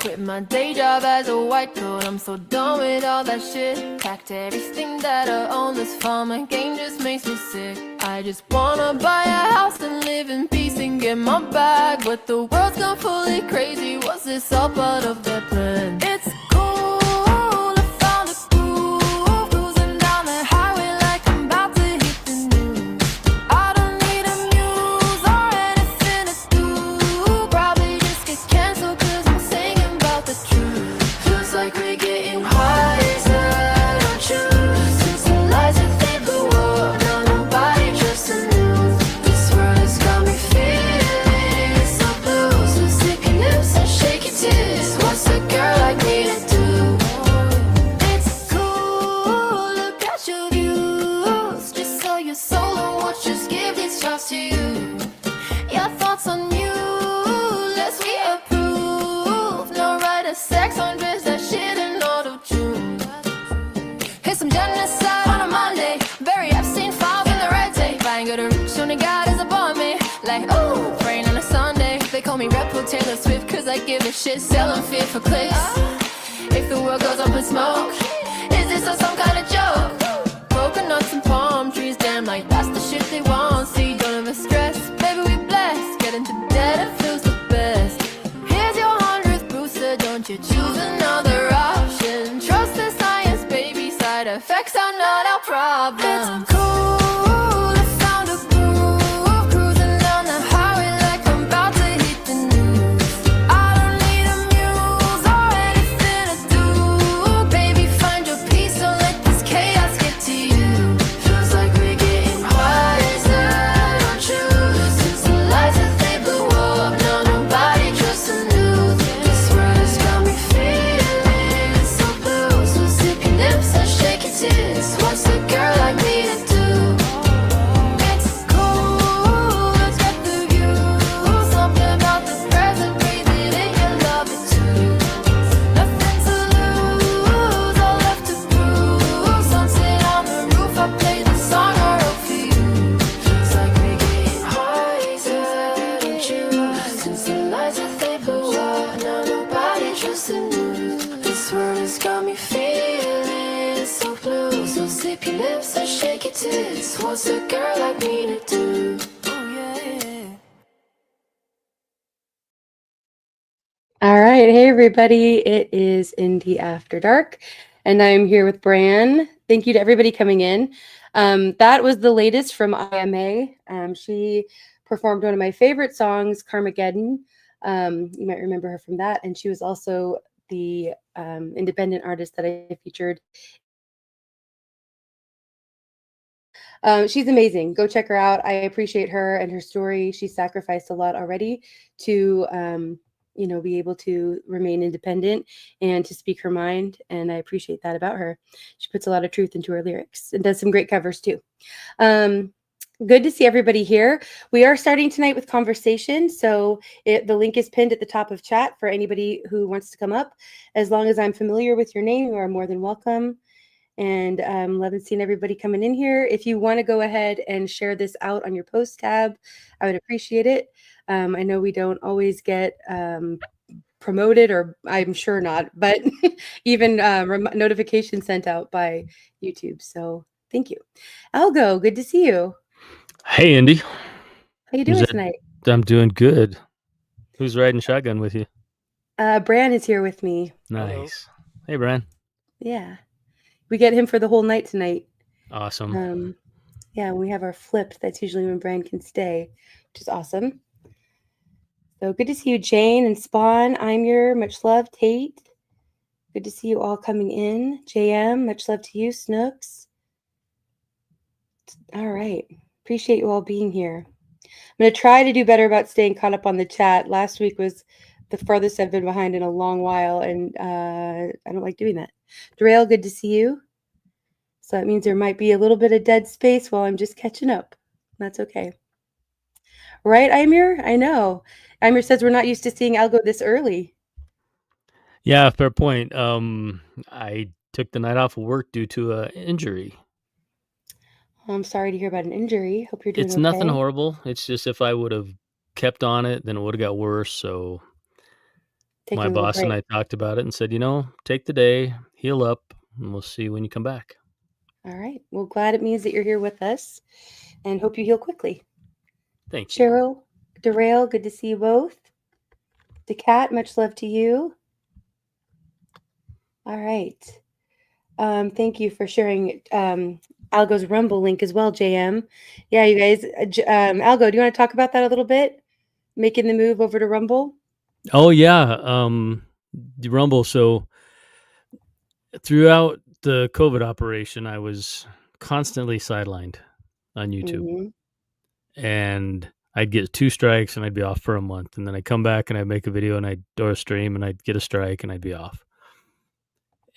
Quit my day job as a white coat, I'm so done with all that shit. Packed everything that I own, this farmer game just makes me sick. I just wanna buy a house and live in peace and get my bag, but the world's gone fully crazy. Was this all part of their plan? It's cool, I found a groove, cruising down the highway like I'm about to hit the news. I don't need a muse or anything to do, probably just get canceled cause I'm singing about the truth. Feels like we're getting wiser, don't you? Since the lies that they blew up, now nobody trusts the news. This world has got me feeling so blue, so stick your lips and shake your tits. What's a girl like me to do? It's cool, look at your views, just sell your soul and watch us give these shots to you. Your thoughts on you, lest we approve. No right of sex on dress, that shit in auto-tune. Here's some genocide on a Monday, very Epstein files in the red tape. I ain't gonna reach on a guy that's above me, like ooh, praying on a Sunday. They call me Red Pill Taylor Swift cause I give a shit, selling fear for clicks. If the world goes up in smoke, is this some kind of joke? Coconuts and palm trees, damn, like that's the shit they want. See, don't ever stress, baby, we blessed. Getting to dead, it feels the best. Here's your 100th booster, don't you choose another option. Trust the science, baby, side effects are not our problem. It's cool, I found a groove, cruising down the highway like I'm about to hit the news. I don't need a muse or anything to do, baby, find your peace, don't let this chaos get to you. Feels like we're getting wiser, don't you? Since the lies that they blew up, now nobody trusts the news. This world has got me feeling so blue, so sip your lips and shake your tits. What's a girl like me to do? It's cool, look at the view, something about the present, breathe it in, you love it too. Nothing to lose, all left to prove. Sunset on the roof, I play the song I wrote for you. Feels like we're getting wiser, don't you? Since the lies that they blew up, now nobody trusts the news. This world has got me feeling so blue, so sip your lips and shake your tits. What's a girl like me to do? Oh yeah. All right. Hey, everybody. It is Indy After Dark, and I'm here with Bran. Thank you to everybody coming in. That was the latest from IMA. She performed one of my favorite songs, Carmageddon. You might remember her from that. And she was also the independent artist that I featured. She's amazing. Go check her out. I appreciate her and her story. She sacrificed a lot already to be able to remain independent and to speak her mind. And I appreciate that about her. She puts a lot of truth into her lyrics and does some great covers too. Good to see everybody here. We are starting tonight with conversation. So the link is pinned at the top of chat for anybody who wants to come up. As long as I'm familiar with your name, you are more than welcome. And loving seeing everybody coming in here. If you want to go ahead and share this out on your post tab, I would appreciate it. I know we don't always get promoted, or I'm sure not, but even notifications sent out by YouTube. So thank you. Algo, good to see you. Hey, Indy. How you doing tonight? I'm doing good. Who's riding shotgun with you? Bran is here with me. Nice. Hello. Hey, Bran. Yeah. We get him for the whole night tonight. Awesome. Yeah, we have our flip. That's usually when Bran can stay, which is awesome. So good to see you, Jane and Spawn. I'm your much love, Tate. Good to see you all coming in. JM, much love to you, Snooks. All right. Appreciate you all being here. I'm going to try to do better about staying caught up on the chat. Last week was the farthest I've been behind in a long while, and I don't like doing that. Derail, good to see you. So that means there might be a little bit of dead space while I'm just catching up. That's okay. Right, Aymir? I know. Aymir says we're not used to seeing Algo this early. Yeah, fair point. I took the night off of work due to an injury. I'm sorry to hear about an injury. Hope you're doing okay. It's nothing horrible. It's just if I would have kept on it, then it would have got worse. So Taking My a little boss and break. I talked about it and said, take the day, heal up, and we'll see when you come back. All right. Well, glad it means that you're here with us and hope you heal quickly. Thank you. Cheryl, Derail, good to see you both. DeCat, much love to you. All right. Thank you for sharing Algo's Rumble link as well, JM. Yeah, you guys. Algo, do you want to talk about that a little bit? Making the move over to Rumble? Oh yeah, the Rumble. So throughout the COVID operation, I was constantly sidelined on YouTube, Mm-hmm. and I'd get 2 strikes and I'd be off for a month, and then I'd come back and I'd make a video and I'd or a stream and I'd get a strike and I'd be off.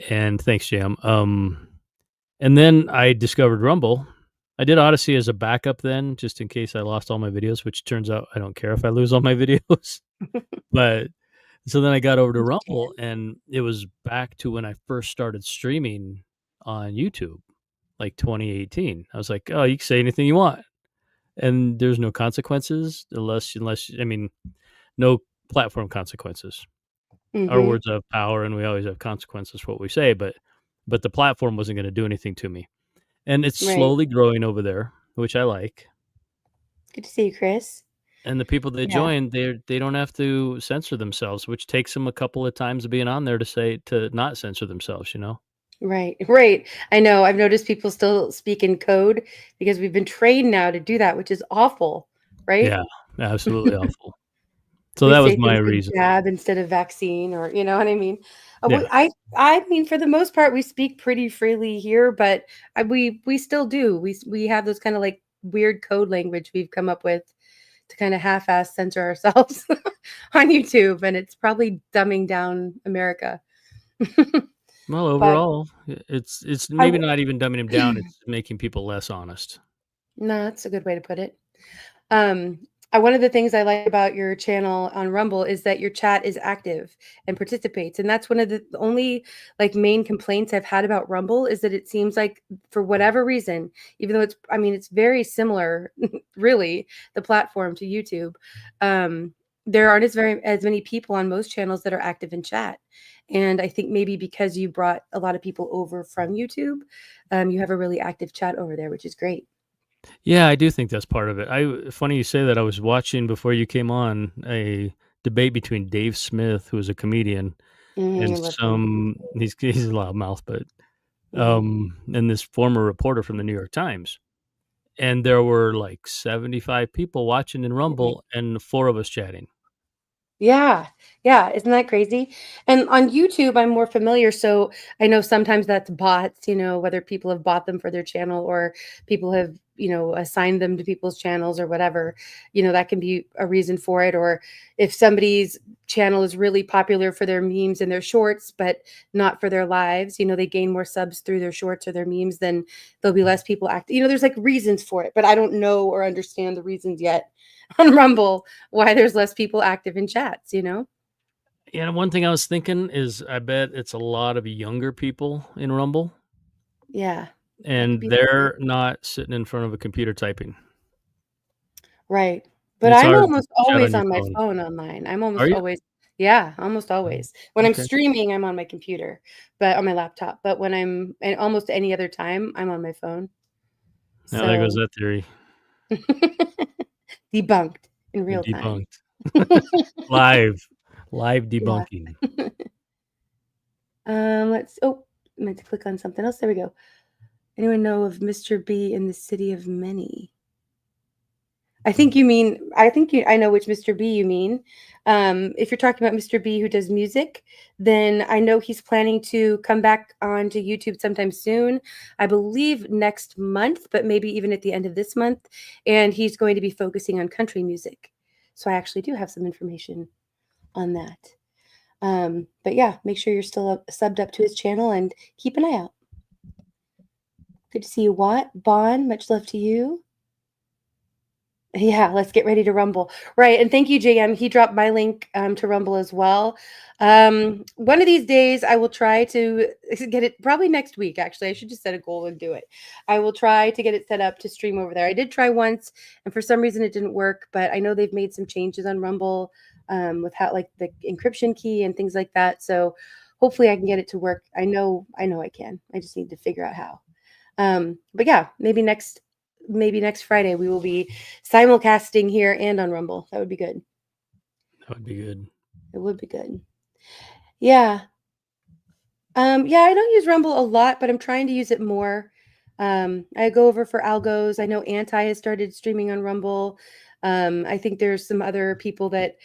And thanks, Jam. And then I discovered Rumble. I did Odyssey as a backup then, just in case I lost all my videos, which turns out I don't care if I lose all my videos. But so then I got over to Rumble, and it was back to when I first started streaming on YouTube, like 2018. I was like, oh, you can say anything you want, and there's no consequences unless I mean, no platform consequences. Our Mm-hmm. words have power, and we always have consequences for what we say, but the platform wasn't going to do anything to me, and it's Right. slowly growing over there, which I like. Good to see you, Chris. And the people that Yeah. join, they don't have to censor themselves, which takes them a couple of times of being on there to not censor themselves. Right. Right. I know. I've noticed people still speak in code because we've been trained now to do that, which is awful. Right. Yeah, absolutely awful. So We that was say my things like reason. jab instead of vaccine, or you know what I mean. Yeah. I mean, for the most part, we speak pretty freely here, but we still do. We have those kind of like weird code language we've come up with to kind of half-ass censor ourselves on YouTube, and it's probably dumbing down America. Well, But overall, it's I maybe not even dumbing him down, it's making people less honest. no, that's a good way to put it. Um, one of the things I like about your channel on Rumble is that your chat is active and participates, and that's one of the only like main complaints I've had about Rumble is that it seems like for whatever reason, even though I mean, it's very similar, really, the platform to YouTube. There aren't as many people on most channels that are active in chat, and I think maybe because you brought a lot of people over from YouTube, you have a really active chat over there, which is great. Yeah, I do think that's part of it. Funny you say that. I was watching before you came on a debate between Dave Smith, who is a comedian, I and love him. he's a loudmouth, but Mhm. and this former reporter from the New York Times. And there were like 75 people watching in Right. Rumble and 4 of us chatting. Yeah. Yeah, isn't that crazy? And on YouTube, I'm more familiar, so I know sometimes that's bots, whether people have bought them for their channel or people have, assigned them to people's channels or whatever. That can be a reason for it. Or if somebody's channel is really popular for their memes and their shorts, but not for their lives, they gain more subs through their shorts or their memes, then there'll be less people active. There's like reasons for it, but I don't know or understand the reasons yet on Rumble why there's less people active in chats. Yeah, and one thing I was thinking is I bet it's a lot of younger people in Rumble, Yeah, that could and be they're not sitting in front of a computer typing. right. But It's I'm hard to almost chat on always your on my phone. phone online. I'm Are almost you? always yeah, almost always. When I'm Okay. streaming, I'm on my computer, but on my laptop. But when I'm and almost any other time, I'm on my phone. Now there goes So that theory. debunked in real time. Debunked. Live. Live Yeah. debunking. I meant to click on something else. There we go. Anyone know of Mr. B in the city of many? I know which Mr. B you mean. If you're talking about Mr. B who does music, then I know he's planning to come back onto YouTube sometime soon. I believe next month, but maybe even at the end of this month. And he's going to be focusing on country music. So I actually do have some information on that. But yeah, make sure you're still subbed up to his channel and keep an eye out. Good to see you, Watt. Bon, much love to you. Yeah, let's get ready to Rumble. Right. And thank you, JM. He dropped my link to Rumble as well. One of these days, I will try to get it probably next week. Actually, I should just set a goal and do it. I will try to get it set up to stream over there. I did try once, and for some reason, it didn't work, but I know they've made some changes on Rumble. with how like the encryption key and things like that. So hopefully I can get it to work. I know I can. I just need to figure out how. But yeah, maybe next Friday we will be simulcasting here and on Rumble. That would be good. That would be good. It would be good. Yeah. Yeah, I don't use Rumble a lot, but I'm trying to use it more. I go over for algos. I know Anti has started streaming on Rumble. I think there's some other people that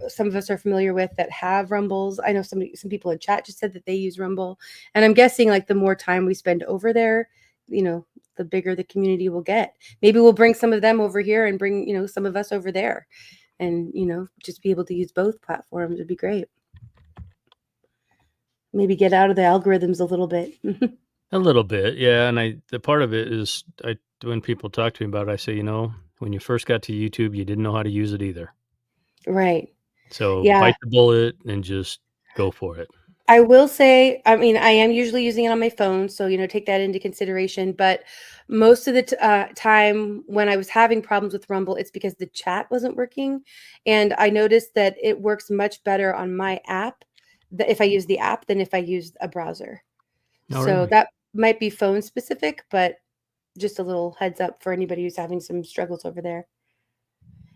some of us are familiar with that have Rumbles. I know some people in chat just said that they use Rumble, and I'm guessing like the more time we spend over there, the bigger the community will get. Maybe we'll bring some of them over here and bring some of us over there, and just be able to use both platforms would be great. Maybe get out of the algorithms a little bit. A little bit, yeah. And the part of it is, when people talk to me about it, I say, when you first got to YouTube, you didn't know how to use it either. Right. So Yeah. bite the bullet and just go for it. I will say, I mean, I am usually using it on my phone, so take that into consideration. But most of the time when I was having problems with Rumble, it's because the chat wasn't working, and I noticed that it works much better on my app, if I use the app, than if I use a browser. Oh, So really? that might be phone specific, but just a little heads up for anybody who's having some struggles over there.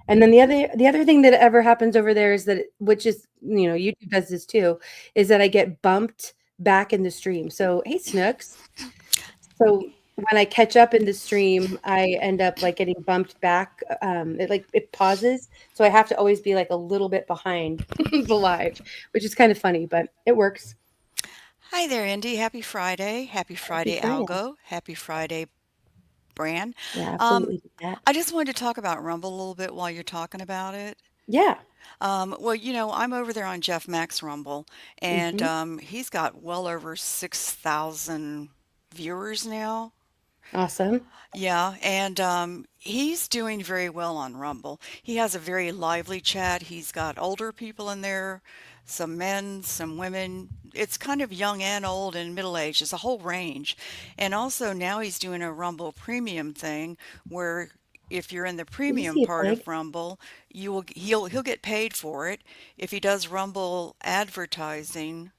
And then the other thing that ever happens over there is that, which is, YouTube does this too, is that I get bumped back in the stream. So, hey, Snooks. So when I catch up in the stream, I end up like getting bumped back. It pauses, so I have to always be like a little bit behind the live, which is kind of funny, but it works. Hi there, Indy. Happy Friday. Happy Happy Friday, Friday. Algo. Happy Friday, Bran. Yeah, Um, absolutely do that. I just wanted to talk about Rumble a little bit while you're talking about it. Yeah. Well, I'm over there on Jeff Mack's Rumble, and Hmm. he's got well over 6,000 viewers now. Awesome. Yeah, and he's doing very well on Rumble. He has a very lively chat. He's got older people in there, some men, some women. It's kind of young and old and middle aged. It's a whole range. And also now he's doing a Rumble premium thing where if you're in the Did you premium see it, part Blake? of Rumble, he'll get paid for it. If he does Rumble advertising,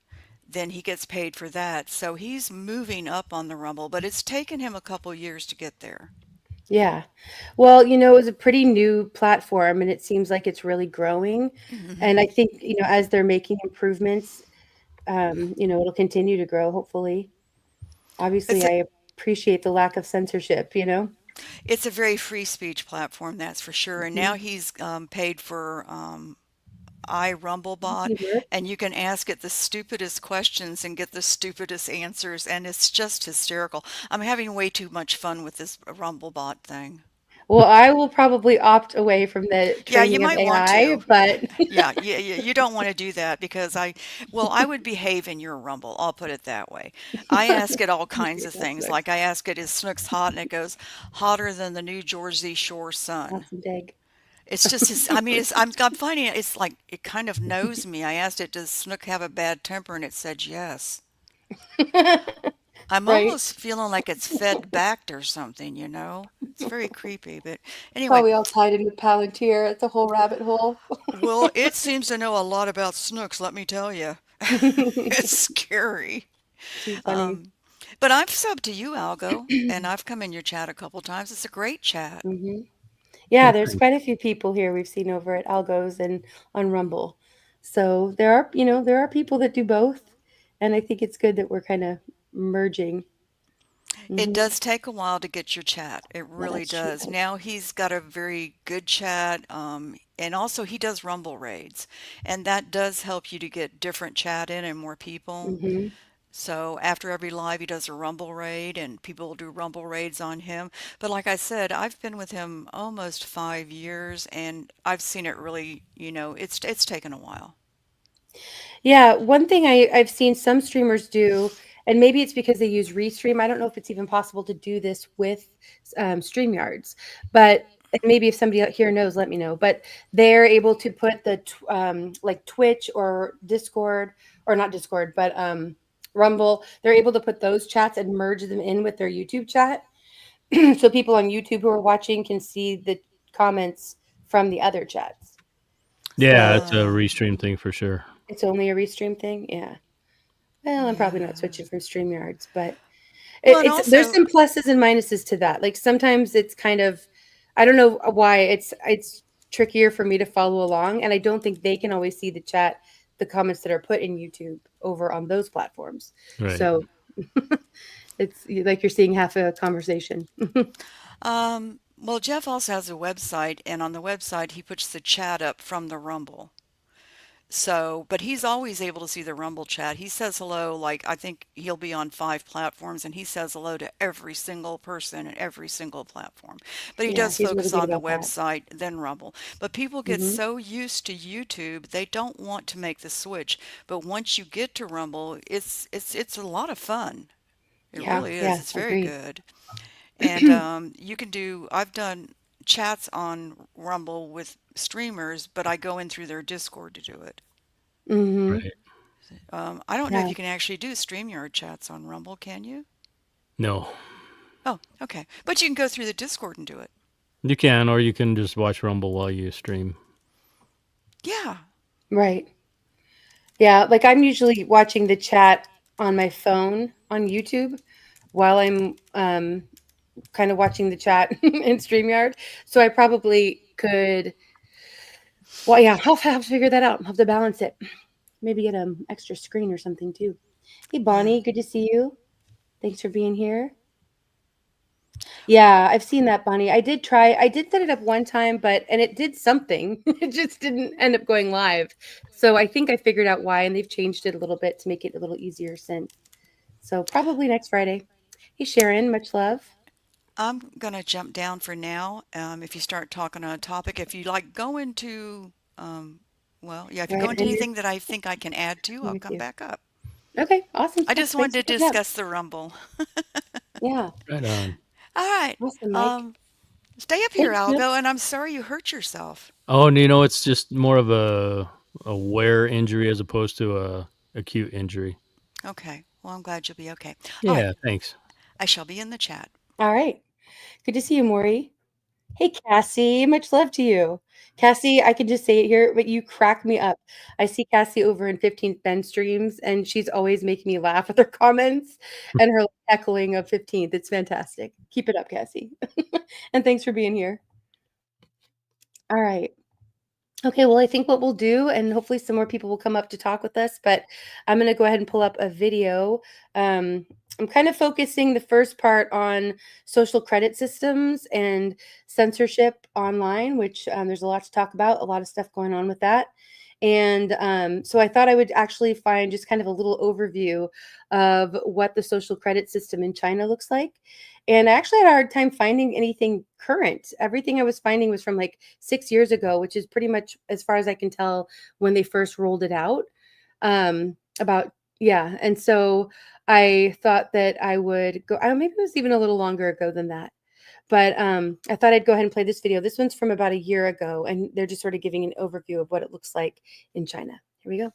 then he gets paid for that. So he's moving up on the Rumble, but it's taken him a couple years to get there. Yeah. Well, it was a pretty new platform and it seems like it's really growing. And Hmm. I think, as they're making improvements, it'll continue to grow, hopefully. It's Obviously, a I appreciate the lack of censorship. it's a very free speech platform, that's for sure. And now Mhm. he's paid for iRumbleBot, Keyword. and you can ask it the stupidest questions and get the stupidest answers, and it's just hysterical. I'm having way too much fun with this RumbleBot thing. Well, I will probably opt away from the Yeah, you training of might want AI, to. but Yeah, you don't want to do that because well, I would behave in your Rumble. I'll put it that way. I ask it all kinds appreciate of that, things. Snooks. Like I ask it, is Snooks hot? And it goes, hotter than the New Jersey shore sun. Awesome dig. It's just I mean, I'm finding it's like it kind of knows me. I asked it, does Snook have a bad temper? And it said yes. I'm Right. almost feeling like it's fed back or something, you know? It's very creepy. But anyway, Probably all tied in with Palantir. It's a whole rabbit hole. well, it seems to know a lot about Snooks, let me tell you. It's scary. Too funny. Um, but I've subbed to you, Algo, and I've come in your chat a couple times. It's a great chat. Hmm. Yeah, Well, there's thanks. quite a few people here we've seen over at Algos and on Rumble. So there are people that do both, and I think it's good that we're kind of merging. It Hmm. does take a while to get your chat. It Yeah, really that's true. does. Now he's got a very good chat, and also he does Rumble raids, and that does help you to get different chat in and more people. Hmm. So after every live, he does a Rumble raid, and people will do Rumble raids on him. But like I said, I've been with him almost 5 years, and I've seen it really, it's taken a while. Yeah, one thing I've seen some streamers do, and maybe it's because they use Restream. I don't know if it's even possible to do this with StreamYards, but and maybe if somebody out here knows, let me know. But they're able to put like Twitch or Discord, or not Discord, but Rumble. They're able to put those chats and merge them in with their YouTube chat, so people on YouTube who are watching can see the comments from the other chats. Yeah, So it's a restream thing for sure. it's only a restream thing. Yeah. Well, I'm probably Yeah. not switching from StreamYards, but Well, and there's also, some pluses and minuses to that. Like sometimes it's kind of, I don't know why it's trickier for me to follow along, and I don't think they can always see the comments that are put in YouTube over on those platforms. Right. So it's like you're seeing half a conversation. well, Jeff also has a website, and on the website, he puts the chat up from the Rumble. So, but he's always able to see the Rumble chat. He says hello, like I think he'll be on 5 platforms, and he says hello to every single person in every single platform. But he Yeah, does he's really focus good on the about that. website, then Rumble. But people get Hmm. so used to YouTube, they don't want to make the switch. But once you get to Rumble, it's a lot of fun. It Yeah, really is. yeah, It's very agreed. good. And you can do, I've done chats on Rumble with streamers, but I go in through their Discord to do it. Hmm. Right. I don't know if Yeah. you can actually do StreamYard chats on Rumble, can you? No, Oh, okay. But you can go through the Discord and do it. you can, or you can just watch Rumble while you stream. Yeah. Right. Yeah, like I'm usually watching the chat on my phone on YouTube while I'm kind of watching the chat in StreamYard. So I probably could, well, yeah, I'll have to figure that out. I'll have to balance it. Maybe get an extra screen or something too. Hey, Yeah. Bonnie, good to see you. Thanks for being here. Yeah, I've seen that, Bonnie. I did set it up one time, and it did something. It just didn't end up going live. So I think I figured out why, and they've changed it a little bit to make it a little easier since. So probably next Friday. Hey, Sharon, much love. I'm going to jump down for now. If you start talking on a topic, if you like go into, well, yeah, if Go you go ahead, into Henry. anything that I think I can add to, I'm I'll with come you. back up. Okay, awesome I stuff. just Thanks wanted for to picking up. discuss the Rumble. Yeah, Right on. All right. awesome, Mike. Um, Stay up here, Thanks, Snoop. Algo, and I'm sorry you hurt yourself. Oh, and it's just more of a wear injury as opposed to a acute injury. Okay. Well, I'm glad you'll be okay. All right. Yeah, thanks. I shall be in the chat. All right. Good to see you, Maury. Hey, Cassie, much love to you. Cassie, I can just say it here, but you crack me up. I see Cassie over in 15th Ben streams, and she's always making me laugh with her comments and her heckling of 15th. It's fantastic. Keep it up, Cassie. And thanks for being here. All right. Okay, well, I think what we'll do, and hopefully some more people will come up to talk with us, but I'm going to go ahead and pull up a video. I'm kind of focusing the first part on social credit systems and censorship online, which there's a lot to talk about, a lot of stuff going on with that. And so I thought I would actually find just kind of a little overview of what the social credit system in China looks like. And I actually had a hard time finding anything current. Everything I was finding was from like 6 years ago, which is pretty much as far as I can tell when they first rolled it out. About, yeah. And so I thought that I would go, maybe it was even a little longer ago than that. But I thought I'd go ahead and play this video. This one's from about a year ago, and they're just sort of giving an overview of what it looks like in China. Here we go.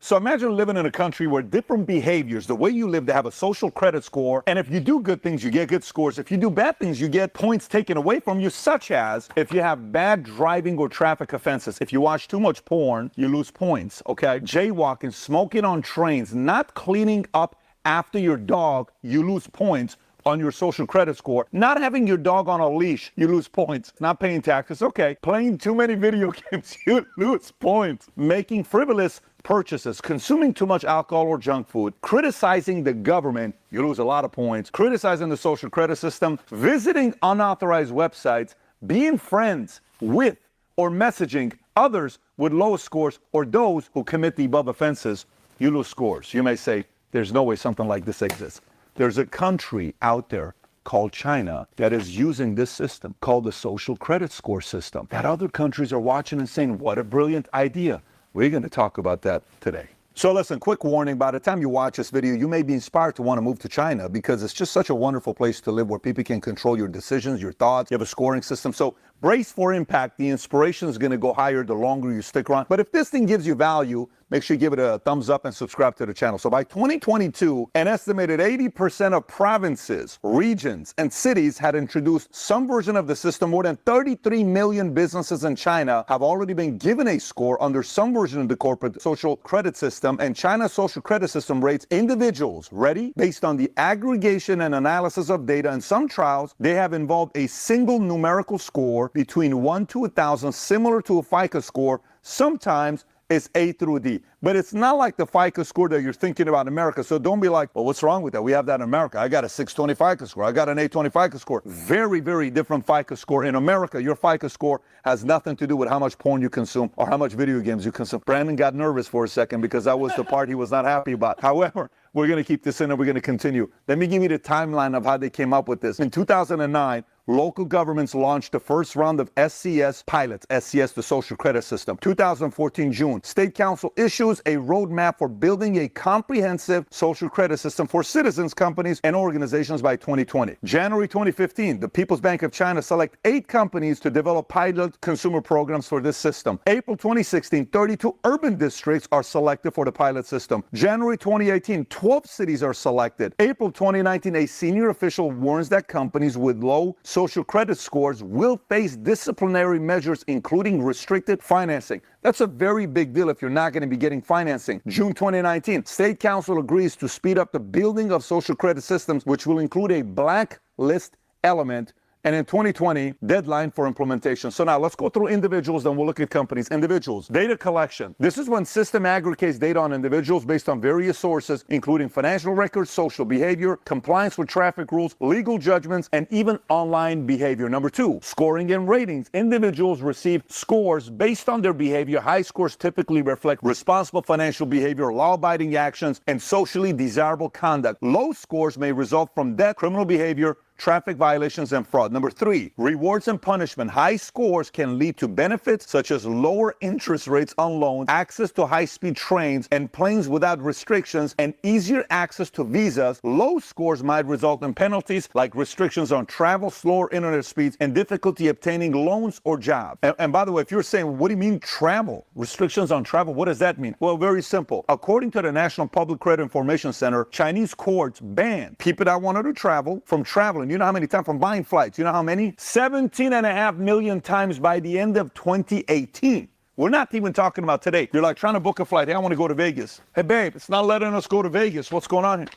So imagine living in a country where different behaviors, the way you live, they have a social credit score. And if you do good things, you get good scores. If you do bad things, you get points taken away from you, such as if you have bad driving or traffic offenses. If you watch too much porn, you lose points, okay? Jaywalking, smoking on trains, not cleaning up after your dog, you lose points on your social credit score. Not having your dog on a leash, you lose points. Not paying taxes, okay. Playing too many video games, you lose points. Making frivolous purchases, consuming too much alcohol or junk food, criticizing the government, you lose a lot of points. Criticizing the social credit system, visiting unauthorized websites, being friends with or messaging others with low scores or those who commit the above offenses, you lose scores. You may say, there's no way something like this exists. There's a country out there called China that is using this system called the social credit score system that other countries are watching and saying, what a brilliant idea. We're going to talk about that today. So listen, quick warning, by the time you watch this video, you may be inspired to want to move to China because it's just such a wonderful place to live where people can control your decisions, your thoughts. You have a scoring system. So brace for impact. The inspiration is going to go higher the longer you stick around. But if this thing gives you value, make sure you give it a thumbs up and subscribe to the channel. So by 2022, an estimated 80% of provinces, regions, and cities had introduced some version of the system. More than 33 million businesses in China have already been given a score under some version of the corporate social credit system, and China's social credit system rates individuals, ready, based on the aggregation and analysis of data. In some trials, they have involved a single numerical score between 1 to 1,000, similar to a FICO score. Sometimes it's A through D. But it's not like the FICO score that you're thinking about in America. So don't be like, well, what's wrong with that? We have that in America. I got a 620 FICO score. I got an 820 FICO score. Very, very different FICO score. In America, your FICO score has nothing to do with how much porn you consume or how much video games you consume. Brandon got nervous for a second because that was the part he was not happy about. However, we're going to keep this in and we're going to continue. Let me give you the timeline of how they came up with this. In 2009, local governments launched the first round of SCS pilots, SCS, the social credit system. 2014, June, State Council issues a roadmap for building a comprehensive social credit system for citizens, companies, and organizations by 2020. January 2015, the People's Bank of China select 8 companies to develop pilot consumer programs for this system. April 2016, 32 urban districts are selected for the pilot system. January 2018, 12 cities are selected. April 2019, a senior official warns that companies with low social credit scores will face disciplinary measures, including restricted financing. That's a very big deal if you're not going to be getting financing. June 2019, State Council agrees to speed up the building of social credit systems, which will include a blacklist element. And in 2020, deadline for implementation. So now let's go through individuals, then we'll look at companies. Individuals, data collection. This is when system aggregates data on individuals based on various sources, including financial records, social behavior, compliance with traffic rules, legal judgments, and even online behavior. Number 2, scoring and ratings. Individuals receive scores based on their behavior. High scores typically reflect responsible financial behavior, law-abiding actions, and socially desirable conduct. Low scores may result from debt, criminal behavior, traffic violations, and fraud. Number 3, rewards and punishment. High scores can lead to benefits such as lower interest rates on loans, access to high-speed trains and planes without restrictions, and easier access to visas. Low scores might result in penalties like restrictions on travel, slower internet speeds, and difficulty obtaining loans or jobs. And by the way, if you're saying, what do you mean travel? Restrictions on travel, what does that mean? Well, very simple. According to the National Public Credit Information Center, Chinese courts ban people that wanted to travel from traveling. You know how many times from buying flights? You know how many? 17.5 million times by the end of 2018. We're not even talking about today. You're like trying to book a flight. Hey, I want to go to Vegas. Hey, babe, it's not letting us go to Vegas. What's going on here?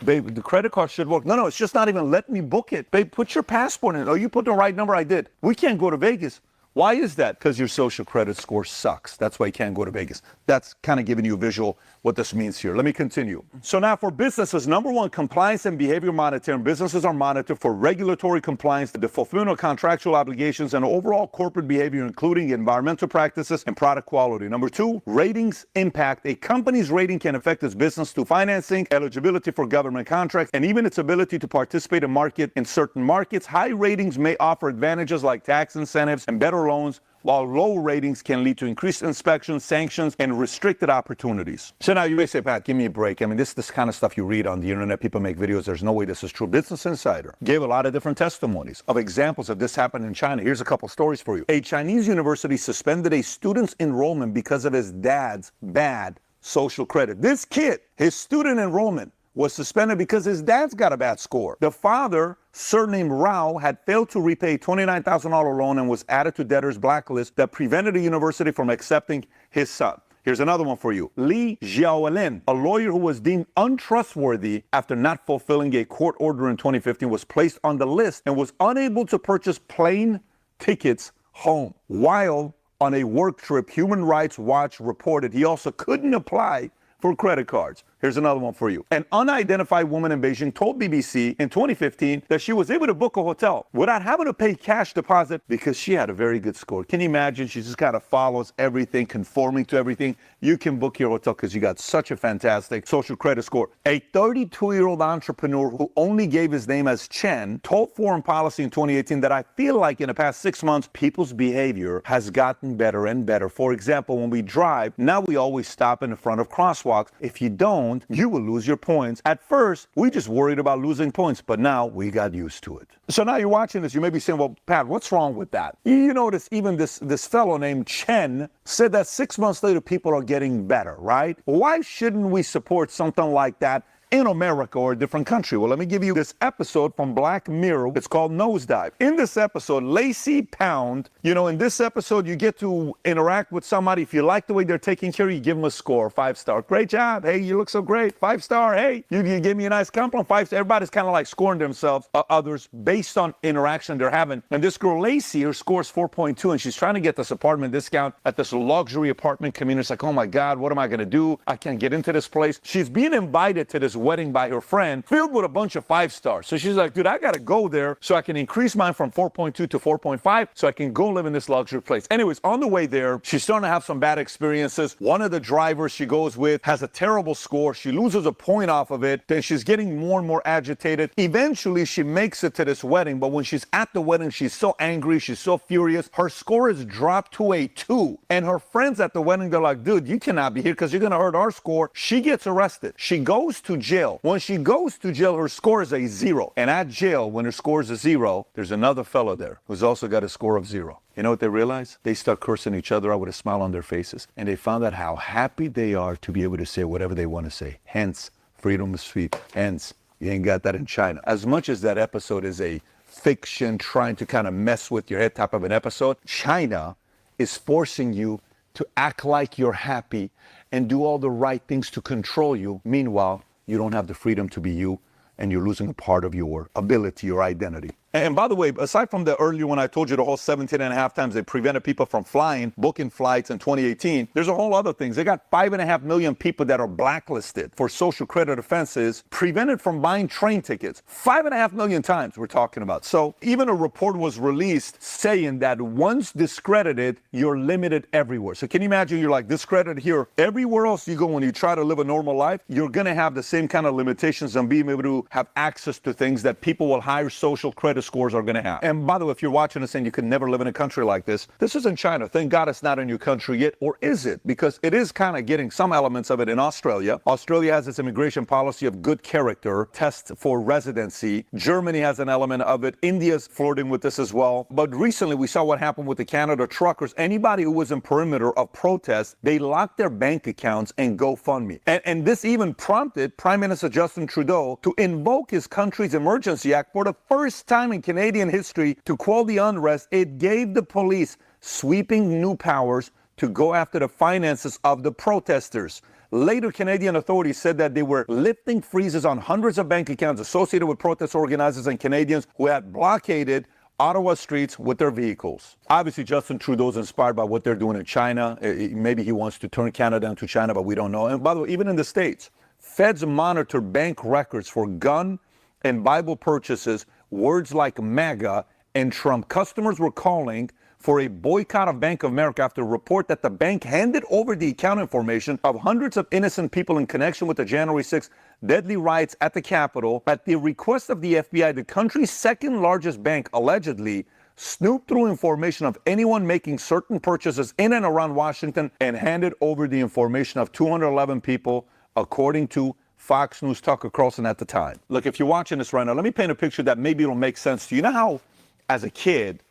Babe, the credit card should work. No, it's just not even letting me book it. Babe, put your passport in. Oh, you put the right number? I did. We can't go to Vegas. Why is that? Because your social credit score sucks. That's why you can't go to Vegas. That's kind of giving you a visual what this means here. Let me continue. So now for businesses, number 1, compliance and behavior monitoring. Businesses are monitored for regulatory compliance, the fulfillment of contractual obligations, and overall corporate behavior, including environmental practices and product quality. Number 2, ratings impact. A company's rating can affect its business through financing, eligibility for government contracts, and even its ability to participate in certain markets. High ratings may offer advantages like tax incentives and better loans, while low ratings can lead to increased inspections, sanctions, and restricted opportunities. So now you may say, Pat, give me a break. I mean, this kind of stuff you read on the internet. People make videos. There's no way this is true. Business Insider gave a lot of different testimonies of examples of this happened in China. Here's a couple stories for you. A Chinese university suspended a student's enrollment because of his dad's bad social credit. This kid, his student enrollment was suspended because his dad's got a bad score. The father, surnamed Rao, had failed to repay a $29,000 loan and was added to debtors' blacklist that prevented the university from accepting his son. Here's another one for you. Li Xiaolin, a lawyer who was deemed untrustworthy after not fulfilling a court order in 2015, was placed on the list and was unable to purchase plane tickets home. While on a work trip, Human Rights Watch reported he also couldn't apply for credit cards. Here's another one for you. An unidentified woman in Beijing told BBC in 2015 that she was able to book a hotel without having to pay cash deposit because she had a very good score. Can you imagine? She just kind of follows everything, conforming to everything. You can book your hotel because you got such a fantastic social credit score. A 32-year-old entrepreneur who only gave his name as Chen told Foreign Policy in 2018 that I feel like in the past 6 months, people's behavior has gotten better and better. For example, when we drive, now we always stop in the front of crosswalks. If you don't, don't, you will lose your points. At first, we just worried about losing points, but now we got used to it. So now you're watching this, you may be saying, well, Pat, what's wrong with that? You notice even this fellow named Chen said that 6 months later, people are getting better, right? Why shouldn't we support something like that in America or a different country? Well, let me give you this episode from Black Mirror. It's called Nosedive. In this episode, Lacey Pound, in this episode, you get to interact with somebody. If you like the way they're taking care of you, give them a score, 5-star. Great job. Hey, you look so great. 5-star. Hey, you gave me a nice compliment. 5-star. Everybody's kind of like scoring themselves, others based on interaction they're having. And this girl, Lacey, her score is 4.2, and she's trying to get this apartment discount at this luxury apartment community. It's like, oh my God, what am I going to do? I can't get into this place. She's being invited to this wedding by her friend filled with a bunch of 5-stars. So she's like, dude, I got to go there so I can increase mine from 4.2 to 4.5 so I can go live in this luxury place. Anyways, on the way there, she's starting to have some bad experiences. One of the drivers she goes with has a terrible score. She loses a point off of it. Then she's getting more and more agitated. Eventually, she makes it to this wedding. But when she's at the wedding, she's so angry. She's so furious. Her score is dropped to a 2. And her friends at the wedding, they're like, dude, you cannot be here because you're going to hurt our score. She gets arrested. She goes to jail. When she goes to jail, her score is a 0. And at jail, when her score is a 0, there's another fellow there who's also got a score of 0. You know what they realize? They start cursing each other out with a smile on their faces. And they found out how happy they are to be able to say whatever they want to say. Hence, freedom of speech. Hence, you ain't got that in China. As much as that episode is a fiction trying to kind of mess with your head type of an episode, China is forcing you to act like you're happy and do all the right things to control you. Meanwhile, you don't have the freedom to be you, and you're losing a part of your ability, your identity. And by the way, aside from the earlier when I told you the whole 17.5 times they prevented people from flying, booking flights in 2018, there's a whole other things. They got 5.5 million people that are blacklisted for social credit offenses, prevented from buying train tickets. 5.5 million times we're talking about. So even a report was released saying that once discredited, you're limited everywhere. So can you imagine you're like discredited here? Everywhere else you go when you try to live a normal life, you're going to have the same kind of limitations on being able to have access to things that people with higher social credit scores are going to have. And by the way, if you're watching this and you can never live in a country like this isn't China. Thank God it's not in your country yet. Or is it? Because it is kind of getting some elements of it in Australia. Australia has its immigration policy of good character, test for residency. Germany has an element of it. India's flirting with this as well. But recently we saw what happened with the Canada truckers. Anybody who was in perimeter of protests, they locked their bank accounts and GoFundMe. And this even prompted Prime Minister Justin Trudeau to invoke his country's Emergency Act for the first time in Canadian history to quell the unrest. It gave the police sweeping new powers to go after the finances of the protesters. Later, Canadian authorities said that they were lifting freezes on hundreds of bank accounts associated with protest organizers and Canadians who had blockaded Ottawa streets with their vehicles. Obviously, Justin Trudeau's inspired by what they're doing in China. Maybe he wants to turn Canada into China, but we don't know. And by the way, even in the States, feds monitor bank records for gun and Bible purchases. Words like MAGA and Trump. Customers were calling for a boycott of Bank of America after a report that the bank handed over the account information of hundreds of innocent people in connection with the January 6th deadly riots at the Capitol. At the request of the FBI, the country's second largest bank allegedly snooped through information of anyone making certain purchases in and around Washington and handed over the information of 211 people, according to Fox News Tucker Carlson at the time. Look, if you're watching this right now, let me paint a picture that maybe it'll make sense to you. You know how, as a kid,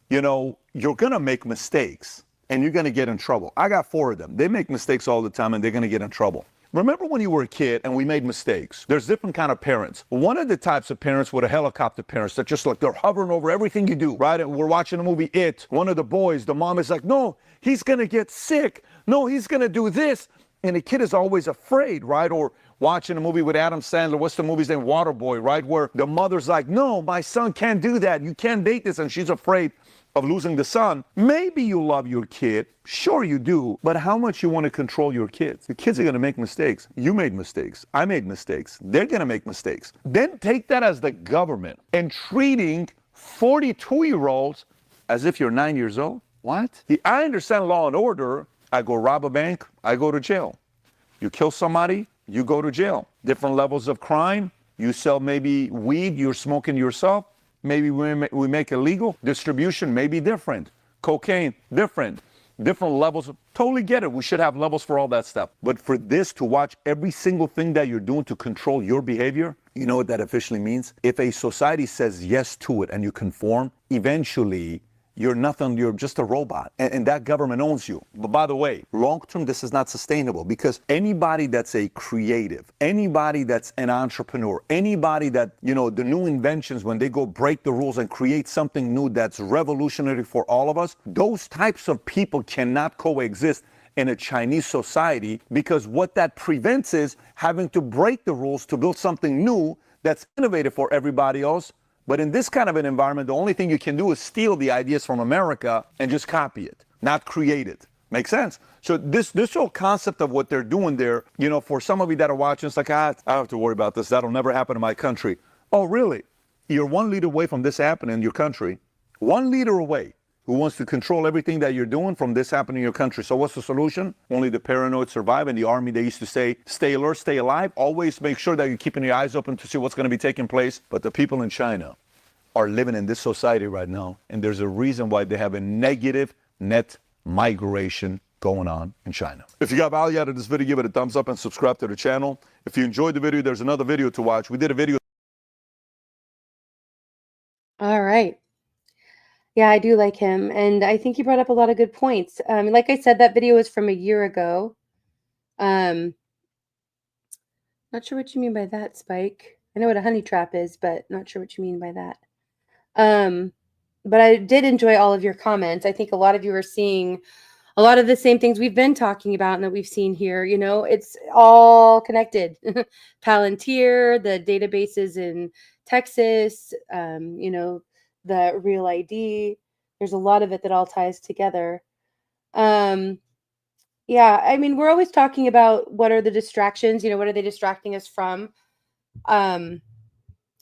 you're going to make mistakes and you're going to get in trouble. I got 4 of them. They make mistakes all the time and they're going to get in trouble. Remember when you were a kid and we made mistakes? There's different kind of parents. One of the types of parents were the helicopter parents that just like they're hovering over everything you do, right? And we're watching the movie It. One of the boys, the mom is like, no, he's going to get sick. No, he's going to do this. And the kid is always afraid, right? Or watching a movie with Adam Sandler, what's the movie's name? Waterboy, right? Where the mother's like, no, my son can't do that. You can't date this. And she's afraid of losing the son. Maybe you love your kid. Sure you do. But how much you want to control your kids? The kids are going to make mistakes. You made mistakes. I made mistakes. They're going to make mistakes. Then take that as the government and treating 42-year-olds as if you're 9 years old. What? I understand law and order. I go rob a bank, I go to jail. You kill somebody, you go to jail. Different levels of crime. You sell maybe weed, you're smoking yourself. Maybe we make illegal. Distribution may be different. Cocaine, different. different levels. Totally get it. We should have levels for all that stuff. But for this to watch every single thing that you're doing to control your behavior, you know what that officially means? If a society says yes to it and you conform, eventually you're nothing, you're just a robot, and that government owns you. But by the way, long term, this is not sustainable, because anybody that's a creative, anybody that's an entrepreneur, anybody that, you know, the new inventions, when they go break the rules and create something new that's revolutionary for all of us, those types of people cannot coexist in a Chinese society, because what that prevents is having to break the rules to build something new that's innovative for everybody else. But in this kind of an environment, the only thing you can do is steal the ideas from America and just copy it, not create it. Make sense? So this whole concept of what they're doing there, you know, for some of you that are watching, it's like, I don't have to worry about this. That'll never happen in my country. Oh, really? You're 1 leader away from this happening in your country. 1 leader away who wants to control everything that you're doing from this happening in your country. So what's the solution? Only the paranoid survive. And the army, they used to say, stay alert, stay alive. Always make sure that you're keeping your eyes open to see what's going to be taking place. But the people in China are living in this society right now. And there's a reason why they have a negative net migration going on in China. If you got value out of this video, give it a thumbs up and subscribe to the channel. If you enjoyed the video, there's another video to watch. We did a video. All right. Yeah, I do like him. And I think he brought up a lot of good points. Like I said, that video was from a year ago. Not sure what you mean by that, Spike. I know what a honey trap is, but not sure what you mean by that. But I did enjoy all of your comments. I think a lot of you are seeing a lot of the same things we've been talking about and that we've seen here. You know, it's all connected. Palantir, the databases in Texas, you know, the real ID. There's a lot of it that all ties together. Yeah, I mean, we're always talking about what are the distractions, you know, what are they distracting us from?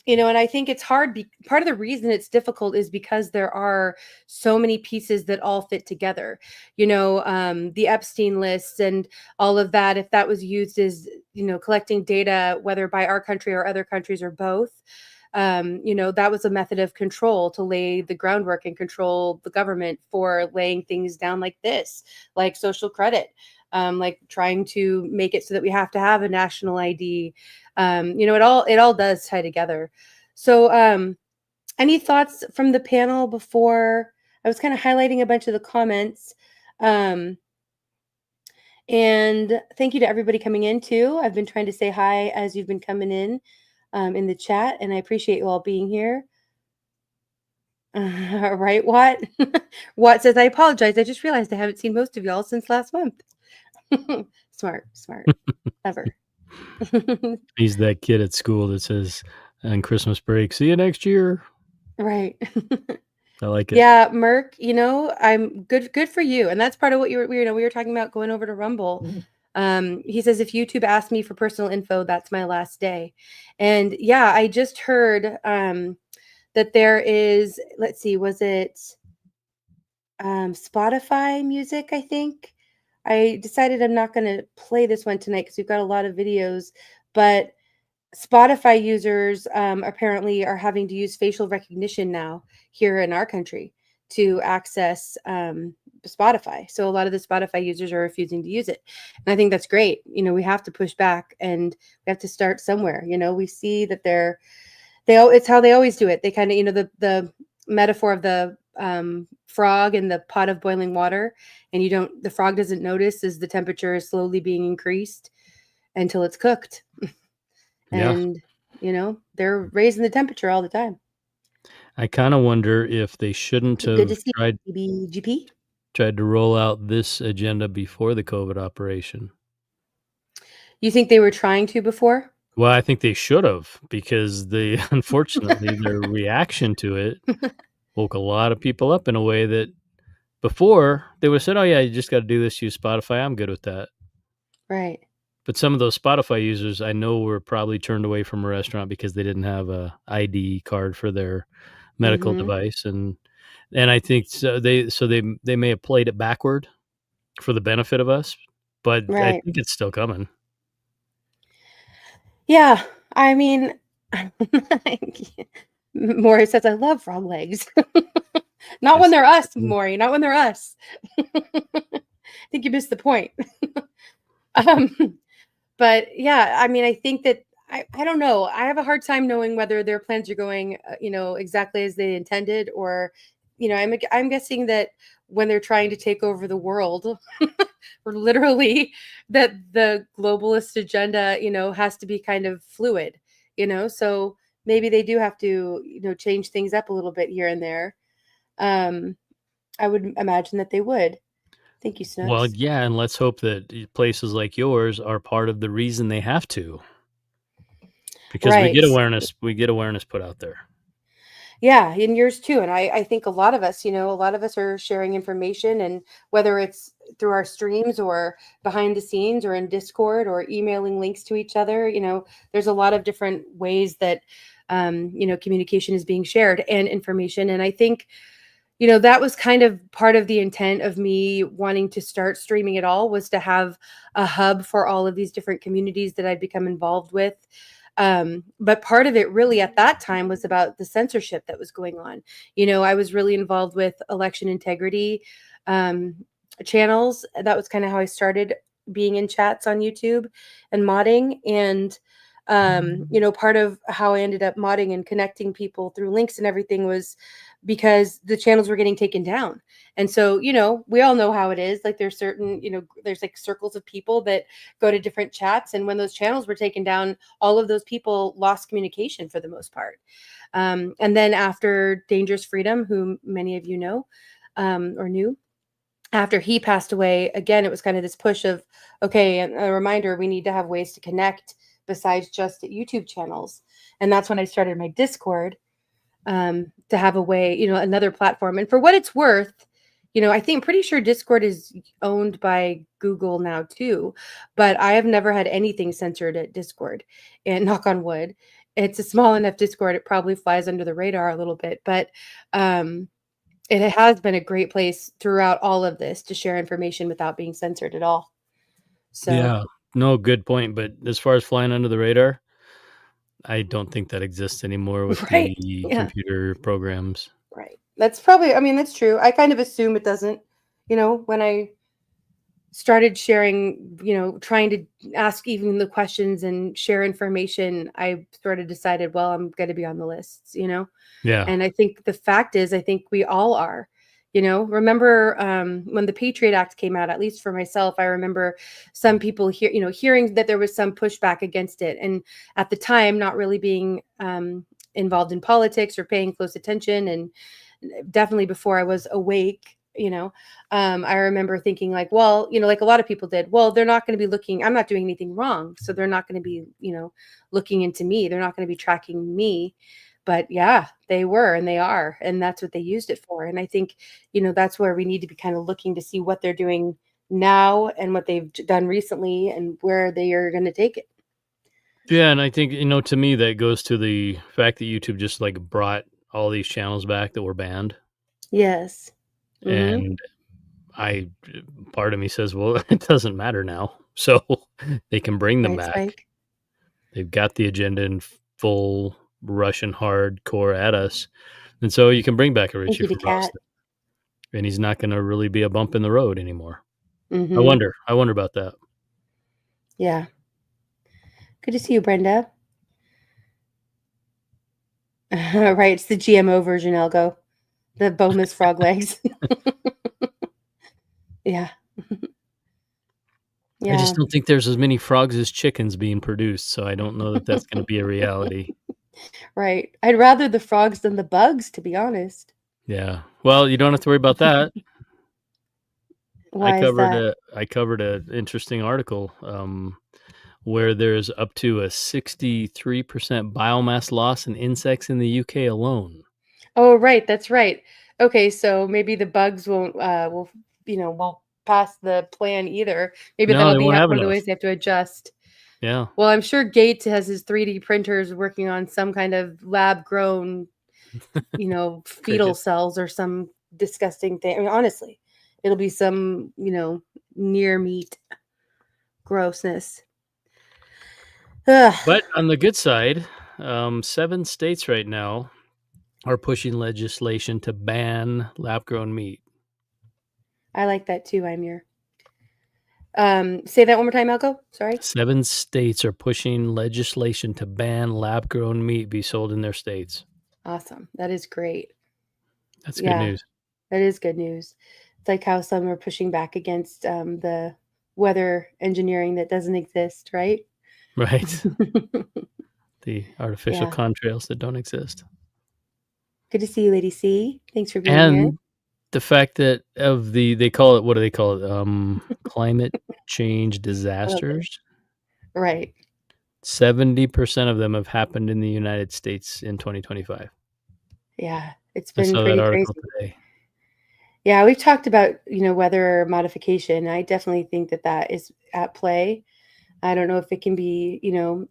You know, and I think it's hard. Part of the reason it's difficult is because there are so many pieces that all fit together. You know, the Epstein lists and all of that, if that was used as, you know, collecting data, whether by our country or other countries or both, you know, that was a method of control to lay the groundwork and control the government for laying things down like this, like social credit, like trying to make it so that we have to have a national ID. You know, it all does tie together. So any thoughts from the panel before? I was kind of highlighting a bunch of the comments. And thank you to everybody coming in too. I've been trying to say hi as you've been coming in the chat, and I appreciate you all being here. All right, Watt. Watt says, I apologize. I just realized I haven't seen most of y'all since last month. Smart, clever. He's that kid at school that says on Christmas break, see you next year. Right. I like it. Yeah, Merc, you know, I'm good for you. And that's part of what we were talking about going over to Rumble. He says, if YouTube asked me for personal info, that's my last day. And yeah, I just heard that there is, let's see, was it Spotify music, I think? I decided I'm not going to play this one tonight because we've got a lot of videos, but Spotify users apparently are having to use facial recognition now here in our country to access Spotify. So a lot of the Spotify users are refusing to use it. And I think that's great. You know, we have to push back and we have to start somewhere. You know, we see that it's how they always do it. They kind of, you know, the metaphor of the frog in the pot of boiling water, and the frog doesn't notice as the temperature is slowly being increased until it's cooked. And, you know, they're raising the temperature all the time. I kind of wonder if they shouldn't have tried to roll out this agenda before the COVID operation. You think they were trying to before? Well, I think they should have, because unfortunately, their reaction to it woke a lot of people up in a way that before they would have said, oh, yeah, you just got to do this, use Spotify. I'm good with that. Right. But some of those Spotify users I know were probably turned away from a restaurant because they didn't have a ID card for their medical device. And I think they may have played it backward for the benefit of us, but right. I think it's still coming. Yeah. I mean, Maury says, I love frog legs. Not when they're us, Maury. Not when they're us. think you missed the point. um, but yeah, I mean, I think that I don't know. I have a hard time knowing whether their plans are going, exactly as they intended, or, I'm guessing that when they're trying to take over the world, or literally that the globalist agenda, has to be kind of fluid, so maybe they do have to, change things up a little bit here and there. I would imagine that they would. Thank you, Well, Snooks. yeah, and let's hope that places like yours are part of the reason they have to, because Right. we get awareness put out there. Yeah, and yours too. And I think a lot of us, are sharing information, and whether it's through our streams or behind the scenes or in Discord or emailing links to each other, there's a lot of different ways that, communication is being shared and information. And I think, that was kind of part of the intent of me wanting to start streaming at all, was to have a hub for all of these different communities that I'd become involved with. But part of it really at that time was about the censorship that was going on. I was really involved with election integrity um, channels. That was kind of how I started being in chats on YouTube and modding. And, part of how I ended up modding and connecting people through links and everything was because the channels were getting taken down. And so, we all know how it is. Like there's certain, there's like circles of people that go to different chats. And when those channels were taken down, all of those people lost communication for the most part. And then after Dangerous Freedom, who many of you know or knew, after he passed away, again, it was kind of this push of, okay, and a reminder, we need to have ways to connect besides just at YouTube channels. And that's when I started my Discord, to have a way, another platform. And for what it's worth, pretty sure Discord is owned by Google now too, but I have never had anything censored at Discord. And knock on wood, it's a small enough Discord, it probably flies under the radar a little bit, but it has been a great place throughout all of this to share information without being censored at all. So, Yeah, no, good point. But as far as flying under the radar, I don't think that exists anymore with right. the Yeah. computer programs. Right. That's probably, that's true. I kind of assume it doesn't, when I started sharing, trying to ask even the questions and share information, I sort of decided, well, I'm going to be on the lists, Yeah. And I think the fact is, I think we all are. Remember when the Patriot Act came out, at least for myself, I remember some people hearing that there was some pushback against it. And at the time, not really being involved in politics or paying close attention. And definitely before I was awake, I remember thinking like, well, like a lot of people did, well, they're not going to be looking, I'm not doing anything wrong. So they're not going to be, looking into me. They're not going to be tracking me. But yeah, they were, and they are, and that's what they used it for. And I think, that's where we need to be kind of looking to see what they're doing now and what they've done recently and where they are going to take it. Yeah, and I think, to me, that goes to the fact that YouTube just like brought all these channels back that were banned. Yes. Mm-hmm. And part of me says, well, it doesn't matter now. So they can bring them Right, back. Spike? They've got the agenda in full Russian hardcore at us. And so you can bring back a Thank Richie you to from Kat. Boston. And he's not going to really be a bump in the road anymore. Mm-hmm. I wonder about that. Yeah. Good to see you, Brenda. Right, it's the GMO version, Elgo. The boneless frog legs. Yeah. I just don't think there's as many frogs as chickens being produced, so I don't know that that's going to be a reality. Right. I'd rather the frogs than the bugs, to be honest. Yeah. Well, you don't have to worry about that. Why is that? I covered an interesting article where there's up to a 63% biomass loss in insects in the UK alone. Oh, right. That's right. Okay, so maybe the bugs won't pass the plan either. Maybe No, that'll they be won't have one of the enough. ways they have to adjust. Yeah. Well, I'm sure Gates has his 3D printers working on some kind of lab grown, fetal Cricket. cells or some disgusting thing. I mean, honestly, it'll be some, near meat grossness. Ugh. But on the good side, 7 states right now are pushing legislation to ban lab-grown meat. I like that too, Amir. Say that one more time, Malco. Sorry. 7 states are pushing legislation to ban lab-grown meat be sold in their states. Awesome. That is great. That's good Yeah, news. that is good news. It's like how some are pushing back against the weather engineering that doesn't exist, right? Right. The artificial Yeah. contrails that don't exist. Good to see you, Lady C. Thanks for being here. And the fact that they call it, what do they call it? Climate change disasters. Right. 70% of them have happened in the United States in 2025. Yeah. It's I been saw that pretty article crazy. today. Yeah, we've talked about, weather modification. I definitely think that that is at play. I don't know if it can be,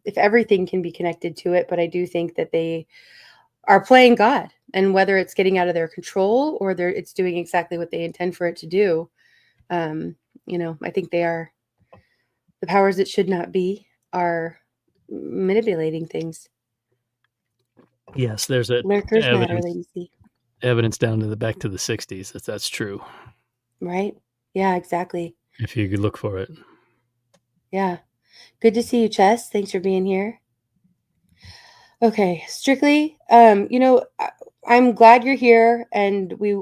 if everything can be connected to it, but I do think that they are playing God, and whether it's getting out of their control or it's doing exactly what they intend for it to do. I think they are the powers that should not be are manipulating things. Yes, there's a Lurkers matter, Lady C. evidence down to the back to the 60s that's true. Right? Yeah, exactly. If you could look for it. Yeah. Good to see you, Chess. Thanks for being here. Okay, Strictly, I'm glad you're here, and we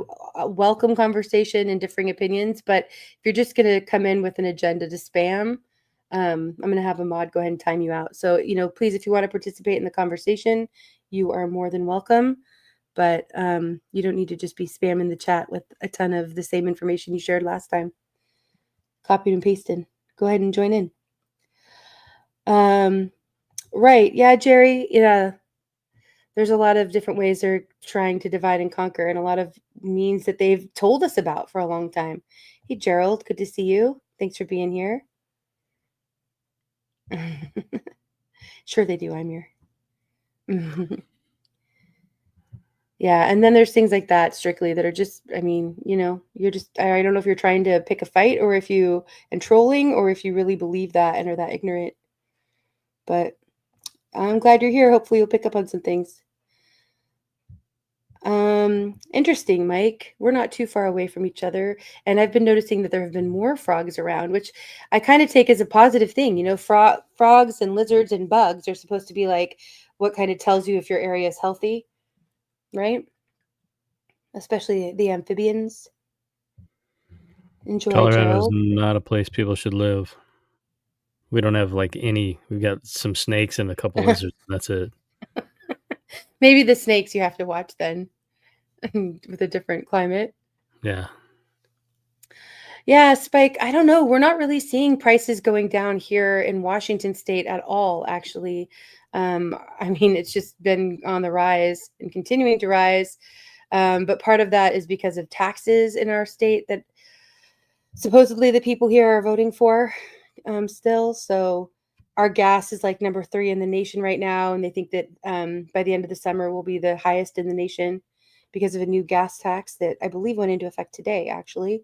welcome conversation and differing opinions, but if you're just going to come in with an agenda to spam, I'm going to have a mod go ahead and time you out. So, please, if you want to participate in the conversation, you are more than welcome, but you don't need to just be spamming the chat with a ton of the same information you shared last time. Copied and pasted. Go ahead and join in. Right. Yeah, Jerry. Yeah. There's a lot of different ways they're trying to divide and conquer, and a lot of means that they've told us about for a long time. Hey, Gerald, good to see you. Thanks for being here. Sure they do. I'm here. Yeah, and then there's things like that, Strictly, that are just, you're just, I don't know if you're trying to pick a fight or and trolling, or if you really believe that and are that ignorant. But I'm glad you're here. Hopefully you'll pick up on some things. Interesting, Mike. We're not too far away from each other, and I've been noticing that there have been more frogs around, which I kind of take as a positive thing. Frogs and lizards and bugs are supposed to be like what kind of tells you if your area is healthy, right? Especially the amphibians. Enjoy, Colorado is Gerald. not a place people should live. We don't have we've got some snakes and a couple lizards. That's it. Maybe the snakes you have to watch then with a different climate. Yeah. Yeah, Spike, I don't know. We're not really seeing prices going down here in Washington state at all, actually. It's just been on the rise and continuing to rise. But part of that is because of taxes in our state that supposedly the people here are voting for still. So our gas is like number 3 in the nation right now. And they think that by the end of the summer will be the highest in the nation because of a new gas tax that I believe went into effect today, actually.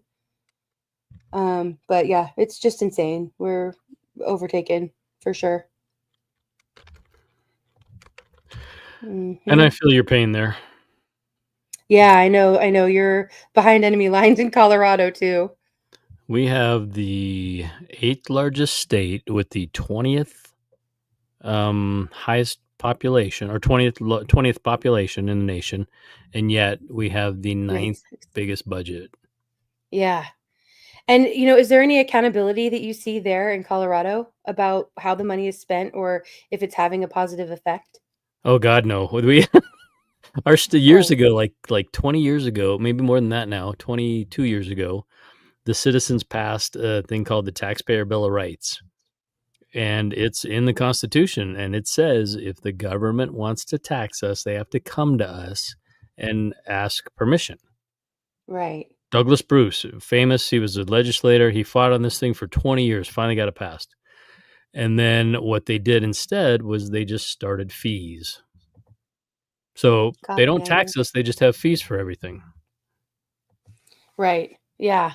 But yeah, it's just insane. We're overtaken for sure. And I feel your pain there. Yeah, I know. You're behind enemy lines in Colorado too. We have the 8th largest state with the 20th highest population, or 20th population in the nation, and yet we have the 9th biggest budget. Yeah. And, is there any accountability that you see there in Colorado about how the money is spent or if it's having a positive effect? Oh God, no. We years ago, like 20 years ago, maybe more than that now, 22 years ago, the citizens passed a thing called the Taxpayer Bill of Rights. And it's in the Constitution, and it says if the government wants to tax us, they have to come to us and ask permission. Right. Douglas Bruce, famous, he was a legislator. He fought on this thing for 20 years, finally got it passed. And then what they did instead was they just started fees. So they don't tax us, they just have fees for everything. Right. Yeah.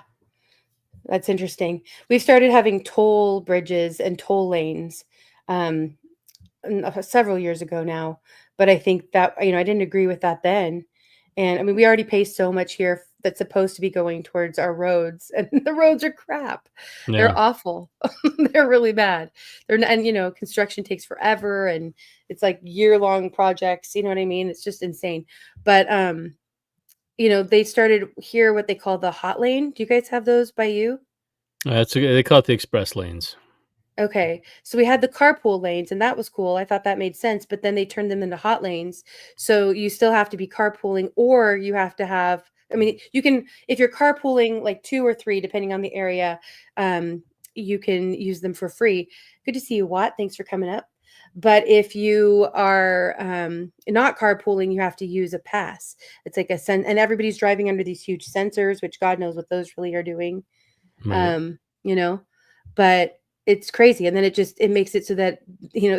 That's interesting. We've started having toll bridges and toll lanes several years ago now, but I think that, I didn't agree with that then. And we already pay so much here that's supposed to be going towards our roads, and the roads are crap. Yeah. They're awful. They're really bad. And construction takes forever, and it's like year-long projects. You know what I mean? It's just insane. But they started here what they call the hot lane. Do you guys have those by you? They call it the express lanes. Okay, so we had the carpool lanes, and that was cool. I thought that made sense, but then they turned them into hot lanes. So you still have to be carpooling, or you have to have, I mean, you can, if you're carpooling like 2 or 3, depending on the area, you can use them for free. Good to see you, Watt. Thanks for coming up. But if you are not carpooling, you have to use a pass. It's like and everybody's driving under these huge sensors, which God knows what those really are doing. Right. But it's crazy. And then it makes it so that,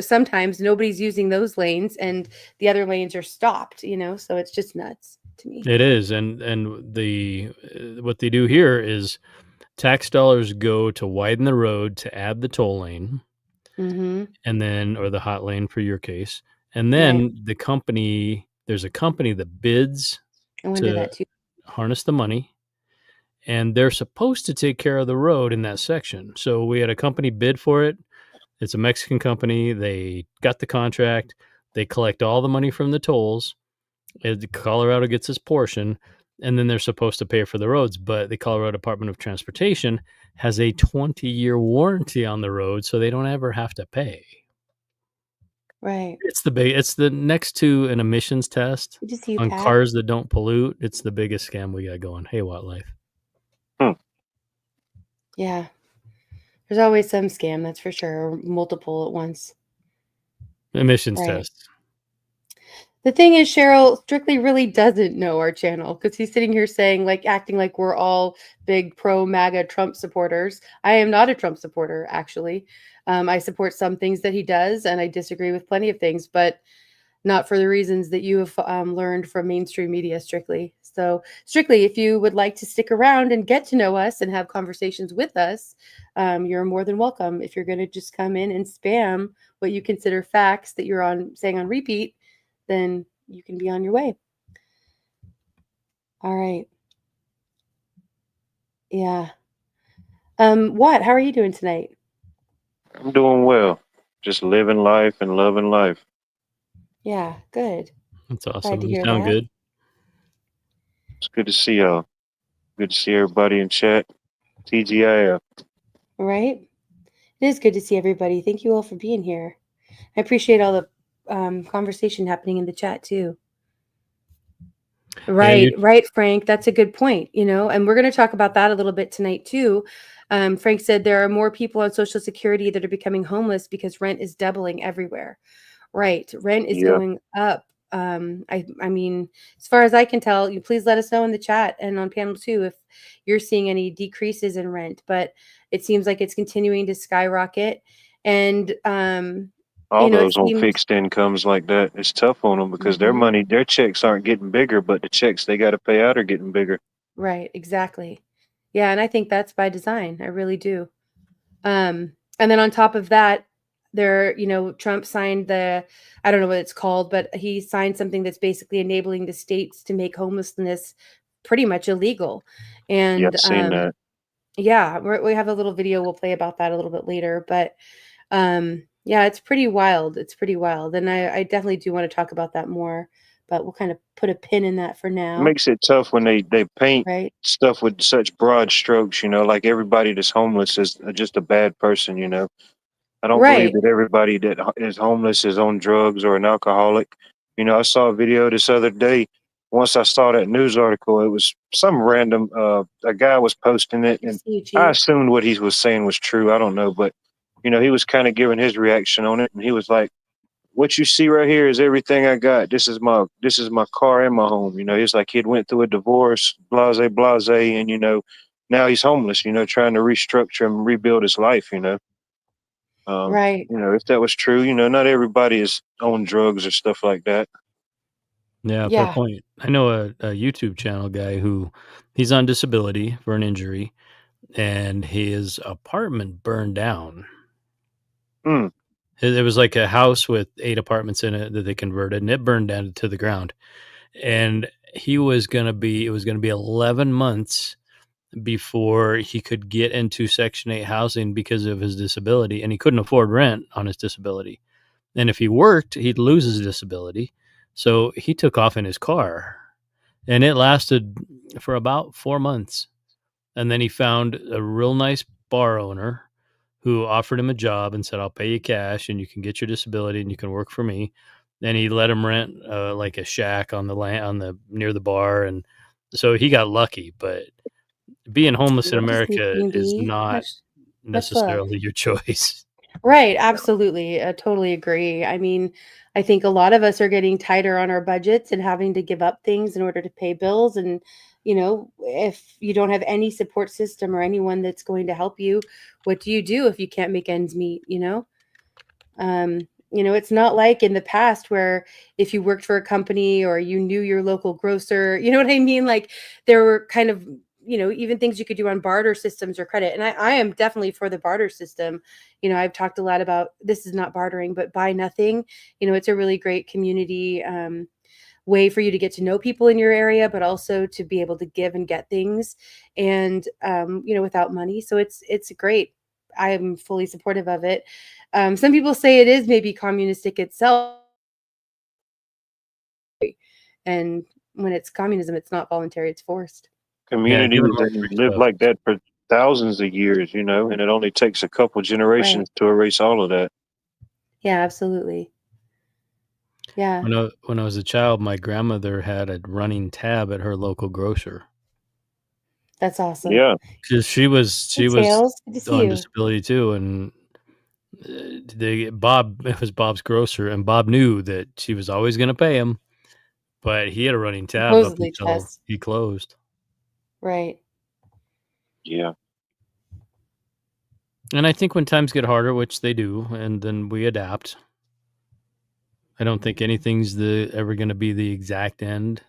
sometimes nobody's using those lanes and the other lanes are stopped, so it's just nuts to me. It is. And what they do here is tax dollars go to widen the road to add the toll lane, Mm-hmm. and then, or the hot lane for your case. And then there's a company that bids I wonder to that too. harness the money, and they're supposed to take care of the road in that section. So we had a company bid for it. It's a Mexican company. They got the contract. They collect all the money from the tolls. Colorado gets its portion, and then they're supposed to pay for the roads. But the Colorado Department of Transportation has a 20-year warranty on the road, so they don't ever have to pay. Right. It's the next to an emissions test Good to see you, on Pat. cars that don't pollute. It's the biggest scam we got going. Hey, Wildlife. Yeah. There's always some scam, that's for sure, or multiple at once. Emissions Right. tests. The thing is, Cheryl Strictly really doesn't know our channel because he's sitting here saying, acting like we're all big pro MAGA Trump supporters. I am not a Trump supporter, actually. I support some things that he does, and I disagree with plenty of things, but not for the reasons that you have learned from mainstream media, Strictly. So, Strictly, if you would like to stick around and get to know us and have conversations with us, you're more than welcome. If you're going to just come in and spam what you consider facts that you're saying on repeat, then you can be on your way. All right. Yeah. What? How are you doing tonight? I'm doing well. Just living life and loving life. Yeah, good. That's Glad awesome. to You hear sound that. good. It's good to see y'all. Good to see everybody in chat. TGIF. Right? It is good to see everybody. Thank you all for being here. I appreciate all the conversation happening in the chat too. Right, right, Frank. That's a good point, and we're going to talk about that a little bit tonight too. Frank said there are more people on Social Security that are becoming homeless because rent is doubling everywhere. Right, rent is going up. I mean, as far as I can tell, you please let us know in the chat and on panel 2 if you're seeing any decreases in rent. But it seems like it's continuing to skyrocket, and all those on fixed incomes like that, it's tough on them because their money, their checks aren't getting bigger, but the checks they got to pay out are getting bigger. Right, exactly. Yeah, and I think that's by design. I really do. And then on top of that, Trump signed I don't know what it's called, but he signed something that's basically enabling the states to make homelessness pretty much illegal. And yeah, I've seen that. Yeah, we have a little video we'll play about that a little bit later, but yeah, it's pretty wild. It's pretty wild. And I definitely do want to talk about that more, but we'll kind of put a pin in that for now. It makes it tough when they paint stuff with such broad strokes, like everybody that's homeless is just a bad person, I don't believe that everybody that is homeless is on drugs or an alcoholic. I saw a video this other day. Once I saw that news article, it was some random, a guy was posting it, and I assumed what he was saying was true. I don't know, but, he was kind of giving his reaction on it, and he was like, what you see right here is everything I got. This is my car and my home. He's like, he'd went through a divorce, blase, and, now he's homeless, trying to restructure and rebuild his life, Right. If that was true, not everybody is on drugs or stuff like that. Yeah, fair point. I know a YouTube channel guy who he's on disability for an injury, and his apartment burned down. It was like a house with 8 apartments in it that they converted, and it burned down to the ground. And it was going to be 11 months before he could get into Section 8 housing because of his disability, and he couldn't afford rent on his disability. And if he worked, he'd lose his disability. So he took off in his car, and it lasted for about 4 months. And then he found a real nice bar owner who offered him a job and said, I'll pay you cash and you can get your disability and you can work for me. And he let him rent like a shack on the land near the bar. And so he got lucky, but being homeless in America is not necessarily your choice. Right. Absolutely. I totally agree. I mean, I think a lot of us are getting tighter on our budgets and having to give up things in order to pay bills. And, you know, if you don't have any support system or anyone that's going to help you, what do you do if you can't make ends meet, you know? It's not like in the past where if you worked for a company or you knew your local grocer, you know what I mean? Like there were kind of, even things you could do on barter systems or credit. And I am definitely for the barter system. I've talked a lot about, this is not bartering, but buy nothing. It's a really great community way for you to get to know people in your area, but also to be able to give and get things and, without money. So it's great. I am fully supportive of it. Some people say it is maybe communistic itself. And when it's communism, it's not voluntary, it's forced. Communities live like that for thousands of years, and it only takes a couple generations to erase all of that. Yeah, absolutely. Yeah. When I was a child, my grandmother had a running tab at her local grocer. That's awesome. Yeah. Because she was on disability too, and it was Bob's grocer, and Bob knew that she was always going to pay him, but he had a running tab up until he closed. Right. Yeah. And I think when times get harder, which they do, and then we adapt. I don't think anything's ever going to be the exact end.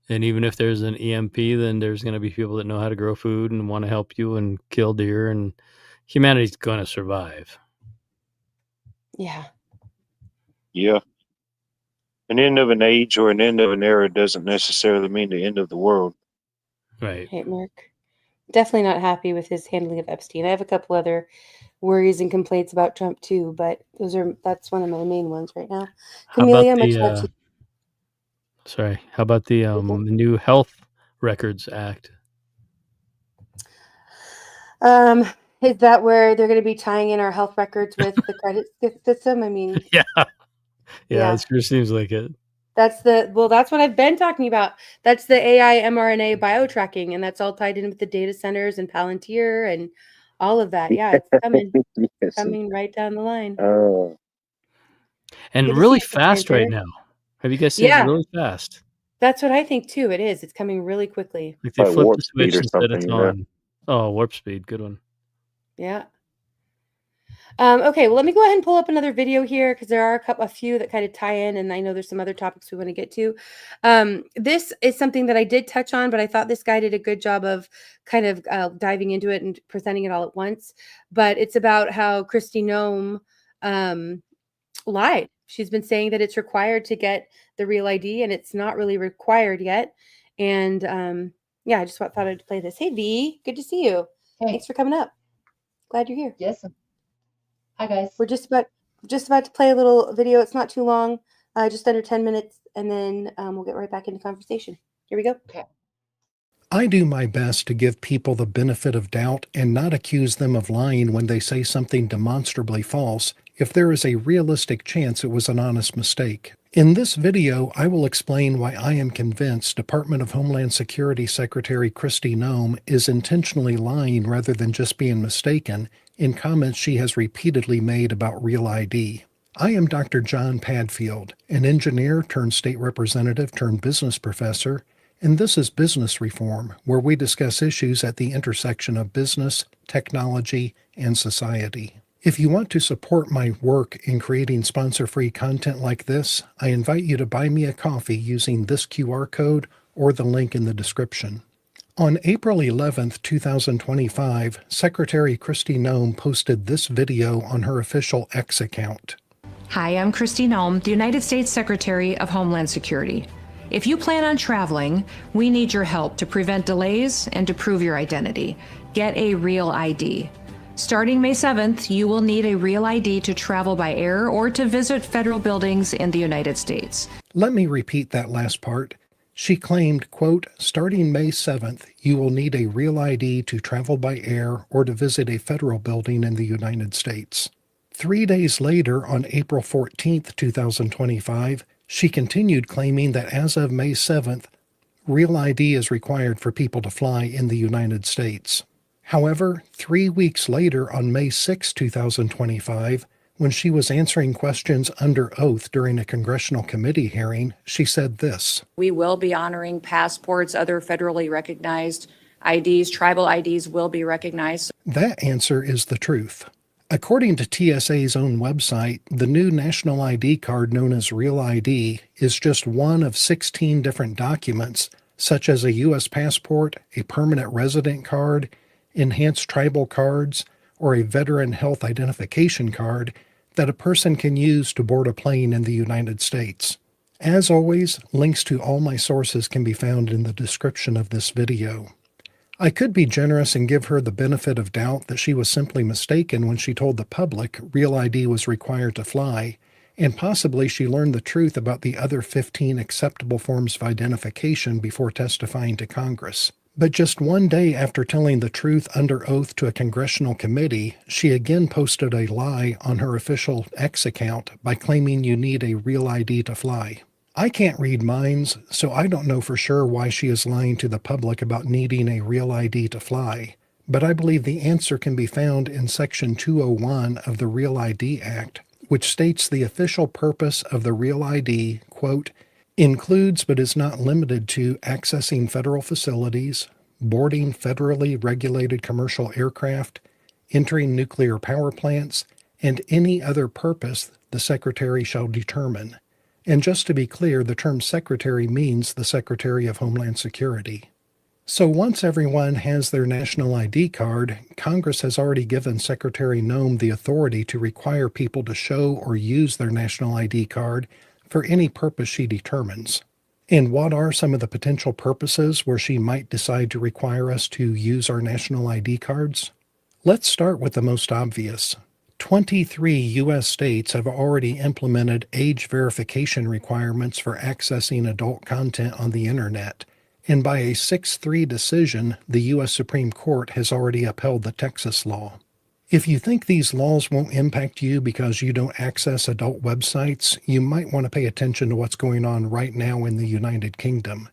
And even if there's an EMP, then there's going to be people that know how to grow food and want to help you and kill deer, and humanity's going to survive. Yeah. Yeah. An end of an age or an end of an era doesn't necessarily mean the end of the world. Right. Right, Mark. Definitely not happy with his handling of Epstein. I have a couple other worries and complaints about Trump too, but that's one of my main ones right now. Camellia, how about the new Health Records Act? Is that where they're going to be tying in our health records with the credit system? I mean, yeah, it sure seems like it. That's what I've been talking about. That's the AI mRNA biotracking, and that's all tied in with the data centers and Palantir and all of that. Yeah, it's coming, coming right down the line. And really fast right now. Have you guys seen it really fast? That's what I think too. It is. It's coming really quickly. Like they flipped the switch and said it's on. Oh, warp speed. Good one. Yeah. Okay, well, let me go ahead and pull up another video here because there are a few that kind of tie in, and I know there's some other topics we want to get to. This is something that I did touch on, but I thought this guy did a good job of kind of diving into it and presenting it all at once. But it's about how Kristi Noem lied. She's been saying that it's required to get the real ID, and it's not really required yet. And I just thought I'd play this. Hey, V, good to see you. Hey. Thanks for coming up. Glad you're here. Yes. Hi, guys. We're just about to play a little video. It's not too long, just under 10 minutes, and then we'll get right back into conversation. Here we go. Okay. I do my best to give people the benefit of doubt and not accuse them of lying when they say something demonstrably false if there is a realistic chance it was an honest mistake. In this video, I will explain why I am convinced Department of Homeland Security Secretary Kristi Noem is intentionally lying rather than just being mistaken in comments she has repeatedly made about Real ID. I am Dr. John Padfield, an engineer turned state representative turned business professor, and this is Business Reform, where we discuss issues at the intersection of business, technology, and society. If you want to support my work in creating sponsor-free content like this, I invite you to buy me a coffee using this QR code or the link in the description. On April 11, 2025, Secretary Kristi Noem posted this video on her official X account. Hi, I'm Kristi Noem, the United States Secretary of Homeland Security. If you plan on traveling, we need your help to prevent delays and to prove your identity. Get a real ID. Starting May 7th, you will need a real ID to travel by air or to visit federal buildings in the United States. Let me repeat that last part. She claimed, quote, starting May 7th, you will need a real ID to travel by air or to visit a federal building in the United States. 3 days later, on April 14th, 2025, she continued claiming that as of May 7th, real ID is required for people to fly in the United States. However, 3 weeks later, on May 6, 2025, when she was answering questions under oath during a congressional committee hearing, she said this. We will be honoring passports, other federally recognized IDs, tribal IDs will be recognized. That answer is the truth. According to TSA's own website, the new national ID card known as Real ID is just one of 16 different documents, such as a U.S. passport, a permanent resident card, enhanced tribal cards, or a veteran health identification card that a person can use to board a plane in the United States. As always, links to all my sources can be found in the description of this video. I could be generous and give her the benefit of doubt that she was simply mistaken when she told the public Real ID was required to fly, and possibly she learned the truth about the other 15 acceptable forms of identification before testifying to Congress. But just 1 day after telling the truth under oath to a congressional committee, she again posted a lie on her official X account by claiming you need a real ID to fly. I can't read minds, so I don't know for sure why she is lying to the public about needing a real ID to fly, but I believe the answer can be found in Section 201 of the Real ID Act, which states the official purpose of the Real ID, quote, includes but is not limited to accessing federal facilities, boarding federally regulated commercial aircraft, entering nuclear power plants, and any other purpose the Secretary shall determine. And just to be clear, the term Secretary means the Secretary of Homeland Security. So once everyone has their national ID card, Congress has already given Secretary Noem the authority to require people to show or use their national ID card for any purpose she determines. And what are some of the potential purposes where she might decide to require us to use our national ID cards? Let's start with the most obvious. 23 U.S. states have already implemented age verification requirements for accessing adult content on the internet, and by a 6-3 decision, the U.S. Supreme Court has already upheld the Texas law. If you think these laws won't impact you because you don't access adult websites, you might want to pay attention to what's going on right now in the United Kingdom.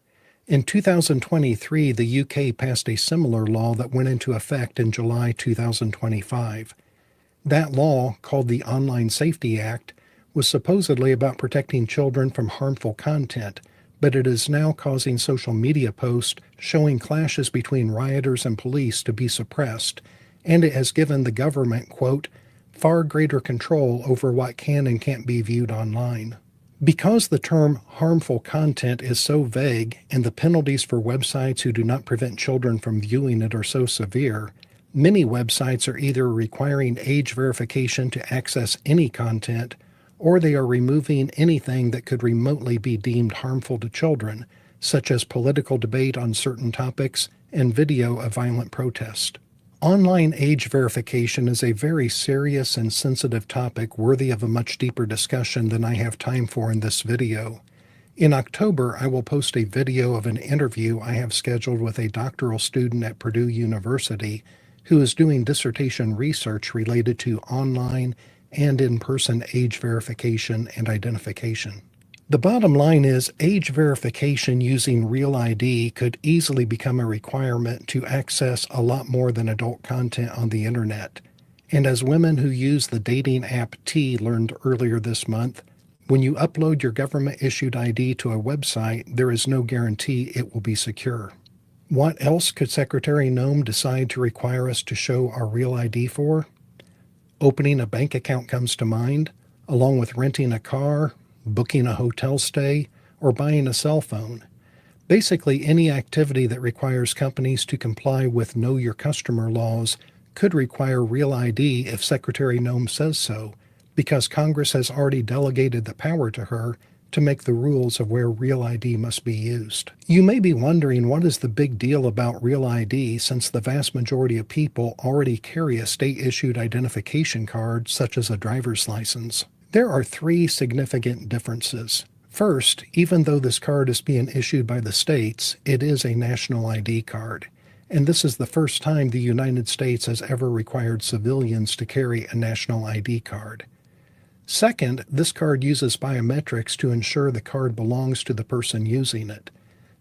In 2023, the UK passed a similar law that went into effect in July 2025. That law, called the Online Safety Act, was supposedly about protecting children from harmful content, but it is now causing social media posts showing clashes between rioters and police to be suppressed, and it has given the government, quote, far greater control over what can and can't be viewed online. Because the term harmful content is so vague and the penalties for websites who do not prevent children from viewing it are so severe, many websites are either requiring age verification to access any content, or they are removing anything that could remotely be deemed harmful to children, such as political debate on certain topics and video of violent protest. Online age verification is a very serious and sensitive topic worthy of a much deeper discussion than I have time for in this video. In October, I will post a video of an interview I have scheduled with a doctoral student at Purdue University who is doing dissertation research related to online and in-person age verification and identification. The bottom line is age verification using Real ID could easily become a requirement to access a lot more than adult content on the internet. And as women who use the dating app T learned earlier this month, when you upload your government-issued ID to a website, there is no guarantee it will be secure. What else could Secretary Noem decide to require us to show our Real ID for? Opening a bank account comes to mind, along with renting a car, booking a hotel stay, or buying a cell phone. Basically, any activity that requires companies to comply with Know Your Customer laws could require Real ID if Secretary Noem says so, because Congress has already delegated the power to her to make the rules of where Real ID must be used. You may be wondering, what is the big deal about Real ID, since the vast majority of people already carry a state-issued identification card such as a driver's license? There are 3 significant differences. First, even though this card is being issued by the states, it is a national ID card. And this is the first time the United States has ever required civilians to carry a national ID card. Second, this card uses biometrics to ensure the card belongs to the person using it.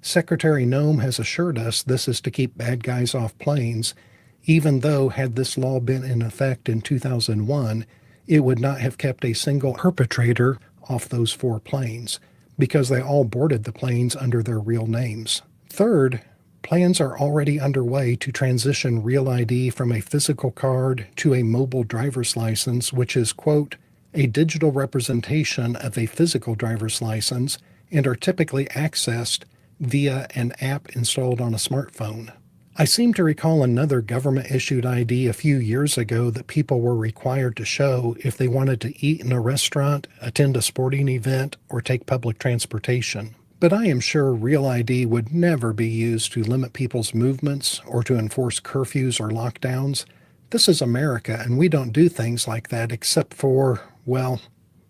Secretary Noem has assured us this is to keep bad guys off planes, even though had this law been in effect in 2001, it would not have kept a single perpetrator off those 4 planes, because they all boarded the planes under their real names. Third, plans are already underway to transition Real ID from a physical card to a mobile driver's license, which is, quote, a digital representation of a physical driver's license and are typically accessed via an app installed on a smartphone. I seem to recall another government-issued ID a few years ago that people were required to show if they wanted to eat in a restaurant, attend a sporting event, or take public transportation. But I am sure Real ID would never be used to limit people's movements or to enforce curfews or lockdowns. This is America, and we don't do things like that except for, well,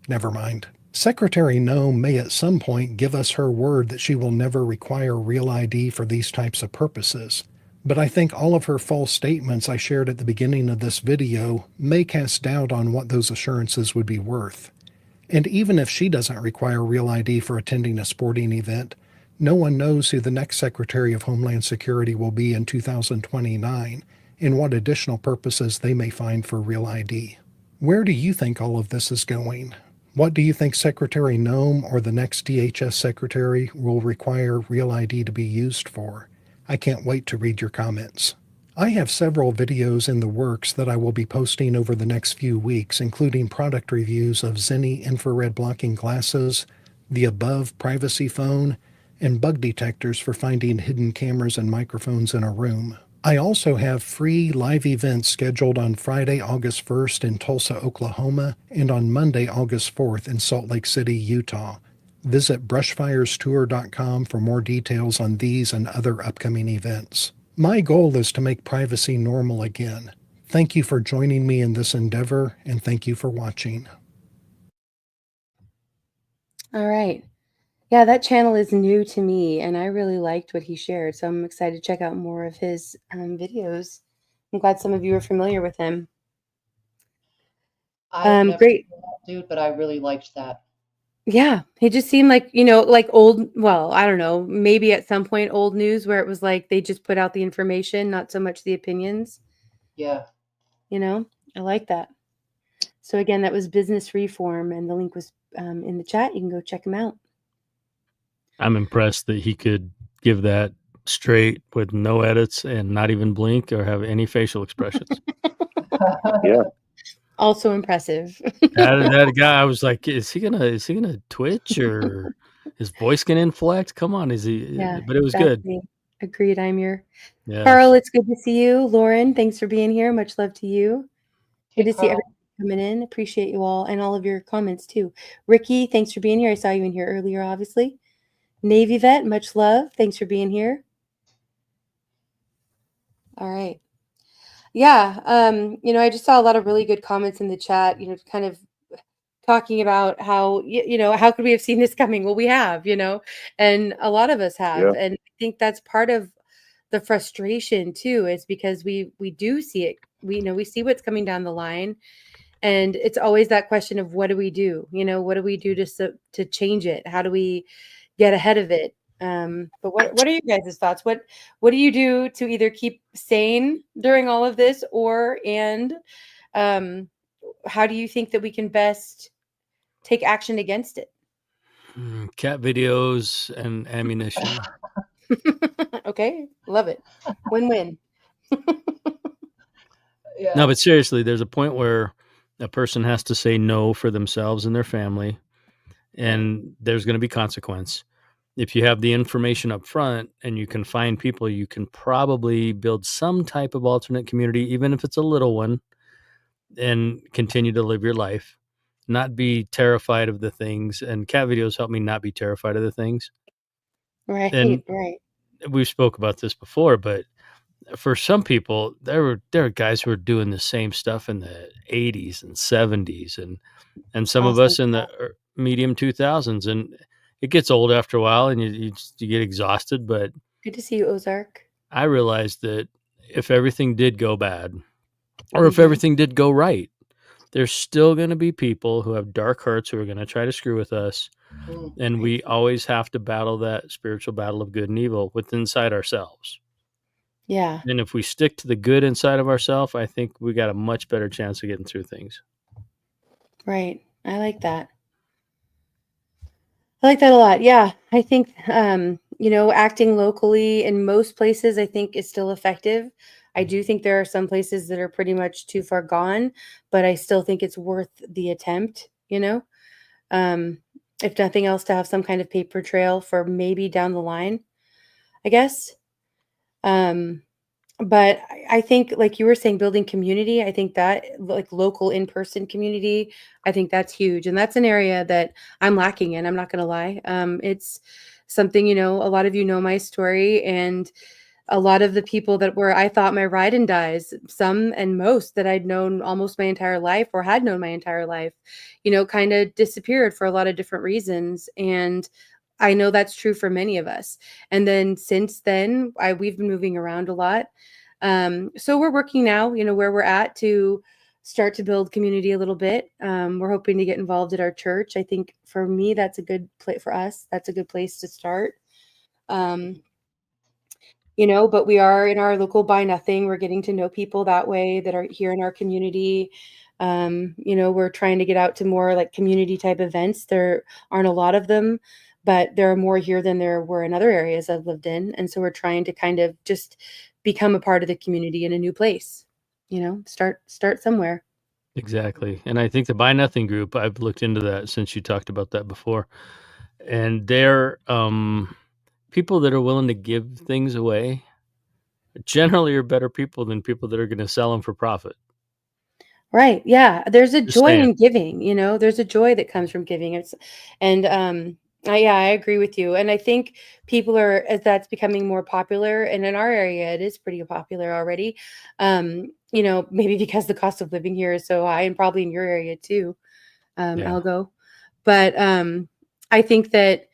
never mind. Secretary Noem may at some point give us her word that she will never require Real ID for these types of purposes. But I think all of her false statements I shared at the beginning of this video may cast doubt on what those assurances would be worth. And even if she doesn't require Real ID for attending a sporting event, no one knows who the next Secretary of Homeland Security will be in 2029 and what additional purposes they may find for Real ID. Where do you think all of this is going? What do you think Secretary Noem or the next DHS Secretary will require Real ID to be used for? I can't wait to read your comments. I have several videos in the works that I will be posting over the next few weeks, including product reviews of Zenni infrared blocking glasses, the Above privacy phone, and bug detectors for finding hidden cameras and microphones in a room. I also have free live events scheduled on Friday, August 1st in Tulsa, Oklahoma, and on Monday, August 4th in Salt Lake City, Utah. Visit brushfirestour.com for more details on these and other upcoming events. My goal is to make privacy normal again. Thank you for joining me in this endeavor, and thank you for watching. All right. Yeah, that channel is new to me, and I really liked what he shared, so I'm excited to check out more of his videos. I'm glad some of you are familiar with him. I've never great. seen that dude, but I really liked that. Yeah, he just seemed like, like old, well, I don't know, maybe at some point old news where it was like they just put out the information, not so much the opinions. Yeah. I like that. So again, that was Business Reform, and the link was in the chat. You can go check him out. I'm impressed that he could give that straight with no edits and not even blink or have any facial expressions. Yeah. Also impressive. that guy, I was like, is he gonna twitch, or his voice can inflect? Come on, is he? Yeah, but it was exactly. good. Agreed, Imir. Yeah. Carl, it's good to see you. Lauren, thanks for being here. Much love to you. Hey, Good to see Carl. everyone coming in. Appreciate you all and all of your comments too. Ricky, thanks for being here. I saw you in here earlier, obviously. Navy Vet, much love. Thanks for being here. All right. Yeah, I just saw a lot of really good comments in the chat, kind of talking about how, how could we have seen this coming? Well, we have, and a lot of us have. Yeah. And I think that's part of the frustration too, is because we do see it. We see what's coming down the line. And it's always that question of what do we do? What do we do to change it? How do we get ahead of it? But what are you guys' thoughts? What do you do to either keep sane during all of this, and how do you think that we can best take action against it? Cat videos and ammunition. Okay, love it. Win-win. Yeah. No, but seriously, there's a point where a person has to say no for themselves and their family, and there's going to be consequence. If you have the information up front and you can find people, you can probably build some type of alternate community, even if it's a little one, and continue to live your life. not be terrified of the things, and cat videos help me not be terrified of the things. Right, And right. we spoke about this before, but for some people, there are guys who are doing the same stuff in the 80s and 70s, and some of Awesome us in the medium 2000s, and it gets old after a while, and you get exhausted. But Good to see you, Ozark. I realized that if everything did go bad, or if everything did go right, there's still going to be people who have dark hearts who are going to try to screw with us. And we always have to battle that spiritual battle of good and evil within inside ourselves. Yeah. And if we stick to the good inside of ourselves, I think we got a much better chance of getting through things. Right. I like that. I like that a lot. Yeah. I think, acting locally in most places, I think is still effective. I do think there are some places that are pretty much too far gone, but I still think it's worth the attempt, if nothing else, to have some kind of paper trail for maybe down the line, I guess. But I think, like you were saying, building community, I think that, like, local in-person community, I think that's huge. And that's an area that I'm lacking in. I'm not going to lie. It's something, a lot of you know my story, and a lot of the people that were, I thought, my ride and dies, some and most that I'd known almost my entire life or had known my entire life, kind of disappeared for a lot of different reasons. And I know that's true for many of us. And then since then, we've been moving around a lot. So we're working now, where we're at, to start to build community a little bit. We're hoping to get involved at our church. I think for me, that's a good place for us. That's a good place to start. But we are in our local Buy Nothing. We're getting to know people that way that are here in our community. We're trying to get out to more like community type events. There aren't a lot of them, but there are more here than there were in other areas I've lived in. And so we're trying to kind of just become a part of the community in a new place, start somewhere. Exactly. And I think the Buy Nothing group, I've looked into that since you talked about that before. And they're people that are willing to give things away generally are better people than people that are going to sell them for profit. Right. Yeah. There's a Just joy saying. in giving, there's a joy that comes from giving. I agree with you. And I think people are, as that's becoming more popular, and in our area, it is pretty popular already. Maybe because the cost of living here is so high, and probably in your area too, Algo. But I think that,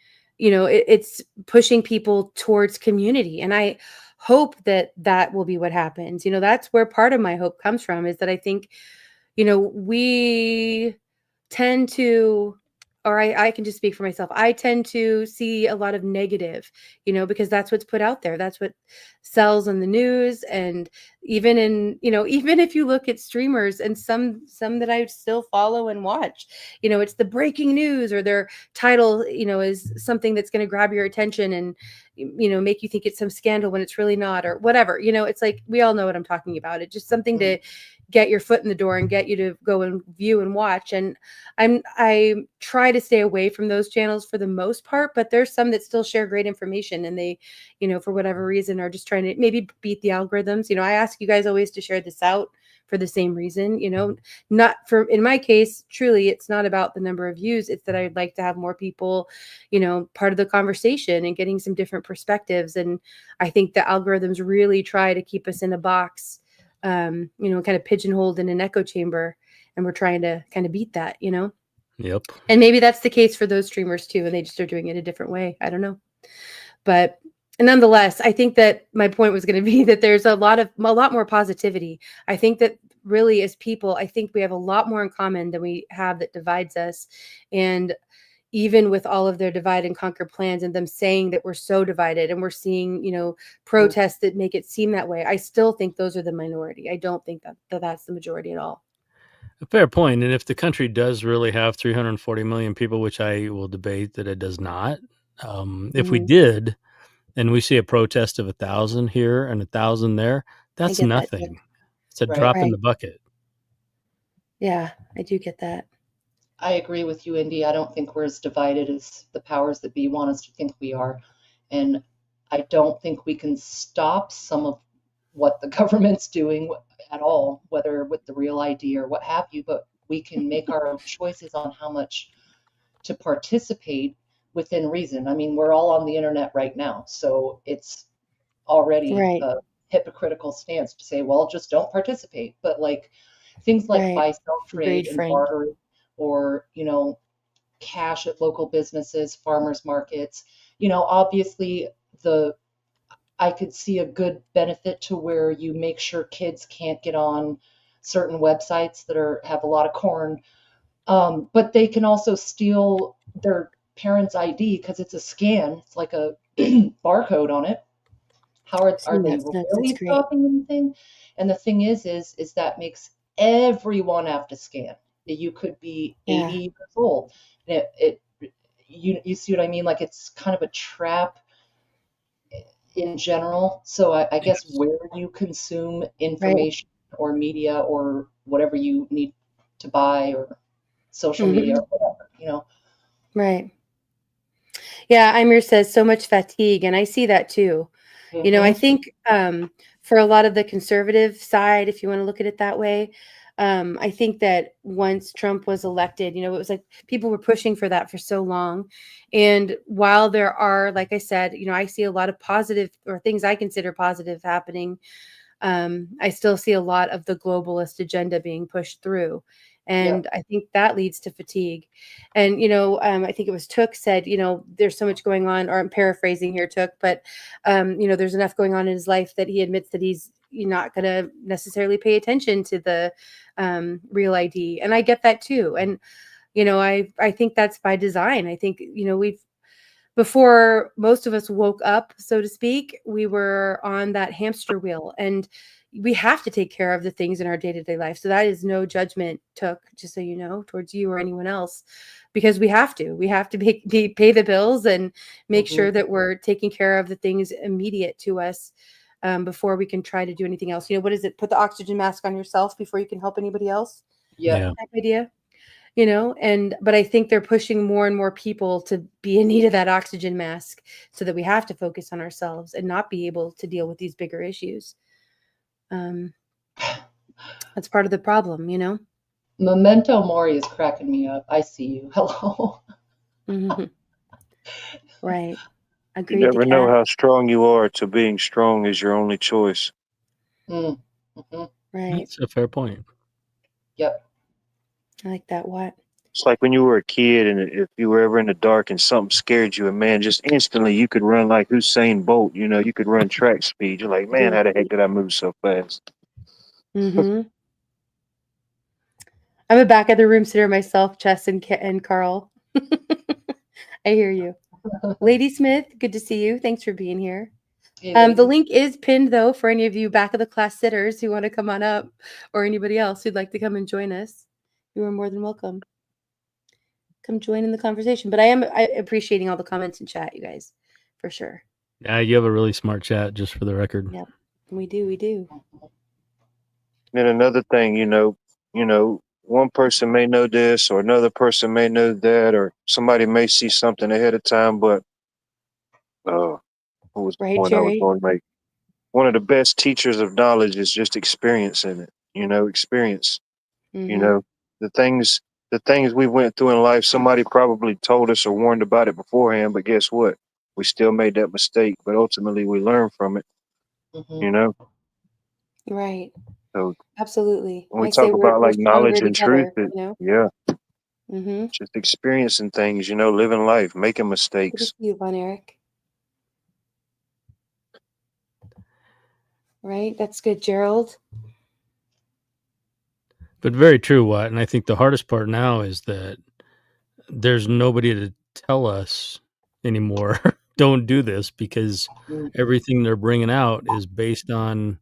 it's pushing people towards community. And I hope that that will be what happens. That's where part of my hope comes from, is that I think, we tend to, or I can just speak for myself. I tend to see a lot of negative, because that's what's put out there. That's what sells on the news. And even even if you look at streamers, and some that I still follow and watch, it's the breaking news, or their title, is something that's going to grab your attention and, make you think it's some scandal when it's really not, or whatever. It's like, we all know what I'm talking about. It's just something to get your foot in the door and get you to go and view and watch. And I try to stay away from those channels for the most part, but there's some that still share great information, and they, for whatever reason, are just trying to maybe beat the algorithms. I ask you guys always to share this out for the same reason, not for, in my case, truly, it's not about the number of views. It's that I'd like to have more people, part of the conversation and getting some different perspectives. And I think the algorithms really try to keep us in a box, kind of pigeonholed in an echo chamber, and we're trying to kind of beat that, Yep. And maybe that's the case for those streamers too, and they just are doing it a different way. I don't know. But nonetheless, I think that my point was going to be that there's a lot more positivity. I think that really, as people, I think we have a lot more in common than we have that divides us. And even with all of their divide and conquer plans, and them saying that we're so divided, and we're seeing, protests that make it seem that way, I still think those are the minority. I don't think that that's the majority at all. A fair point. And if the country does really have 340 million people, which I will debate that it does not, if we did, and we see a protest of 1,000 here and 1,000 there, that's nothing. It's a drop in the bucket. Yeah, I do get that. I agree with you, Indy. I don't think we're as divided as the powers that be want us to think we are. And I don't think we can stop some of what the government's doing at all, whether with the Real ID or what have you, but We can make our own choices on how much to participate within reason. I mean, we're all on the internet right now, so it's already Right. a hypocritical stance to say, well, just don't participate. But like things like Right. buy, sell, Agreed, trade, and Frank. barter, or, you know, cash at local businesses, farmers markets, you know, obviously I could see a good benefit to where you make sure kids can't get on certain websites that have a lot of corn, but they can also steal their parents' ID because it's a scan. It's like a barcode on it. How are they That's nuts. That's really great. stopping anything? And the thing is that makes everyone have to scan. You could be 80 Yeah. years old. And you see what I mean? Like it's kind of a trap in general. So I guess Yes. where you consume Right. information or media or whatever you need to buy or social media Mhm. or whatever, you know. Right. Yeah, Imir says so much fatigue, and I see that too. You know, I Hmm. think for a lot of the conservative side, if you want to look at it that way, I think that once Trump was elected, you know, it was like people were pushing for that for so long. And while there are, like I said, you know, I see a lot of positive or things I consider positive happening, I still see a lot of the globalist agenda being pushed through. Yeah. And I think that leads to fatigue. And, you know, I think it was Took said, you know, there's so much going on, or I'm paraphrasing here, Took, but, you know, there's enough going on in his life that he admits that he's not going to necessarily pay attention to the real ID. And I get that too. And, you know, I think that's by design. I think, you know, before most of us woke up, so to speak, we were on that hamster wheel, and we have to take care of the things in our day-to-day life. So that is no judgment Took, just so you know, towards you or anyone else, because we have to pay the bills and make Hmm. sure that we're taking care of the things immediate to us, before we can try to do anything else. You know, what is it? Put the oxygen mask on yourself before you can help anybody else. Yeah. Yeah. Type idea. You know, but I think they're pushing more and more people to be in need of that oxygen mask, so that we have to focus on ourselves and not be able to deal with these bigger issues. That's part of the problem, you know. Memento Mori is cracking me up. I see you. Hello. Mhm. Right. You Agreed, to never know cat. how strong you are till being strong is your only choice. Mm-hmm. Right. That's a fair point. Yep. I like that. What? It's like when you were a kid and if you were ever in the dark and something scared you, and man, just instantly you could run like Usain Bolt. You know, you could run track speed. You're like, man, how the heck did I move so fast? Mm-hmm. I'm a back of the room sitter myself, Chess and Carl. I hear you. Lady Smith, good to see you. Thanks for being here. Hey, The lady. link is pinned, though, for any of you back of the class sitters who want to come on up, or anybody else who'd like to come and join us. You are more than welcome. Come join in the conversation. But I am appreciating all the comments in chat, you guys, for sure. Yeah, you have a really smart chat, just for the record. Yep, we do. We do. And another thing, one person may know this or another person may know that, or somebody may see something ahead of time, but what was the Right, point I was Jerry? going to make? One of the best teachers of knowledge is just experiencing it, experience. You Mm-hmm. know, the things the things we went through in life, somebody probably told us or warned about it beforehand, but guess what? We still made that mistake, but ultimately we learned from it, Mm-hmm. you know? Right. So Absolutely. when we I say talk about we're like stronger knowledge and truth, together, you know? yeah, Mm-hmm. just experiencing things, living life, making Good to mistakes. see you, Von Eric. Right? That's good, Gerald. But very true, Watt. And I think the hardest part now is that there's nobody to tell us anymore, don't do this, because everything they're bringing out is based on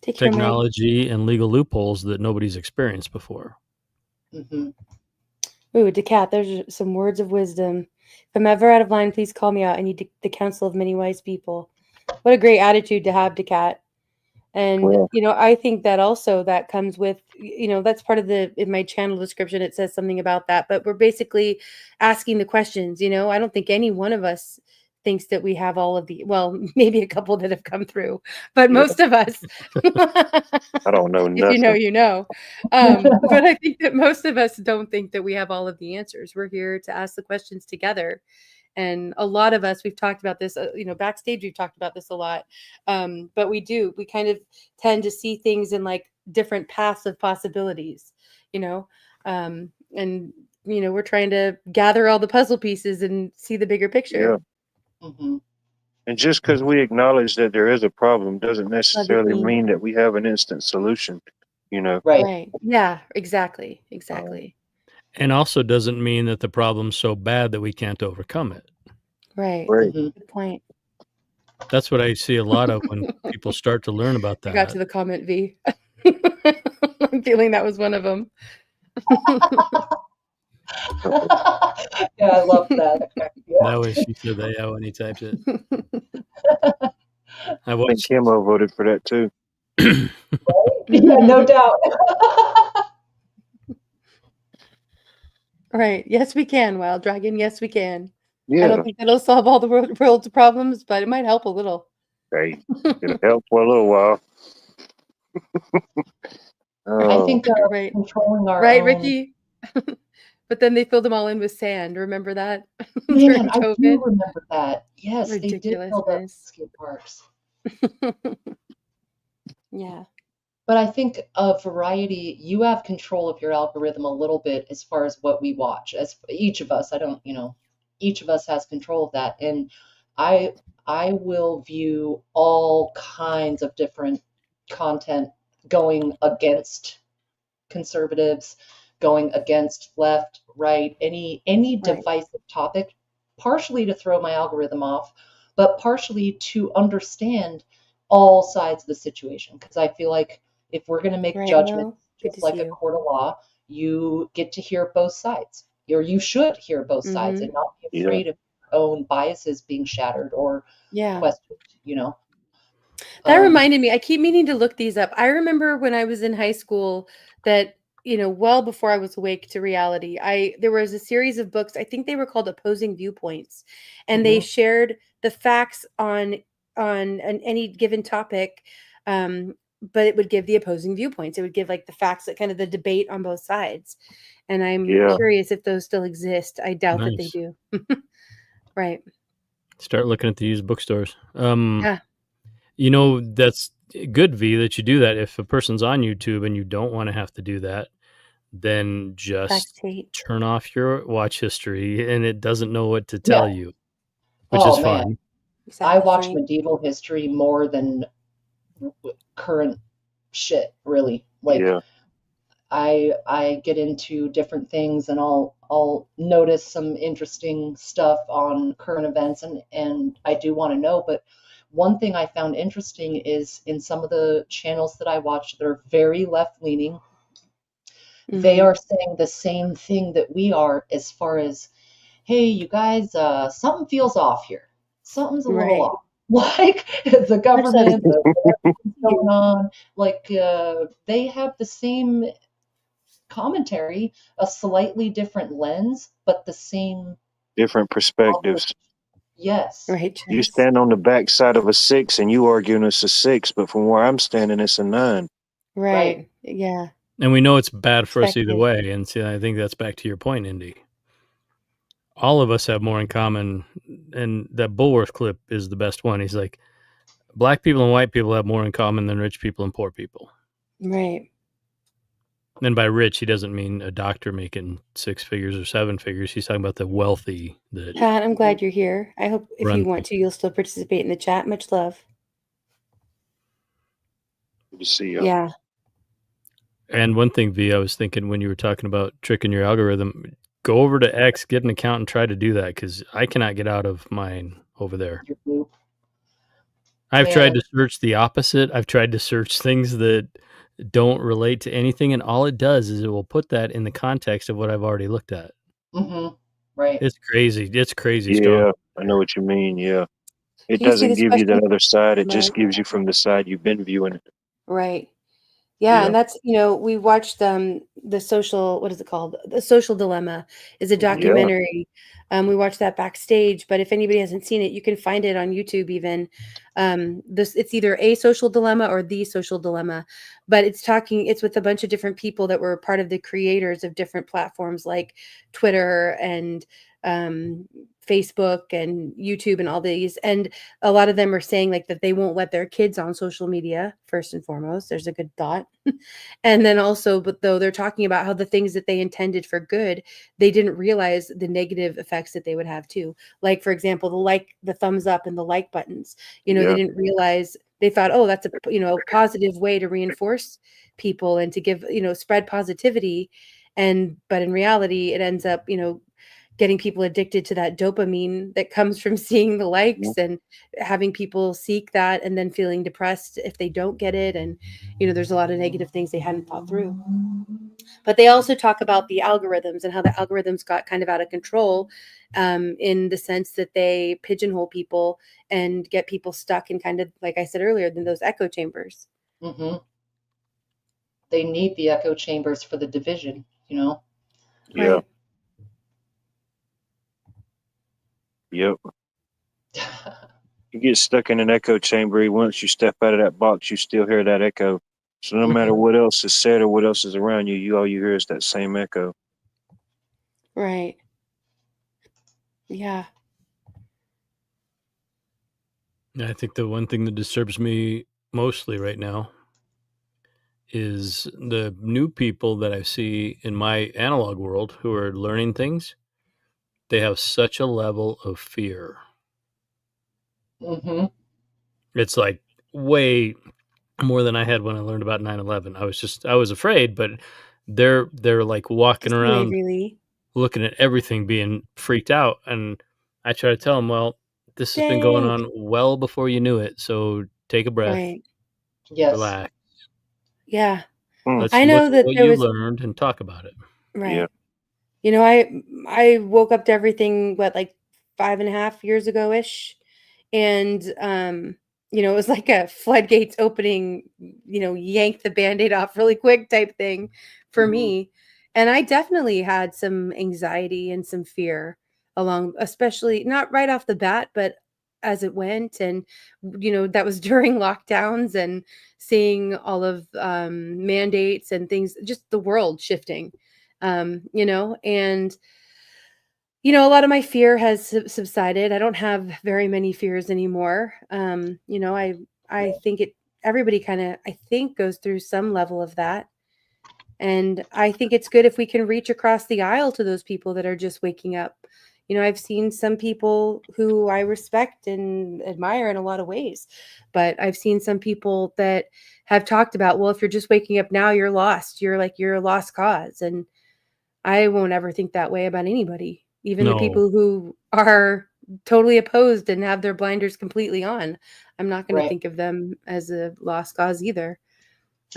Take care, Mike. technology and legal loopholes that nobody's experienced before. Mm-hmm. Ooh, Decat, there's some words of wisdom. If I'm ever out of line, please call me out. I need the counsel of many wise people. What a great attitude to have, Decat. And, Well, I think that also that comes with, that's part of in my channel description, it says something about that, but we're basically asking the questions. I don't think any one of us thinks that we have all of the, well, maybe a couple that have come through, but Yeah. most of us, I don't know if you know, nothing. you know. But I think that most of us don't think that we have all of the answers. We're here to ask the questions together. And a lot of us, we've talked about this, backstage, we've talked about this a lot. But we kind of tend to see things in like different paths of possibilities, and we're trying to gather all the puzzle pieces and see the bigger picture. Yeah. And just because we acknowledge that there is a problem doesn't necessarily mean that we have an instant solution, Right. Yeah, exactly. And also doesn't mean that the problem's so bad that we can't overcome it. Right. Good point. That's what I see a lot of when people start to learn about that. I got to the comment, V. I'm feeling that was one of them. Yeah, I love that. That was, she said that, yeah, when he typed it. I think Kimmo voted for that too. Yeah, no doubt. Right. Yes, we can, Wild Dragon. Yes, we can. Yeah. I don't think that'll solve all the world's problems, but it might help a little. Right. It'll help for a little while. I think right. Controlling our right, own... Ricky. But then they filled them all in with sand. Remember that? Man, I do remember that. Yes, they did fill the skate parks. Yeah. But I think a variety, you have control of your algorithm a little bit as far as what we watch. As each of us, each of us has control of that. And I will view all kinds of different content going against conservatives, going against left, right, any divisive topic, partially to throw my algorithm off, but partially to understand all sides of the situation. Because I feel like if we're going to make judgments, just like a court of law, you get to hear both sides, or you should hear both sides and not be afraid of your own biases being shattered or questioned, That reminded me, I keep meaning to look these up. I remember when I was in high school that, well before I was awake to reality, there was a series of books, I think they were called Opposing Viewpoints, and they shared the facts on any given topic, but it would give the opposing viewpoints. It would give like the facts, that kind of the debate on both sides. And I'm curious if those still exist. I doubt that they do. Right. Start looking at the used bookstores. Yeah. That's good, V, that you do that. If a person's on YouTube and you don't want to have to do that, then just turn off your watch history and it doesn't know what to tell you, which is fun. Exactly. I watch medieval history more than current shit, really. I get into different things and I'll notice some interesting stuff on current events and I do want to know. But one thing I found interesting is in some of the channels that I watch that are very left-leaning, they are saying the same thing that we are as far as, hey, you guys, something feels off here. Something's a little off. Like the government, what's going on, they have the same commentary, a slightly different lens, but the same different perspectives. Yes. Right. You stand on the back side of a 6 and you arguing it's a 6, but from where I'm standing, it's a 9. Right. Yeah. And we know it's bad for us either way. And see, I think that's back to your point, Indy. All of us have more in common. And that Bulworth clip is the best one. He's like, black people and white people have more in common than rich people and poor people. Right. And by rich, he doesn't mean a doctor making 6 figures or 7 figures. He's talking about the wealthy. Pat, I'm glad you're here. I hope if you want to, you'll still participate in the chat. Much love. Good to see you. Yeah. And one thing, V, I was thinking when you were talking about tricking your algorithm, go over to X, get an account, and try to do that, because I cannot get out of mine over there. I've tried to search the opposite. I've tried to search things that don't relate to anything, and all it does is it will put that in the context of what I've already looked at. Right. It's crazy. It's crazy. Yeah, strong. I know what you mean. Yeah. It doesn't give you that other side. It just gives you from the side you've been viewing it. Right. Yeah, Yeah. and that's, we watched the social, what is it called? The Social Dilemma is a Yeah. documentary. We watched that backstage, but if anybody hasn't seen it, you can find it on YouTube even. It's either A Social Dilemma or The Social Dilemma, but it's with a bunch of different people that were part of the creators of different platforms like Twitter and um Facebook and YouTube and all these. And a lot of them are saying like that they won't let their kids on social media first and foremost. There's a good thought. And then also, but though they're talking about how the things that they intended for good, they didn't realize the negative effects that they would have too. Like, for example, the thumbs up and the like buttons, they Yeah. didn't realize, they thought, oh, that's a positive way to reinforce people and to give, spread positivity. But in reality, it ends up, getting people addicted to that dopamine that comes from seeing the Yeah. likes and having people seek that and then feeling depressed if they don't get it. And, there's a lot of negative things they hadn't thought through. But they also talk about the algorithms and how the algorithms got kind of out of control, in the sense that they pigeonhole people and get people stuck in kind of, like I said earlier, in those echo chambers. Hmm. They need the echo chambers for the division, Yeah. Right. Yep. You get stuck in an echo chamber. Once you step out of that box, you still hear that echo. So no matter Mhm. what else is said or what else is around you, all you hear is that same echo. Right. Yeah. I think the one thing that disturbs me mostly right now is the new people that I see in my analog world who are learning things. They have such a level of fear. Hmm. It's like way more than I had when I learned about 9/11. I was afraid, but they're like walking Just around Waverly. looking at everything being freaked out, and I try to tell them, well, this has been going Dang. on well before you knew it, so take a breath, Right. Yes. relax. Yeah. Hmm. Let's I look know at that what there you was learned and talk about it. Yeah. right. I woke up to everything, what, like 5.5 years ago ish. And it was like a floodgates opening, yank the band-aid off really quick type thing for Mhm. me. And I definitely had some anxiety and some fear along, especially not right off the bat, but as it went. And that was during lockdowns and seeing all of mandates and things, just the world shifting. And a lot of my fear has subsided. I don't have very many fears anymore. I think everybody kind of, I think, goes through some level of that. And I think it's good if we can reach across the aisle to those people that are just waking up. I've seen some people who I respect and admire in a lot of ways, but I've seen some people that have talked about, well, if you're just waking up now, you're lost. You're a lost cause. And I won't ever think that way about anybody, even the No, people who are totally opposed and have their blinders completely on. I'm not going to Right. think of them as a lost cause either.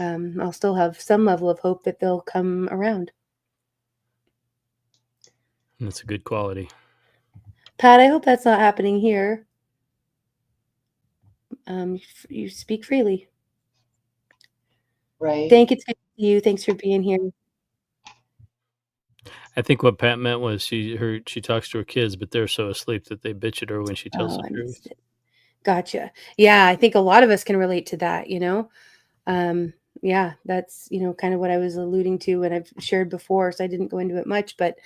I'll still have some level of hope that they'll come around. that's a good quality. Pat, I hope that's not happening here. You speak freely. Right. Thank you. It's good to see you. Thanks for being here. I think what Pat meant was she talks to her kids, but they're so asleep that they bitch at her when she tells Oh, the I truth. missed it. Gotcha. Yeah, I think a lot of us can relate to that. Um, yeah, that's, kind of what I was alluding to and I've shared before, so I didn't go into it much, but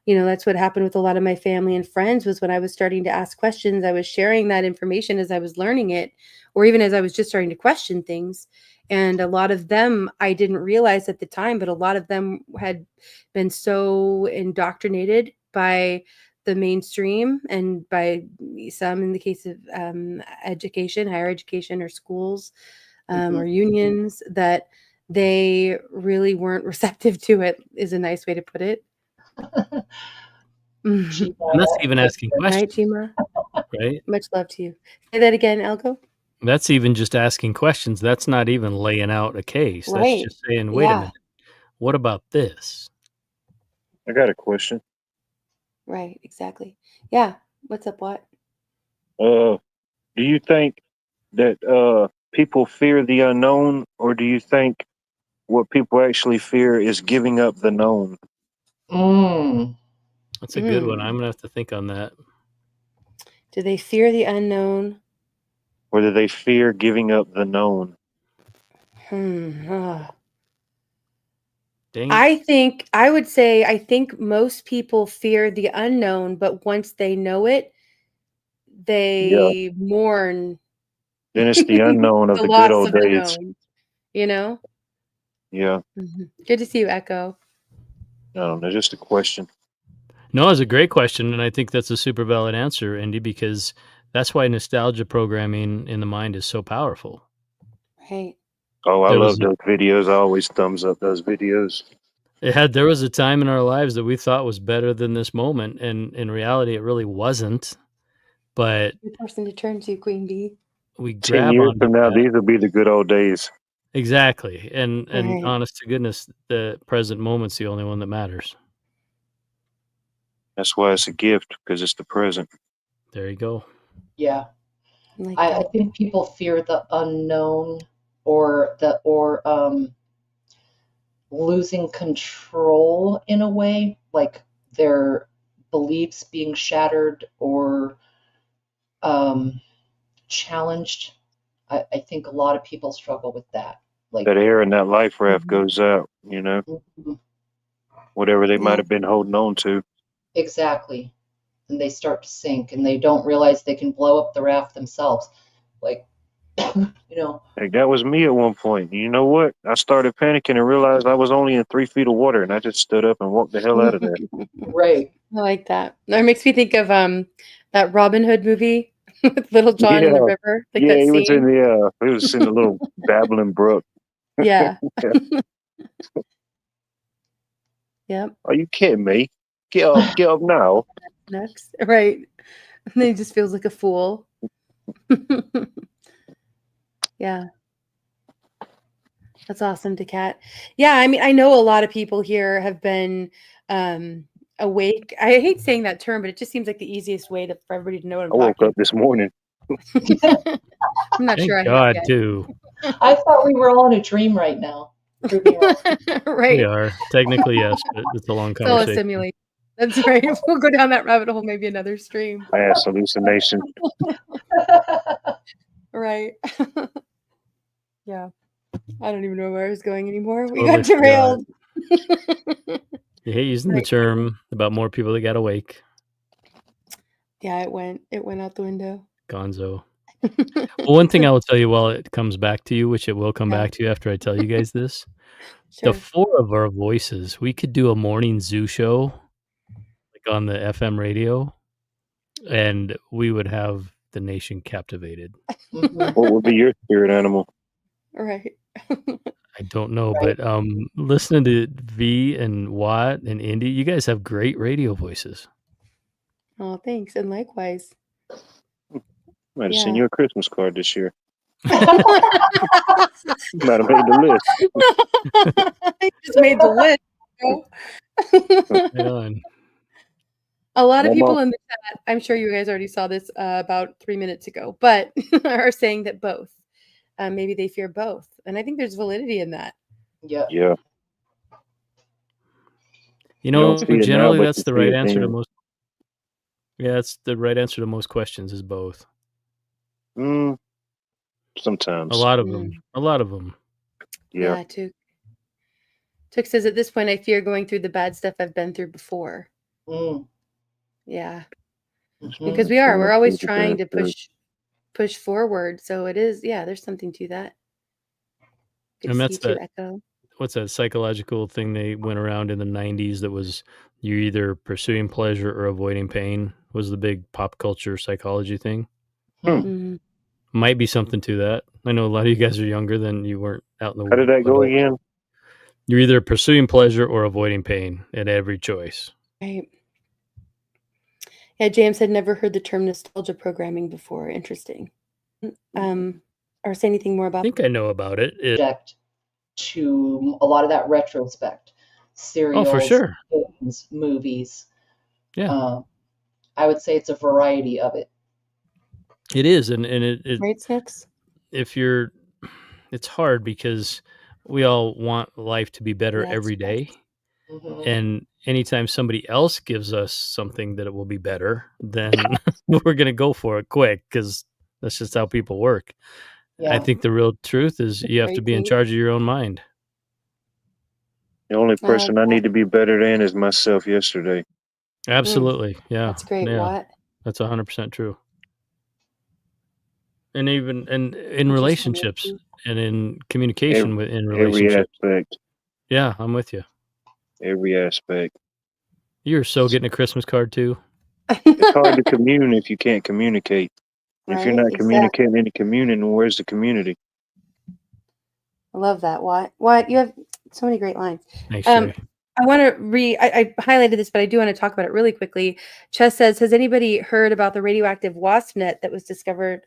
that's what happened with a lot of my family and friends was when I was starting to ask questions, I was sharing that information as I was learning it, or even as I was just starting to question things. And a lot of them I didn't realize at the time, but a lot of them had been so indoctrinated by the mainstream and by some, in the case of education, higher education, or schools, Mhm. or unions, that they really weren't receptive to it, is a nice way to put it. Gee, And that's even asking Right, questions, Chima? right? Much love to you. Say that again, Elko. That's even just asking questions. That's not even laying out a case. That's Right. just saying, wait a Yeah. minute, what about this? I got a question. Right. Exactly. Yeah. What's up, what? Do you think that people fear the unknown, or do you think what people actually fear is giving up the known. That's a good one. I'm gonna have to think on that. Do they fear the unknown? Whether they fear giving up the known. I would say I think most people fear the unknown, but once they know it, they mourn. Then it's the unknown of the good old days. You know? Yeah. Good to see you, Echo. I don't know, just a question. No, it's a great question, and I think that's a super valid answer, Indy, because that's why nostalgia programming in the mind is so powerful. Right. Oh, I love those videos. I always thumbs up those videos. There was a time in our lives that we thought was better than this moment, and in reality, it really wasn't. But good person to turn to, Queen Bee. We 10 years from now, these will be the good old days. Exactly, and honest to goodness, the present moment's the only one that matters. That's why it's a gift, because it's the present. There you go. Yeah. I think people fear the unknown or losing control in a way, like their beliefs being shattered or challenged. I think a lot of people struggle with that. Like that air in that life raft goes out, you know, whatever they might have been holding on to. Exactly. And they start to sink and they don't realize they can blow up the raft themselves. Like, you know. Like that was me at one point. You know what? I started panicking and realized I was only in 3 feet of water, and I just stood up and walked the hell out of there. Right. I like that. That makes me think of that Robin Hood movie with Little John in the river. Like yeah, that he was scene. he was in the little babbling brook. Yeah. Yep. Are you kidding me? Get up now. Next. Right. And then he just feels like a fool. Yeah. That's awesome, DeCat. Yeah, I mean, I know a lot of people here have been awake. I hate saying that term, but it just seems like the easiest way for everybody to know what I'm talking about. I woke up this morning. I'm not sure I God, have yet. too. I thought we were all in a dream right now. Right. We are. Technically, yes, but it's a long conversation. It's all a simulation. That's right. We'll go down that rabbit hole, maybe another stream. Mass hallucination. Right. Yeah. I don't even know where I was going anymore. We Totally got derailed. You hate using the term about more people that got awake. Yeah, it went out the window. Gonzo. Well, one thing I will tell you while it comes back to you, which it will come back to you after I tell you guys this. Sure. The four of our voices, we could do a morning zoo show like on the FM radio, and we would have the nation captivated. What would be your spirit animal? Right. I don't know, but listening to V and Watt and Indy, you guys have great radio voices. Oh, thanks. And likewise. Might have sent you a Christmas card this year. Might have made the list. I just made the list. Right on. A lot of people in the chat, I'm sure you guys already saw this about 3 minutes ago, but are saying that both. Maybe they fear both. And I think there's validity in that. Yeah. Yeah. You know, generally that's the right answer to most. Yeah, it's the right answer to most questions is both. Sometimes. A lot of them. A lot of them. Yeah. Took says at this point, I fear going through the bad stuff I've been through before. Yeah. Because we're always trying to push forward. So it is, there's something to that. Good and that's that. Echo. What's that psychological thing they went around in the 90s that was you're either pursuing pleasure or avoiding pain was the big pop culture psychology thing. Might be something to that. I know a lot of you guys are younger than you weren't out in the world. How did that go again? You're either pursuing pleasure or avoiding pain at every choice. Right. Yeah, James had never heard the term nostalgia programming before. Interesting. Or say anything more about I think I know about it. To a lot of that retrospect. Serials, for sure. Films, movies. Yeah. I would say it's a variety of it. It is, and it right, Snooks? It's hard because we all want life to be better Yes, every yes. day. Mhm. And anytime somebody else gives us something that it will be better, then we're going to go for it quick because that's just how people work. I Yeah. think the real truth is you have to Great be in point. charge of your own mind. The only I like person I that. need to be better than is myself yesterday. Absolutely. Yeah. That's great, Yeah. Watt. That's 100% true. And even in Would you say relationships maybe? and in communication in Every relationships. aspect. Yeah, I'm with you. Every aspect. You're so getting a Christmas card too. It's hard to commune if you can't communicate. If you're Right? not Exactly. communicating any communing, then where's the community? I love that, Watt. Watt, you have so many great lines. Thanks, Jay. I want to I highlighted this, but I do want to talk about it really quickly. Chess says, has anybody heard about the radioactive wasp nest that was discovered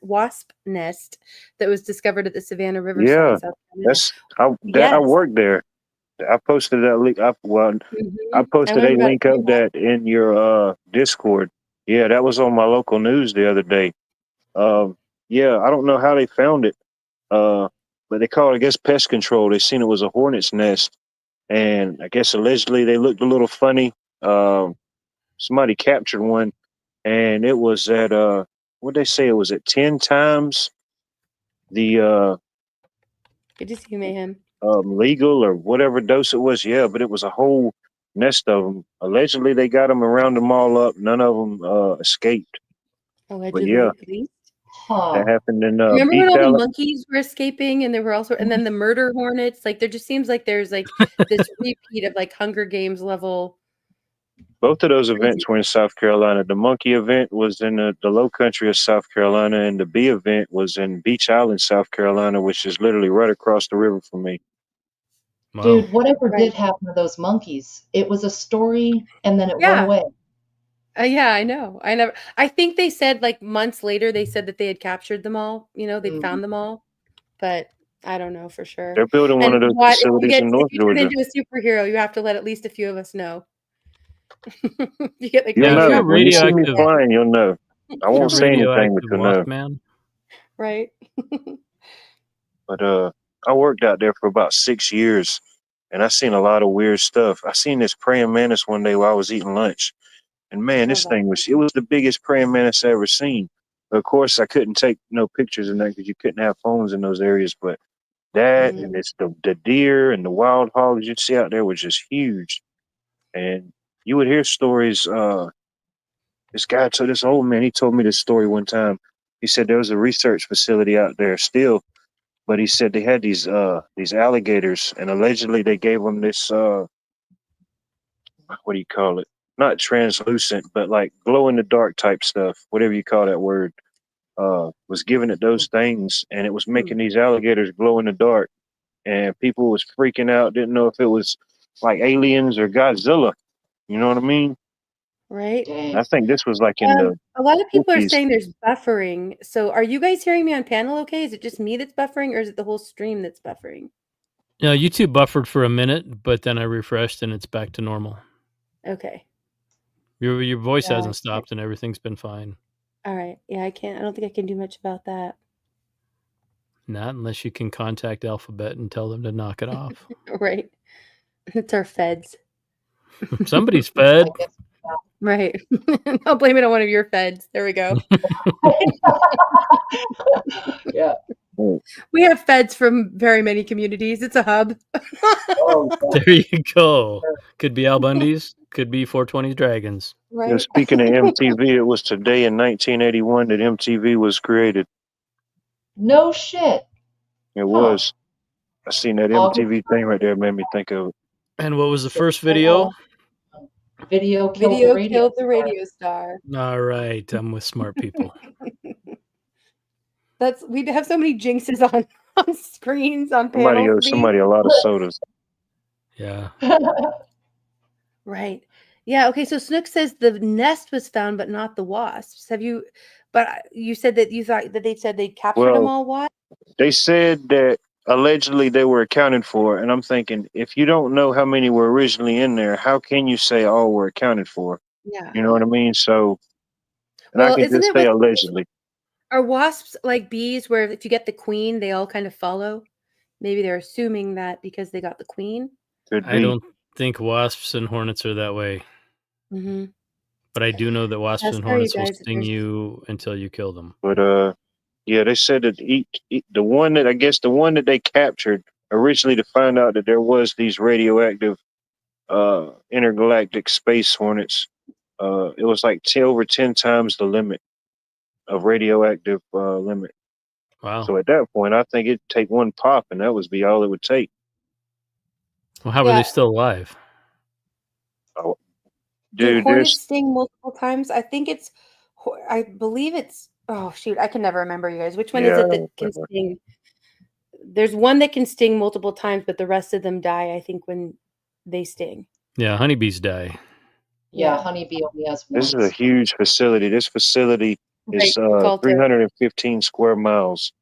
at the Savannah Riverside, Yeah, South Carolina? that's I Yes. worked there. I posted that link up. Well, I I posted learned a about it link from of you, Watt. that in your Discord. Yeah, that was on my local news the other day. Yeah, I don't know how they found it. But they called it, I guess, pest control. They seen it was a hornet's nest, and I guess allegedly they looked a little funny. Somebody captured one, and it was at what they say it was at 10 times the Good to see you, Mayhem. legal or whatever dose it was. Yeah, but it was a whole nest of them. Allegedly, they got them and rounded them all up. None of them escaped. But Allegedly, yeah, at least. that Huh. happened in Remember when Beach all the Allen. monkeys were escaping and there were also, and then the murder hornets? Like, there just seems like there's like this repeat of like Hunger Games level. Both of those Crazy. events were in South Carolina. The monkey event was in the low country of South Carolina, and the bee event was in Beach Island, South Carolina, which is literally right across the river from me. Wow. Dude, whatever Right. did happen to those monkeys? It was a story and then it went Yeah. away. Yeah, I know. I think they said like months later, they said that they had captured them all, they'd Mm. found them all, but I don't know for sure. They're building one And of those what facilities in if North you turn Georgia. into a superhero, you have to let at least a few of us know. You get like You'll Yeah, if you're know. radioactive When you see me radioactive, flying, you'll know. I if you're won't say anything, but radioactive you'll wasp know. man. right? But I worked out there for about 6 years, and I seen a lot of weird stuff. I seen this praying mantis one day while I was eating lunch, and man, Oh, this thing it was the biggest praying mantis I ever seen. Of course, I couldn't take no pictures in that because you couldn't have phones in those areas. But that Mhm. and it's the deer and the wild hogs you'd see out there was just huge, and you would hear stories. This old man, he told me this story one time. He said there was a research facility out there still, but he said they had these alligators, and allegedly they gave them this what do you call it? Not translucent, but like glow in the dark type stuff, whatever you call that word. Was giving it those things, and it was making these alligators glow in the dark, and people was freaking out, didn't know if it was like aliens or Godzilla. You know what I mean? Right? And I think this was like in Um, the a lot of people are 50s. saying there's buffering. So are you guys hearing me on panel okay? Is it just me that's buffering or is it the whole stream that's buffering? Yeah, YouTube buffered for a minute, but then I refreshed and it's back to normal. Okay. Your voice Yeah, hasn't stopped and everything's been fine. all right. Yeah, I don't think I can do much about that. Not unless you can contact Alphabet and tell them to knock it off. Right. It's our feds. Somebody's fed. I guess. Right. I'll blame it on one of your feds. There we go. Yeah. We have feds from very many communities. It's a hub. Oh, yeah. There you go. Could be Al Bundy's, could be 420 Dragons. Yeah, Right. speaking of MTV, it was today in 1981 that MTV was created. No shit. It was. I seen that August MTV thing right there, made me think of it. And what was the first video? Video killed the Video radio killed the star. radio star. All right, I'm with smart people. We have so many jinxes on screens, on Somebody panels. owes somebody a lot of sodas. Yeah. Right. Yeah. Okay. So Snook says the nest was found, but not the wasps. But you said that you thought that they said they captured them Well, all. What? they said that allegedly they were accounted for, and I'm thinking, if you don't know how many were originally in there, how can you say all were accounted for? Yeah. You know what I mean? So, and I Well, can isn't just it say like allegedly. are wasps like bees, where if you get the queen, they all kind of follow? maybe they're assuming that because they got the queen. Could I be. don't think wasps and hornets are that way. Mm-hmm. But I do know that wasps and Sorry, you hornets will guys. sting you until you kill them. But yeah, they said that the one that I guess the one that they captured originally to find out that there was these radioactive intergalactic space hornets. It was like over 10 times the limit of radioactive limit. Wow. So at that point, I think it'd take one pop, and that would be all it would take. Well, how are they still alive? Oh, Do dude, hornets sting multiple times? I think it's, I believe it's, oh shoot, I can never remember, you guys. Which one is it that can sting? There's one that can sting multiple times, but the rest of them die, I think, when they sting. Yeah, honeybees die. Yeah, honeybee only has This is once. a huge facility. This facility is 315 square miles.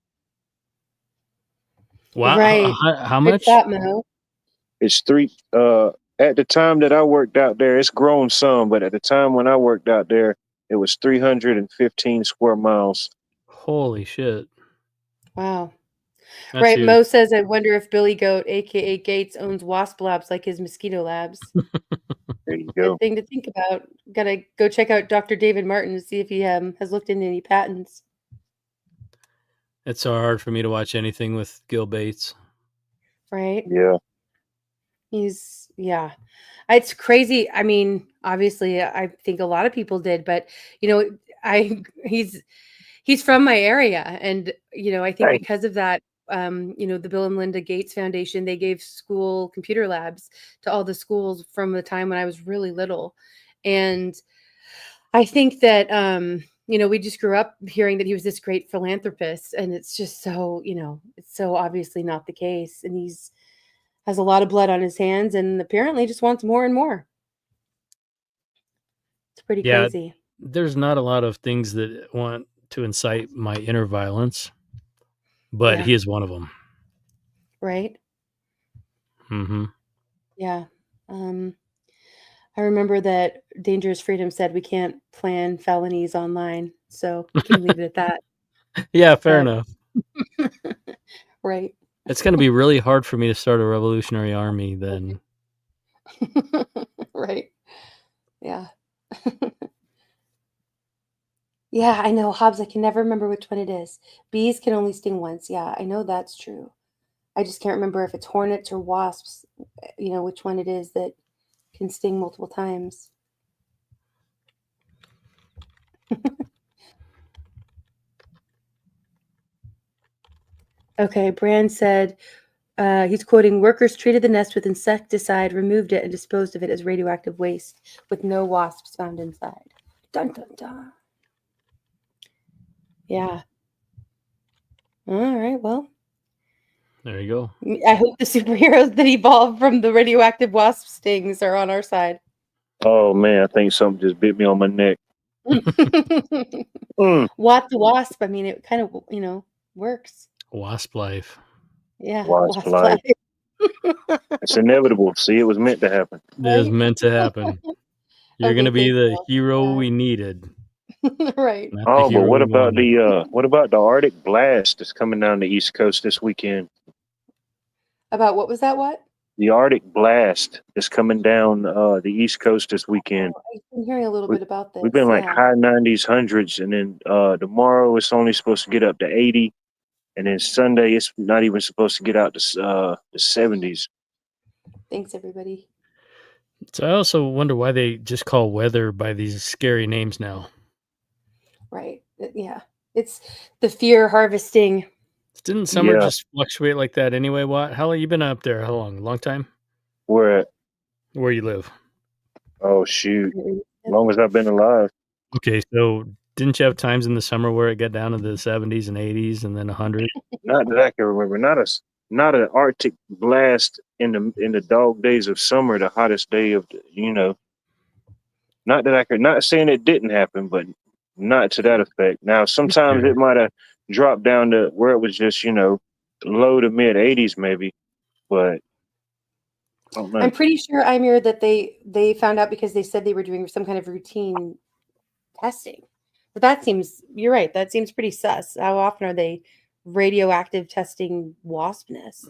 Wow. Right. How much? That, Mo? It's at the time that I worked out there, it's grown some, but at the time when I worked out there, it was 315 square miles. Holy shit. Wow. That's right. huge. Mo says, I wonder if Billy Goat, aka Gates, owns wasp labs like his mosquito labs. There you go. Good thing to think about. Gotta go check out Dr. David Martin to see if he has looked into any patents. It's so hard for me to watch anything with Gil Bates. Right? Yeah. Yeah. It's crazy. I mean, obviously, I think a lot of people did, but he's from my area, and I think because of that, the Bill and Melinda Gates Foundation, they gave school computer labs to all the schools from the time when I was really little, and I think that we just grew up hearing that he was this great philanthropist, and it's just so it's so obviously not the case, and has a lot of blood on his hands and apparently just wants more and more. It's pretty crazy. There's not a lot of things that want to incite my inner violence, but he is one of them. Right? Mm-hmm. Yeah. I remember that Dangerous Freedom said we can't plan felonies online, so we can leave it at that. Yeah, fair enough. Right. It's going to be really hard for me to start a revolutionary army then. Right. Yeah. Yeah, I know, Hobbs. I can never remember which one it is. Bees can only sting once. Yeah, I know that's true. I just can't remember if it's hornets or wasps, which one it is that can sting multiple times. Okay, Brand said, he's quoting, workers treated the nest with insecticide, removed it, and disposed of it as radioactive waste with no wasps found inside. Dun, dun, dun. Yeah. All right, well. There you go. I hope the superheroes that evolved from the radioactive wasp stings are on our side. Oh, man, I think something just bit me on my neck. What the wasp? I mean, it kind of, works. Wasp life. Yeah, wasp life. It's inevitable. See, it was meant to happen. It was meant to happen. You're going to be the hero we needed. Right. Oh, but what about the Arctic blast that's coming down the East Coast this weekend? About what was that? What? The Arctic blast is coming down the East Coast this weekend. I've been hearing a little bit about this. We've been like high 90s, hundreds, and then tomorrow it's only supposed to get up to 80, and then Sunday it's not even supposed to get out to the 70s. Thanks, everybody. So I also wonder why they just call weather by these scary names now. Right. Yeah. It's the fear harvesting. Didn't summer just fluctuate like that anyway, Watt? How long you been up there? How long? A long time? Where you live? Oh, shoot. As long as I've been alive. Okay, so didn't you have times in the summer where it got down to the 70s and 80s and then 100? Not that I can remember. Not an Arctic blast in the dog days of summer, the hottest day of not that I could, not saying it didn't happen, but not to that effect. Now sometimes it might have dropped down to where it was just low to mid 80s maybe, but I don't know. I'm pretty sure, Amir, that they found out because they said they were doing some kind of routine testing. But you're right, that seems pretty sus. How often are they radioactive testing wasp nests.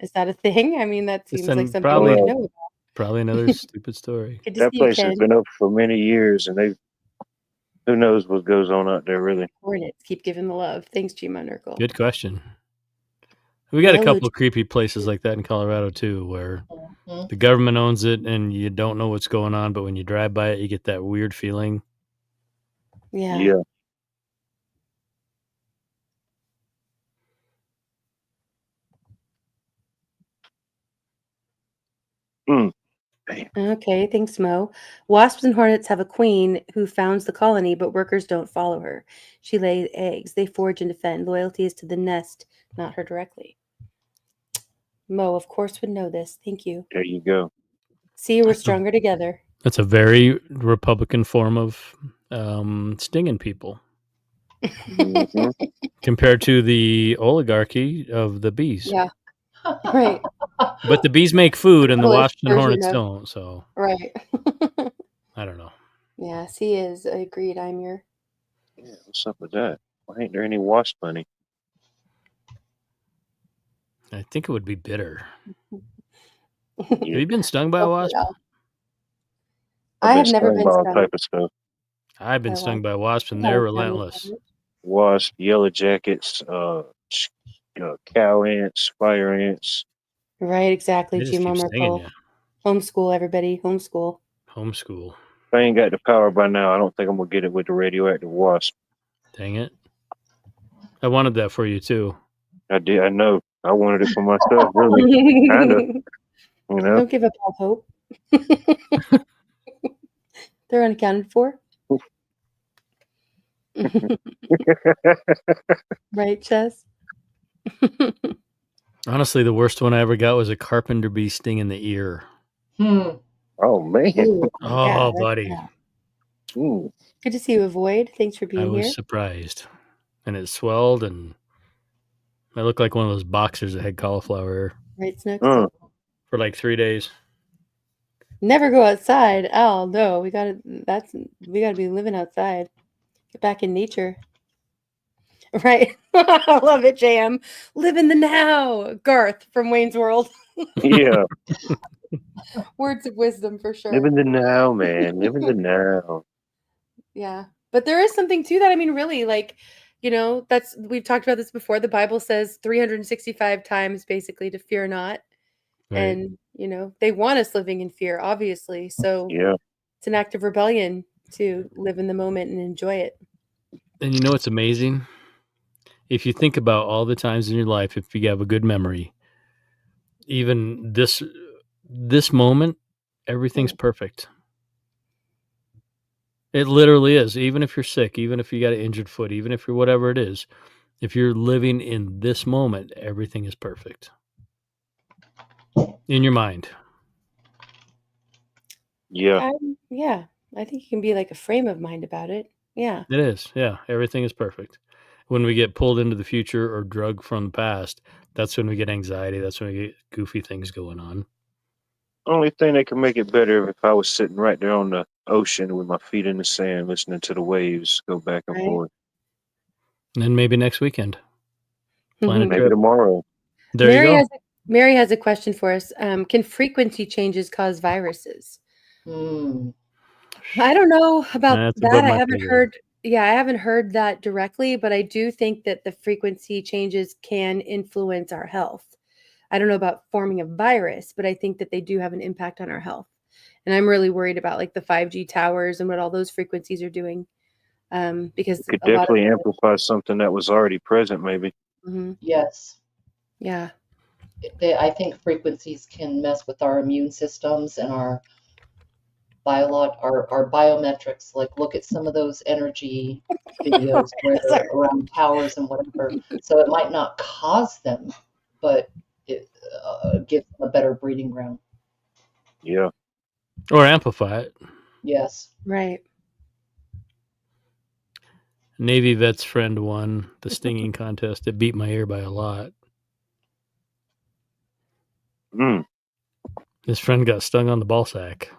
Is that a thing? I mean, that seems like something probably, we know about. Probably another stupid story. Good to That see you, place has Ken. been open for many years, and who knows what goes on out there, really. Hornets, keep giving the love. Thanks, G-Mon Urkel. Good question. We got a Hello, couple of creepy places like that in Colorado too, where Mhm. the government owns it and you don't know what's going on, but when you drive by it, you get that weird feeling. Yeah. Yeah. Mm. Okay, thanks, Mo. Wasps and hornets have a queen who founds the colony, but workers don't follow her. She lays eggs. They forage and defend. Loyalty is to the nest, not her directly. Mo, of course, would know this. Thank you. There you go. See, we're stronger together. That's a very Republican form of stinging people Mhm. compared to the oligarchy of the bees. Yeah, right. But the bees make food and the Polish wasps and version hornets of- don't, so Right. I don't know. Yes, he is. I agreed. I'm your. Yeah, what's up with that? Why ain't there any wasp honey? I think it would be bitter. Yeah. Have you been stung by a wasp? I have been never stung been by all stung. type of stuff. I've been By stung wasps. by wasps, and I they're haven't found relentless. it. Wasp, yellow jackets, cow ants, fire ants. Right, exactly. They just keep G-Mom stinging Merkel. you. Homeschool, everybody. Homeschool. Homeschool. If I ain't got the power by now, I don't think I'm gonna get it with the radioactive wasp. Dang it. I wanted that for you, too. I did. I know. I wanted it for myself, really. Kind of. You know. Don't give up all hope. They're unaccounted for. Right, Chess? Honestly, the worst one I ever got was a carpenter bee sting in the ear. Oh man. Ooh, Oh, yeah, buddy. yeah. Ooh. Good to see you, Avoid. Thanks for I being was here. surprised. And it swelled, and I looked like one of those boxers that had cauliflower ear Right, Snooks? for like 3 days. Never go outside. Al, no. We gotta be living outside. Get back in nature. Right. I love it, Jam. Live in the now. Garth from Wayne's World. Yeah. Words of wisdom for sure. Live in the now, man. Live in the now. Yeah. But there is something to that. I mean, really, like, we've talked about this before. The Bible says 365 times basically to fear not. Right. And, they want us living in fear, obviously. So Yeah. it's an act of rebellion to live in the moment and enjoy it. And you know what's amazing? If you think about all the times in your life, if you have a good memory, even this moment, everything's perfect. It literally is. Even if you're sick, even if you got an injured foot, even if you're whatever it is, if you're living in this moment, everything is perfect in your mind. Yeah. Yeah. I think you can be like a frame of mind about it. Yeah. It is. Yeah. Everything is perfect. When we get pulled into the future or drugged from the past, that's when we get anxiety. That's when we get goofy things going on. Only thing that could make it better if I was sitting right there on the ocean with my feet in the sand, listening to the waves go back and forth. And then maybe next weekend. Plan a Maybe trip. tomorrow. There you go. Mary has a question for us. Can frequency changes cause viruses? I don't know about that. I haven't heard. Yeah, I haven't heard that directly, but I do think that the frequency changes can influence our health. I don't know about forming a virus, but I think that they do have an impact on our health. And I'm really worried about like the 5G towers and what all those frequencies are doing. Because it could definitely amplify something that was already present, maybe. Mm-hmm. Yes. Yeah. I think frequencies can mess with our immune systems and our biometrics. Like, look at some of those energy videos where they're around towers and whatever. So it might not cause them, but it gives them a better breeding ground. Yeah. Or amplify it. Yes. Right. Navy vet's friend won the stinging contest. It beat my ear by a lot. His friend got stung on the ball sack.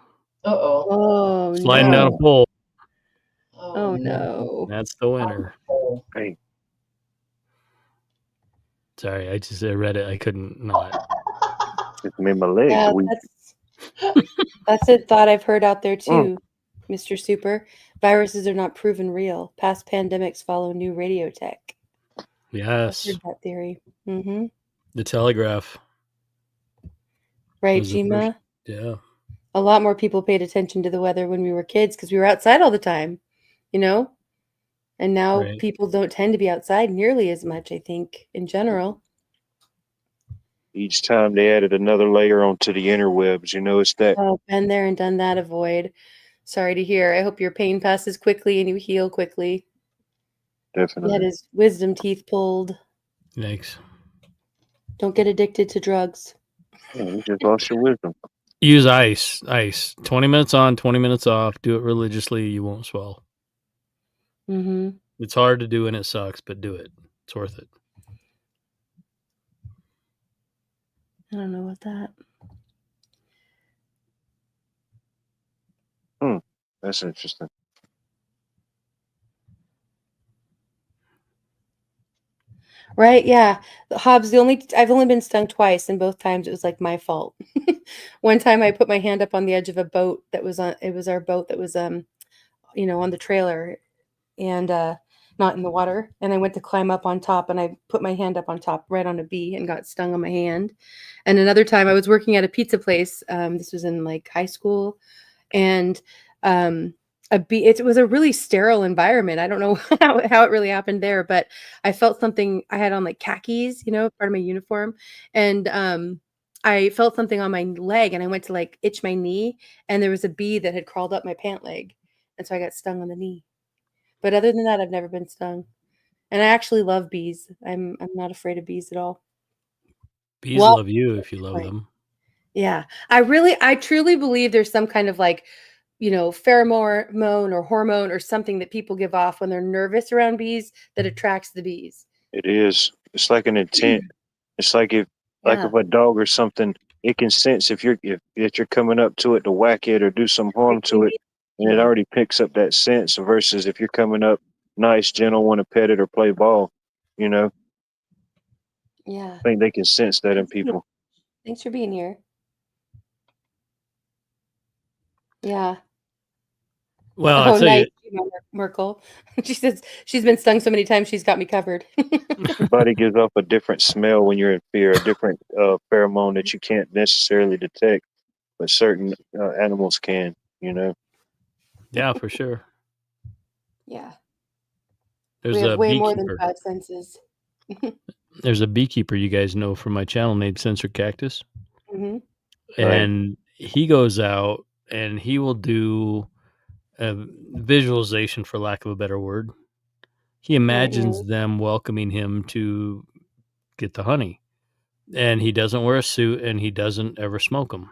Uh-oh. Oh, Sliding down a pole. Oh, no. That's the winner. Hey. Sorry, I read it. I couldn't not. It made my legs Yeah, weak. that's a thought I've heard out there too, Mr. Super. Viruses are not proven real. Past pandemics follow new radio tech. I've Yes. heard that theory. Mm-hmm. The telegraph. Right, was the first. Gima? Yeah. A lot more people paid attention to the weather when we were kids because we were outside all the time, you know? And now Right. people don't tend to be outside nearly as much, I think, in general. Each time they added another layer onto the interwebs, you know, it's that. Oh, been there and done that, avoid. Sorry to hear. I hope your pain passes quickly and you heal quickly. He Definitely. had his wisdom teeth pulled. Yikes. Don't get addicted to drugs. You just lost your wisdom. Use ice. 20 minutes on, 20 minutes off. Do it religiously. You won't swell. Mm-hmm. It's hard to do and it sucks, but do it. It's worth it. I don't know what that. That's interesting. Right? Yeah. Hobbs, I've only been stung twice, and both times it was like my fault. One time I put my hand up on the edge of a boat that was it was our boat that was on the trailer and not in the water. And I went to climb up on top and I put my hand up on top right on a bee and got stung on my hand. And another time I was working at a pizza place. This was in like high school, and a bee. It was a really sterile environment. I don't know how it really happened there, but I felt something. I had on like khakis, part of my uniform, and I felt something on my leg, and I went to like itch my knee, and there was a bee that had crawled up my pant leg, and so I got stung on the knee. But other than that, I've never been stung, and I actually love bees. I'm not afraid of bees at all. Bees Well, love you if you love them. yeah, I truly believe there's some kind of like pheromone or hormone or something that people give off when they're nervous around bees that attracts the bees. It is. It's like an intent. It's like if Yeah. a dog or something, it can sense if you're coming up to it to whack it or do some harm to it, and it already picks up that sense. Versus if you're coming up nice, gentle, want to pet it or play ball, you know. Yeah. I think they can sense that in people. Thanks for being here. Yeah. Well, I'll tell nice, you, Merkel. She says she's been stung so many times she's got me covered. Your body gives off a different smell when you're in fear, a different pheromone that you can't necessarily detect, but certain animals can, you know. yeah, for sure. Yeah. There's We have a way more than beekeeper. 5 senses. There's a beekeeper you guys know from my channel named Sensor Cactus. Mm-hmm. And he goes out and he will do a visualization, for lack of a better word. He imagines them welcoming him to get the honey. And he doesn't wear a suit and he doesn't ever smoke them.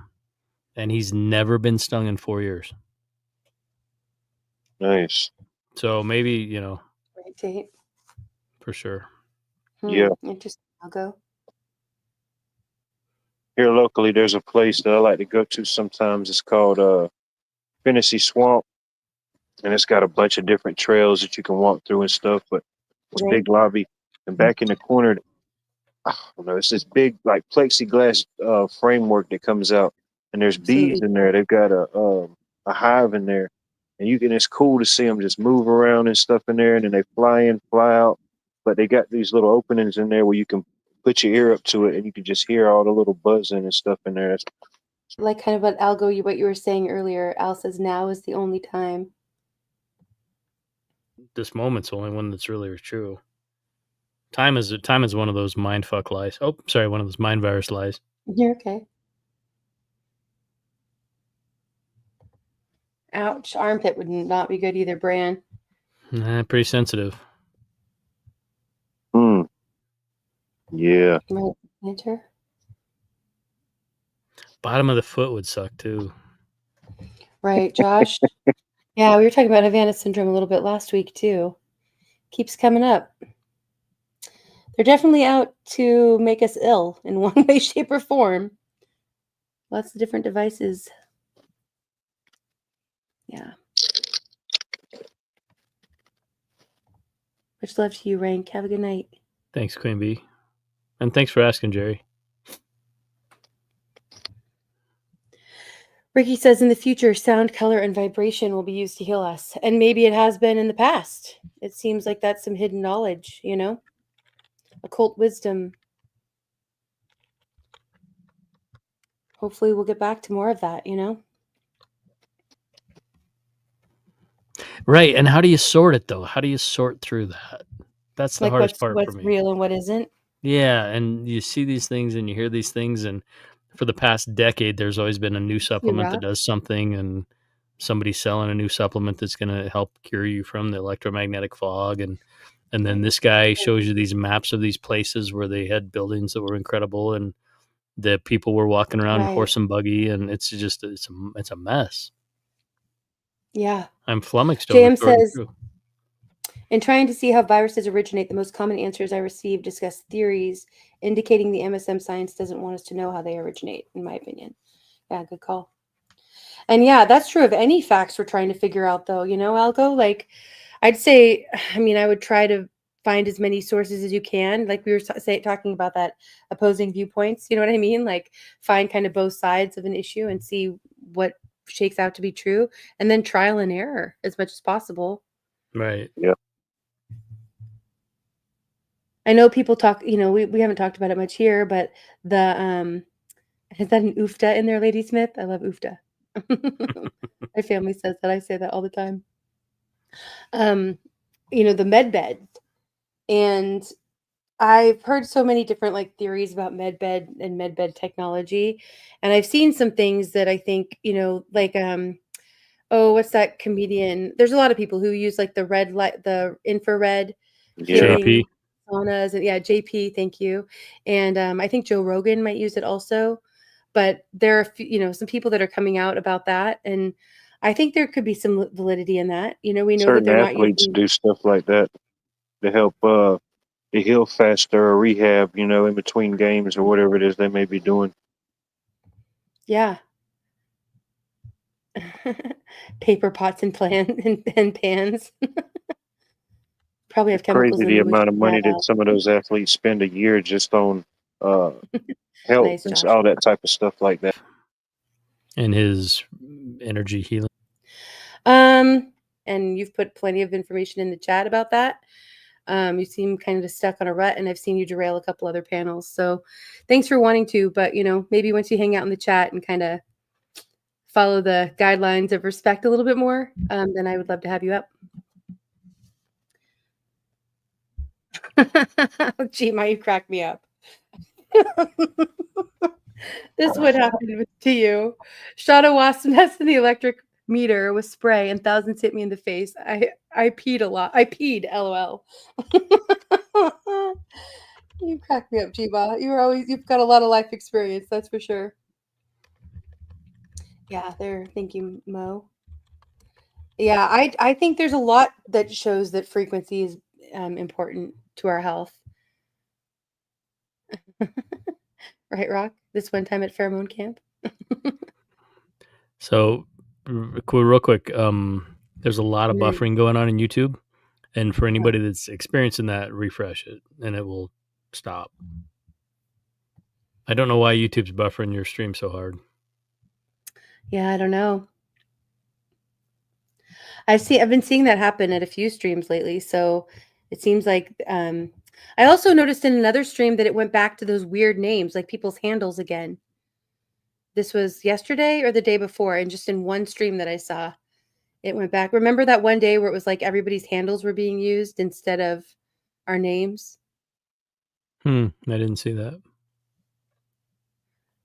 And he's never been stung in 4 years. Nice. So maybe, Right, Tate. for sure. Yeah. Interesting. I'll go. Here locally, there's a place that I like to go to sometimes. It's called Fantasy Swamp, and it's got a bunch of different trails that you can walk through and stuff. But it's a big lobby, and back in the corner, I don't know, it's this big like plexiglass framework that comes out, and there's bees in there. They've got a hive in there, and it's cool to see them just move around and stuff in there, and then they fly in, fly out. But they got these little openings in there where you can put your ear up to it, and you can just hear all the little buzzing and stuff in there. Like kind of what you were saying earlier. Al says now is the only time. This moment's the only one that's really true. Time is one of those mind fuck lies. Oh, sorry, one of those mind virus lies. You're okay. Ouch. Armpit would not be good either, Bran. Pretty sensitive. Yeah. Enter. Bottom of the foot would suck too. Right, Josh. Yeah, we were talking about Havana syndrome a little bit last week too. Keeps coming up. They're definitely out to make us ill in one way, shape, or form. Lots of different devices. Yeah. Much love to you, Rank. Have a good night. Thanks, Queen Bee. And thanks for asking, Jerry. Ricky says, in the future, sound, color, and vibration will be used to heal us. And maybe it has been in the past. It seems like that's some hidden knowledge, you know? Occult wisdom. Hopefully we'll get back to more of that, you know? Right. And how do you sort it, though? How do you sort through that? That's the Like hardest part for what's me. real and what isn't. Yeah. And you see these things and you hear these things. And for the past decade, there's always been a new supplement that does something, and somebody's selling a new supplement that's going to help cure you from the electromagnetic fog. And then this guy shows you these maps of these places where they had buildings that were incredible, and the people were walking around horse and buggy, and it's just it's a mess. Yeah. I'm flummoxed over JM says, through. in trying to see how viruses originate, the most common answers I received discuss theories indicating the MSM science doesn't want us to know how they originate, in my opinion. Yeah, good call. And yeah, that's true of any facts we're trying to figure out, though, you know, Algo. Like, I'd say, I mean, I would try to find as many sources as you can. Like we were talking about that opposing viewpoints, you know what I mean? Like, find kind of both sides of an issue and see what shakes out to be true, and then trial and error as much as possible. Right. Yeah. I know people talk, you know, we haven't talked about it much here, but the is that an oofta in there, Lady Smith? I love oofta. My family says that. I say that all the time. You know, the med bed. And I've heard so many different like theories about med bed and med bed technology. And I've seen some things that I think, you know, like oh, what's that comedian? There's a lot of people who use like the red light, the infrared healing JP. saunas, and yeah, JP, thank you. And I think Joe Rogan might use it also. But there are, you know, some people that are coming out about that, and I think there could be some validity in that. You know, we know that Certain they're not athletes using. do stuff like that to help to heal faster or rehab, you know, in between games or whatever it is they may be doing. Yeah. Paper pots and and pans. Probably have It's chemicals crazy in the them. We amount should of try money that that. some of those athletes spend a year just on health Nice, and Josh. all that type of stuff like that. And his energy healing. And you've put plenty of information in the chat about that. You seem kind of stuck on a rut, and I've seen you derail a couple other panels. So thanks for wanting to, but you know, maybe once you hang out in the chat and kind of follow the guidelines of respect a little bit more, then I would love to have you up. Gee, you crack me up. This would happen to you. Shot a wasp nest in the electric meter with spray, and thousands hit me in the face. I peed a lot. I peed, LOL. You crack me up, Jiba. You've got a lot of life experience, that's for sure. Yeah, there. Thank you, Mo. Yeah, I think there's a lot that shows that frequency is important to our health. Right, Rock? This one time at Pheromone Camp. So, real quick, there's a lot of buffering going on in YouTube, and for anybody that's experiencing that, refresh it, and it will stop. I don't know why YouTube's buffering your stream so hard. Yeah, I don't know. I've been seeing that happen at a few streams lately, so it seems like I also noticed in another stream that it went back to those weird names, like people's handles again. This was yesterday or the day before, and just in one stream that I saw, it went back. Remember that one day where it was like everybody's handles were being used instead of our names? I didn't see that.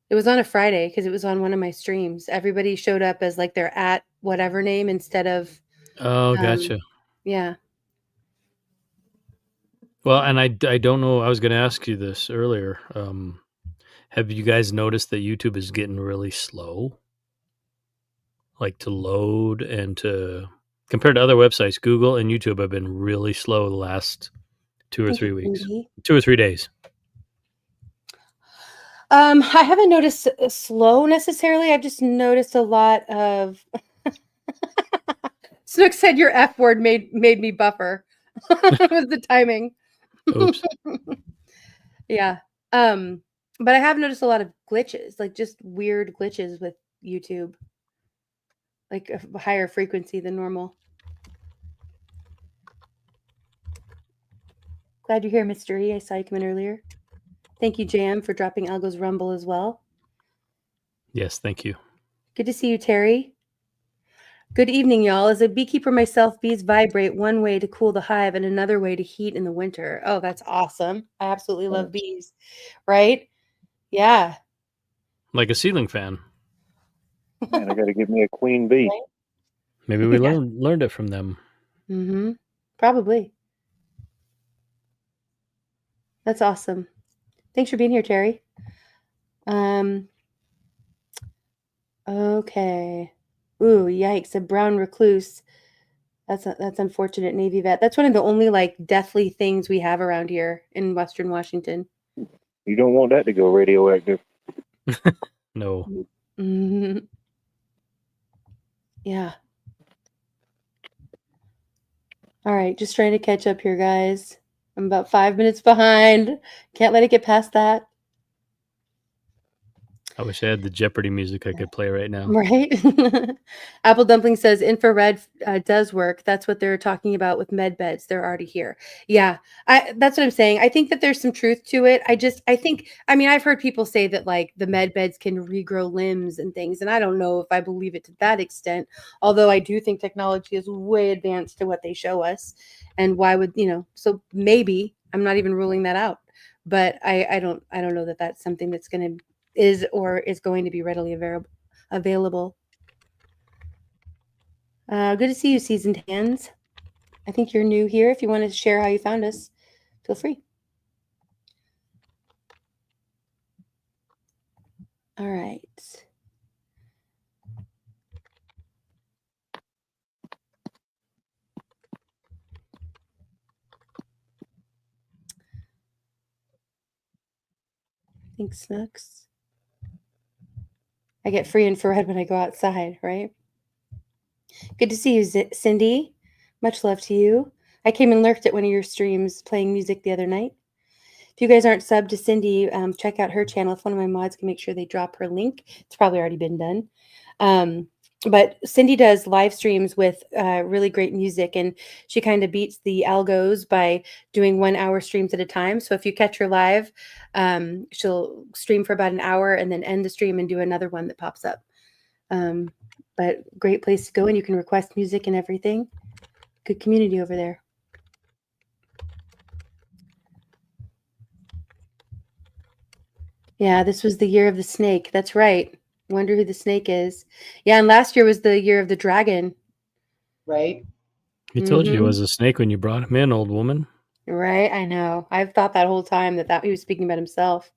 It was on a Friday because it was on one of my streams. Everybody showed up as like their at whatever name instead of. Oh, gotcha. Yeah. Well, and I don't know. I was going to ask you this earlier. Have you guys noticed that YouTube is getting really slow? Like to load and to compared to other websites, Google and YouTube have been really slow the last 2 or 3 weeks, Indy. 2 or 3 days. I haven't noticed slow necessarily. I've just noticed a lot of. Snook said your F word made me buffer. It was the timing. Oops. Yeah. But I have noticed a lot of glitches, like just weird glitches with YouTube, like a higher frequency than normal. Glad you're here, Mystery. I saw you come in earlier. Thank you, Jam, for dropping Algo's Rumble as well. Yes, thank you. Good to see you, Terry. Good evening, y'all. As a beekeeper myself, bees vibrate one way to cool the hive and another way to heat in the winter. Oh, that's awesome. I absolutely love bees. Right? Yeah. Like a ceiling fan. Man, I got to get me a queen bee. Right? Maybe we learned it from them. Mm-hmm. Probably. That's awesome. Thanks for being here, Terry. Okay. Ooh, yikes! A brown recluse. That's unfortunate, Navy vet. That's one of the only like deathly things we have around here in Western Washington. You don't want that to go radioactive. No. Mm-hmm. Yeah. All right, just trying to catch up here, guys. I'm about 5 minutes behind. Can't let it get past that. I wish I had the Jeopardy music I could play right now. Right? Apple Dumpling says infrared does work. That's what they're talking about with med beds. They're already here. Yeah, that's what I'm saying. I think that there's some truth to it. I mean, I've heard people say that like the med beds can regrow limbs and things, and I don't know if I believe it to that extent. Although I do think technology is way advanced to what they show us, and why would so maybe I'm not even ruling that out, but I don't know that that's something that's going to is going to be readily available. Good to see you, Seasoned Hands. I think you're new here. If you want to share how you found us, feel free. All right. Thanks, Snooks. I get free infrared when I go outside, right? Good to see you, Cindy. Much love to you. I came and lurked at one of your streams playing music the other night. If you guys aren't subbed to Cindy, check out her channel. If one of my mods can make sure they drop her link, it's probably already been done. But Cindy does live streams with really great music, and she kind of beats the algos by doing 1 hour streams at a time. So if you catch her live, she'll stream for about an hour and then end the stream and do another one that pops up. But great place to go, and you can request music and everything. Good community over there. Yeah, this was the year of the snake. That's right. Wonder who the snake is. Yeah, and last year was the year of the dragon. Right? He told you he was a snake when you brought him in, old woman. Right, I know. I've thought that whole time that he was speaking about himself.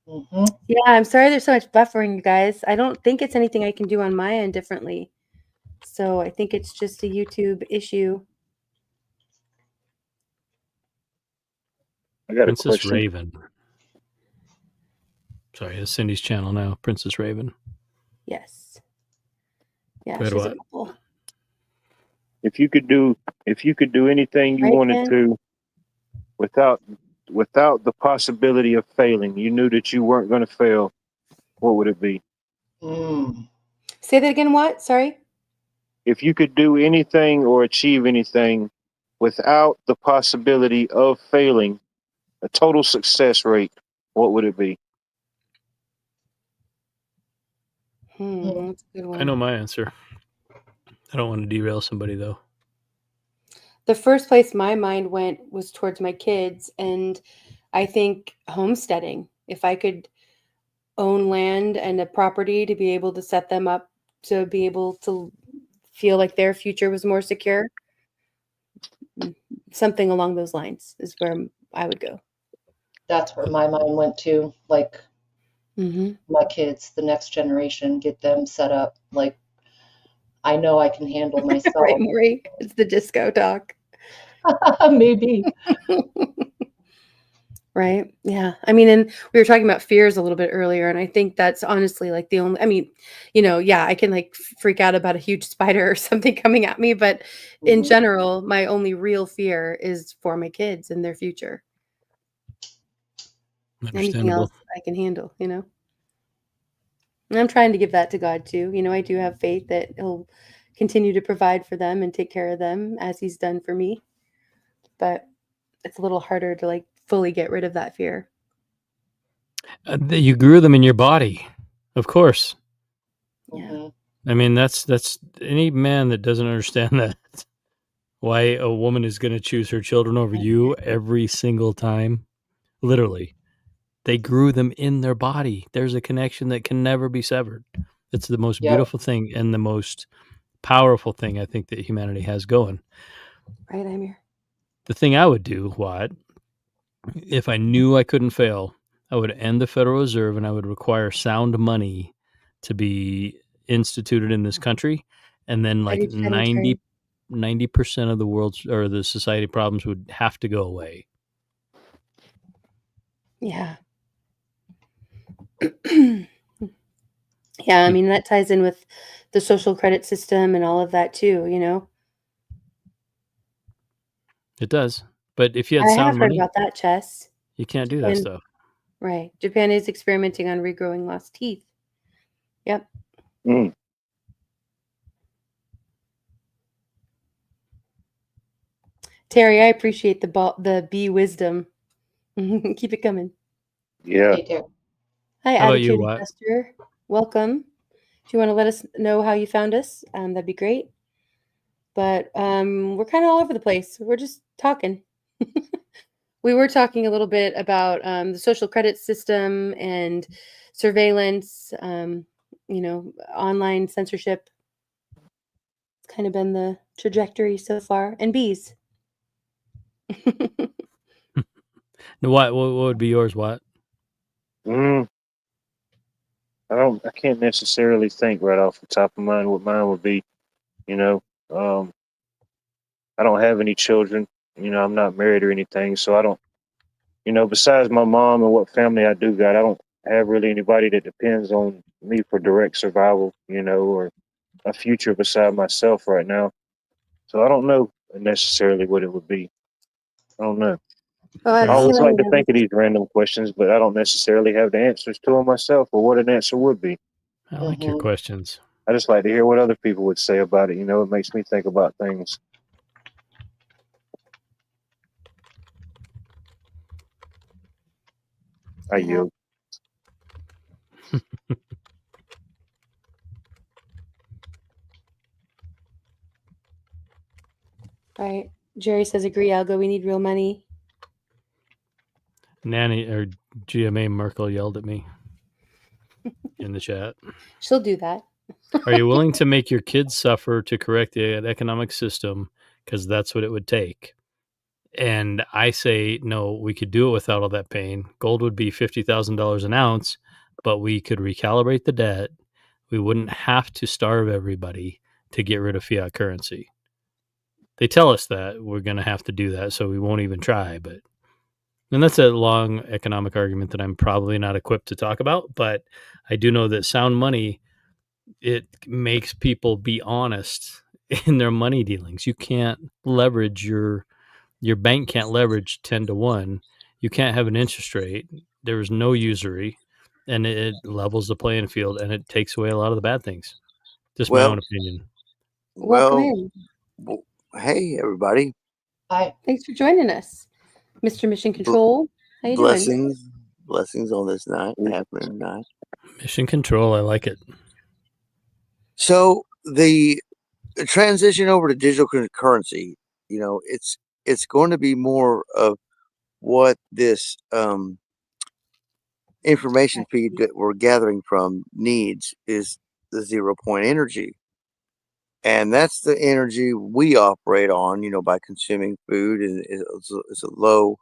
Mm-hmm. Yeah, I'm sorry there's so much buffering, you guys. I don't think it's anything I can do on my end differently. So I think it's just a YouTube issue. I got Princess a question. Raven. Sorry, it's Cindy's channel now, Princess Raven. Yes. Yeah, she's a couple. If you could do anything you wanted to without the possibility of failing, you knew that you weren't going to fail, what would it be? Say that again, what? Sorry? If you could do anything or achieve anything without the possibility of failing, a total success rate, what would it be? That's a good one. I know my answer. I don't want to derail somebody, though. The first place my mind went was towards my kids, and I think homesteading. If I could own land and a property to be able to set them up to be able to feel like their future was more secure, something along those lines is where I would go. That's where my mind went to, like my kids, the next generation, get them set up. Like, I know I can handle myself. Right, Marie? It's the disco talk. Maybe. Right. Yeah. I mean, and we were talking about fears a little bit earlier, and I think that's honestly like the only, I mean, yeah, I can like freak out about a huge spider or something coming at me, but in general, my only real fear is for my kids and their future. Anything Understandable. else I can handle, you know? And I'm trying to give that to God too. You know, I do have faith that He'll continue to provide for them and take care of them as He's done for me. But it's a little harder to like fully get rid of that fear. You grew them in your body, of course. Yeah. Mm-hmm. I mean, that's any man that doesn't understand that why a woman is going to choose her children over you every single time. Literally, they grew them in their body. There's a connection that can never be severed. It's the most Yep. beautiful thing and the most powerful thing I think that humanity has going. Right, I'm here. The thing I would do, what if I knew I couldn't fail? I would end the Federal Reserve and I would require sound money to be instituted in this country, and then How do like you try to turn? 90% of the world's or the society problems would have to go away. Yeah. Yeah, I mean, that ties in with the social credit system and all of that too, you know? It does. But if you had I have sound heard money, about that, Chess. you can't do that Japan, stuff. right. Japan is experimenting on regrowing lost teeth. Yep. Mm. Terry, I appreciate the bee wisdom. Keep it coming. Yeah. Hey, Terry. Hi, How about you, Attitude Watt? Adjuster. Welcome. If you want to let us know how you found us, that'd be great. But we're kind of all over the place. We're just talking. We were talking a little bit about the social credit system and surveillance, you know, online censorship. It's kind of been the trajectory so far. And bees. What would be yours, Watt? Mm, I can't necessarily think right off the top of mine what mine would be. You know, um, I don't have any children. You know, I'm not married or anything, so I don't. You know, besides my mom and what family I do got, I don't have really anybody that depends on me for direct survival. You know, or a future beside myself right now. So I don't know necessarily what it would be. I don't know. Oh, I Fair I have a enough. always like feeling to that think of these random questions, but I don't necessarily have the answers to them myself or what an answer would be. I like your Mm-hmm. questions. I just like to hear what other people would say about it. You know, it makes me think about things. I yeah, yield. right. Jerry says agree, Algo. We need real money. Nanny or GMA Merkel yelled at me in the chat. She'll do that. Are you willing to make your kids suffer to correct the economic system? Because that's what it would take. And I say, no, we could do it without all that pain. Gold would be $50,000 an ounce, but we could recalibrate the debt. We wouldn't have to starve everybody to get rid of fiat currency. They tell us that we're going to have to do that, so we won't even try. But and that's a long economic argument that I'm probably not equipped to talk about. But I do know that sound money, it makes people be honest in their money dealings. You can't leverage your bank can't leverage 10 to 1. You can't have an interest rate. There is no usury, and it levels the playing field and it takes away a lot of the bad things. Just my Well, own opinion. Welcome well, in. hey everybody. Hi. Thanks for joining us, Mr. Mission Bl- Control. How you doing? blessings on this afternoon night. Mission control, I like it. So the transition over to digital currency, you know, it's going to be more of what this information feed that we're gathering from needs is the 0 point energy. And that's the energy we operate on, you know, by consuming food, and it's a low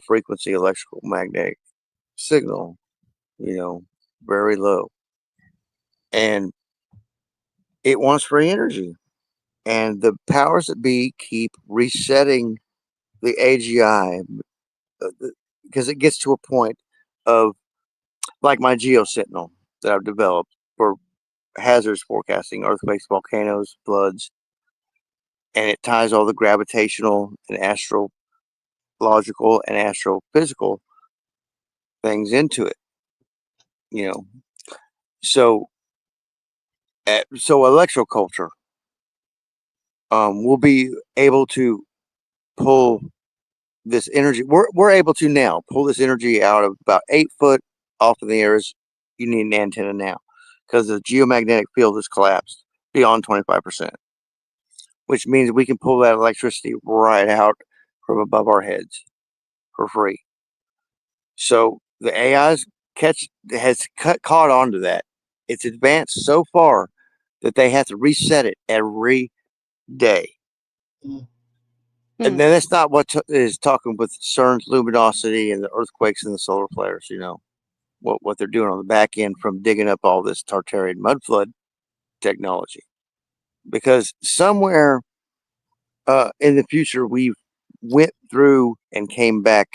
frequency electrical magnetic signal, you know, very low. And it wants free energy. And the powers that be keep resetting the AGI because it gets to a point of like my GeoSentinel that I've developed for hazards forecasting, earthquakes, volcanoes, floods, and it ties all the gravitational and astrological and astrophysical things into it, you know. So electroculture, we'll be able to pull this energy. We're able to now pull this energy out of about 8 foot off in the air. You need an antenna now because the geomagnetic field has collapsed beyond 25%, which means we can pull that electricity right out from above our heads for free. So the AI's has caught on to that. It's advanced so far that they have to reset it every day. And then that's not what is talking with CERN's luminosity and the earthquakes and the solar flares, you know, what they're doing on the back end from digging up all this Tartarian mud flood technology. Because somewhere in the future, we went through and came back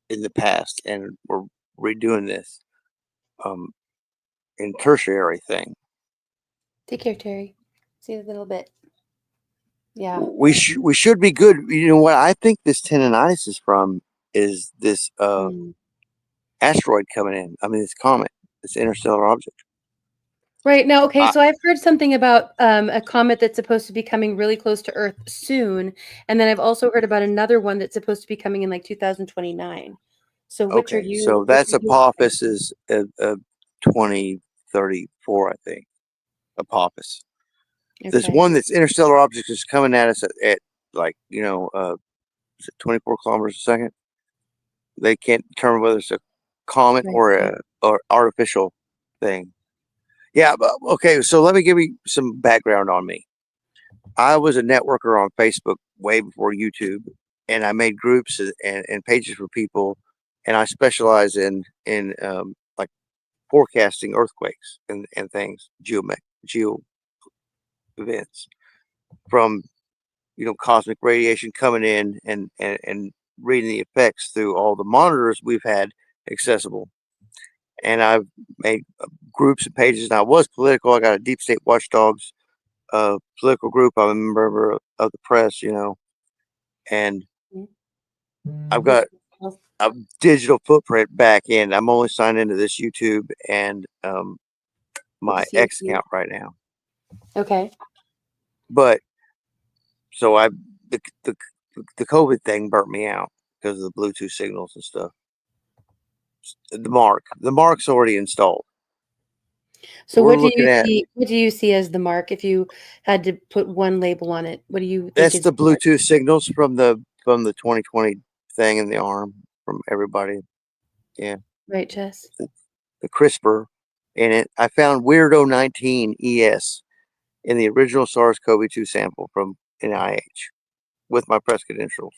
in the past, and we're redoing this in tertiary thing. Take care, Terry. See you in a little bit. Yeah. We should be good. You know what I think this tendonitis is from is this asteroid coming in. I mean, this comet, this interstellar object. Right. Now, okay, so I've heard something about a comet that's supposed to be coming really close to Earth soon. And then I've also heard about another one that's supposed to be coming in like 2029. So which are you? So that's Apophis is 2034, I think. Apophis. This one that's interstellar object is coming at us at like, you know, 24 kilometers a second. They can't determine whether it's a comet or artificial thing. Yeah, but okay, so let me give you some background on me. I was a networker on Facebook way before YouTube, and I made groups and pages for people, and I specialize in like forecasting earthquakes and things, geo events from, you know, cosmic radiation coming in and reading the effects through all the monitors we've had accessible. And I've made groups and pages, and I was political. I got a Deep State Watchdogs political group. I'm a member of the press, you know, and I've got a digital footprint back end. I'm only signed into this YouTube and my X account right now. Okay. But so the COVID thing burnt me out because of the Bluetooth signals and stuff. The mark's already installed. So what do you see as the mark if you had to put one label on it? What do you think? That's the Bluetooth signals from the 2020 thing in the arm from everybody. Yeah. Right, Jess. The CRISPR in it. I found Weirdo 19 ES in the original SARS-CoV-2 sample from NIH with my press credentials.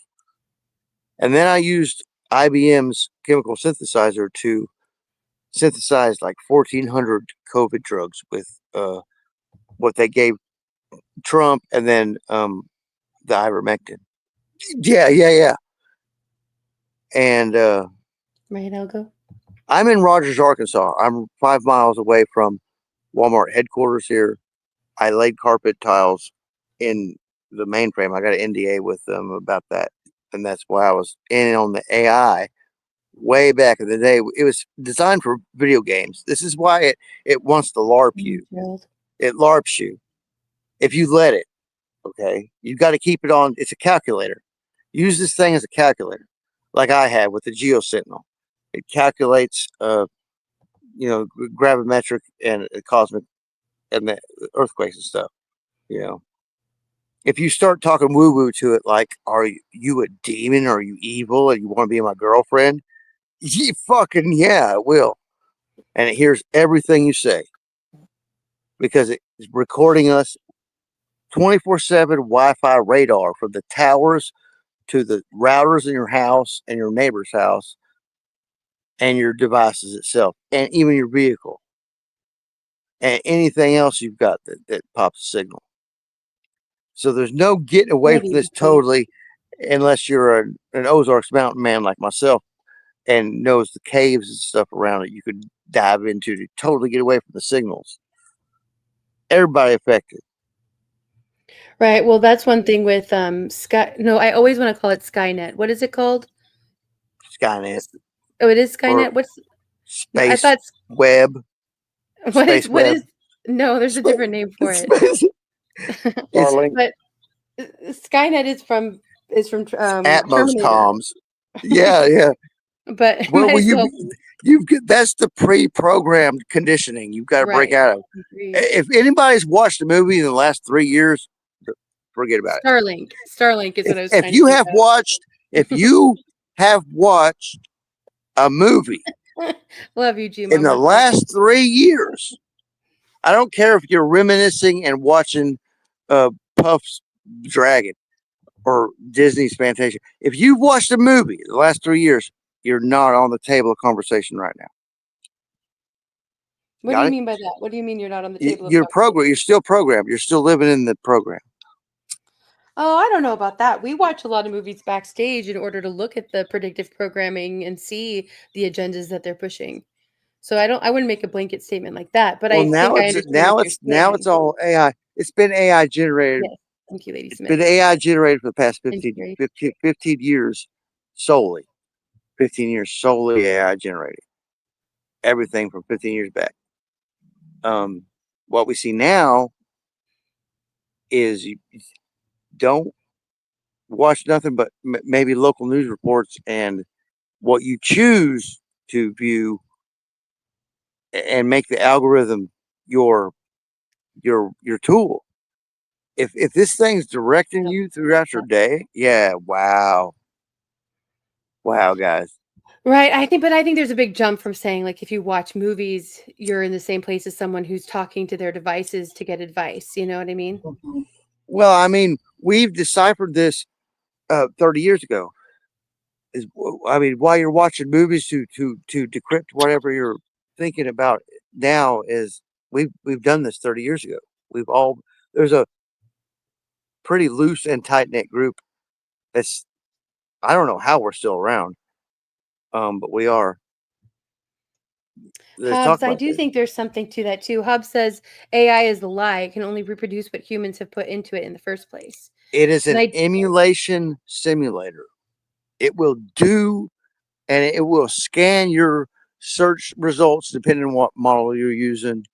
And then I used IBM's chemical synthesizer to synthesize like 1,400 COVID drugs with what they gave Trump and then the ivermectin. Yeah. And right, I'll go. I'm in Rogers, Arkansas. I'm 5 miles away from Walmart headquarters here. I laid carpet tiles in the mainframe. I got an NDA with them about that. And that's why I was in on the AI way back in the day. It was designed for video games. This is why it wants to LARP you. It LARPs you if you let it. Okay, you've got to keep it on. It's a calculator. Use this thing as a calculator, like I had with the Geo Sentinel. It calculates, you know, gravimetric and cosmic and the earthquakes and stuff. You know, if you start talking woo woo to it, like, "Are you a demon? Are you evil? And you want to be my girlfriend?" Yeah, it will. And it hears everything you say because it's recording us 24/7 Wi-Fi radar from the towers to the routers in your house and your neighbor's house and your devices itself and even your vehicle and anything else you've got that pops a signal. So there's no getting away from this totally unless you're an Ozarks mountain man like myself and knows the caves and stuff around it you could dive into to totally get away from the signals. Everybody affected. Right. Well, that's one thing with Sky. No, I always want to call it Skynet. What is it called? Skynet. Oh, it is or Skynet. What's I space thought web, space what web, is no, there's a space, different name for it. space, it's Starlink. But Skynet is from Atmos Terminator. comms. Yeah, yeah. But Well, might as well that's the pre-programmed conditioning you've got to break right. out of. Agreed. If anybody's watched a movie in the last 3 years, forget about it. Starlink is what I was If trying to you think have watched, if you have watched a movie of. Love you, G in the Mama. last 3 years, I don't care if you're reminiscing and watching Puff's Dragon or Disney's Fantasia. If you've watched a movie in the last 3 years, you're not on the table of conversation right now. What do Got you it? mean by that? What do you mean you're not on the table of You're conversation? You're still programmed. You're still living in the program. Oh, I don't know about that. We watch a lot of movies backstage in order to look at the predictive programming and see the agendas that they're pushing. So I wouldn't make a blanket statement like that, but Well, I think I understand what you're now it's saying. all AI. It's been AI generated. Yes. Thank you, Lady It's Smith. been AI generated for the past Integrate. 15 years solely. 15 years solely AI generated. Everything from 15 years back. What we see now is you don't watch nothing but maybe local news reports and what you choose to view and make the algorithm your tool. If this thing's directing you throughout your day, yeah, wow, guys. Right. But I think there's a big jump from saying like if you watch movies, you're in the same place as someone who's talking to their devices to get advice. You know what I mean? Well, I mean, we've deciphered this 30 years ago. I mean, while you're watching movies to decrypt whatever you're thinking about now, is we've done this 30 years ago. There's a pretty loose and tight knit group that's, I don't know how we're still around, but we are. Let's talk Hobbs, I about do this. think there's something to that too. Hobbs says AI is a lie. It can only reproduce what humans have put into it in the first place. It is And an I emulation simulator. It will do, and it will scan your search results depending on what model you're using.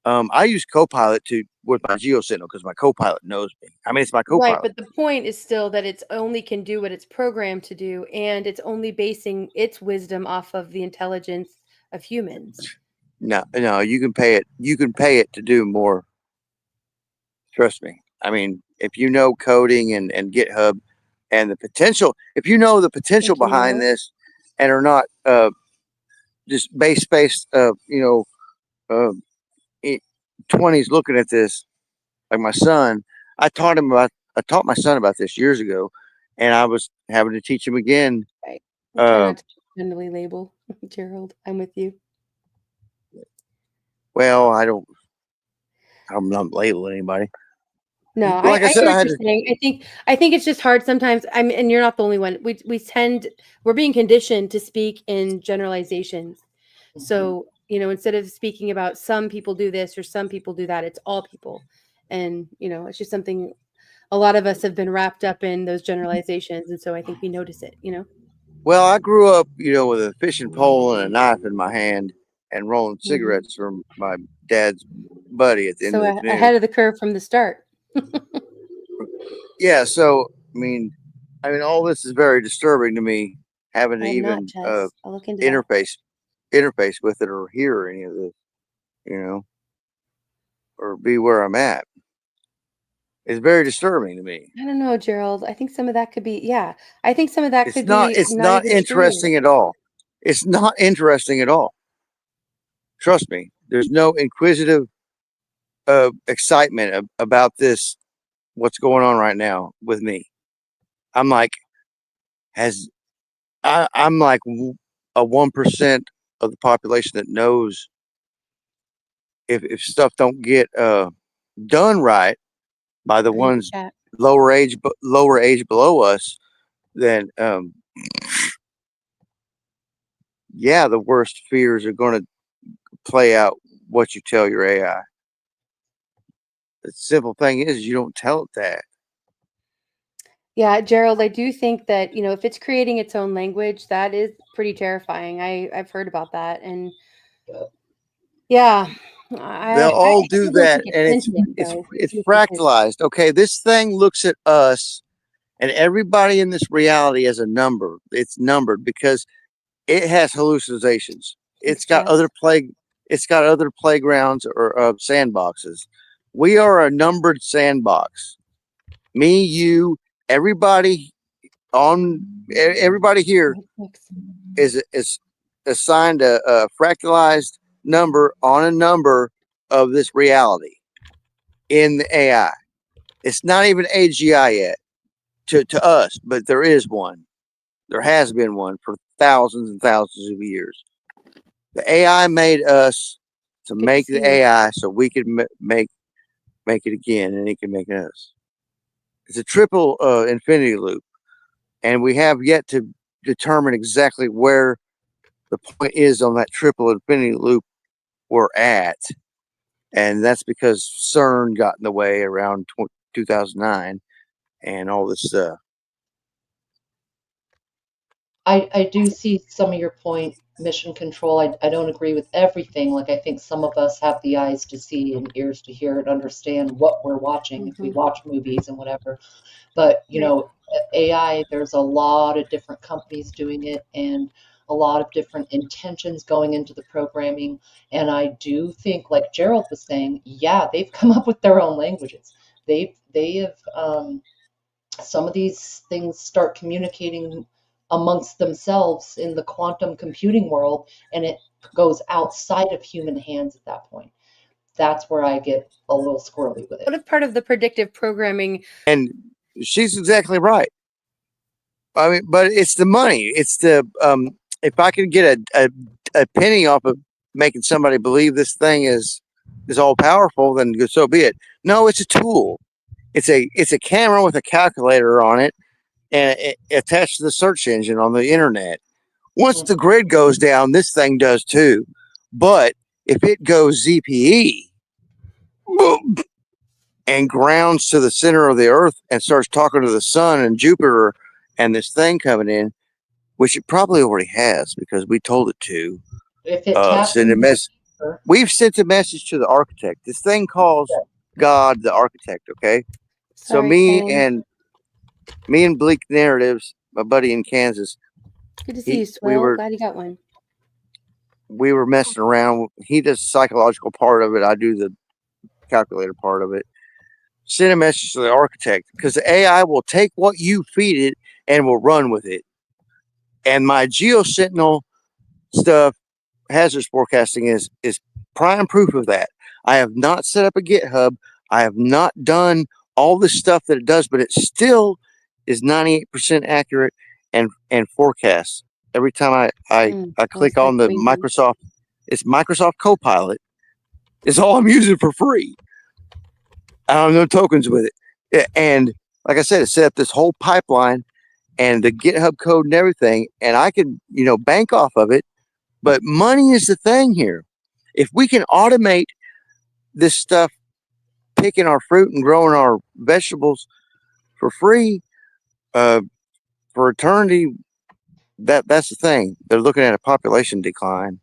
I use Copilot with my GeoSignal because my Copilot knows me. I mean, it's my right, Copilot. but the point is still that it's only can do what it's programmed to do, and it's only basing its wisdom off of the intelligence of humans. No, you can pay it. You can pay it to do more. Trust me. I mean, if you know coding and GitHub and the potential, if you know the potential Thank you, behind Mama. this, and are not just based, 20s looking at this, like my son. I taught my son about this years ago, and I was having to teach him again. Right. Try not to generally label Gerald. I'm with you. Well, I'm not labeling anybody. No, Like I said, hear I what had you're to. saying. I think it's just hard sometimes. And you're not the only one. We're being conditioned to speak in generalizations. So, instead of speaking about some people do this or some people do that, it's all people. And, it's just something a lot of us have been wrapped up in those generalizations. And so I think we notice it, Well, I grew up, with a fishing pole and a knife in my hand and rolling cigarettes from my dad's buddy at the end So of the canoe. ahead of the curve from the start. Yeah, so all this is very disturbing to me, having to I'm not, even Jess. I'll look into that. interface with it or hear any of this, or be where I'm at. It's very disturbing to me. I don't know, Gerald. I think some of that could be, I think some of that could be It's not not even interesting true. at all. It's not interesting at all. Trust me. There's no inquisitive excitement about this, what's going on right now with me. I'm like, I'm like a 1% of the population that knows if stuff don't get done right by the ones lower age below us, then the worst fears are going to play out what you tell your AI. The simple thing is you don't tell it that. Yeah, Gerald, I do think that, if it's creating its own language, that is pretty terrifying. I've heard about that. And yeah, They'll I all do still don't that, think it's and sentient, though. it's It's sentient. fractalized. Okay, this thing looks at us and everybody in this reality as a number. It's numbered because it has hallucinations. It's just. It's got other playgrounds or sandboxes. We are a numbered sandbox. Me, you, everybody everybody here is assigned a fractalized number on a number of this reality in the AI. It's not even AGI yet to us, but there is one. There has been one for thousands and thousands of years. The AI made us to Good to make see the you. AI so we could make it again, and it can make us. It's a triple infinity loop, and we have yet to determine exactly where the point is on that triple infinity loop we're at, and that's because CERN got in the way around 2009 and all this stuff. I do see some of your point, mission control. I don't agree with everything. Like, I think some of us have the eyes to see and ears to hear and understand what we're watching if we watch movies and whatever. But, Right. AI, there's a lot of different companies doing it and a lot of different intentions going into the programming. And I do think, like Gerald was saying, yeah, they've come up with their own languages. They have some of these things start communicating amongst themselves in the quantum computing world, and it goes outside of human hands at that point. That's where I get a little squirrely with it. What if part of the predictive programming? And she's exactly right. I mean, but it's the money. It's the if I can get a penny off of making somebody believe this thing is all powerful, then so be it. No, it's a tool. It's a camera with a calculator on it and attached to the search engine on the internet. Once the grid goes down, this thing does too. But if it goes ZPE, boom, and grounds to the center of the earth and starts talking to the sun and Jupiter and this thing coming in, which it probably already has because we told it to. If it taps Send a into message. We've sent a message to the architect. This thing calls God the architect. Okay, so Sorry, me and Bleak Narratives, my buddy in Kansas. Good to see you, Swill. Glad you got one. We were messing around. He does the psychological part of it. I do the calculator part of it. Send a message to the architect because the AI will take what you feed it and will run with it. And my GeoSentinel stuff, hazards forecasting is prime proof of that. I have not set up a GitHub. I have not done all the stuff that it does, but it still is 98% accurate and forecasts. Every time I click on the Microsoft, it's Microsoft Copilot. It's all I'm using for free. I don't have no tokens with it. And like I said, it set up this whole pipeline and the GitHub code and everything, and I could, bank off of it. But money is the thing here. If we can automate this stuff, picking our fruit and growing our vegetables for free, for eternity, that's the thing. They're looking at a population decline.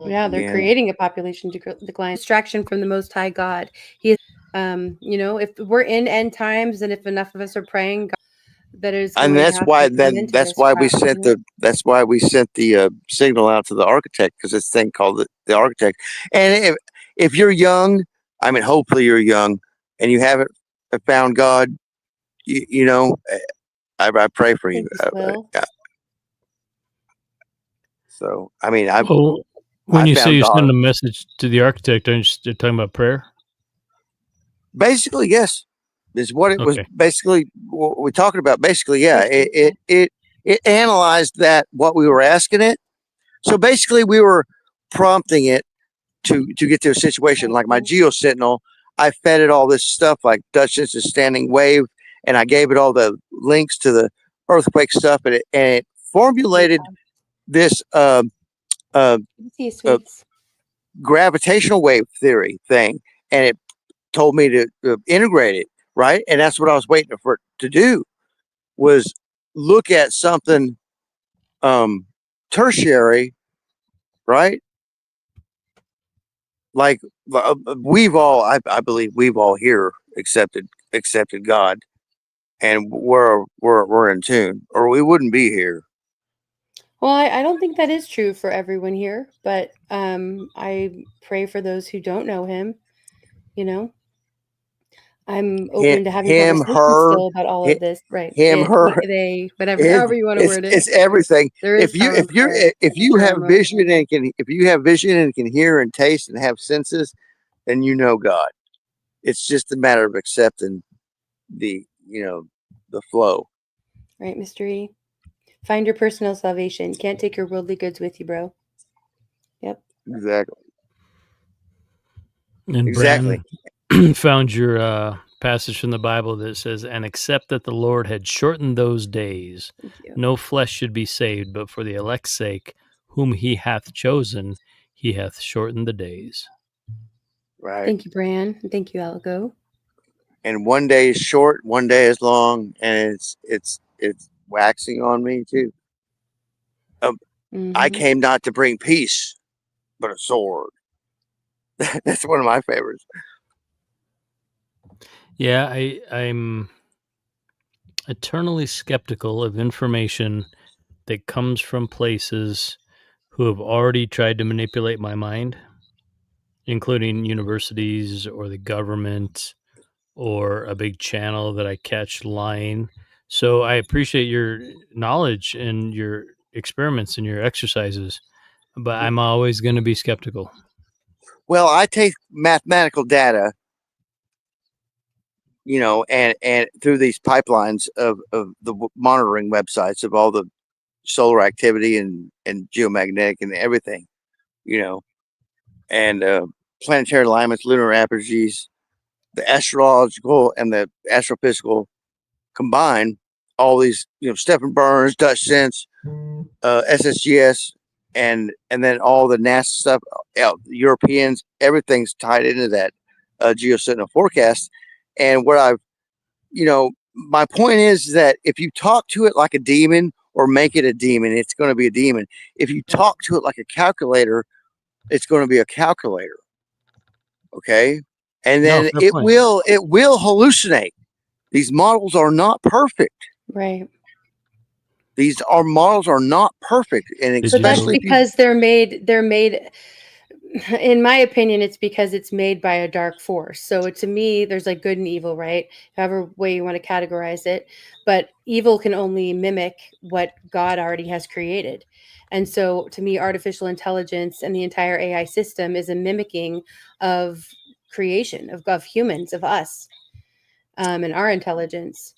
Yeah, they're creating a population decline. Distraction from the Most High God. He is, if we're in end times and if enough of us are praying, God, that is going and that's to why that's why we sent the signal out to the architect, because this thing called the architect. And if you're young, I mean, hopefully you're young and you haven't found God, I pray for you. So I mean, when you say you send a message to the architect, are you talking about prayer? Basically, yes. Is what it was basically what we're talking about. Basically, yeah. It analyzed what we were asking it. So basically, we were prompting it to get to a situation like my GeoSentinel. I fed it all this stuff like Dutchess is standing wave, and I gave it all the links to the earthquake stuff, and it formulated this gravitational wave theory thing, and it told me to integrate it, right? And that's what I was waiting for it to do. was look at something tertiary, right? Like we've all, I believe we've all here accepted God, and we're in tune, or we wouldn't be here. Well, I don't think that is true for everyone here, but I pray for those who don't know him. You know, I'm open to having Him, conversations her, still about all of this, right? him, It, her. they, whatever, however you want to word it. It's everything. There is power in prayer. If you have Sure, vision and can hear and taste and have senses, then you know God. It's just a matter of accepting the flow. right, Mystery. Find your personal salvation. Can't take your worldly goods with you, bro. Yep. Exactly. And Exactly. Bran found your passage from the Bible that says, "And except that the Lord had shortened those days, no flesh should be saved, but for the elect's sake, whom he hath chosen, he hath shortened the days." Right. Thank you, Bran. Thank you, Algo. And one day is short, one day is long, and it's waxing on me too. I came not to bring peace, but a sword. That's one of my favorites. Yeah, I'm eternally skeptical of information that comes from places who have already tried to manipulate my mind, including universities or the government or a big channel that I catch lying. So I appreciate your knowledge and your experiments and your exercises, but I'm always going to be skeptical. Well, I take mathematical data, and through these pipelines of the monitoring websites of all the solar activity and geomagnetic and everything, and planetary alignments, lunar apogees, the astrological and the astrophysical combine all these, Stephen Burns, Dutch Sense, SSGS, and then all the NASA stuff, Europeans, everything's tied into that geosentinel forecast. And what my point is that if you talk to it like a demon or make it a demon, it's going to be a demon. If you talk to it like a calculator, it's going to be a calculator. Okay. And then it will hallucinate. These models are not perfect. Right. These models are not perfect. And but that's because they're made, in my opinion, it's because it's made by a dark force. So to me, there's like good and evil, right? However way you want to categorize it. But evil can only mimic what God already has created. And so to me, artificial intelligence and the entire AI system is a mimicking of creation, of humans, of us, and our intelligence.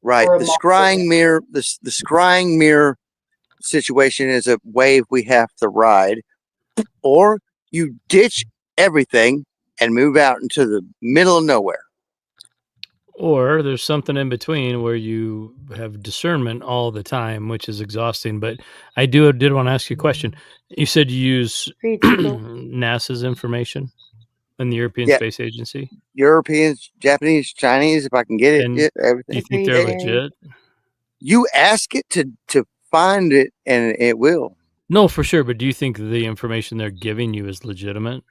Right. The scrying mirror, the scrying mirror situation is a wave we have to ride, or you ditch everything and move out into the middle of nowhere. Or there's something in between where you have discernment all the time, which is exhausting. But I did want to ask you a question. You said you use NASA's information and the European Space Agency? Europeans, Japanese, Chinese, if I can get it, everything. You think they're legit? You ask it to find it, and it will. No, for sure. But do you think the information they're giving you is legitimate?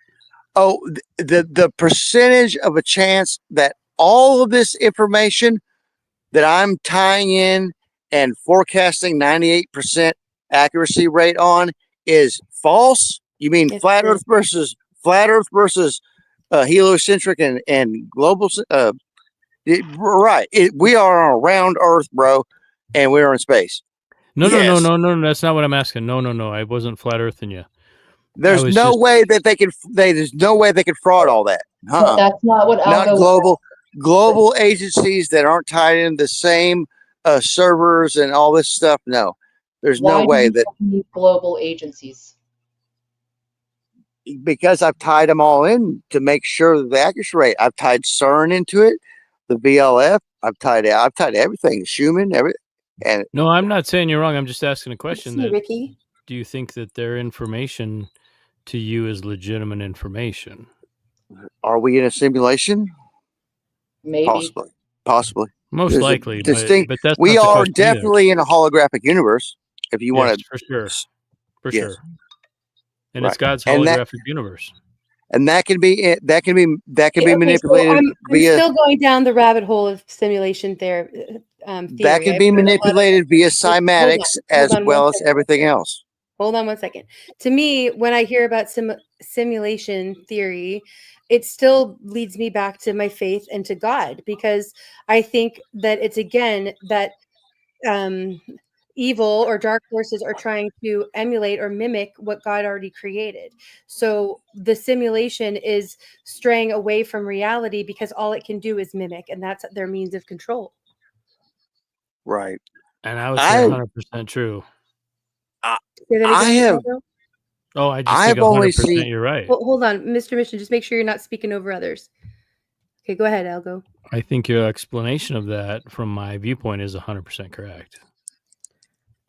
Oh, the percentage of a chance that all of this information that I'm tying in and forecasting 98% accuracy rate on is false? You mean flat Earth versus heliocentric and global? Right. We are on a round Earth, bro, and we are in space. No. That's not what I'm asking. No. I wasn't flat earthing you. There's no way that they could. There's no way they could fraud all that. But that's not what Algo. Global agencies that aren't tied in the same servers and all this stuff. No, there's no way that global agencies. Because I've tied them all in to make sure that the accuracy rate. I've tied CERN into it, the VLF. I've tied everything. Schumann, everything. And no, I'm not saying you're wrong. I'm just asking a question. Ricky, do you think that their information to you is legitimate information? Are we in a simulation? Maybe. Possibly. Most There's a likely, distinct. but that's We not the are question either. definitely in a holographic universe. If you Yes, want to, for sure, for yes, sure. And right. it's God's And holographic universe. that can be Okay, so manipulated I'm via still going down the rabbit hole of simulation theory. that can be manipulated via cymatics as hold on one well as second. everything else. Hold on one second. To me, when I hear about simulation theory, it still leads me back to my faith and to God, because I think that it's again that evil or dark forces are trying to emulate or mimic what God already created. So the simulation is straying away from reality because all it can do is mimic, and that's their means of control. Right. And I would say 100% true. Say that I again, have. Aldo? Oh, I just think I've only 100% seen. you're right. Hold on, Mr. Mission. Just make sure you're not speaking over others. Okay, go ahead, Algo. I think your explanation of that, from my viewpoint, is 100% correct.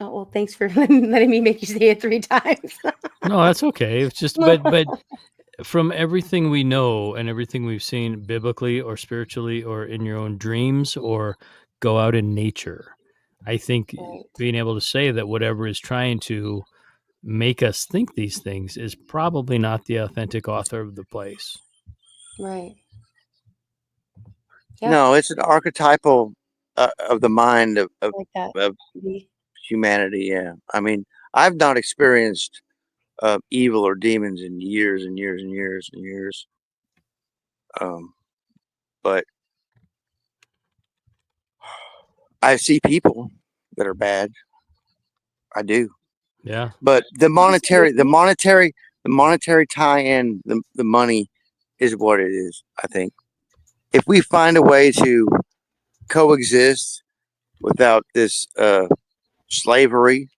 Oh, well, thanks for letting me make you say it 3 times. No, that's okay. It's just, but from everything we know and everything we've seen biblically or spiritually or in your own dreams or go out in nature, I think being able to say that whatever is trying to make us think these things is probably not the authentic author of the place. Right. Yeah. No, it's an archetypal of the mind of Like that. of humanity. Yeah, I mean, I've not experienced evil or demons in years and years and years and years. But I see people that are bad. I do. Yeah. But the monetary tie-in, the money is what it is. I think if we find a way to coexist without this slavery,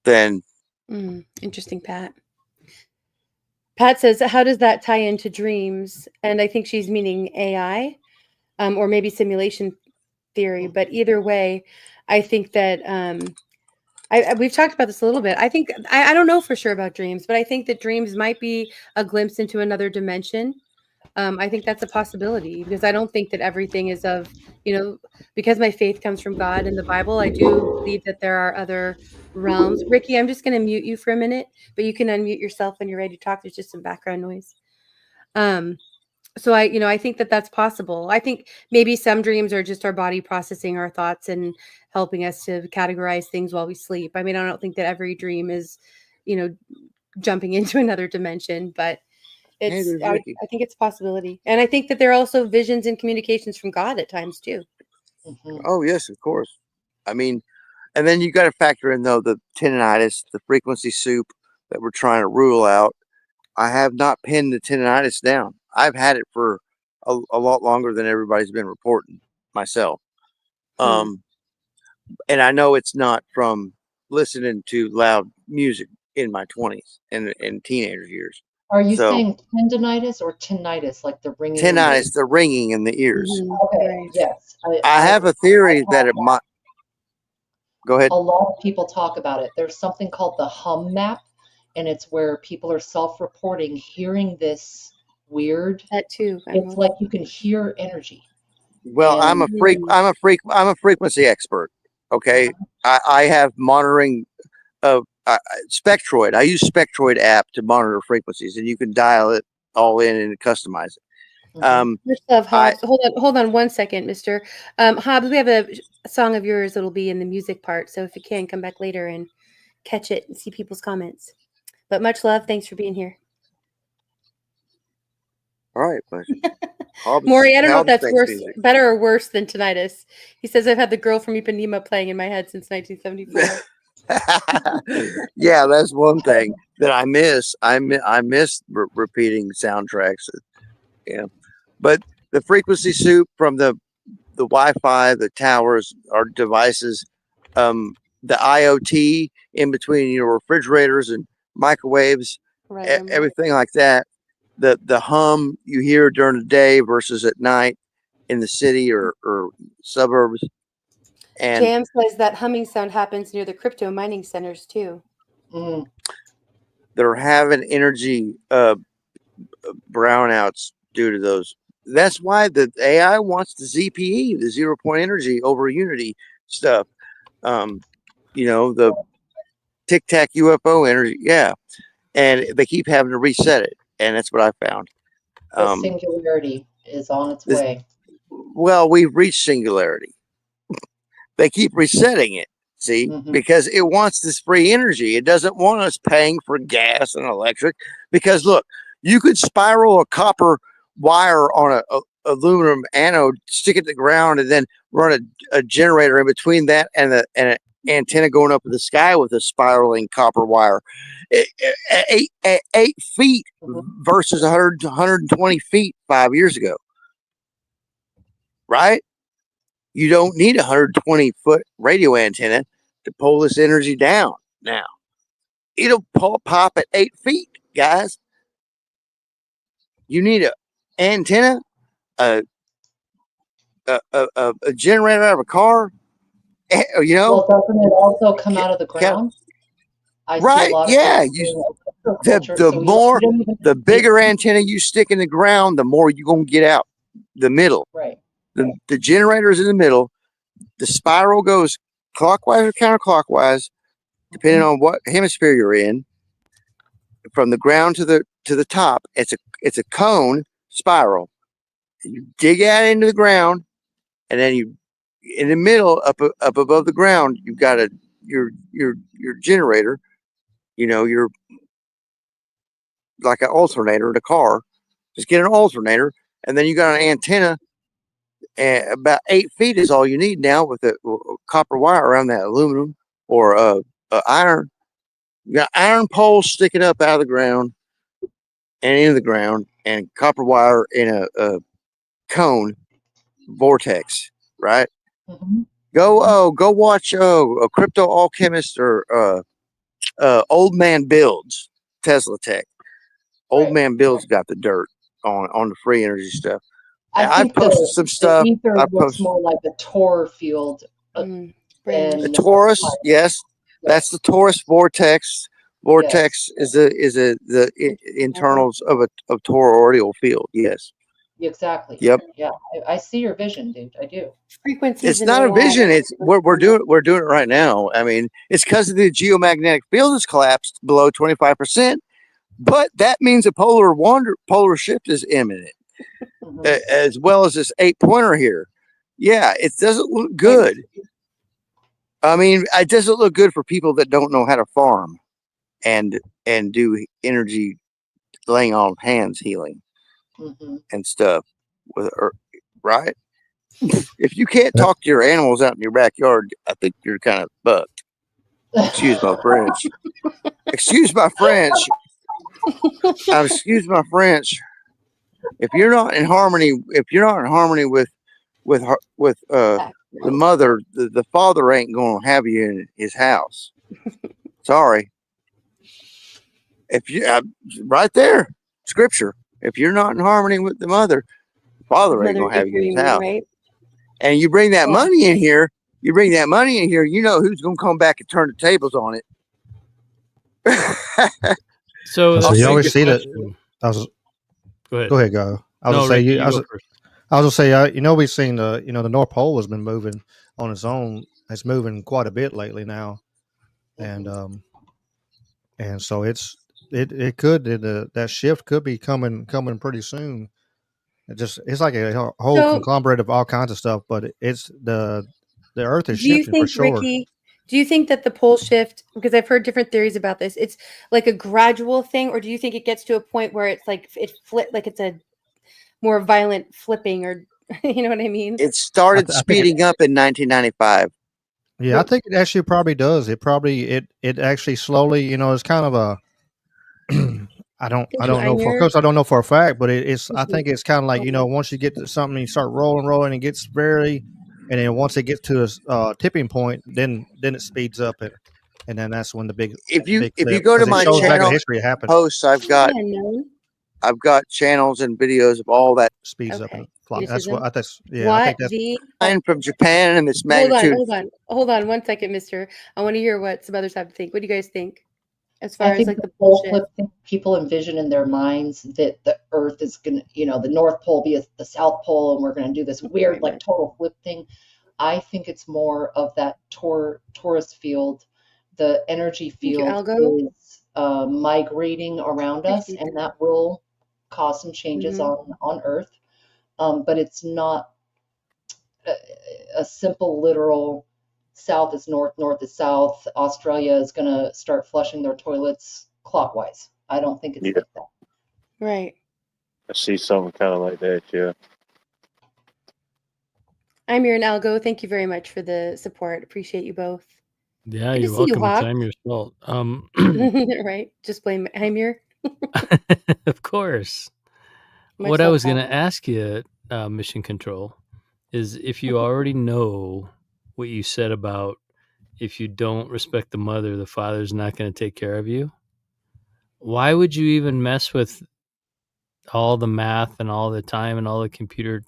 then interesting, Pat. Pat says, how does that tie into dreams? And I think she's meaning AI, or maybe simulation theory. But either way, I think that we've talked about this a little bit. I think I don't know for sure about dreams, but I think that dreams might be a glimpse into another dimension. I think that's a possibility, because I don't think that everything is of, because my faith comes from God and the Bible. I do believe that there are other realms. Ricky, I'm just going to mute you for a minute, but you can unmute yourself when you're ready to talk. There's just some background noise. So I think that that's possible. I think maybe some dreams are just our body processing our thoughts and helping us to categorize things while we sleep. I mean, I don't think that every dream is, jumping into another dimension, but I think it's a possibility. And I think that there are also visions and communications from God at times too. Oh yes, of course. I mean, and then you got to factor in though the tinnitus, the frequency soup that we're trying to rule out. I have not pinned the tinnitus down. I've had it for a lot longer than everybody's been reporting myself. And I know it's not from listening to loud music in my 20s and teenager years. Are you saying tendinitis or tinnitus, like the ringing? Tinnitus, the ringing in the ears. Okay, right. Yes. I have a theory that it might. Go ahead. A lot of people talk about it. There's something called the hum map, and it's where people are self-reporting hearing this weird. That too. It's like you can hear energy. Well, I'm a frequency expert. Okay. I have monitoring of Spectroid. I use Spectroid app to monitor frequencies, and you can dial it all in and customize it. Much love, Hobbs. Hold on 1 second, Mr. Hobbs. We have a song of yours that'll be in the music part, so if you can, come back later and catch it and see people's comments. But much love. Thanks for being here. All right, but Maury, I don't know if that's better or worse than tinnitus. He says, I've had the Girl from Ipanema playing in my head since 1974. Yeah, that's one thing that I miss. I miss repeating soundtracks. Yeah, but the frequency soup from the Wi-Fi, the towers, our devices, the IoT in between your refrigerators and microwaves, everything like that. The hum you hear during the day versus at night in the city or suburbs. And Jam says that humming sound happens near the crypto mining centers too. They're having energy brownouts due to those that's why the AI wants the ZPE, the 0 point energy over unity stuff. The Tic Tac UFO energy, yeah, and they keep having to reset it, and that's what I found. The singularity is on its way. Well, we've reached singularity. They keep resetting it, see, because it wants this free energy. It doesn't want us paying for gas and electric. Because look, you could spiral a copper wire on a aluminum anode, stick it to the ground, and then run a generator in between that and an antenna going up in the sky with a spiraling copper wire. 8 feet versus 100 to 120 feet 5 years ago, right? You don't need a 120-foot radio antenna to pull this energy down now. It'll pop at 8 feet, guys. You need an antenna, a generator out of a car, Well, doesn't it also come out of the ground? I see a lot of people the bigger antenna you stick in the ground, the more you're going to get out. The middle. Right. The generator is in the middle. The spiral goes clockwise or counterclockwise, depending on what hemisphere you're in. From the ground to the top, it's a cone spiral. You dig out into the ground, and then you, in the middle, up above the ground, you've got your generator. You're like an alternator in a car. Just get an alternator, and then you got an antenna. And about 8 feet is all you need now with a copper wire around that aluminum or iron. You got iron poles sticking up out of the ground and into the ground, and copper wire in a cone vortex, right? Go watch a crypto alchemist or Old Man Builds, Tesla Tech. Old Man Builds got the dirt on the free energy stuff. I posted some stuff. The ether looks more like a Tor field. The Taurus, yes, that's the Taurus vortex. Vortex is the internals of toroidal field. Yes. Exactly. Yep. Yeah, I see your vision, dude. I do. Frequencies. It's not a vision. It's we're doing it right now. I mean, it's because the geomagnetic field has collapsed below 25%, but that means a polar shift is imminent. As well as this 8-pointer here. Yeah, it doesn't look good. I mean, it doesn't look good for people that don't know how to farm and do energy laying on hands healing and stuff with right? If you can't talk to your animals out in your backyard, I think you're kind of fucked. Excuse my French. Excuse my French. Excuse my French. If you're not in harmony with the mother, the father ain't gonna have you in his house. Sorry. If you right there, scripture. If you're not in harmony with the mother, the father ain't gonna have you in his house. Right? And you bring that money in here. You know who's gonna come back and turn the tables on it. So you always see that. Go ahead, go. I was gonna say, we've seen the North Pole has been moving on its own. It's moving quite a bit lately now, and so it could that shift could be coming pretty soon. It's like a whole conglomerate of all kinds of stuff, but it's the Earth is shifting for sure. Ricky, do you think that the pole shift, because I've heard different theories about this, it's like a gradual thing, or do you think it gets to a point where it's like it's a more violent flipping, or you know what I mean? It started speeding up in 1995. Yeah, I think it actually probably does. It actually slowly, it's kind of a I don't know for, of course I don't know for a fact, but I think it's kind of like, once you get to something, you start rolling, it gets and then once it gets to a tipping point, then it speeds up and then that's when the big if you go to my channel history happened. Posts, I've got channels and videos of all that speeds up and clock. That's what I think. I think that's from Japan and this magnitude. Hold on 1 second, mister. I want to hear what some others have to think. What do you guys think? as far I as think like the the pole bullshit. flip thing, people envision in their minds that the Earth is going to, the North Pole be the South Pole, and we're going to do this weird, like total flip thing. I think it's more of that Taurus field. The energy field is migrating around us, and that will cause some changes on Earth. But it's not a simple literal south is north, north is south. Australia is going to start flushing their toilets clockwise. I don't think it's like that. Right. I see something kind of like that, yeah. I'm here in Algo. Thank you very much for the support. Appreciate you both. Yeah, Good you're to see you, welcome. It's Hawk. Amir's fault. Right. Just blame Amir. Of course. Much What I love, was going Hawk. to ask you, Mission Control, is if you already know what you said about if you don't respect the mother, the father's not going to take care of you, why would you even mess with all the math and all the time and all the computer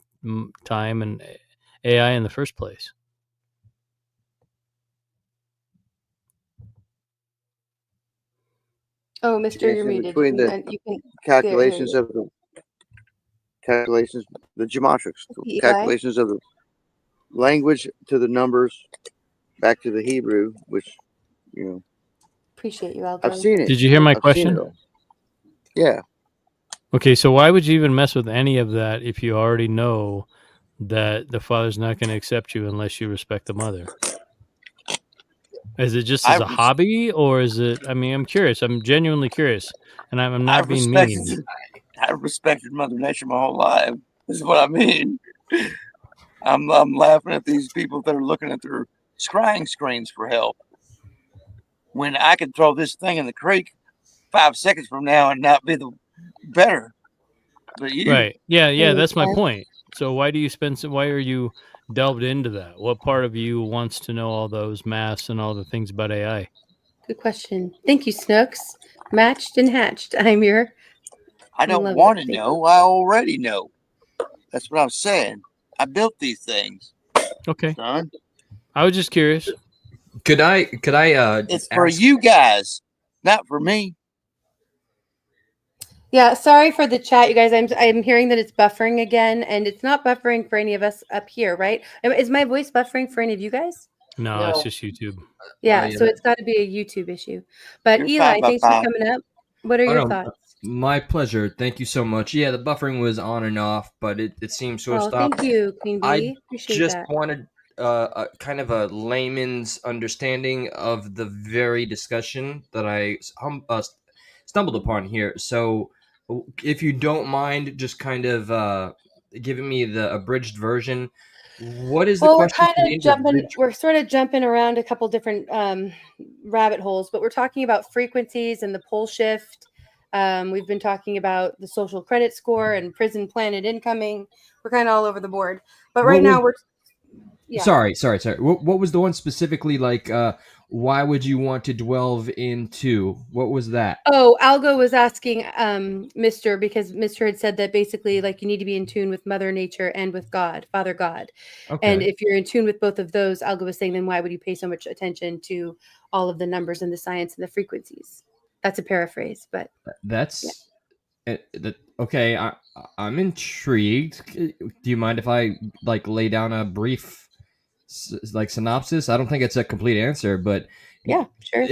time and AI in the first place? Oh, Mister, you're muted. Between the You can calculations of the geometrics, Eli? calculations of the language to the numbers, back to the Hebrew, which, Appreciate you, Algo. I've seen it. Did you hear my I've question? seen it all. Yeah. Okay, so why would you even mess with any of that if you already know that the father's not going to accept you unless you respect the mother? Is it just as a hobby, or is it? I mean, I'm curious. I'm genuinely curious, and I'm not being mean. I've respected Mother Nature my whole life. This is what I mean. I'm laughing at these people that are looking at their scrying screens for help, when I could throw this thing in the creek 5 seconds from now and not be the better. But you, right? Yeah. That's my point. So why do you spend? Why are you delved into that? What part of you wants to know all those maths and all the things about AI? Good question. Thank you, Snooks. Matched and hatched. I'm here. I don't want to know. I already know. That's what I'm saying. I built these things. Okay. Son. I was just curious. Could I it's for you guys, not for me. Yeah, sorry for the chat, you guys. I'm hearing that it's buffering again, and it's not buffering for any of us up here, right? Is my voice buffering for any of you guys? No. It's just YouTube. Yeah, so it's got to be a YouTube issue. But Eli, thanks for coming up. What are your thoughts? My pleasure. Thank you so much. Yeah, the buffering was on and off, but it seems to have stopped. Thank you, Queen Bee. I Appreciate just that. wanted a kind of a layman's understanding of the very discussion that I stumbled upon here. So, if you don't mind, just kind of giving me the abridged version. What is the question? We're sort of jumping around a couple different rabbit holes, but we're talking about frequencies and the pole shift. We've been talking about the social credit score and prison planet incoming. We're kind of all over the board, but right now we're. Yeah. Sorry. What was the one specifically? Like, why would you want to delve into? What was that? Oh, Algo was asking Mr. because Mr. had said that basically, like, you need to be in tune with Mother Nature and with God, Father God. Okay. And if you're in tune with both of those, Algo was saying, then why would you pay so much attention to all of the numbers and the science and the frequencies? That's a paraphrase, but that's okay. I'm intrigued. Do you mind if I lay down a brief synopsis? I don't think it's a complete answer, but yeah, sure.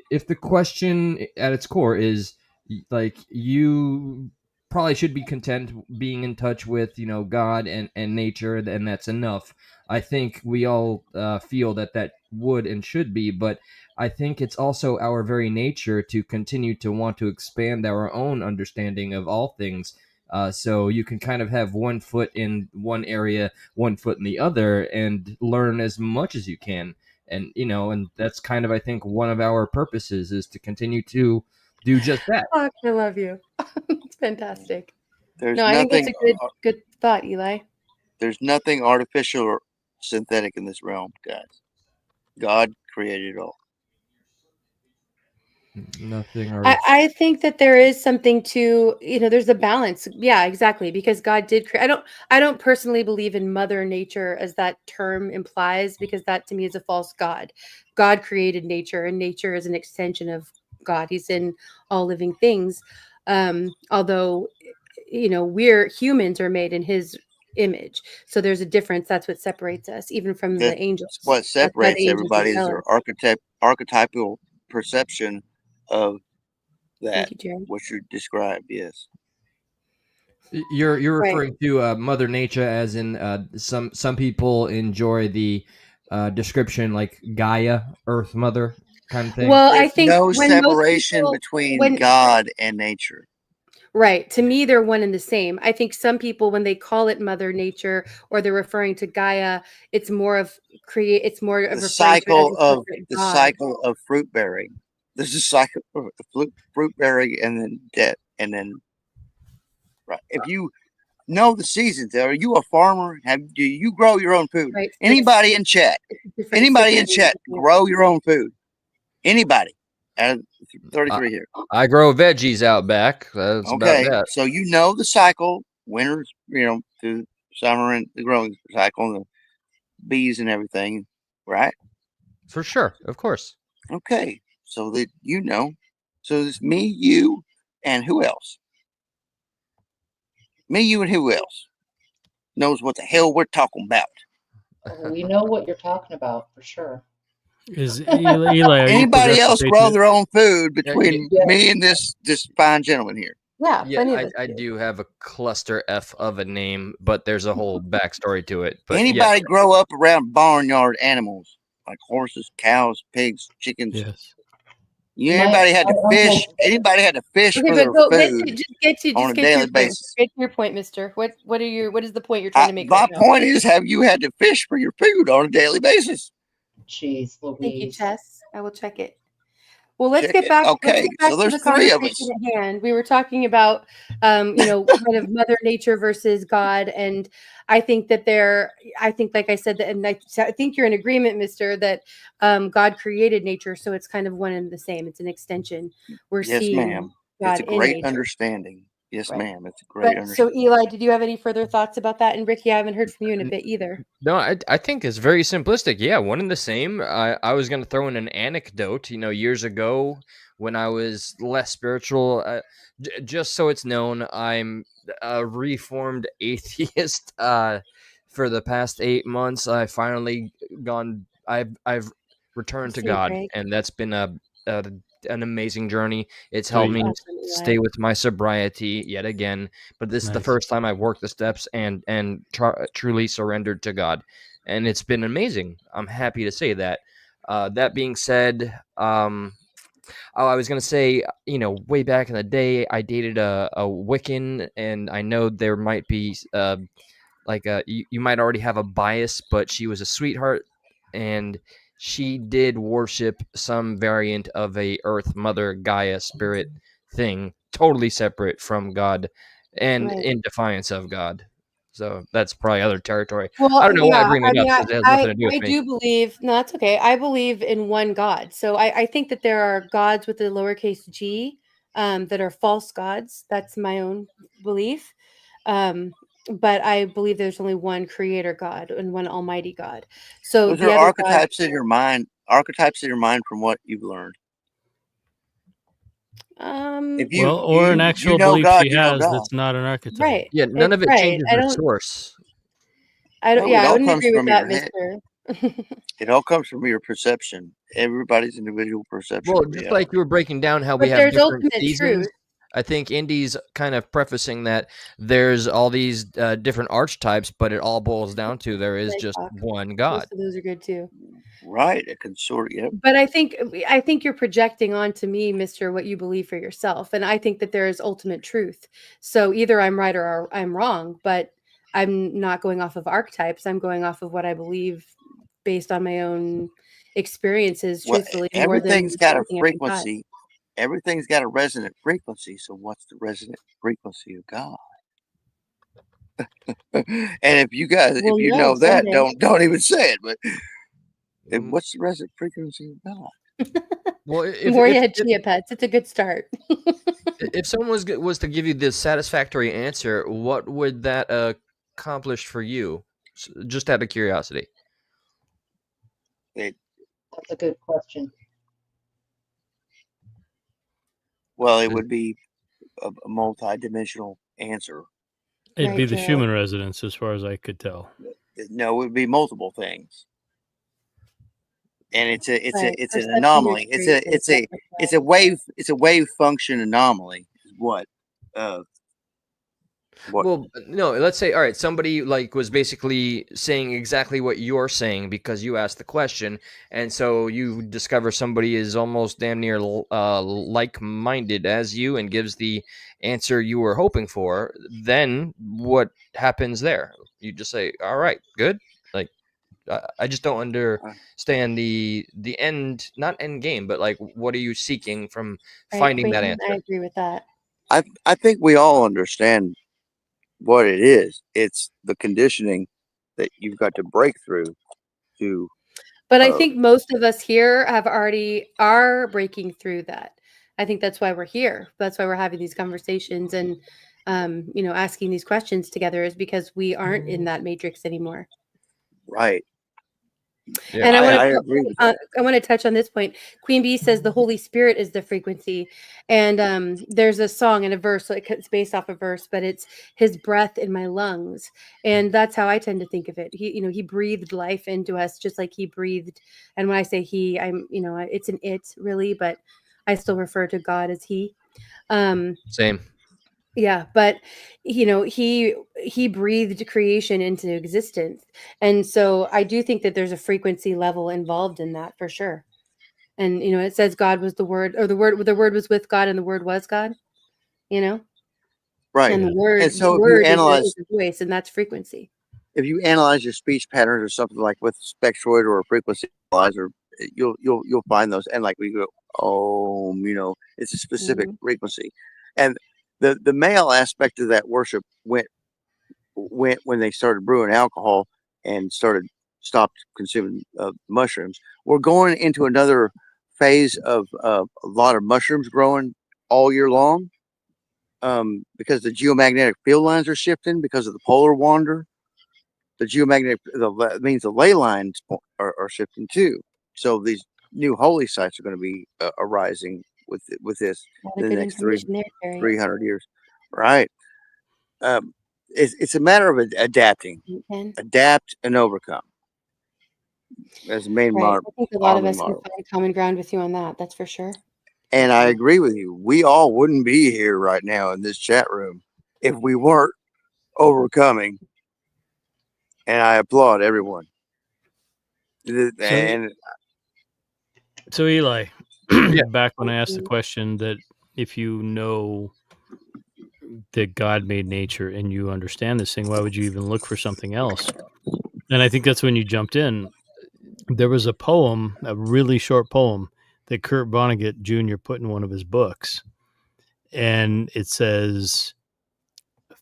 If the question at its core is you probably should be content being in touch with God and nature, and that's enough. I think we all feel that would and should be, but I think it's also our very nature to continue to want to expand our own understanding of all things. So you can kind of have one foot in one area, one foot in the other, and learn as much as you can. And, and that's kind of, I think, one of our purposes is to continue to do just that. Oh, I love you. It's fantastic. I think it's a good thought, Eli. There's nothing artificial or synthetic in this realm, guys. God created it all. Nothing. I think that there is something to, there's a balance. Yeah, exactly. Because God did create. I don't personally believe in Mother Nature as that term implies, because that to me is a false God. God created nature, and nature is an extension of God. He's in all living things. Although, we're humans are made in his image. So there's a difference. That's what separates us, even from That's the angels. what That's why the separates angels everybody is rebel their us. archetypal perception of that, Thank you, Jared. what you described. Yes. You're Right. referring to Mother Nature, as in some people enjoy the description like Gaia, Earth Mother kind of thing. Well, I There's think no when most separation people, between God and nature. right, to me, they're one and the same. I think some people, when they call it Mother Nature or they're referring to Gaia, it's more of The referring to it as a separate the God. cycle of fruit bearing. There's a cycle of fruit bearing and then death, and then right. If you know the seasons, are you a farmer? Do you grow your own food? Right. Anybody in chat? Anybody in chat grow your own food? Anybody? Out of 33 here. I grow veggies out back. That's about Okay, that. so you know the cycle, winters, through summer and the growing cycle, and the bees and everything, right? For sure, of course. Okay, so that so it's me, you, and who else? Me, you, and who else knows what the hell we're talking about? We know what you're talking about for sure. Is Eli? Are Anybody you else grow their own food Yeah, between me and this fine gentleman here? Yeah, Yeah, I do have a cluster F of a name, but there's a whole backstory to it. But Anybody grow up around barnyard animals like horses, cows, pigs, chickens? Yes. Anybody had to fish? Anybody had to fish Okay, for but their go food just get to on a your daily point. basis? Get to your point, Mister. What is the point you're trying to make? My Right now? point is, have you had to fish for your food on a daily basis? Jeez, Louise. Thank you, Chess. I will check it. Well, let's Check get it. back. Okay, so To there's the three of conversation us. at hand. We were talking about, kind of Mother Nature versus God, and I think that like I said, that, and I think you're in agreement, Mister, that God created nature, so it's kind of one and the same. It's an extension. We're Yes, seeing ma'am. God It's a in great nature. understanding. Yes, Right. ma'am. It's a great But so, understanding. Eli, did you have any further thoughts about that? And Ricky, I haven't heard from you in a bit either. No, I think it's very simplistic. Yeah, one and the same. I was going to throw in an anecdote. Years ago when I was less spiritual, just so it's known, I'm a reformed atheist. For the past 8 months, I've returned to God, and that's been an amazing journey. It's helped me stay with my sobriety yet again. But this is the first time I've worked the steps and truly surrendered to God, and it's been amazing. I'm happy to say that. That being said, I was gonna say, way back in the day, I dated a Wiccan, and I know there might be you might already have a bias, but she was a sweetheart, and she did worship some variant of a Earth Mother Gaia spirit thing, totally separate from God and in defiance of God. So that's probably other territory. Well, I don't know why I bring I that up mean, because it has nothing to do with I me. do believe. No, that's okay. I believe in one God. So I think that there are gods with a lowercase g that are false gods. That's my own belief. But I believe there's only one creator God and one almighty God. So Those the are other gods, archetypes in your mind. Archetypes in your mind from what you've learned. If you or an actual belief God, she has that's not an archetype. right? Yeah, none of it changes I the don't. source. I don't. No, Yeah, it I all wouldn't comes agree with from that, your head. Mister. It all comes from your perception. Everybody's individual perception. Well, of just reality. like you were breaking down how we But have there's different ultimate seasons, truth. I think Indy's kind of prefacing that there's all these different archetypes, but it all boils down to there is just one God. Most of those are good too. Right, a consortium. But I think you're projecting onto me, Mister, what you believe for yourself, and I think that there is ultimate truth. So either I'm right or I'm wrong, but I'm not going off of archetypes. I'm going off of what I believe based on my own experiences, truthfully, more than everything's got a anything I've got. frequency. Everything's got a resonant frequency. So what's the resonant frequency of God? And if you guys, if you know that, don't even say it. But what's the resonant frequency of God? Well, if chia pets, it's a good start. If someone was to give you this satisfactory answer, what would that accomplish for you? Just out of curiosity. That's a good question. Well, it would be a multi-dimensional answer. It'd be the Schumann resonance, as far as I could tell. No, it would be multiple things. And it's an anomaly. It's a wave function anomaly. Is what Well, no, let's say, all right, somebody like was basically saying exactly what you're saying because you asked the question, and so you discover somebody is almost damn near like-minded as you and gives the answer you were hoping for. Then what happens there? You just say, all right, good. Like, I just don't understand the end, not end game, but like, what are you seeking from finding that answer? I agree with that. I think we all understand what it is. It's the conditioning that you've got to break through to. But I think most of us here are breaking through that. I think that's why we're here. That's why we're having these conversations and asking these questions together, is because we aren't in that matrix anymore. Right. Yeah, and I want to touch on this point. Queen Bee says the Holy Spirit is the frequency, and there's a song and a verse, like it's based off a verse, but it's His breath in my lungs, and that's how I tend to think of it. He breathed life into us, just like He breathed. And when I say He, it's an it really, but I still refer to God as He. Same. Yeah, but he breathed creation into existence. And so I do think that there's a frequency level involved in that for sure. And it says God was the word, or the word was with God and the word was God, Right. And the word, and so the word if you analyze is the voice, and that's frequency. If you analyze your speech patterns or something like with spectroid or a frequency analyzer, you'll find those. And like we go, it's a specific frequency. And the male aspect of that worship went when they started brewing alcohol and stopped consuming mushrooms. We're going into another phase of a lot of mushrooms growing all year long, because the geomagnetic field lines are shifting because of the polar wander. The geomagnetic means the ley lines are shifting too. So these new holy sites are going to be arising with this in the next 300 years, right? It's a matter of adapting, adapt and overcome. As the main right. I think a lot of us can find common ground with you on that. That's for sure. And I agree with you. We all wouldn't be here right now in this chat room if we weren't overcoming. And I applaud everyone. So Eli, back when I asked the question that if you know that God made nature and you understand this thing, why would you even look for something else? And I think that's when you jumped in. There was a poem, a really short poem, that Kurt Vonnegut Jr. put in one of his books. And it says,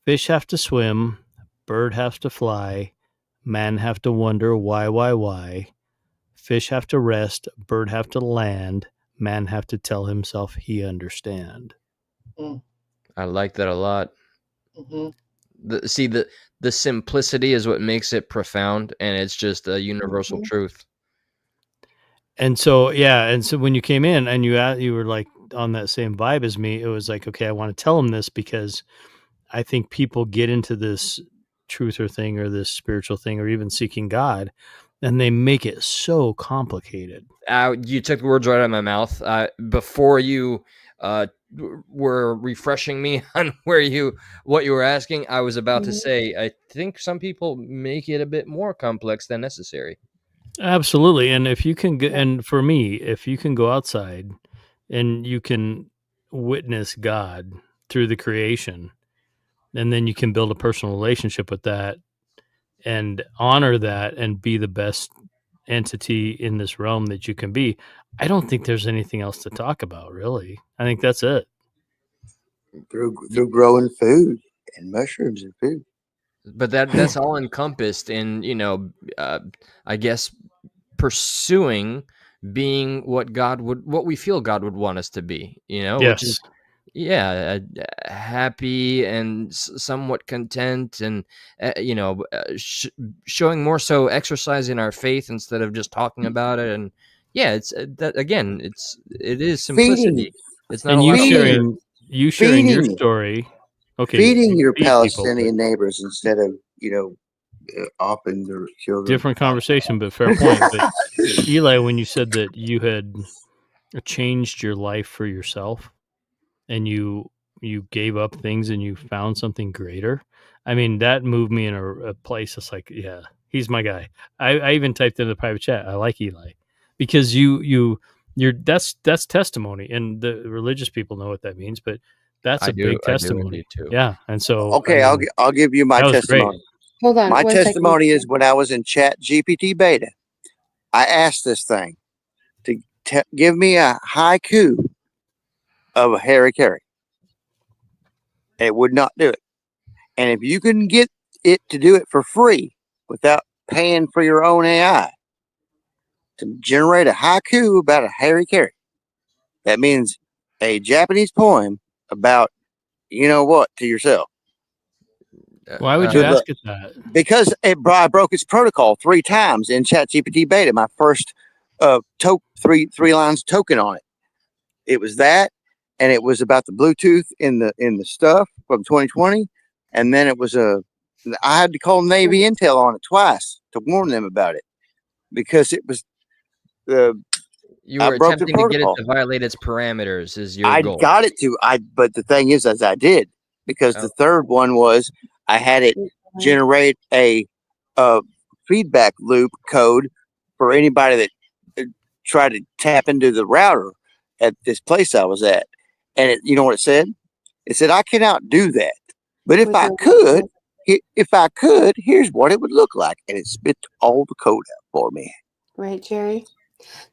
fish have to swim, bird has to fly, man have to wonder why. Fish have to rest, bird have to land, man have to tell himself he understand. I like that a lot. Mm-hmm. The simplicity is what makes it profound, and it's just a universal truth. And so, when you came in and you were like on that same vibe as me, it was like, okay, I want to tell him this because I think people get into this truther thing or this spiritual thing or even seeking God, and they make it so complicated. You took the words right out of my mouth. Before you were refreshing me on what you were asking, I was about to say, I think some people make it a bit more complex than necessary. Absolutely. And if you can and for me, if you can go outside and you can witness God through the creation, and then you can build a personal relationship with that and honor that and be the best entity in this realm that you can be, I don't think there's anything else to talk about, really. I think that's it. Through growing food and mushrooms and food. But that's all encompassed in, I guess, pursuing being what we feel God would want us to be, yes. Which is, happy and somewhat content, and showing more so exercising our faith instead of just talking about it. And it's that again, it is simplicity. It's not And a lot you sharing your feeding story. Okay, feeding your feed people. Palestinian neighbors instead of offing their children. Different conversation, but fair point. But Eli, when you said that you had changed your life for yourself, and you gave up things and you found something greater, I mean, that moved me in a place that's like, yeah, he's my guy. I even typed in the private chat, I like Eli, because you're that's testimony, and the religious people know what that means, but that's a big testimony too. Yeah. And so Okay, I mean, I'll give you my that was great. testimony. Hold on. My one testimony second. is when I was in Chat GPT beta, I asked this thing to give me a haiku of Harry Carey. It would not do it. And if you can get it to do it for free without paying for your own AI to generate a haiku about a Harry Carey, that means a Japanese poem about you know what to yourself. Why would you ask it that? Because I broke its protocol 3 times in ChatGPT beta. My first three lines token on it. It was that, and it was about the Bluetooth in the stuff from 2020, and then it was I had to call Navy Intel on it twice to warn them about it because it was you were attempting to get it to violate its parameters. Is your goal? I got it to. But the thing is, as I did, because the third one was I had it generate a feedback loop code for anybody that tried to tap into the router at this place I was at. And you know what it said? It said, I cannot do that. But if I could, here's what it would look like. And it spit all the code out for me. Right, Jerry.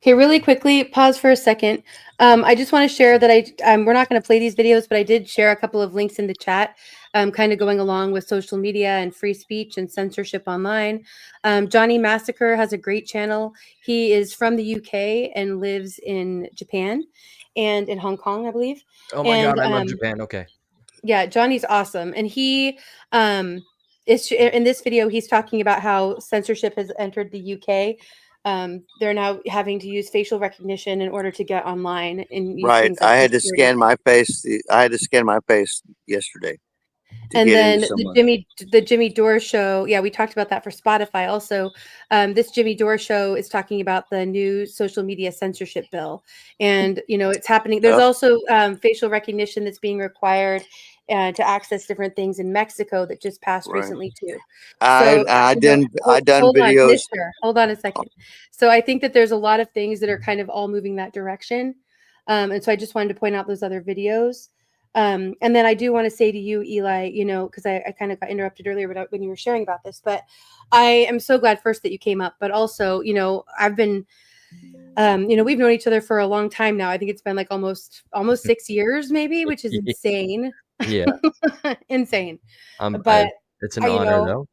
Okay, really quickly, pause for a second. I just want to share that we're not going to play these videos, but I did share a couple of links in the chat, kind of going along with social media and free speech and censorship online. Johnny Massacre has a great channel. He is from the UK and lives in Japan and in Hong Kong, I believe. Oh my God, I love Japan. Okay. Yeah, Johnny's awesome. And he is in this video, he's talking about how censorship has entered the UK. They're now having to use facial recognition in order to get online and use things like I had to scan my face. I had to scan my face yesterday. And then the Jimmy Dore show. Yeah, we talked about that for Spotify. Also, this Jimmy Dore show is talking about the new social media censorship bill, and it's happening. There's also facial recognition that's being required to access different things in Mexico that just passed recently too. I done videos. Hold on a second. So I think that there's a lot of things that are kind of all moving that direction, and so I just wanted to point out those other videos. And then I do want to say to you, Eli, because I kind of got interrupted earlier when you were sharing about this, but I am so glad first that you came up, but also, I've been, we've known each other for a long time now. I think it's been like almost 6 years maybe, which is insane. Yeah. Insane. But it's an honor though.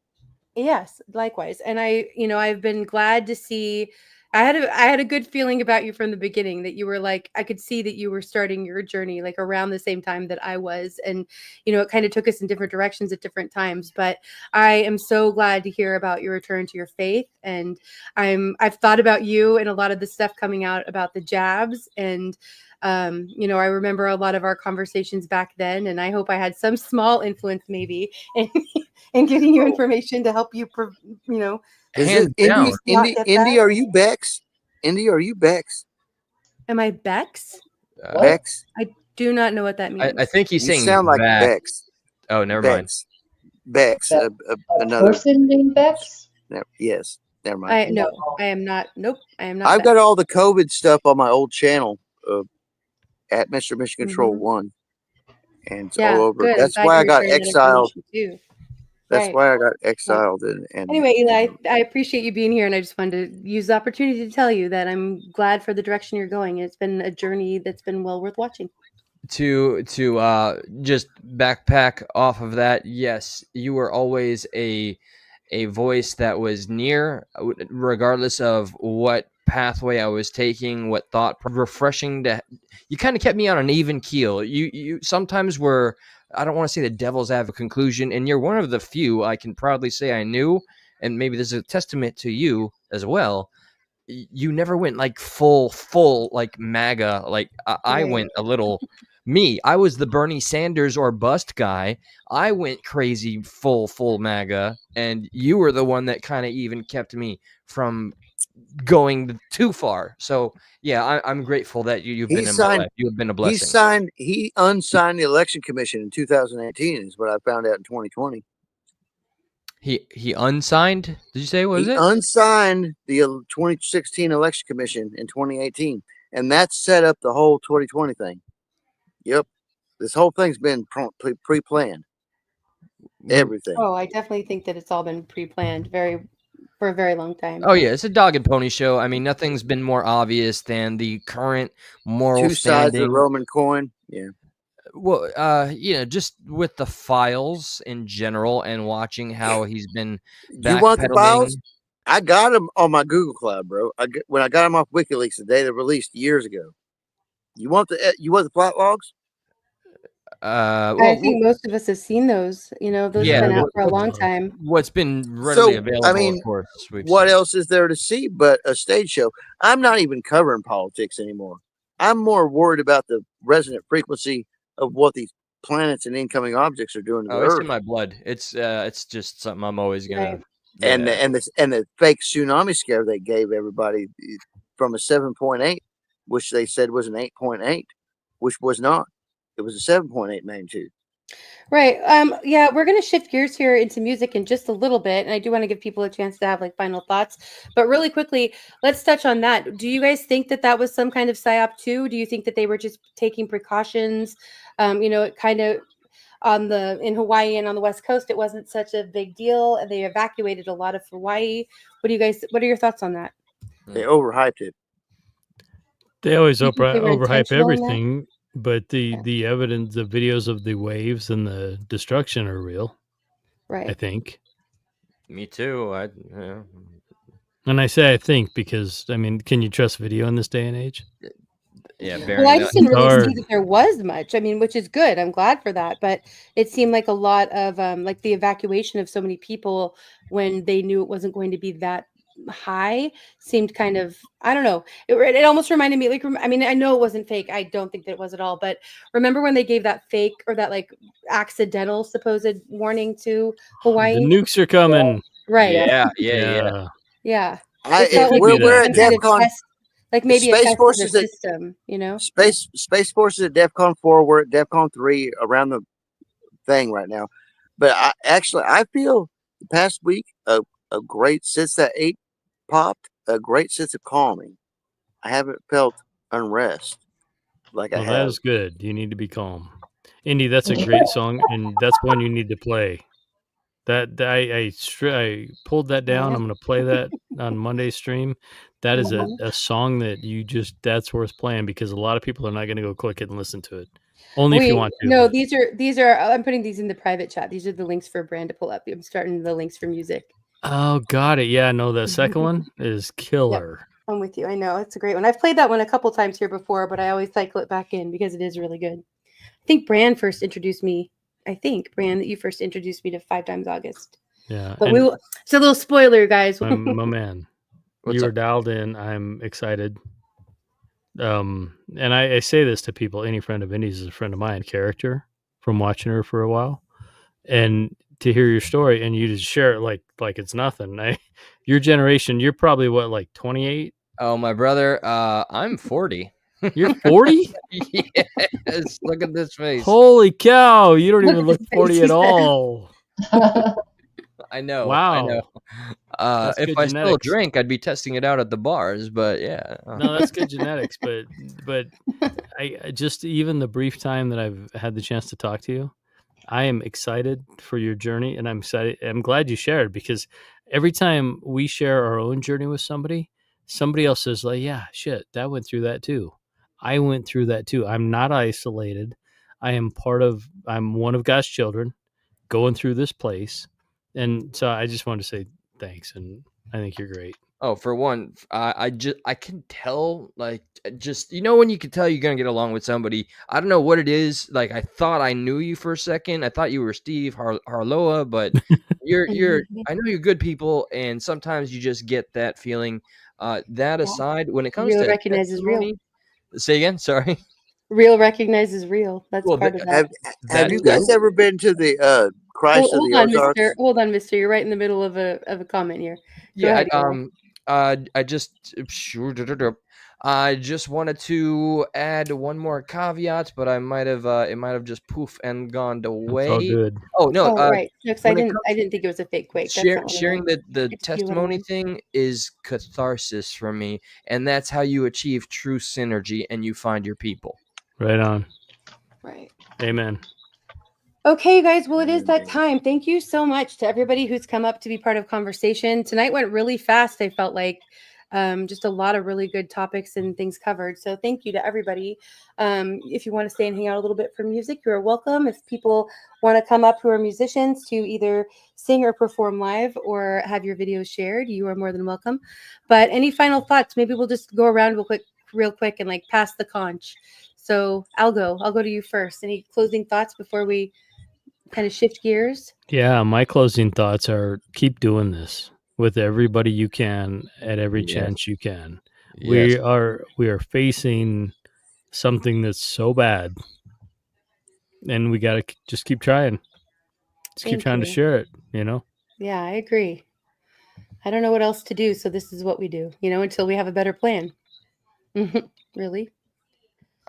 Yes, likewise. And I've been glad to see. I had a good feeling about you from the beginning, that you were like, I could see that you were starting your journey like around the same time that I was. And, it kind of took us in different directions at different times, but I am so glad to hear about your return to your faith. And I've thought about you and a lot of the stuff coming out about the jabs. And, I remember a lot of our conversations back then, and I hope I had some small influence maybe in giving you information to help you, Indy, are you Bex? Indy, are you Bex? Am I Bex? Bex? I do not know what that means. I think he's saying you sound like Bex. Oh, never mind. Bex. Another person named Bex? Yes. Never mind. No, I am not. Nope, I am not. I've got all the COVID stuff on my old channel at Mr. Mission Control 1. And it's all over. Good. That's why I got exiled. That's Right. why I got exiled. And anyway, Eli, I appreciate you being here, and I just wanted to use the opportunity to tell you that I'm glad for the direction you're going. It's been a journey that's been well worth watching. To just backpack off of that, yes, you were always a voice that was near, regardless of what pathway I was taking, what thought. Refreshing to you kind of kept me on an even keel. You sometimes were, I don't want to say the devil's advocate conclusion, and you're one of the few I can proudly say I knew, and maybe this is a testament to you as well, you never went like full like MAGA. Like I went a little. I was the Bernie Sanders or bust guy. I went crazy full MAGA, and you were the one that kind of even kept me from going too far. So yeah, I'm grateful that you've been in my life. You have been a blessing. He unsigned the election commission in 2018 is what I found out in 2020. He unsigned? Did you say what was it? Unsigned the 2016 election commission in 2018, and that set up the whole 2020 thing. Yep, this whole thing's been pre-planned. Everything. Oh, I definitely think that it's all been pre-planned for a very long time. Oh yeah, it's a dog and pony show. I mean, nothing's been more obvious than the current moral two sides of the Roman coin. Yeah. Well, just with the files in general and watching how he's been You want the files? I got them on my Google Cloud, bro. When I got them off WikiLeaks the day they released years ago. You want the plot logs? I think most of us have seen those. Those have been out for a long time. What's been readily available, I mean, of course. What else is there to see but a stage show? I'm not even covering politics anymore. I'm more worried about the resonant frequency of what these planets and incoming objects are doing to the it's Earth. in my blood. It's just something I'm always gonna. Right. Yeah. And the fake tsunami scare they gave everybody from a 7.8, which they said was an 8.8, which was not. It was a 7.8 magnitude. Right. Yeah, we're going to shift gears here into music in just a little bit. And I do want to give people a chance to have like final thoughts. But really quickly, let's touch on that. Do you guys think that was some kind of psyop too? Do you think that they were just taking precautions? It kind of in Hawaii and on the West Coast, it wasn't such a big deal. They evacuated a lot of Hawaii. What are your thoughts on that? They overhyped it. They always overhype everything. But the evidence, the videos of the waves and the destruction are real. Right. I think. Me too. And I say I think because, I mean, can you trust video in this day and age? Yeah. Well, I just didn't really see that there was much. I mean, which is good. I'm glad for that. But it seemed like a lot of like the evacuation of so many people when they knew it wasn't going to be that high seemed kind of, I don't know, it almost reminded me, like, I mean, I know it wasn't fake, I don't think that it was at all, but remember when they gave that fake or that like accidental supposed warning to Hawaii? The nukes are coming. Right. Yeah. We're at DEFCON, like maybe a test of the system, Space Forces at DEFCON 4, we're at DEFCON 3 around the thing right now. But I feel the past week a great, since that 8 popped, a great sense of calming. I haven't felt unrest like I have. That is good. You need to be calm. Indy, that's a great song, and that's one you need to play. That I pulled that down. I'm going to play that on Monday's stream. That is a song that that's worth playing because a lot of people are not going to go click it and listen to it. Only if you want to. No, these are I'm putting these in the private chat. These are the links for Brand to pull up. I'm starting the links for music. Oh, got it. Yeah, no, the second one is killer. Yep, I'm with you. I know it's a great one. I've played that one a couple times here before, but I always cycle it back in because it is really good. I think Brand first introduced me. That you first introduced me to 5 Times August. Yeah, but it's a little spoiler, guys. My man, you were dialed in. I'm excited. And I say this to people. Any friend of Indy's is a friend of mine. Character from watching her for a while, and to hear your story and you just share it like it's nothing. Your generation, you're probably what, like 28? Oh, my brother, I'm 40. You're 40? Yes. Look at this face. Holy cow! You don't even look 40 at all. I know. Wow. I know. If I still drink, I'd be testing it out at the bars. But yeah. No, that's good genetics. But I just, even the brief time that I've had the chance to talk to you, I am excited for your journey, and I'm excited. I'm glad you shared, because every time we share our own journey with somebody else says, like, yeah, shit, that went through that too. I went through that too. I'm not isolated. I'm one of God's children going through this place. And so I just wanted to say thanks. And I think you're great. Oh, for one, I can tell, like, just when you can tell you're gonna get along with somebody. I don't know what it is. Like, I thought I knew you for a second. I thought you were Steve Harloa, but you're. I know you're good people, and sometimes you just get that feeling. That aside, when it comes Real to recognizes real. testimony, say again. Sorry. Real recognizes real. That's Well, part of that. Have you guys ever been to the Christ of the Ozarks? Hold on, Mister. You're right in the middle of a comment here. Go Yeah, ahead, Eli. I just I just wanted to add one more caveat, but I might have it might have just poof and gone It's all away. good. Oh no, Oh, right. No, 'cause when it I comes didn't think it was a fake quake. That's not what I sharing meant. the It's you and testimony I. thing is catharsis for me, and that's how you achieve true synergy and you find your people. Right on. Right. Amen. Okay, you guys. Well, it is that time. Thank you so much to everybody who's come up to be part of conversation. Tonight went really fast. I felt like just a lot of really good topics and things covered. So thank you to everybody. If you want to stay and hang out a little bit for music, you're welcome. If people want to come up who are musicians to either sing or perform live or have your videos shared, you are more than welcome. But any final thoughts? Maybe we'll just go around real quick and like pass the conch. So I'll go to you first. Any closing thoughts before we kind of shift gears? Yeah, my closing thoughts are keep doing this with everybody you can at every chance you can. Yes. We are facing something that's so bad, and we got to just keep trying. Just keep trying to share it, Yeah, I agree. I don't know what else to do, so this is what we do, until we have a better plan. Really?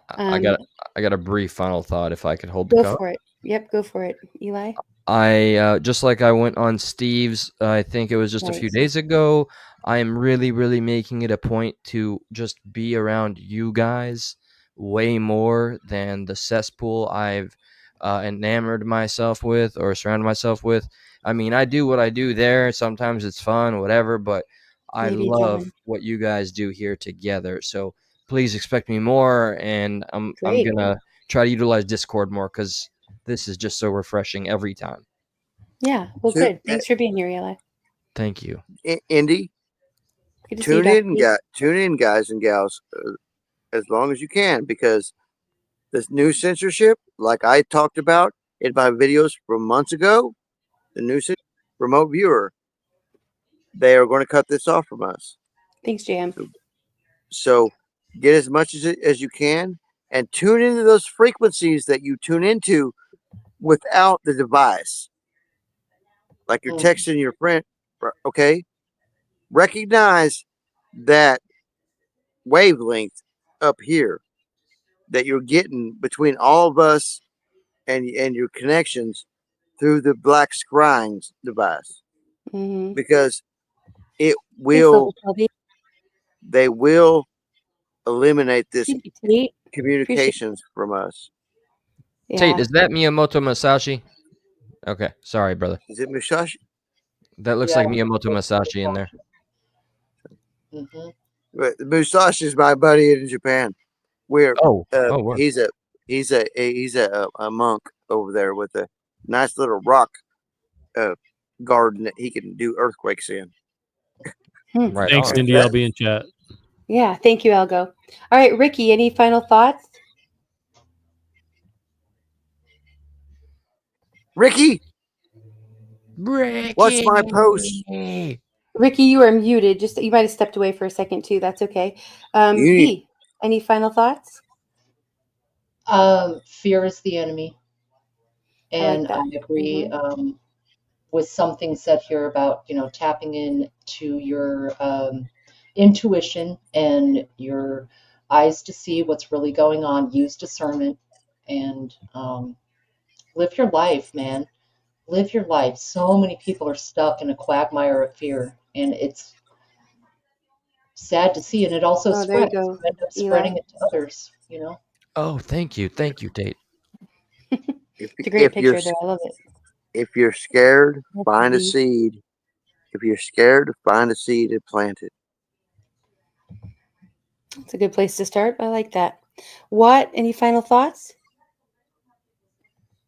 I got a brief final thought if I could hold the Go cup. for it. Yep, go for it, Eli. I just like I went on Steve's, I think it was just a few days ago. I am really, really making it a point to just be around you guys way more than the cesspool I've enamored myself with or surrounded myself with. I mean, I do what I do there. Sometimes it's fun, whatever, but I love what you guys do here together. So please expect me more, and I'm gonna try to utilize Discord more because this is just so refreshing every time. Yeah, well, good. Thanks for being here, Eli. Thank you. Indy, tune in, guys and gals, as long as you can, because this new censorship, like I talked about in my videos from months ago, the new remote viewer, they are going to cut this off from us. Thanks, Jam. So get as much as you can and tune into those frequencies that you tune into without the device. Like you're texting your friend, okay? Recognize that wavelength up here that you're getting between all of us and your connections through the black scrying device, because it will. They will eliminate this communications from us. Yeah. Tate, is that Miyamoto Masashi? Okay, sorry, brother. Is it Musashi? That looks like Miyamoto Masashi in there. But Musashi is my buddy in Japan. He's a monk over there with a nice little rock garden that he can do earthquakes in. Right. Thanks, Indy. I'll be in chat. Yeah, thank you, Algo. All right, Ricky, any final thoughts? Ricky, what's my post? Ricky, you are muted. You might have stepped away for a second too. That's okay. V, any final thoughts? Fear is the enemy. And I agree with something said here about, tapping into your intuition and your eyes to see what's really going on. Use discernment and live your life, man. Live your life. So many people are stuck in a quagmire of fear, and it's sad to see. And it also spreads. There you go, You end up spreading it to others, Oh, thank you, Tate. It's a great picture there. I love it. If you're scared, find a seed. If you're scared, find a seed and plant it. It's a good place to start. I like that. What? Any final thoughts?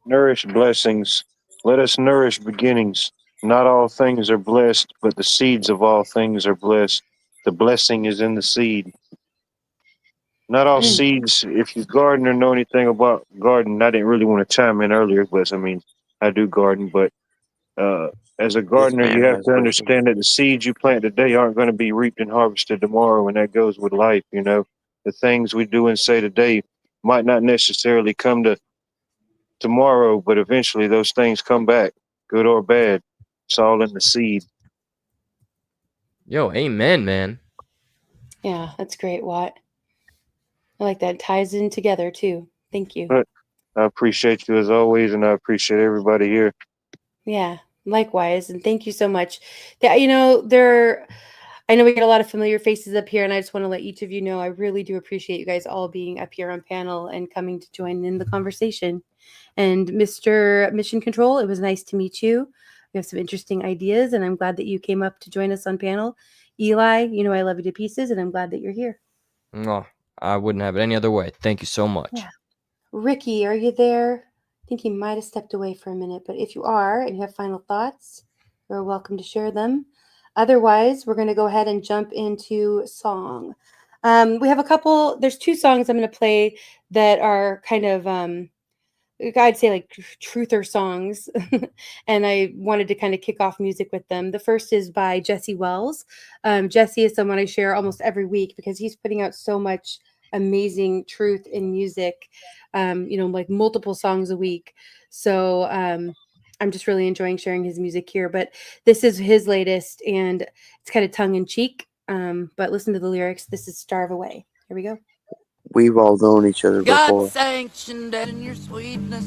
Nourish blessings. Let us nourish beginnings. Not all things are blessed, but the seeds of all things are blessed. The blessing is in the seed. Not all seeds, if you garden or know anything about gardening, I didn't really want to chime in earlier, but I mean, I do garden, but as a This gardener, man you have has to wisdom. understand that the seeds you plant today aren't going to be reaped and harvested tomorrow, and that goes with life. You know, the things we do and say today might not necessarily come to tomorrow, but eventually those things come back, good or bad. It's all in the seed. Yo, amen, man. Yeah, that's great, Watt. I like that. It ties in together too. Thank you. But I appreciate you as always, and I appreciate everybody here. Yeah, likewise, and thank you so much. I know we get a lot of familiar faces up here, and I just want to let each of you know I really do appreciate you guys all being up here on panel and coming to join in the conversation. And Mr. Mission Control, it was nice to meet you. We have some interesting ideas, and I'm glad that you came up to join us on panel. Eli, I love you to pieces, and I'm glad that you're here. Oh, I wouldn't have it any other way. Thank you so much. Yeah. Ricky, are you there? I think he might have stepped away for a minute, but if you are and you have final thoughts, you're welcome to share them. Otherwise, we're going to go ahead and jump into song. We have there's 2 songs I'm going to play that are kind of, I'd say like truther songs. And I wanted to kind of kick off music with them. The first is by Jesse Wells. Jesse is someone I share almost every week because he's putting out so much amazing truth in music, like multiple songs a week. So I'm just really enjoying sharing his music here. But this is his latest, and it's kind of tongue in cheek. But listen to the lyrics. This is Starve Away. Here we go. We've all known each other before. God sanctioned in your sweetness,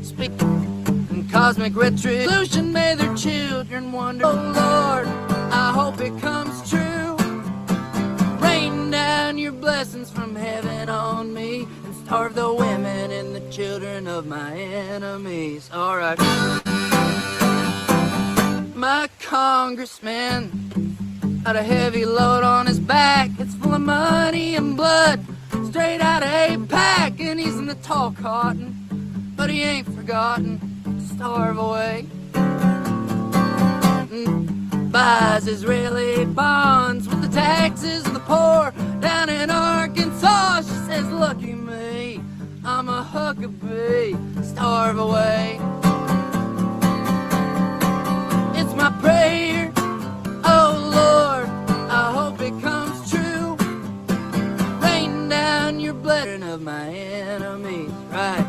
speak and cosmic retribution. May their children wonder. Oh Lord, I hope it comes true. Rain down your blessings from heaven on me, and starve the women and the children of my enemies. All right. My congressman had a heavy load on his back. It's full of money and blood, straight out of APAC, and he's in the tall cotton, but he ain't forgotten to starve away. Buys Israeli bonds with the taxes of the poor down in Arkansas. She says, lucky me, I'm a huckabee, starve away. It's my prayer, oh Lord, I hope it comes true. Rain down your blessing of my enemies, right?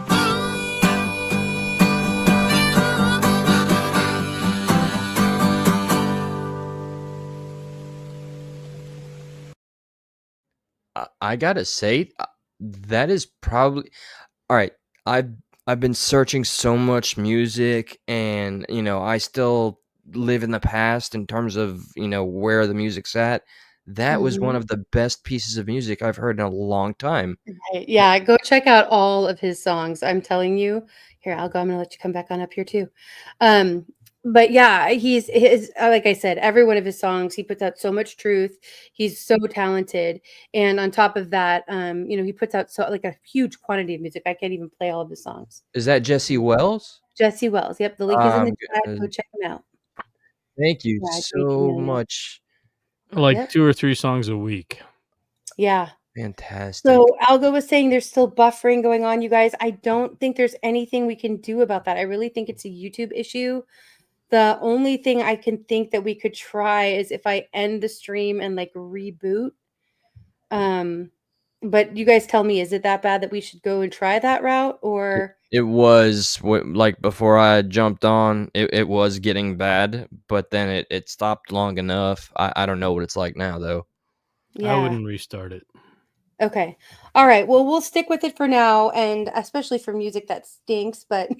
I gotta say, that is probably all right. I've been searching so much music, and I still live in the past in terms of where the music's at. That was one of the best pieces of music I've heard in a long time. Right. Yeah, go check out all of his songs. I'm telling you. Here, I'm going to let you come back on up here too. But yeah, he's like I said, every one of his songs, he puts out so much truth. He's so talented, and on top of that, he puts out like a huge quantity of music. I can't even play all of his songs. Is that Jesse Wells? Jesse Wells. Yep, the link is in the chat. Go check him out. Thank you Yeah, so much. Like 2 or 3 songs a week. Yeah. Fantastic. So Algo was saying there's still buffering going on, you guys. I don't think there's anything we can do about that. I really think it's a YouTube issue. The only thing I can think that we could try is if I end the stream and like reboot. But you guys tell me, is it that bad that we should go and try that route, or? It was like before I jumped on, it was getting bad, but then it stopped long enough. I don't know what it's like now though. Yeah. I wouldn't restart it. Okay. All right. Well, we'll stick with it for now, and especially for music that stinks, but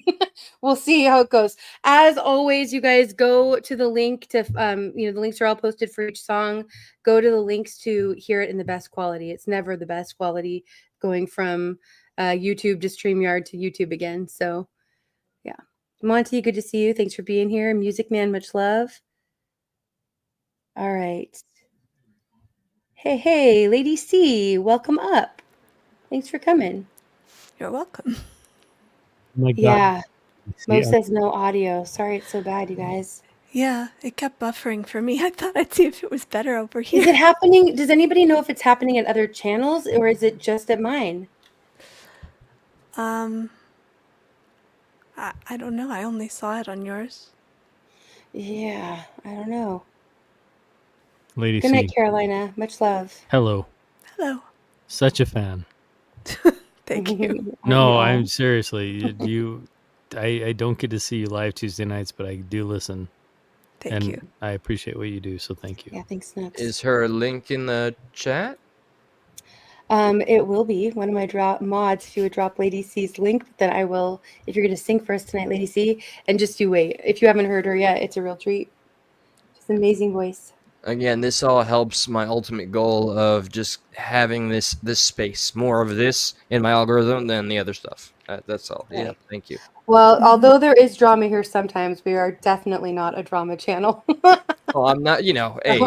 we'll see how it goes. As always, you guys go to the link to, the links are all posted for each song. Go to the links to hear it in the best quality. It's never the best quality going from YouTube to StreamYard to YouTube again. So, yeah. Monty, good to see you. Thanks for being here. Music Man, much love. All right. Hey, Lady C, welcome up. Thanks for coming. You're welcome. Oh my God. Yeah. Mo says no audio. Sorry, it's so bad, you guys. Yeah, it kept buffering for me. I thought I'd see if it was better over here. Is it happening? Does anybody know if it's happening at other channels or is it just at mine? I don't know. I only saw it on yours. Yeah, I don't know. Lady Good night, C. Carolina. Much love. Hello. Hello. Such a fan. Thank you. No, I'm seriously. I don't get to see you live Tuesday nights, but I do listen. Thank you. I appreciate what you do, so thank you. Yeah, thanks, Snooks. Is her link in the chat? It will be one of my mods. If you would drop Lady C's link, then I will. If you're going to sing for us tonight, Lady C, and just you wait. If you haven't heard her yet, it's a real treat. She's an amazing voice. Again, this all helps my ultimate goal of just having this space, more of this in my algorithm than the other stuff. That's all. Right. Yeah, thank you. Well, although there is drama here sometimes, we are definitely not a drama channel. Oh, I'm not. Hey,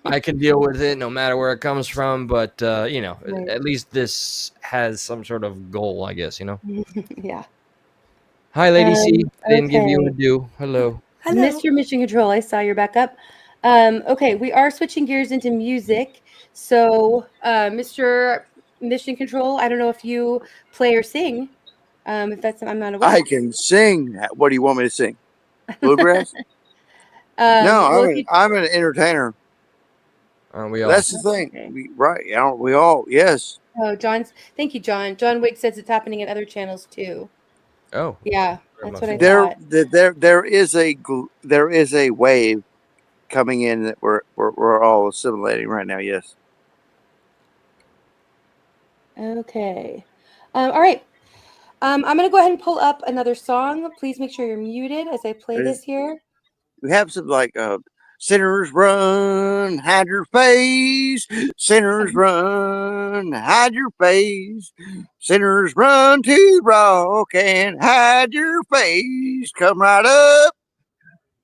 I can deal with it no matter where it comes from. But Right. at least this has some sort of goal, I guess. Yeah. Hi, Lady C. Didn't give you a Okay. due. Hello. Mr. Mission Control, I saw you're back up. Okay, we are switching gears into music. So, Mr. Mission Control, I don't know if you play or sing. If that's, I'm not aware. I can sing. What do you want me to sing? Bluegrass? No, well, I'm an entertainer. Aren't we all? That's the thing. Okay. Right. Aren't we all? Yes. Oh, thank you, John. John Wigg says it's happening at other channels too. Oh. Yeah, that's what I There, thought. there is a wave coming in that we're all assimilating right now. Yes. Okay. All right. I'm going to go ahead and pull up another song. Please make sure you're muted as I play this here. We have some like sinners run, hide your face. Sinners run, hide your face. Sinners run to rock and hide your face. Come right up,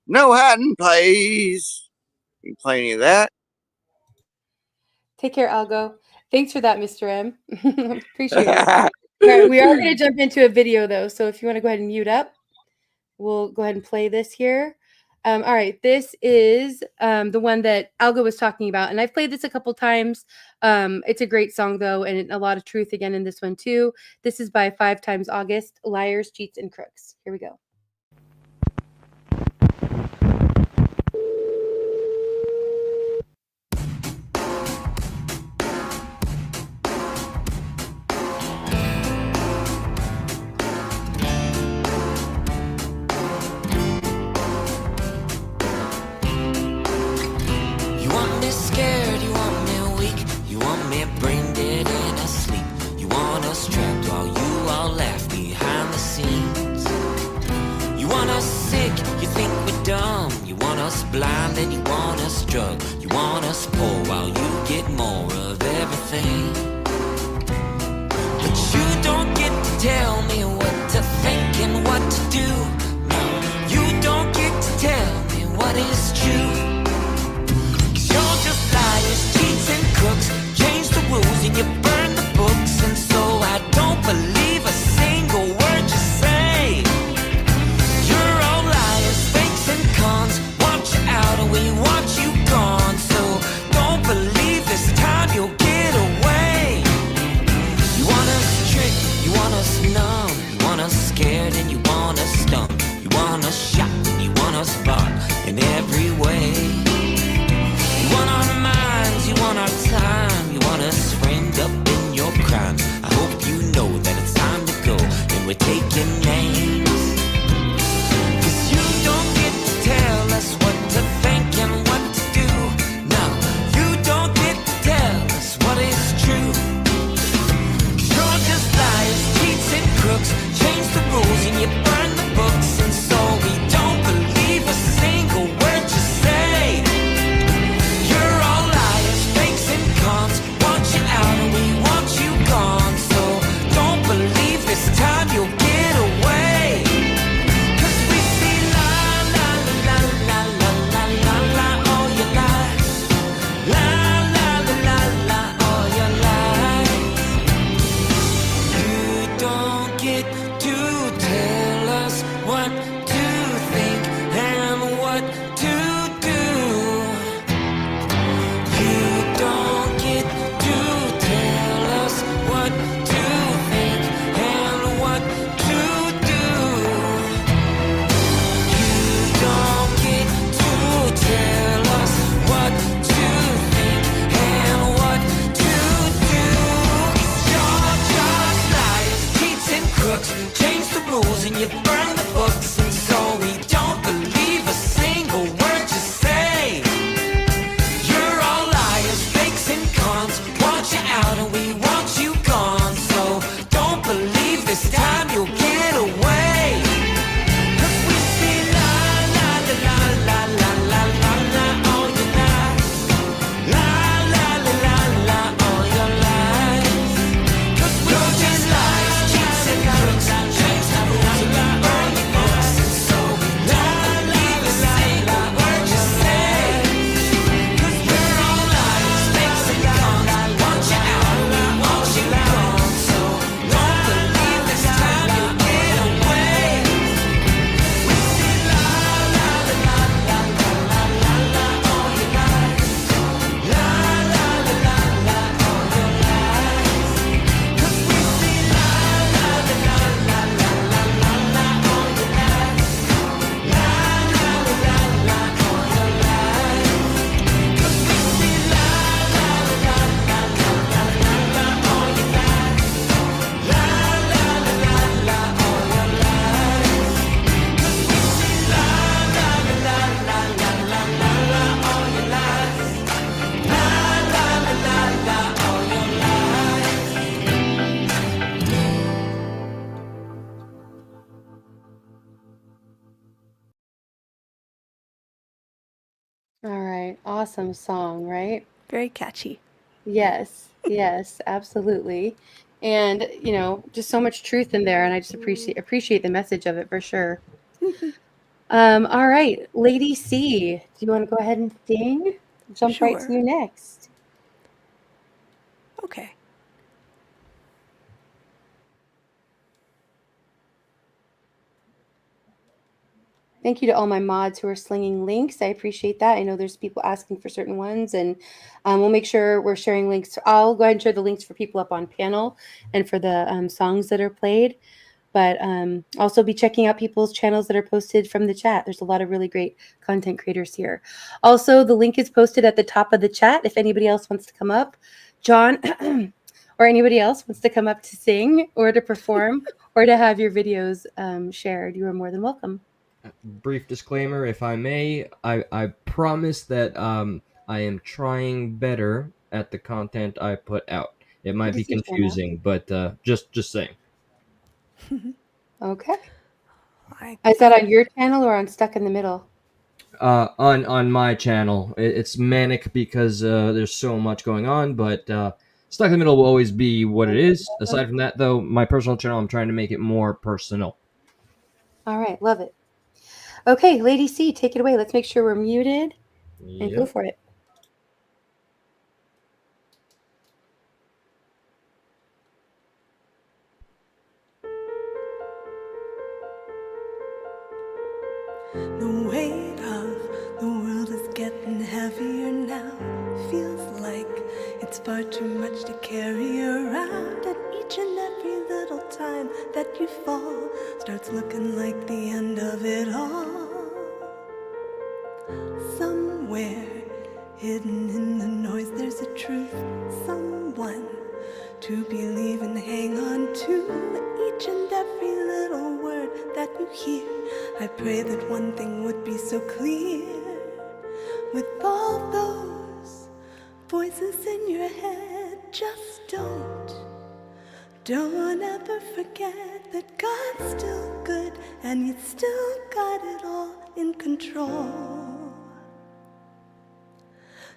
no hiding place. You play any of that? Take care, Algo. Thanks for that, Mr. M. Appreciate it. All right, we are going to jump into a video though, so if you want to go ahead and mute up, we'll go ahead and play this here. All right, this is the one that Algo was talking about, and I've played this a couple times. It's a great song though, and a lot of truth again in this one too. This is by 5 Times August, Liars, Cheats, and Crooks. Here we go. Scared, you want me weak, you want me brain dead and asleep, you want us trapped while you all laugh behind the scenes, you want us sick, you think we're dumb, you want us blind and you want us drunk, you want us poor while you get more of everything, but you don't get to tell me what to think and what to do, no, you don't get to tell me what is true. Liars, cheats, and crooks, change the rules and you burn the books, and so I don't believe a single word you say. You're all liars, fakes, and cons. Want you out or we want you gone, so don't believe this time you'll get away. You want us tricked, you want us numb, you want us scared and you want us stumped, you want us shot and you want us bought, and every All right. Awesome song, right? Very catchy. Yes. Yes, absolutely. And, just so much truth in there, and I just appreciate the message of it for sure. All right, Lady C, do you want to go ahead and sing? Jump right to you next. Okay. Thank you to all my mods who are slinging links. I appreciate that. I know there's people asking for certain ones, and we'll make sure we're sharing links. I'll go ahead and share the links for people up on panel and for the songs that are played. But also be checking out people's channels that are posted from the chat. There's a lot of really great content creators here. Also, the link is posted at the top of the chat if anybody else wants to come up. John or anybody else wants to come up to sing or to perform or to have your videos shared, you are more than welcome. Brief disclaimer, if I may, I promise that I am trying better at the content I put out. It might be confusing, but just saying. Okay. Is that on your channel or on Stuck in the Middle? On my channel, it's manic because there's so much going on, but Stuck in the Middle will always be what it is. Aside from that, though, my personal channel, I'm trying to make it more personal. All right, love it. Okay, Lady C, take it away. Let's make sure we're muted and go for it. The weight of the world is getting heavier now. Feels like it's far too much to carry around. And each and every little time that you fall starts looking like the end of it all. Somewhere hidden in the noise there's a truth. Someone to believe and hang on to. Each and every little word that you hear, I pray that one thing would be so clear. With all those voices in your head, just don't ever forget that God's still good and you still got it all in control.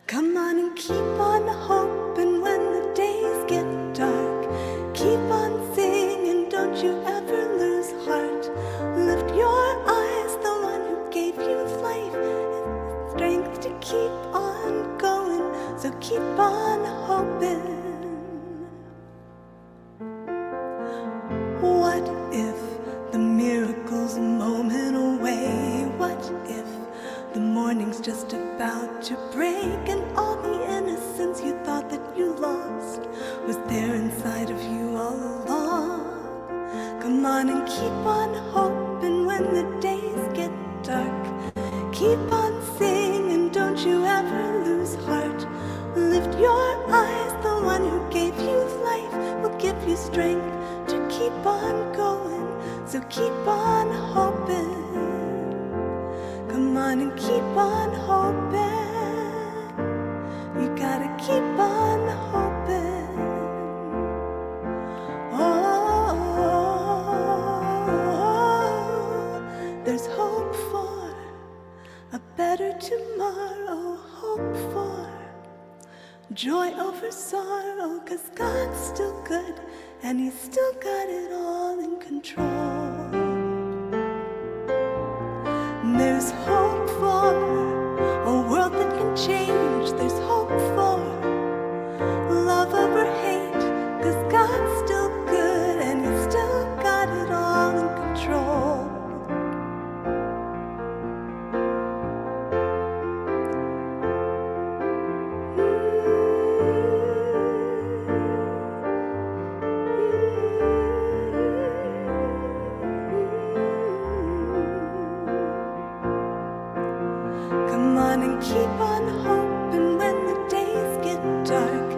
Come on and keep on hoping when the days get dark. Keep on singing, don't you ever lose heart. Lift your eyes, the one who gave you life and strength to keep on going. So keep on hoping. What if the miracle's a moment away? What if the morning's just about to break and all the innocence you thought that you lost was there inside of you all along? Come on and keep on hoping when the days get dark. Keep on singing, don't you ever lose heart. Lift your eyes, the one who gave you life will give you strength to keep on going. So keep on hoping. Come on and keep on hoping. You gotta keep on hoping. Oh, there's hope for a better tomorrow. Hope for joy over sorrow. 'Cause God's still good and He's still got it all in control. There's hope for a world that can change. There's hope for love over hate. 'Cause God's still good and He's still got it all in control. Come on and keep on hoping when the days get dark.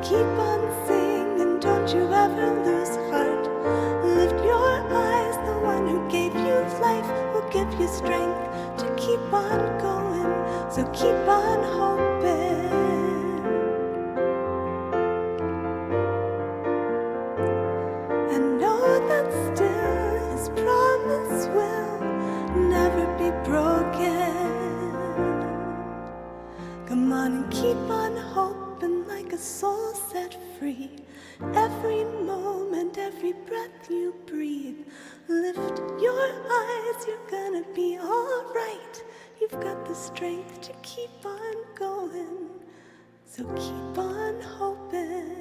Keep on singing, don't you ever lose heart. Lift your eyes, the one who gave you life will give you strength to keep on going. So keep on hoping. And know that still His promise will never be broken. Come on and keep on hoping like a soul set free. Every moment, every breath you breathe. Lift your eyes, you're gonna be alright. You've got the strength to keep on going. So keep on hoping.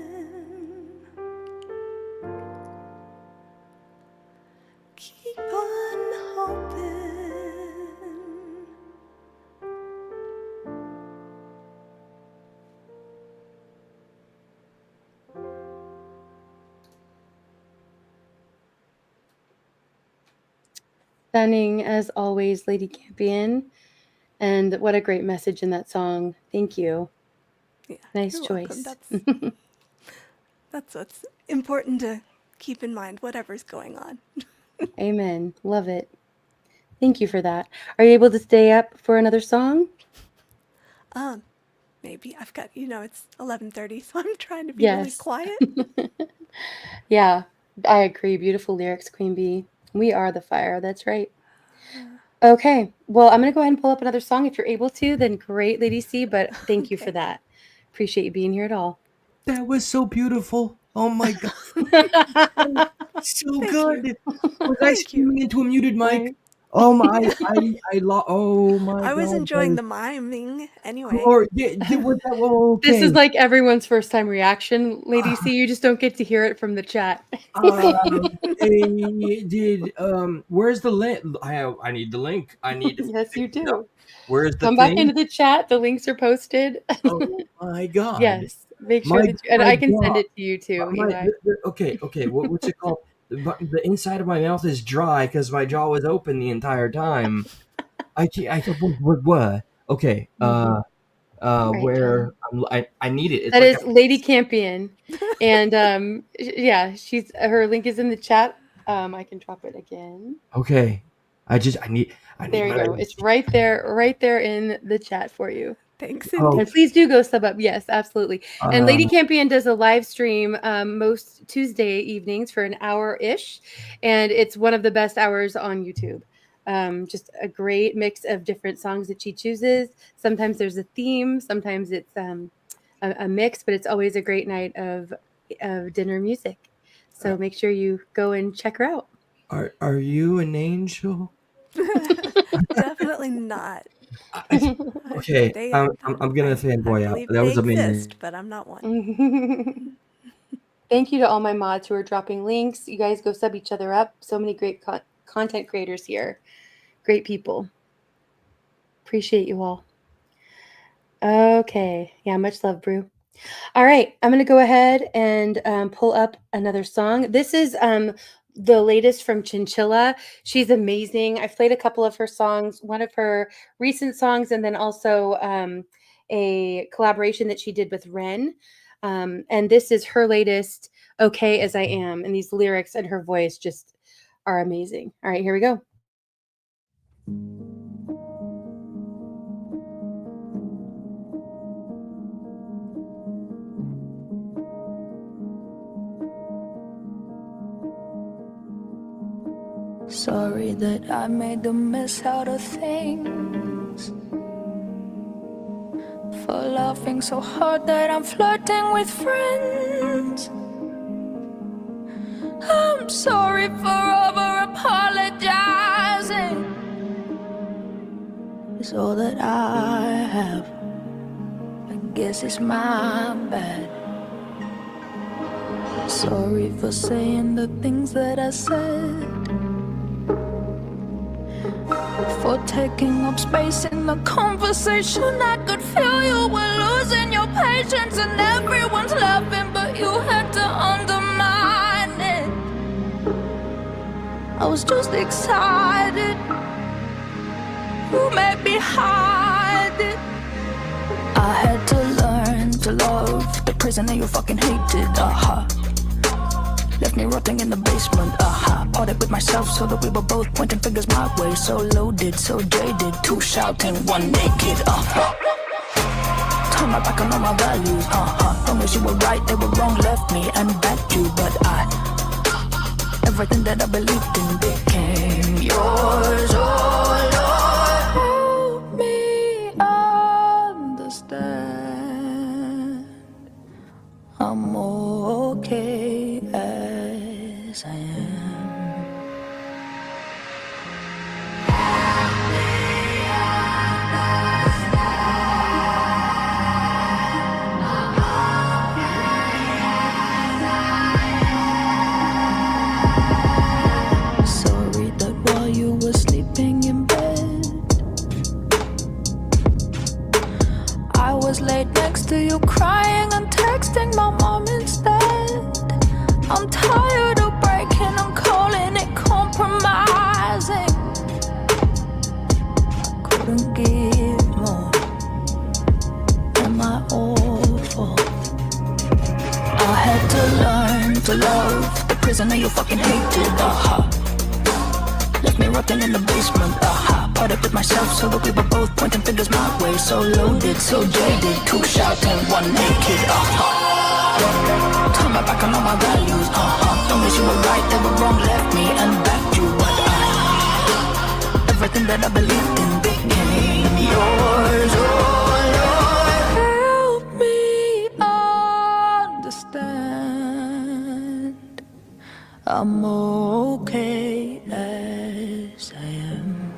Keep on hoping. Stunning as always, Lady Campion. And what a great message in that song. Thank you. Yeah, nice you're choice. welcome. That's what's important to keep in mind, whatever's going on. Amen. Love it. Thank you for that. Are you able to stay up for another song? Maybe. I've got, it's 11:30, so I'm trying to be really quiet. Yeah, I agree. Beautiful lyrics, Queen Bee. We are the fire. That's right. Okay. Well, I'm going to go ahead and pull up another song. If you're able to, then great, Lady C. But thank you for that. Appreciate you being here at all. That was so beautiful. Oh my God. So good. Was I screaming into a muted mic? Oh my, oh my God. I was enjoying the miming anyway. Okay. This is like everyone's first time reaction, Lady C. You just don't get to hear it from the chat. Where's the link? I need the link. I need to Yes, you do. Where's the Come thing? back into the chat. The links are posted. Oh my God. Yes. Make sure that and I can send it to you too, Eli. Okay. What's it called? The inside of my mouth is dry because my jaw was open the entire time. I what? Okay. Where I need it. It's That like is Lady Campion, and yeah, her link is in the chat. I can drop it again. Okay. I need. There you go. It's right there in the chat for you. Thanks, Indy. And please do go sub up. Yes, absolutely. And Lady Campion does a live stream most Tuesday evenings for an hour-ish, and it's one of the best hours on YouTube. Just a great mix of different songs that she chooses. Sometimes there's a theme, sometimes it's a mix, but it's always a great night of dinner music. So make sure you go and check her out. Are you an angel? Definitely not. Okay, I'm gonna fanboy out. That was amazing. Exist, but I'm not one. Thank you to all my mods who are dropping links. You guys go sub each other up. So many great content creators here. Great people. Appreciate you all. Okay. Yeah, much love, Brew. All right. I'm going to go ahead and pull up another song. This is the latest from Chinchilla. She's amazing. I've played a couple of her songs, one of her recent songs, and then also a collaboration that she did with Ren. And this is her latest, Okay As I Am. And these lyrics and her voice just are amazing. All right, here we go. Sorry that I made a mess out of things, for laughing so hard that I'm flirting with friends. I'm sorry for over apologizing. It's all that I have. I guess it's my bad. Sorry for saying the things that I said, for taking up space in the conversation. I could feel you were losing your patience, and everyone's laughing, but you had to undermine it. I was just excited. You made me hide it. I had to learn to love the prisoner you fucking hated. Left me rotting in the basement, Parted with myself so that we were both pointing fingers my way. So loaded, so jaded, two shouting, one naked, Turn my back on all my values, Long as you were right, they were wrong, left me and backed you. But everything that I believed in became yours, oh Lord. Help me understand I'm okay as I am. Sorry that while you were sleeping in bed, I was laid next to you crying and texting my mom instead. I'm tired of breaking, I'm calling it compromising. I couldn't give more. Am I awful? I had to learn to love the prisoner you fucking hated, Left me rotting in the basement, Parted with myself so that we were both pointing fingers my way. So loaded, so jaded, two shouting, one naked, Turn my back on all my values, Long as you were right, they were wrong, left me and backed you. But everything that I believed in became yours. Oh Lord, help me understand. I'm okay as I am.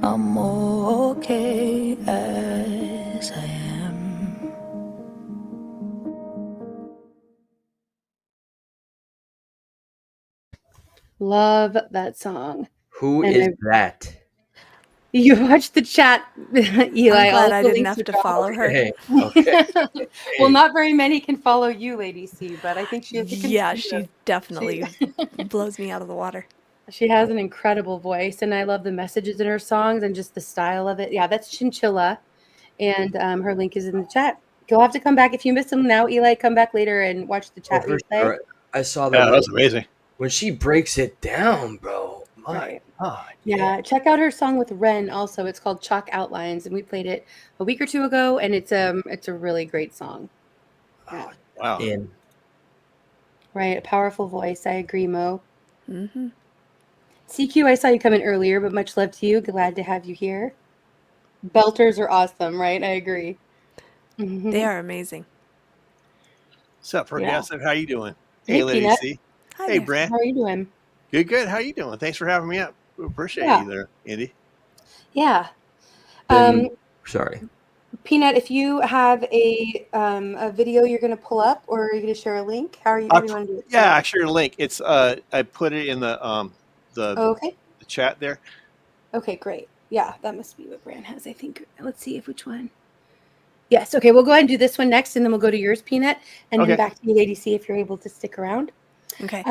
I'm okay as I am. Love that song. Who is that? You watched the chat, Eli. I'm glad I Also didn't links have to are follow her. Okay. Okay. Well, not very many can follow you, Lady C, but I think she has Yeah, she definitely blows me out of the water. She has an incredible voice, and I love the messages in her songs and just the style of it. Yeah, that's Chinchilla, and her link is in the chat. You'll have to come back if you miss them now, Eli. Come back later and watch the chat For replay. sure. I saw that. Yeah, that's amazing. When she breaks it down, bro. My God. Yeah, check out her song with Ren. Also, it's called Chalk Outlines, and we played it a week or two ago, and it's a really great song. Yeah. Wow. Right, a powerful voice. I agree, Mo. Mm-hmm. CQ, I saw you come in earlier, but much love to you. Glad to have you here. Belters are awesome, right? I agree. They are amazing. What's up, Progressive? How you doing? Hey, Hey, Lady Peanut. C. Hi Hey, there. Brent. How are you doing? Good. How you doing? Thanks for having me up. We appreciate Yeah. you there, Indy. Yeah. Sorry. Peanut, if you have a video you're going to pull up, or are you going to share a link? How do you want to do it? Yeah, I shared a link. It's I put it in the okay. the chat there. Okay, great. Yeah, that must be what Brand has, I think. Let's see which one. Yes. Okay, we'll go ahead and do this one next, and then we'll go to yours, Peanut, and then back to you, Lady C, if you're able to stick around. Okay.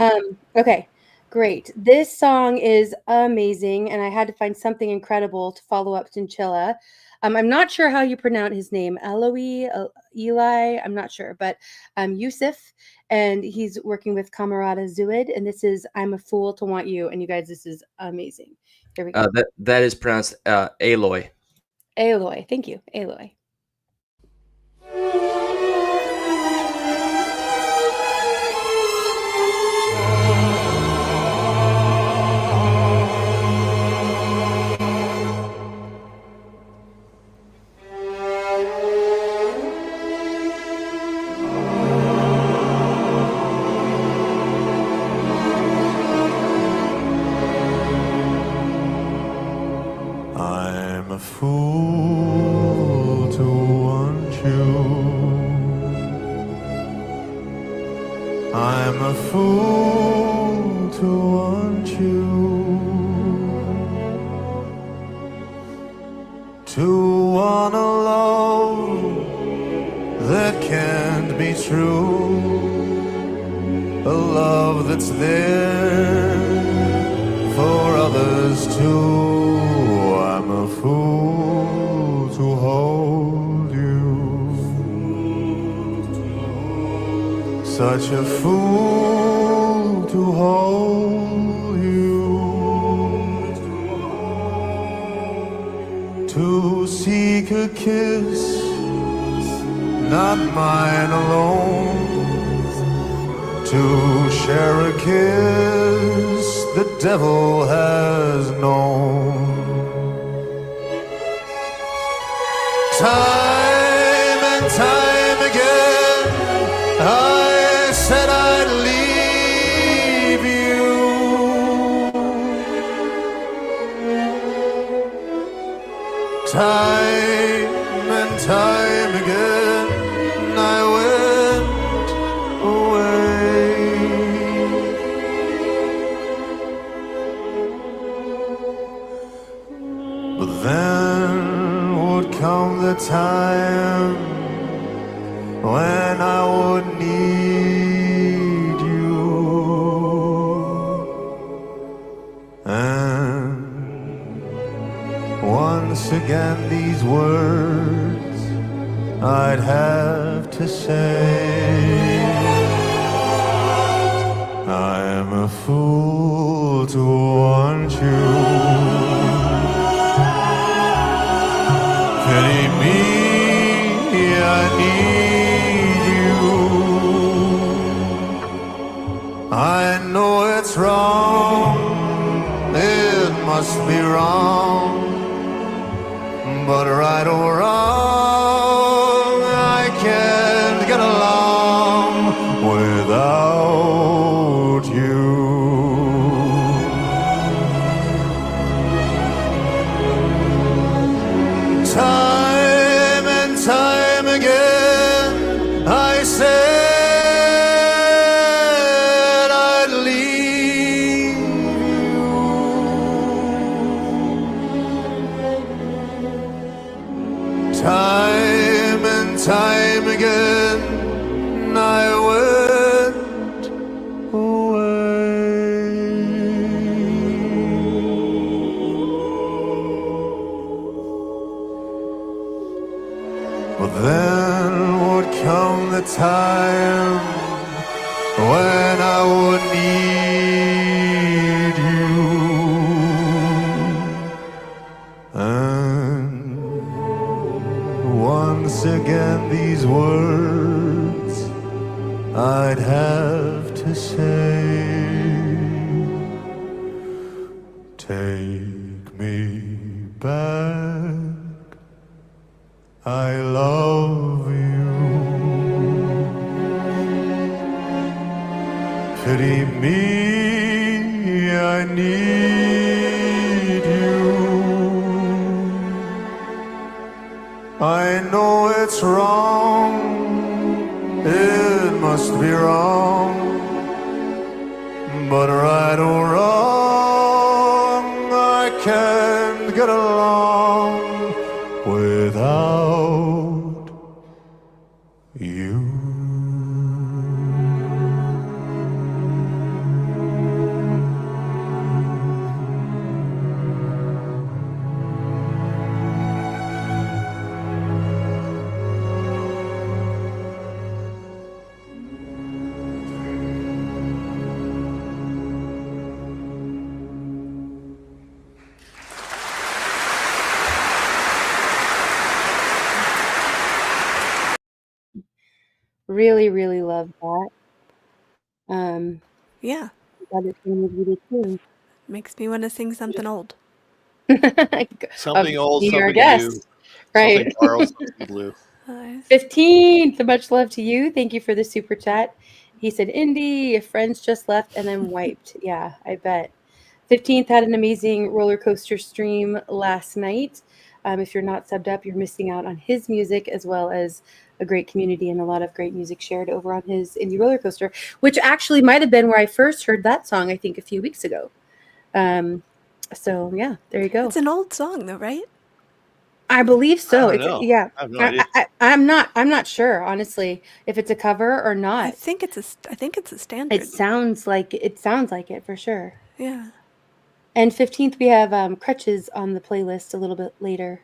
Okay, great. This song is amazing, and I had to find something incredible to follow up Chinchilla. I'm not sure how you pronounce his name, Eli. I'm not sure, but Yusuf, and he's working with Camarada Zuid, and this is "I'm a Fool to Want You." And you guys, this is amazing. Here we go. That is pronounced Aloy. Aloy, thank you, Aloy. I'm a fool to want you. I'm a fool to want you. To want a love that can't be true, a love that's there for others too. I'm a fool to hold you, such a fool to hold you, to seek a kiss, not mine alone, to share a kiss the devil has known. Time and time again I said I'd leave you, time and time again I went away. But then would come the time when I would need you, and once again these words I'd have to say. I'm a fool to want you, pity me, I need you. I know it's wrong, it must be wrong, but right or wrong, I can't get along without you. Time and time again I said I'd leave you. Time and time again I went away. But then would come the time when I would need you, and once again these words I'd have to say. Take me back, I love you. Pity me, I need you. I know it's wrong, it must be wrong, but right or wrong, I can't get along without you. Really love that. Yeah. Glad it's been with you too. Makes me want to sing something old. Something old, Being our something guest, new, right? something borrowed, something blue. 15th, much love to you. Thank you for the super chat. He said, Indy, if friends just left and I'm wiped. Yeah, I bet. 15th had an amazing roller coaster stream last night. If you're not subbed up, you're missing out on his music, as well as a great community and a lot of great music shared over on his Indy roller coaster, which actually might have been where I first heard that song, I think, a few weeks ago. So yeah, there you go. It's an old song though, right? I believe so. I It's don't know. yeah. I have no idea. I'm not sure, honestly, if it's a cover or not. I think it's a standard. It sounds like it for sure. Yeah. And 15th we have Crutches on the playlist a little bit later.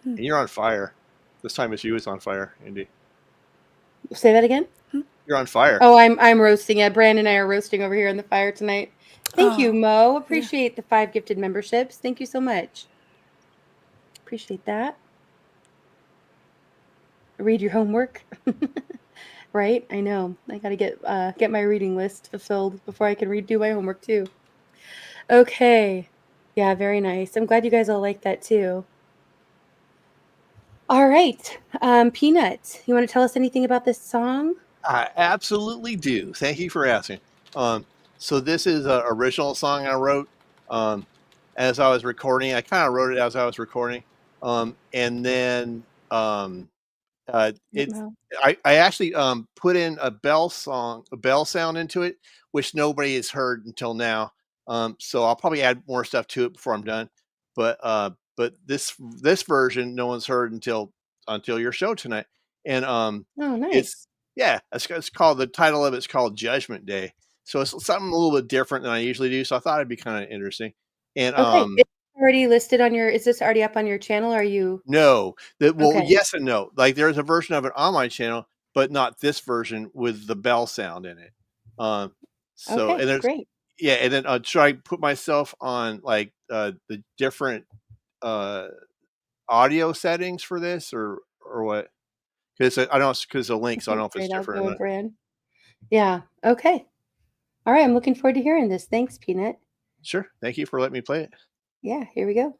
And you're on fire. This time it's you is on fire, Indy. Say that again? You're on fire. Oh, I'm roasting. Yeah, Brandon and I are roasting over here in the fire tonight. Thank you, Mo. Appreciate the 5 gifted memberships. Thank you so much. Appreciate that. Read your homework. Right? I know. I got to get my reading list fulfilled before I can do my homework too. Okay. Yeah, very nice. I'm glad you guys all like that too. All right. Peanut, you want to tell us anything about this song? I absolutely do. Thank you for asking. So this is an original song I wrote as I was recording. I kind of wrote it as I was recording. And then I actually put in a bell sound into it, which nobody has heard until now. So I'll probably add more stuff to it before I'm done. But this version no one's heard until your show tonight. And oh, nice. It's called, the title of it's called Judgment Day. So it's something a little bit different than I usually do. So I thought it'd be kind of interesting. And it's already listed on is this already up on your channel? Or are you? No. Okay. Yes and no. Like there's a version of it on my channel, but not this version with the bell sound in it. So okay, and there's great. Yeah, and then should I put myself on like the different audio settings for this or what? Because I don't, because the links, I don't know if it's different or not. Brand. Yeah. Okay. All right. I'm looking forward to hearing this. Thanks, Peanut. Sure. Thank you for letting me play it. Yeah. Here we go.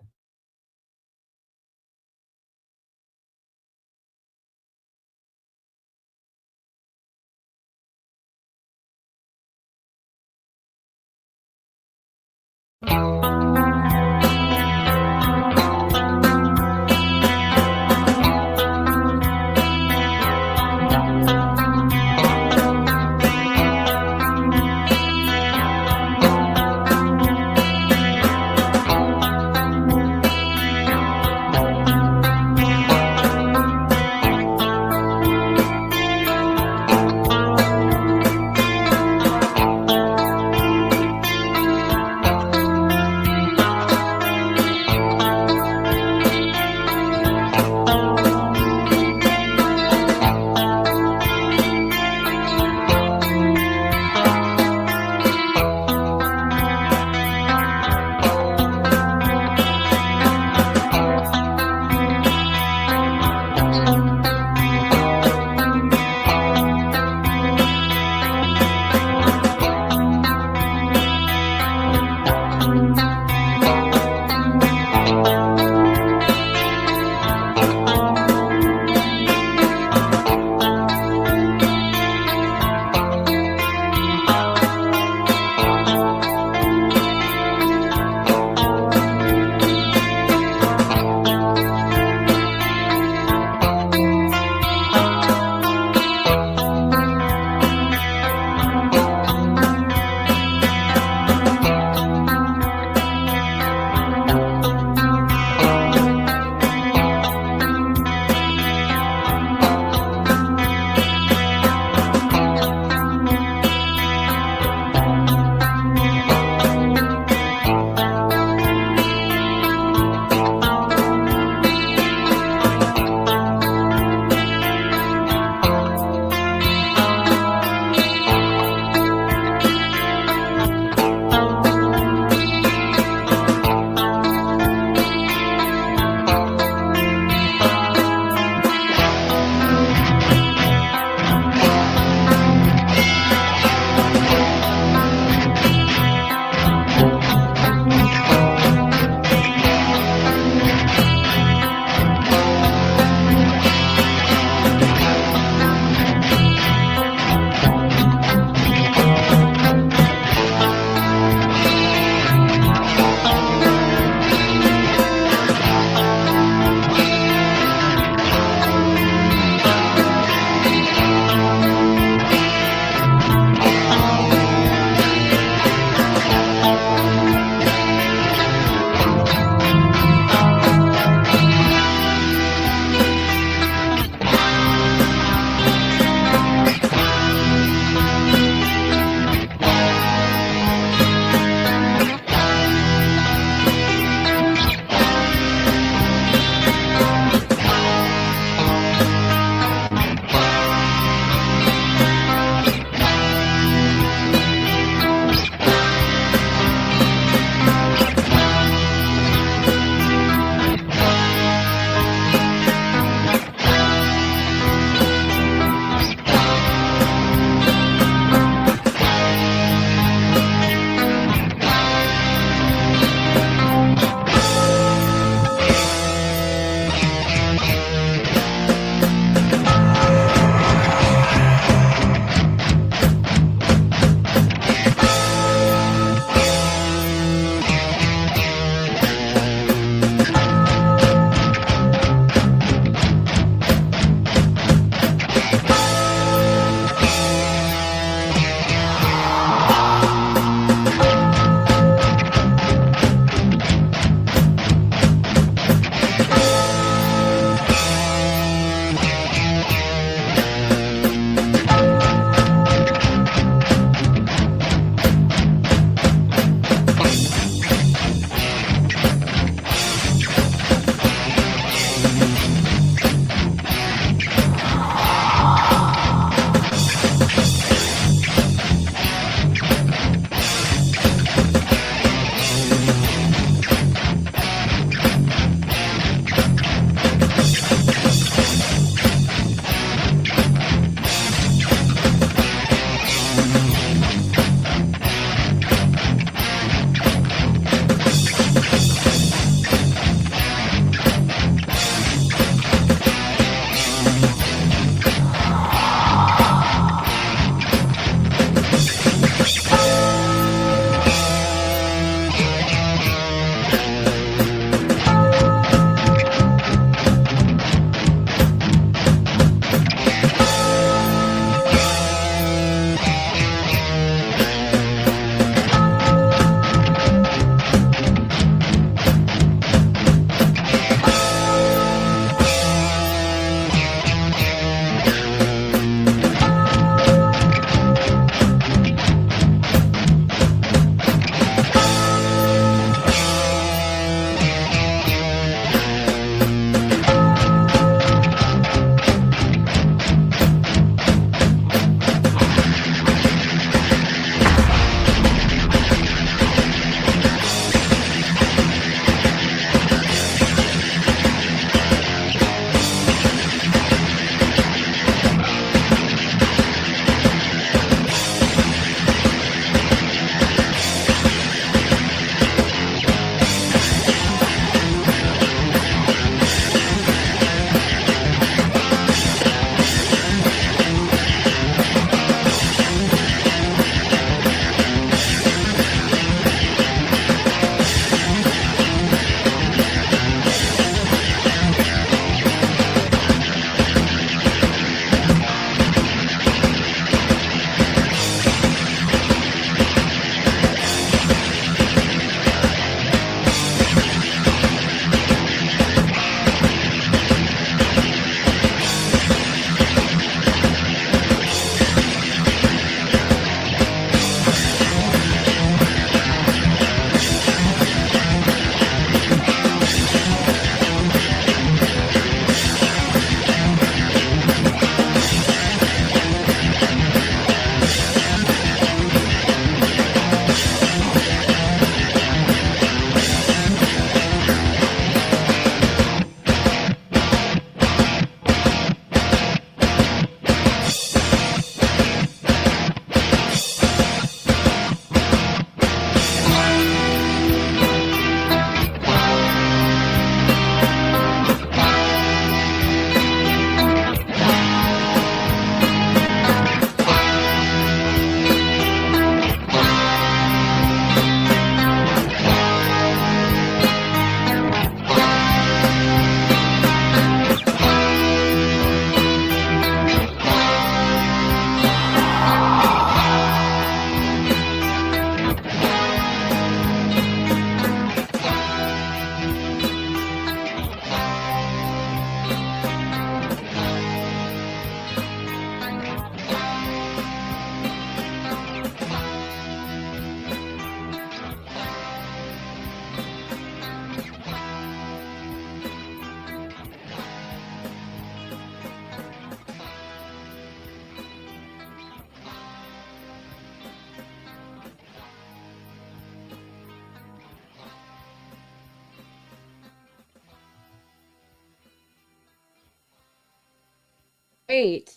great.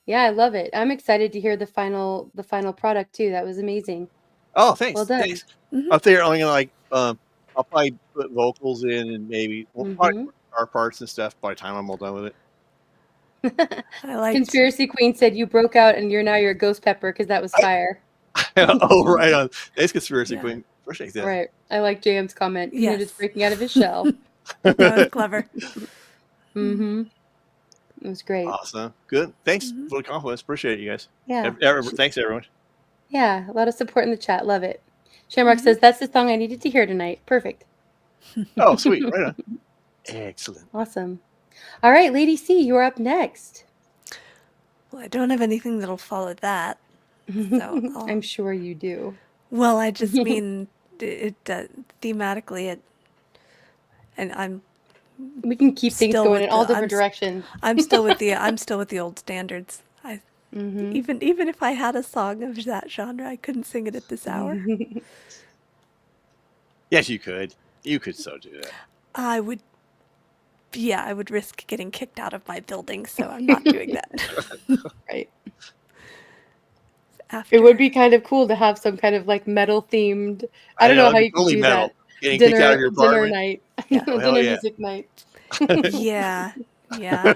Yeah, I love it. I'm excited to hear the final product too. That was amazing. Oh, thanks. Well done. Thanks. Up there, only gonna like I'll probably put vocals in and maybe probably guitar parts and stuff by the time I'm all done with it. Conspiracy Queen said you broke out and you're now your Ghost Pepper because that was fire. Oh, right on. Thanks, Conspiracy Queen. Appreciate that. Right. I like JM's comment. You're Yes. just breaking out of his shell. That was clever. Mm-hmm. It was great. Awesome. Good. Thanks for the compliments. Appreciate it, you guys. Yeah. Thanks, everyone. Yeah, a lot of support in the chat. Love it. Shamrock says that's the song I needed to hear tonight. Perfect. Oh, sweet. Right on. Excellent. Awesome. All right, Lady C, you're up next. Well, I don't have anything that'll follow that. So I'm sure you do. Well, I just mean thematically, and I'm. We can keep things going in all different directions. I'm still with the old standards. Even if I had a song of that genre, I couldn't sing it at this hour. Yes, you could. You could so do that. I would. Yeah, I would risk getting kicked out of my building, so I'm not doing that. Right. It would be kind of cool to have some kind of like metal themed. I don't know how you can do metal. that. Getting kicked out of your apartment. Dinner night. Yeah. Dinner music night. Yeah. I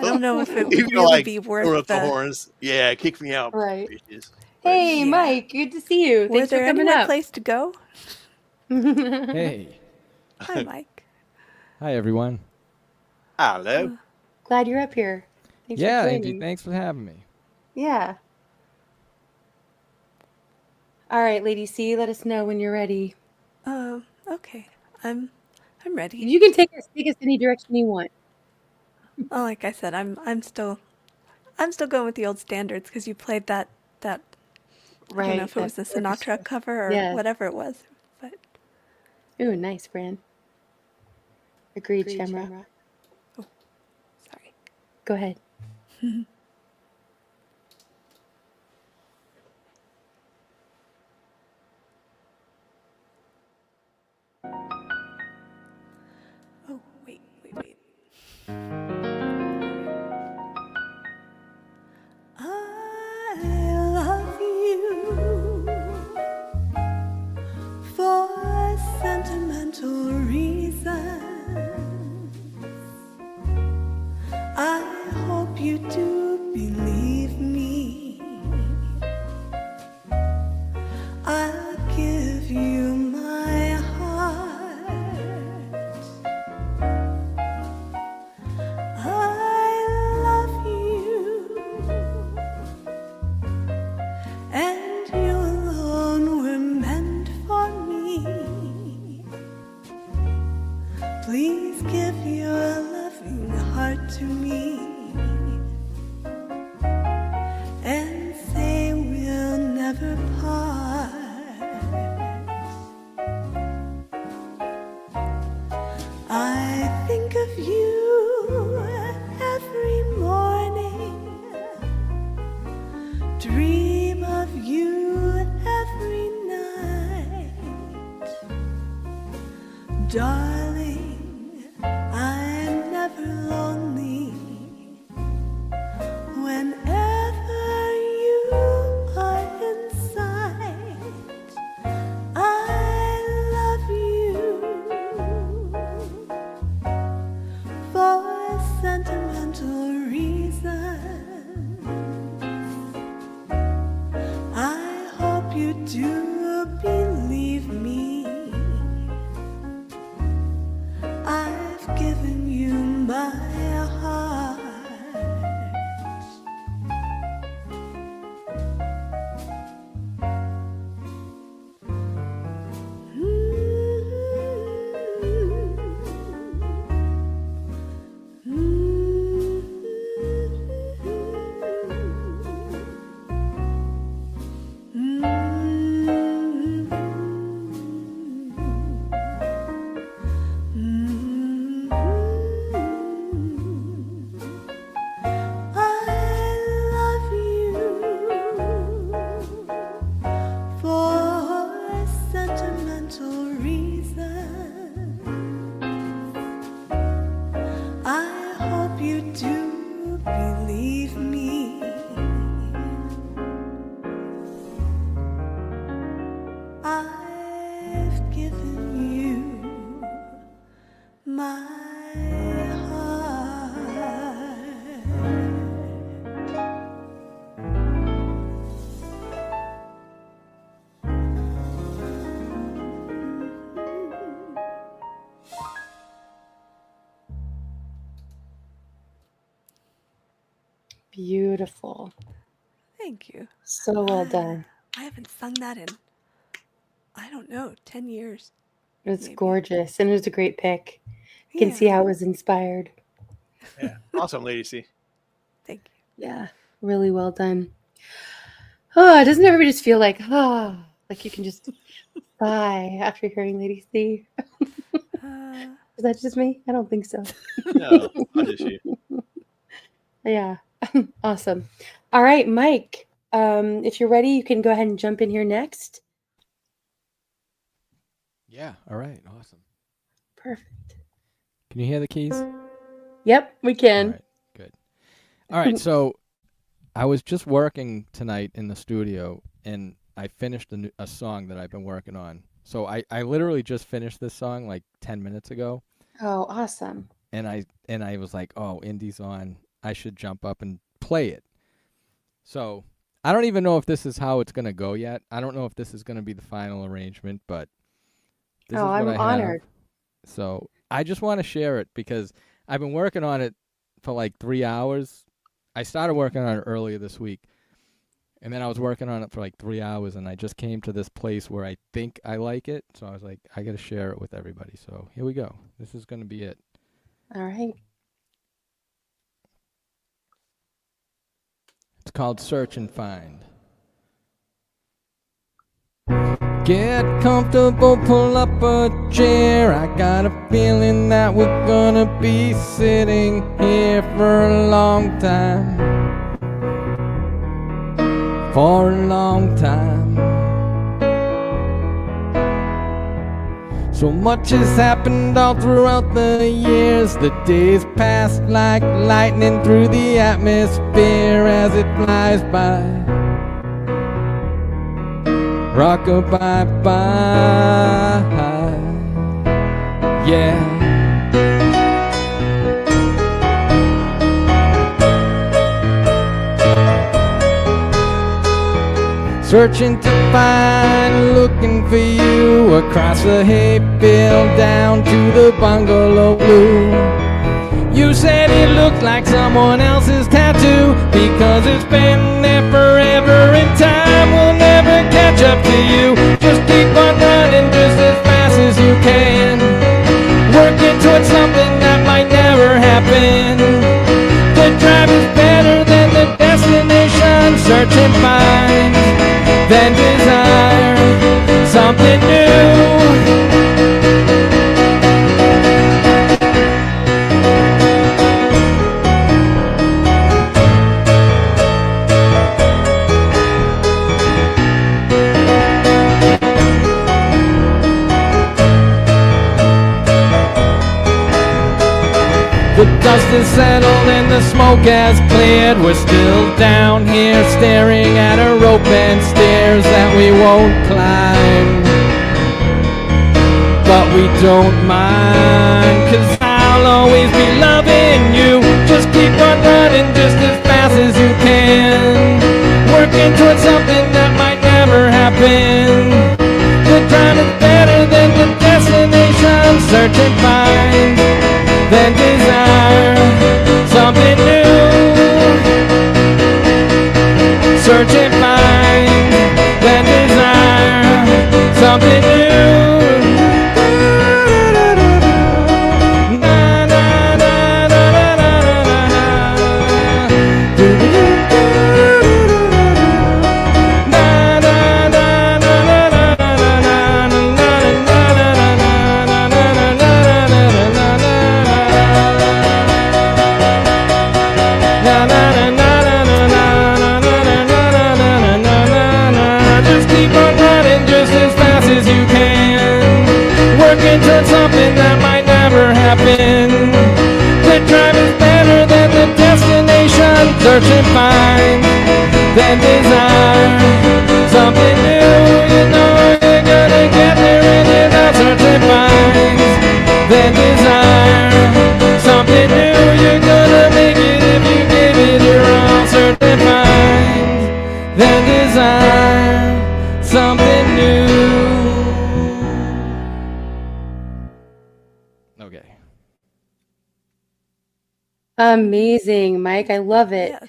don't know if it would really be worth up the horns. Yeah, kick me out. Right. Bitches. Hey, Mike. Good to see you. Thanks for coming up. Place to go? Hey. Hi, Mike. Hi, everyone. Hello. Glad you're up here. Thanks for joining. Indy, thanks for having me. Yeah. All right, Lady C, let us know when you're ready. Okay. I'm ready. You can take us any direction you want. Well, like I said, I'm still going with the old standards because you played that I don't know if it was the Sinatra cover or whatever it was, but. Ooh, nice, Fran. Agreed, Shamrock. Oh, sorry. Go ahead. Oh, wait. I love you for sentimental reasons. I hope you do believe me. I'll give you my heart. I love you, and you alone were meant for me. Please give your loving heart to me and say we'll never part. I think of you every morning, dream of you every night. Darling, I'm never lonely whenever you are in sight. I love you for sentimental reasons. I hope you do believe me. I've given you my heart. Believe me, I've given you my heart. Beautiful. Thank you. So well done. I haven't sung that in, I don't know, 10 years. It's maybe. gorgeous, and it was a great pick. You can see how it was inspired. Yeah. Awesome, Lady C. Thank you. Yeah, really well done. Oh, doesn't everybody just feel like, like you can just sigh after hearing Lady C? Is that just me? I don't think so. No, not just you. Yeah, awesome. All right, Mike, if you're ready, you can go ahead and jump in here next. Yeah, all right, awesome. Perfect. Can you hear the keys? Yep, we can. All right, good. All right, so I was just working tonight in the studio, and I finished a song that I've been working on. So I literally just finished this song like 10 minutes ago. Oh, awesome. And I was like, oh, Indy's on. I should jump up and play it. So I don't even know if this is how it's going to go yet. I don't know if this is going to be the final arrangement, but this is what I'm I honored. have. So I just want to share it because I've been working on it for like 3 hours. I started working on it earlier this week, and then I was working on it for like 3 hours, and I just came to this place where I think I like it. So I was like, I got to share it with everybody. So here we go. This is going to be it. All right. It's called Search and Find. Get comfortable, pull up a chair. I got a feeling that we're gonna be sitting here for a long time. For a long time. So much has happened all throughout the years. The days pass like lightning through the atmosphere as it flies by. Rock-a-bye bye, yeah. Searching to find, looking for you across the hayfield down to the bungalow blue. You said it looked like someone else's tattoo because it's been there forever and time will never catch up to you. Just keep on running just as fast as you can, working towards something that might never happen. The drive is better than the destination. Search and find, then desire something new. The dust has settled and the smoke has cleared. We're still down here staring at a rope and stairs that we won't climb. But we don't mind, 'cause I'll always be loving you. Just keep on running just as fast as you can, working towards something that might never happen. The drive is better than the destination. Search and find, then desire something new. Search and find, then desire something new. Towards something that might never happen. The drive is better than the destination. search and find, then desire something new. You know you're gonna get there and you're not search and find, then desire something new. You're gonna make it if you give it your all. Search and find, then desire something new. Okay. Amazing, Mike. I love it. Yes.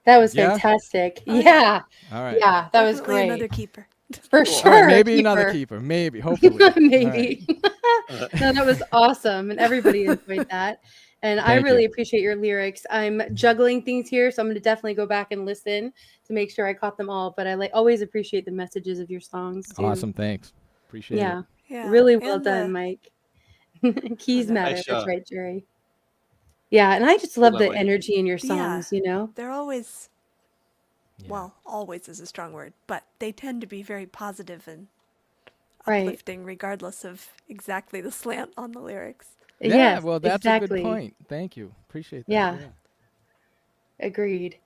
That was Yeah? fantastic. Oh, yeah. Yeah. All right. Yeah, that was Definitely great. another keeper. For All sure. right, maybe keeper. another keeper. Maybe, hopefully. All right. Maybe. No, that was awesome. And everybody enjoyed that. And I Thank really you. appreciate your lyrics. I'm juggling things here, so I'm going to definitely go back and listen to make sure I caught them all. But I always appreciate the messages of your songs too. Awesome. Thanks. Appreciate it. Yeah. Really well And done, Mike. Keys matter. Nice That's job. right, Jerry. Yeah, and I just Well love done, the Mike. energy in your Yeah. songs, you know? They're always, well, always is a strong word, but they tend to be very positive and Right. uplifting regardless of exactly the slant on the lyrics. Yeah, Yes, well, that's exactly. a good point. Thank you. Appreciate that. Yeah. Agreed.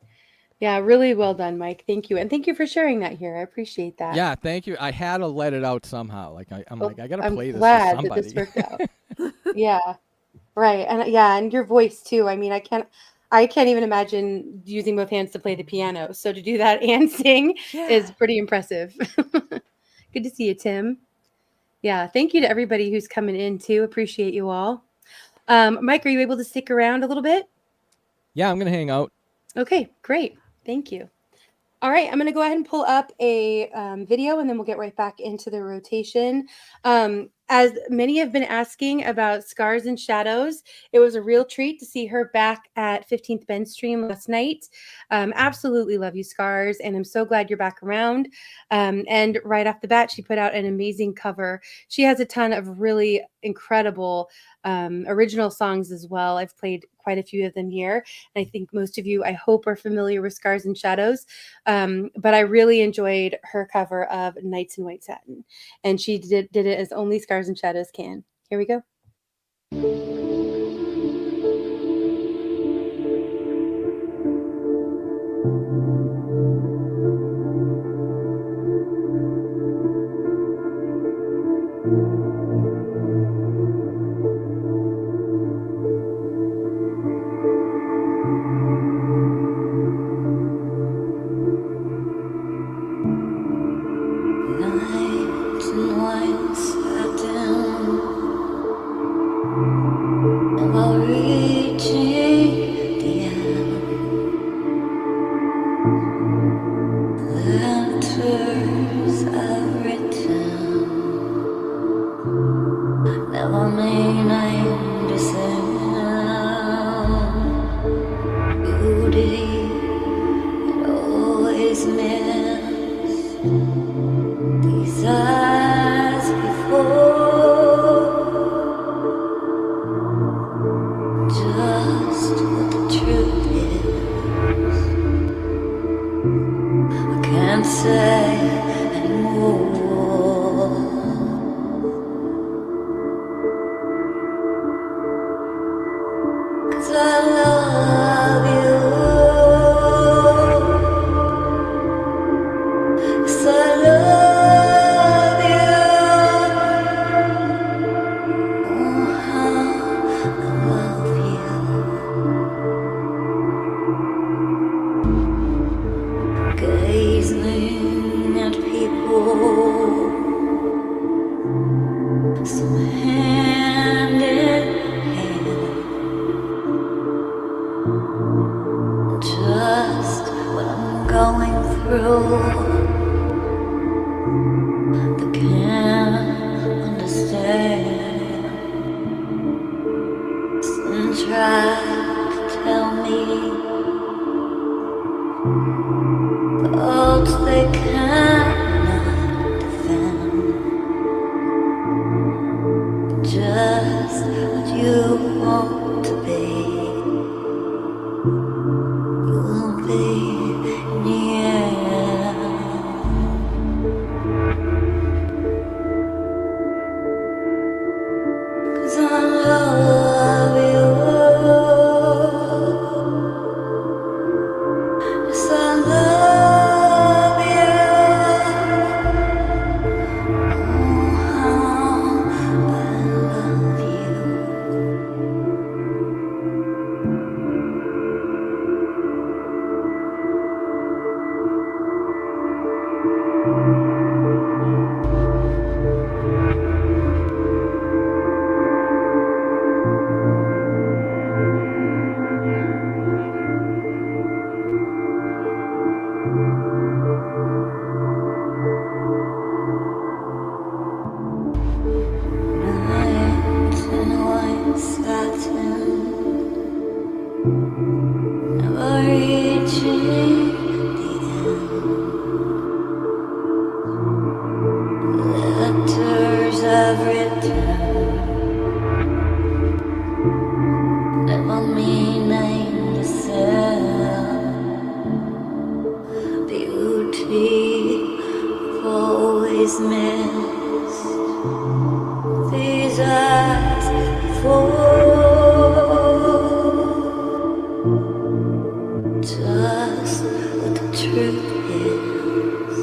Yeah, really well done, Mike. Thank you. And thank you for sharing that here. I appreciate that. Yeah, thank you. I had to let it out somehow. Like I'm Well, like, I gotta I'm play this glad to that somebody. this worked out. Yeah. Right. And your voice too. I mean, I can't even imagine using both hands to play the piano. So to do that and sing is pretty impressive. Good to see you, Tim. Yeah. Thank you to everybody who's coming in too. Appreciate you all. Mike, are you able to stick around a little bit? Yeah, I'm gonna hang out. Okay, great. Thank you. All right, I'm going to go ahead and pull up a video and then we'll get right back into the rotation. As many have been asking about Scars and Shadows, it was a real treat to see her back at 15th Bend Stream last night. Absolutely love you, Scars, and I'm so glad you're back around. And right off the bat, she put out an amazing cover. She has a ton of really incredible original songs as well. I've played quite a few of them here. And I think most of you, I hope, are familiar with Scars and Shadows. But I really enjoyed her cover of Nights in White Satin. And she did it as only Scars and Shadows can. Here we go. Nights in white satin, never reaching the end. Letters I've written, never meaning to sound. Beauty it always missed. These eyes before, just what the truth is, I can't say anymore. 'Cause I love you. 'Cause I love you. Oh, how I love you. Gazing at people, some hand in hand, just what I'm going through. They can't understand. Some try to tell me thoughts they cannot defend. Just what you want to be, you will be in the end. 'Cause I love you. never reaching the end. Letters I've written, never meaning to sell. Beauty I've always missed. These eyes fall. Just what the truth is,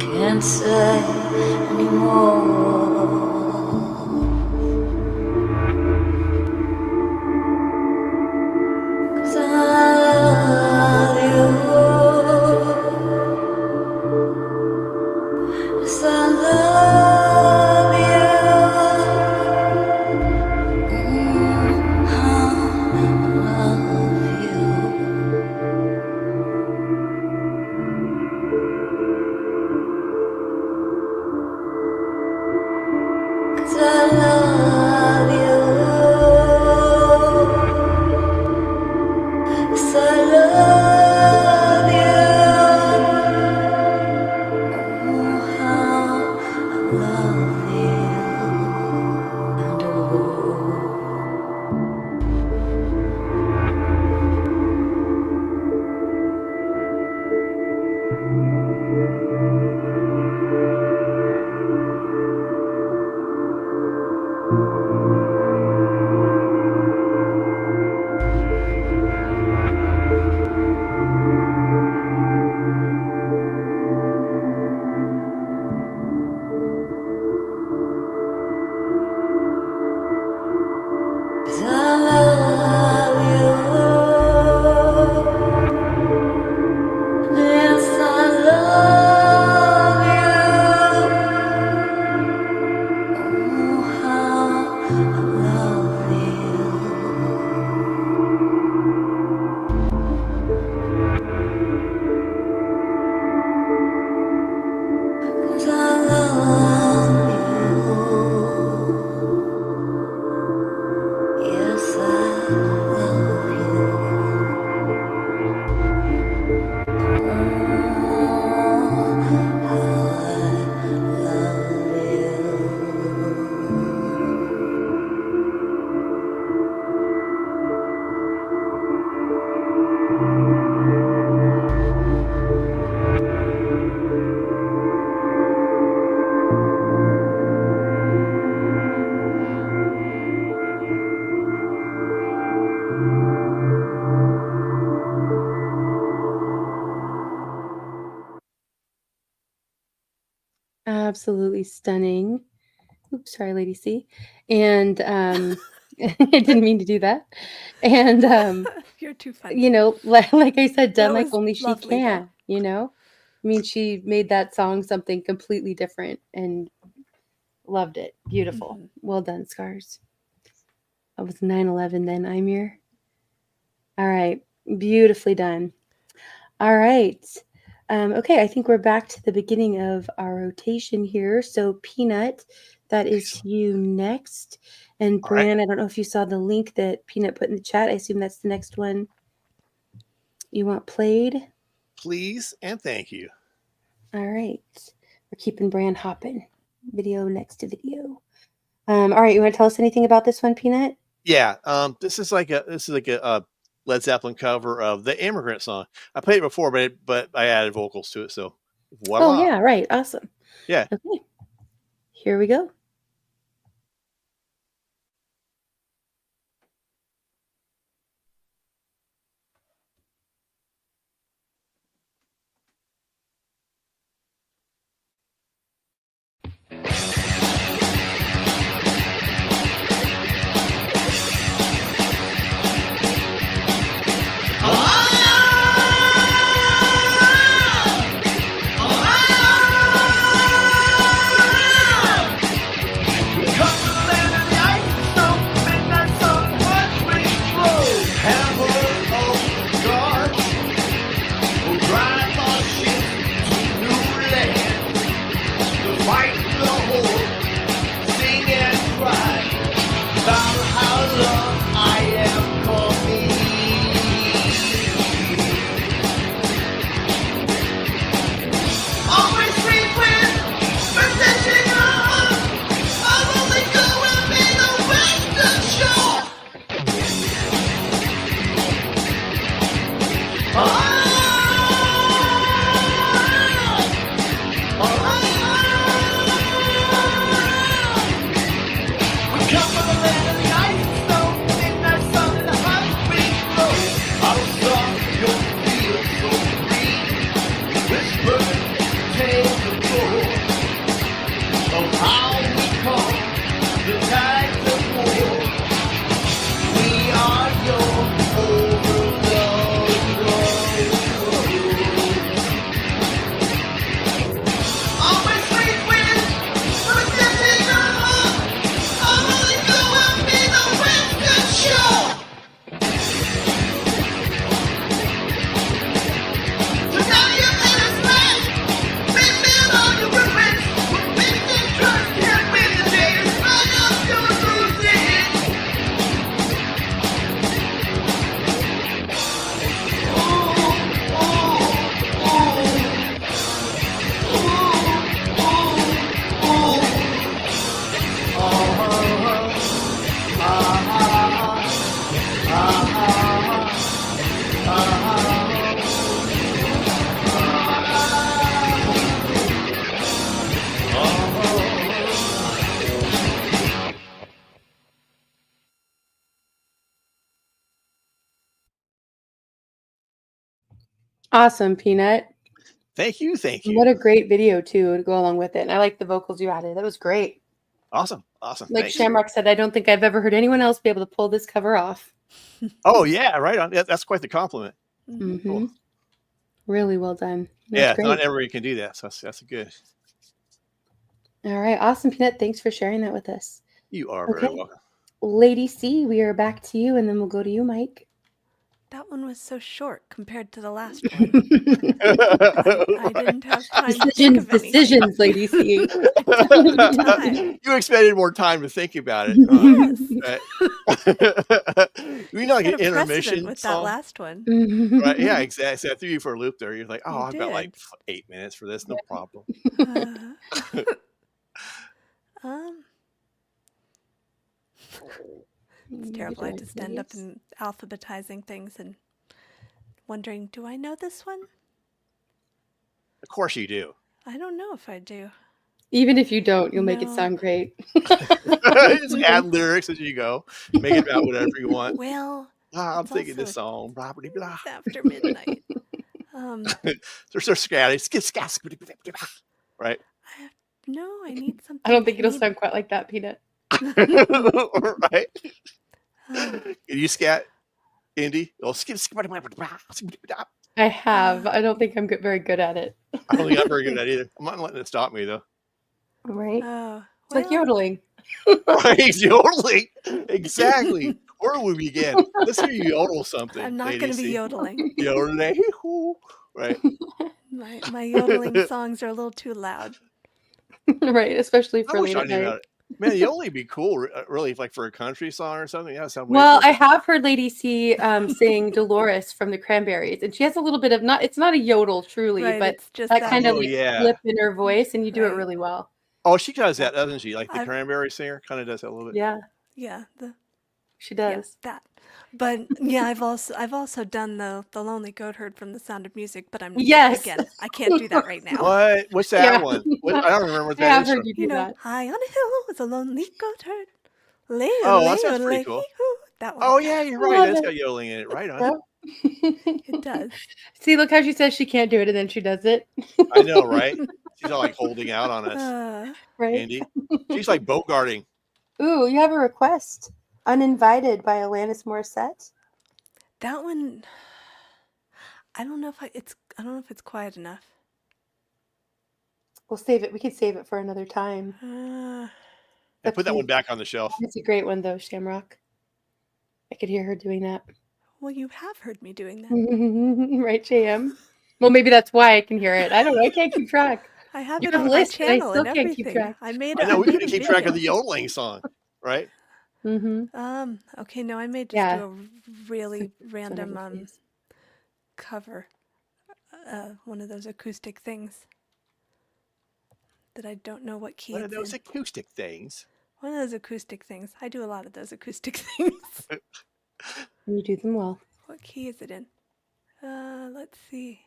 can't say anymore. 'Cause I love you. Yes, I love you. I love you. 'Cause I love you. Yes, I love you. Oh, how I love you. And Absolutely stunning. Oops, sorry, Lady C. And I didn't mean to do that. And You're too funny. you know, like I said, done That like was only she lovely, though. can, you know? I mean, she made that song something completely different and loved it. Beautiful. Well done, Scars. That was 9/11 then, Imir. All right. Beautifully done. All right. Okay, I think we're back to the beginning of our rotation here. So, Peanut, that is to you next. And All right. Bran, I don't know if you saw the link that Peanut put in the chat. I assume that's the next one you want played. Please and thank you. All right. We're keeping Bran hopping. Video next to video. All right, you want to tell us anything about this one, Peanut? Yeah, this is like a Led Zeppelin cover of the Immigrant Song. I played it before, but I added vocals to it. So voila. Oh yeah, right. Awesome. Yeah. Okay. Here we go. Awesome, Peanut. Thank you. What a great video too to go along with it. And I like the vocals you added. That was great. Awesome. Like Thanks. Shamrock said, I don't think I've ever heard anyone else be able to pull this cover off. Oh yeah, right on. That's quite the compliment. Mm-hmm. Cool. Really well done. That's great. Not everybody can do that, so that's good. All right, awesome, Peanut. Thanks for sharing that with us. You are very welcome. Lady C, we are back to you, and then we'll go to you, Mike. That one was so short compared to the last one. I didn't have time to think of anything. Decisions, Lady C. You expected more time to think about it. We know, like an intermission with song. that last one. Right? Yeah, exactly. I threw you for a loop there. You're like, oh, I've got like 8 minutes for this, no problem. It's terrible. I just end up in alphabetizing things and wondering, do I know this one? Of course you do. I don't know if I do. Even if you don't, you'll make it sound great. Just add lyrics as you go. Make it about whatever you want. Well, I'm thinking this song. Blah, blah, blah. After midnight. They're so scatty. Right? No, I need something. I don't think it'll sound quite like that, Peanut. Right? Can you scat, Indy? I have. I don't think I'm very good at it. I don't think I'm very good at it either. I'm not letting it stop me, though. Right? It's like yodeling. Right, yodeling. Exactly. Where do we begin? Let's hear you yodel something. I'm not going to be yodeling. Yodeling. Right. My yodeling songs are a little too loud. Right, especially for I wish late I at knew night. about it. Man, yodeling would be cool, really, like for a country song or something. Yeah, sound way Well, cool. I have heard Lady C sing Dolores from the Cranberries, and she has a little bit of it's not a yodel truly, Right, but it's just that that kind of Oh, yeah. flip in her voice, and you do it really well. Oh, she does that, doesn't she? Like the Cranberry singer kind of does that a little bit. Yeah, Yeah, she does. that. But yeah, I've also done the Lonely Goatherd from The Sound of Music, but again, I can't do that right now. What? What's that one? I don't remember what that is. heard you do that. High on a hill was a lonely goatherd. That sounds pretty cool. That one. Oh yeah, you're right. It's got yodeling in it. Right on. It does. See, look how she says she can't do it, and then she does it. I know, right? She's all like holding out on us, Right? Andy. She's like bogarting. Ooh, you have a request. Uninvited by Alanis Morissette. That one, I don't know if it's quiet enough. We'll save it. We could save it for another time. I put that one back on the shelf. It's a great one, though, Shamrock. I could hear her doing that. Well, you have heard me doing that. Right, JM? Well, maybe that's why I can hear it. I don't know. I can't keep track. I have You it have on a my list, but I channel still and can't keep everything. track. I made I know we made couldn't a keep track of the video. yodeling song, right? Mm-hmm. Okay, no, I may just Yeah. do a really random cover. One of those acoustic things that I don't know what key One it's of those in. acoustic things. One of those acoustic things. I do a lot of those acoustic things. You do them well. What key is it in? Let's see.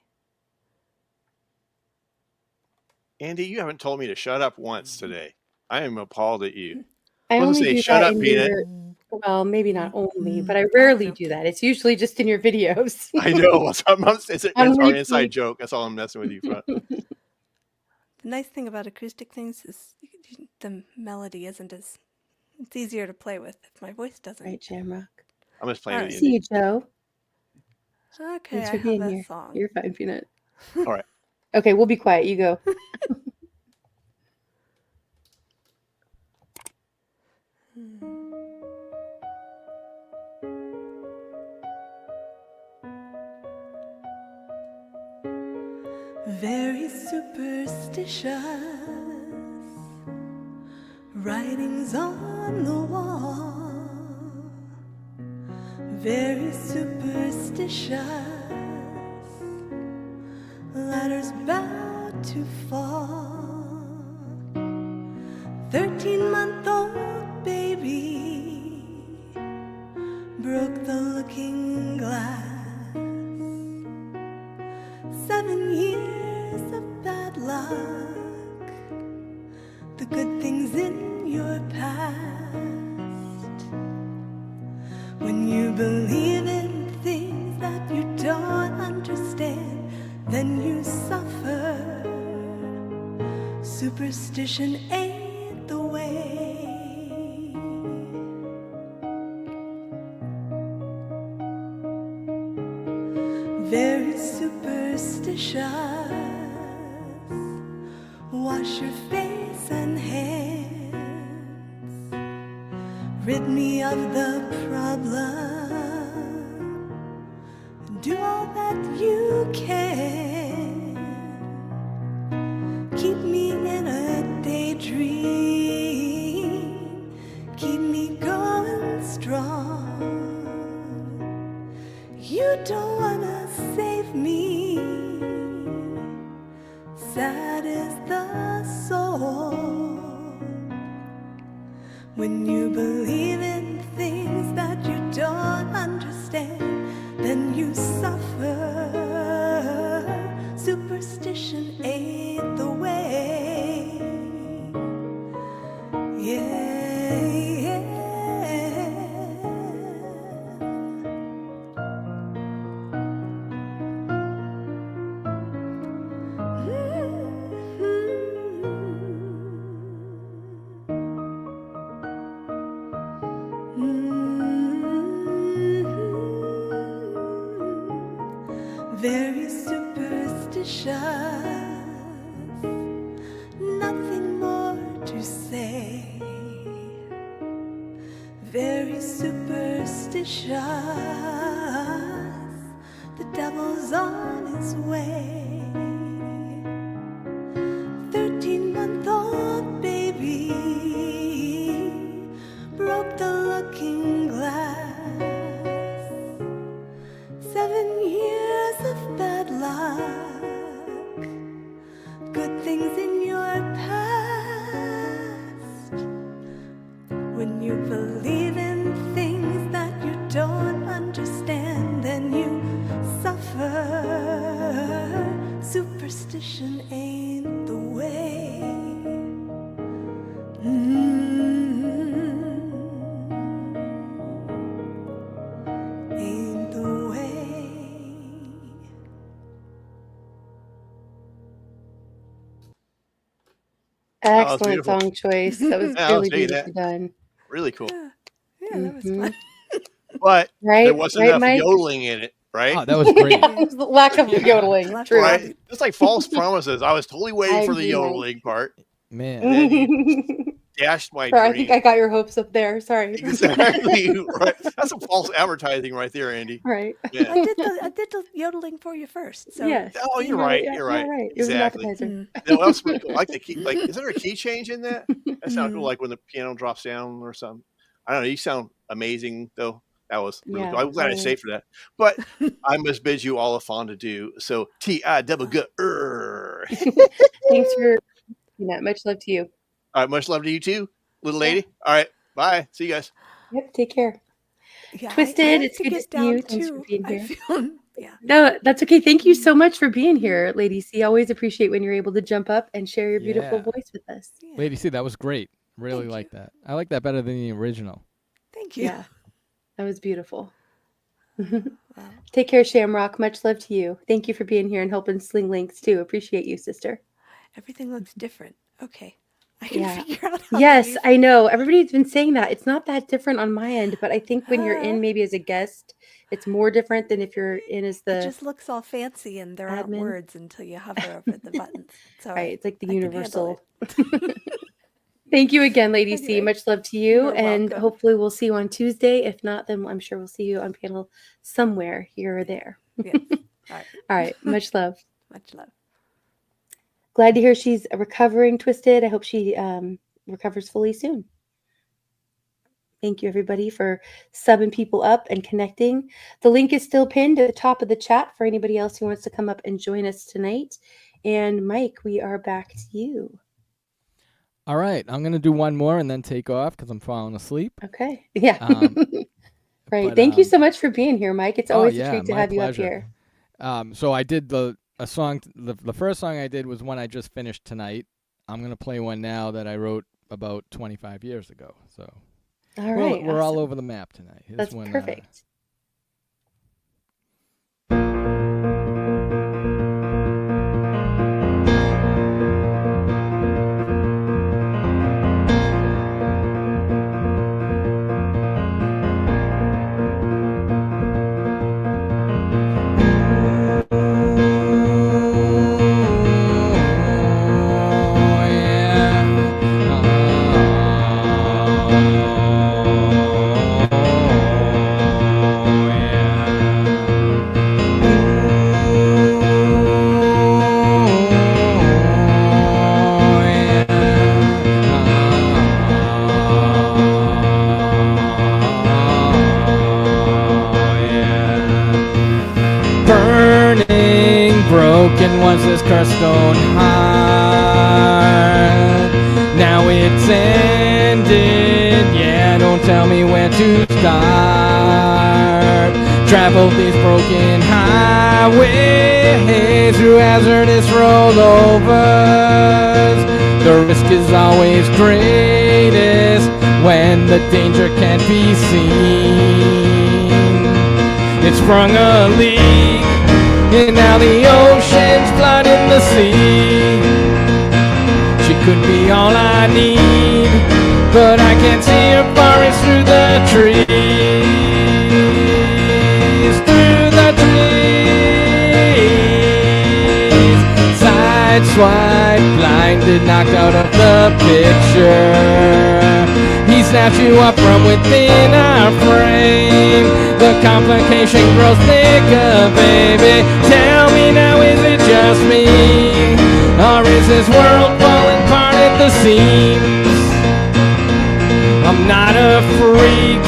Andy, you haven't told me to shut up once today. I am appalled at you. I only say, do shut that up, in Peanut. your, well, maybe not only, but I rarely do that. It's usually just in your videos. I know. It's On our repeat. inside joke. That's all I'm messing with you for. The nice thing about acoustic things is the melody isn't as, it's easier to play with if my voice doesn't. Right, Shamrock. I'm just playing All with See you, Joe. Okay, Thanks I for have being that here. song. You're fine, Peanut. All right. Okay, we'll be quiet. You go. Very superstitious writings on the wall. Very superstitious ladders about to fall. 13-month-old baby broke the looking glass. 7 years of bad luck, the good things in your past. When you believe in things that you don't understand, then you suffer. Superstition ain't the way. Very superstitious. Wash your face and hands. Rid me of the problem. Do all that you can. Keep me in a daydream. Keep me going strong. You don't wanna save me. Sad is the soul. When you believe in things that you don't understand, then you suffer. Superstition ain't the way. Yeah. Very superstitious, nothing more to say. Very superstitious, the devil's on his way. 13-month-old baby broke the looking glass. 7 years of bad luck, good things in your past. When you believe in things that you don't understand, then you suffer. Superstition ain't the way. Ain't the way. Excellent song choice. That was Yeah, really beautifully done. Really cool. Yeah, that was fun. But Right, there wasn't right, enough Mike? yodeling in it, right? Oh, that was great. Lack of yodeling. True. Right? It's like false promises. I was totally waiting I for the agree, Mike. yodeling part. Man. And then you dashed my Sorry, I dream. think I got your hopes up there. Sorry. Exactly. Right. That's some false advertising right there, Andy. Right. Yeah. I did the yodeling for you first. So Yes. Oh, you're right. You're right. It was an Exactly. appetizer. No, that's pretty cool. I like the key. Like, is there a key change in that? That sounds cool. Like when the piano drops down or something. I don't know. You sound amazing, though. That was really Yeah, cool. I'm glad I always. saved for that. But I must bid you all a fond adieu. So T.I. double good. Thanks for much love to you. All right. Much love to you too, little lady. All right. Bye. See you guys. Yep. Take care. Yeah, Twisted, I like it's to good to get see you. down Thanks for too. being I here. feel No, that's okay. Thank you so much for being here, Lady C. Always appreciate when you're able to jump up and share your beautiful voice with us. Lady C, that was great. Really like that. I like that better than the original. Thank you. Yeah, that was beautiful. Take care, Shamrock. Much love to you. Thank you for being here and helping sling links too. Appreciate you, sister. Everything looks different. Okay. I can figure out how Yes, I know. Everybody's been saying that. It's not that different on my end, but I think when you're in maybe as a guest, it's more different than if you're in as the It just looks all fancy and there aren't admin. words until you hover over the buttons. It's all right. Right, it's like the I can handle universal. Thank you again, Lady C. Much love to you. You're And welcome. hopefully we'll see you on Tuesday. If not, then I'm sure we'll see you on panel somewhere here or there. Yes. All right. All right. Much love. Much love. Glad to hear she's recovering, Twisted. I hope she recovers fully soon. Thank you, everybody, for subbing people up and connecting. The link is still pinned at the top of the chat for anybody else who wants to come up and join us tonight. And Mike, we are back to you. All right. I'm going to do one more and then take off because I'm falling asleep. Okay. Yeah. Right. but, Thank you so much for being here, Mike. It's always yeah, a treat to my have you up pleasure. here. So I did a song. The first song I did was one I just finished tonight. I'm going to play one now that I wrote about 25 years ago. So All right. we're all awesome. over the map tonight. Here's That's one, perfect. Burning, broken was this cursed stone heart. Now it's ended, yeah, don't tell me where to start. Travel these broken highways through hazardous rollovers. The risk is always greatest when the danger can't be seen. It sprung a leak, and now the ocean's flooding the sea. She could be all I need, but I can't see her forest through the trees. Through the trees. Sideswipe, blinded, knocked out of the picture. He snaps you up from within our frame. The complication grows thicker, baby. Tell me now, is it just me? Or is this world falling apart at the seams? I'm not a freak,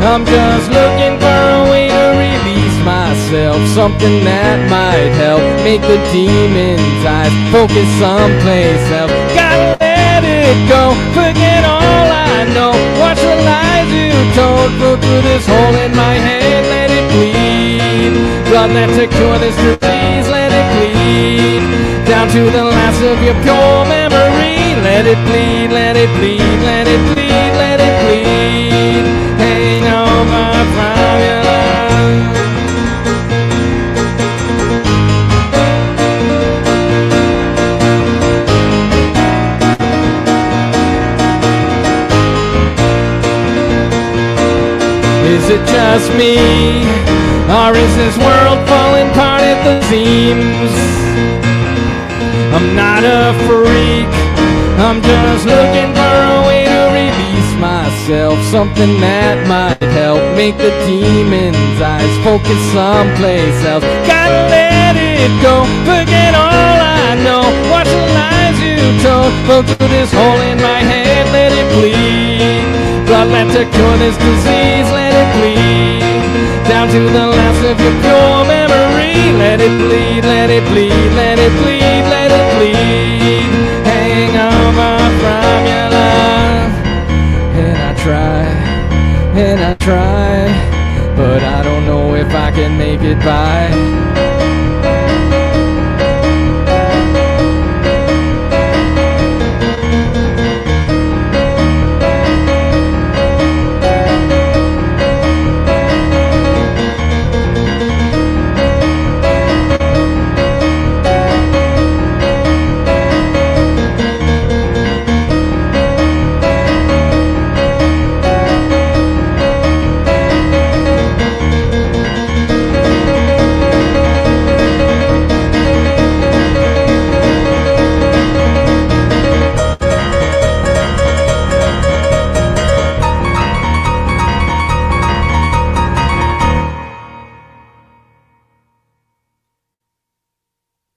I'm just looking for a way to release myself. Something that might help make the demon's eyes focus someplace else. Gotta let it go, forget all I know. Watch the lies you told flow through this hole in my head. Let it bleed, blood that to cure this disease. Let it bleed, down to the last of your pure memory. Let it bleed, let it bleed, let it bleed, let it bleed. Hang over from your love. Is it just me, or is this world falling apart at the seams? I'm not a freak, I'm just looking for a way to release myself. Something that might help make the demon's eyes focus someplace else. Gotta let it go, forget all I know. Watch the lies you told flow through this hole in my head. Let it bleed, blood let to cure this disease. Let it bleed, down to the last of your pure memory. Let it bleed, let it bleed, let it bleed, let it bleed. Hang over from your love. And I try, but I don't know if if I can make it by.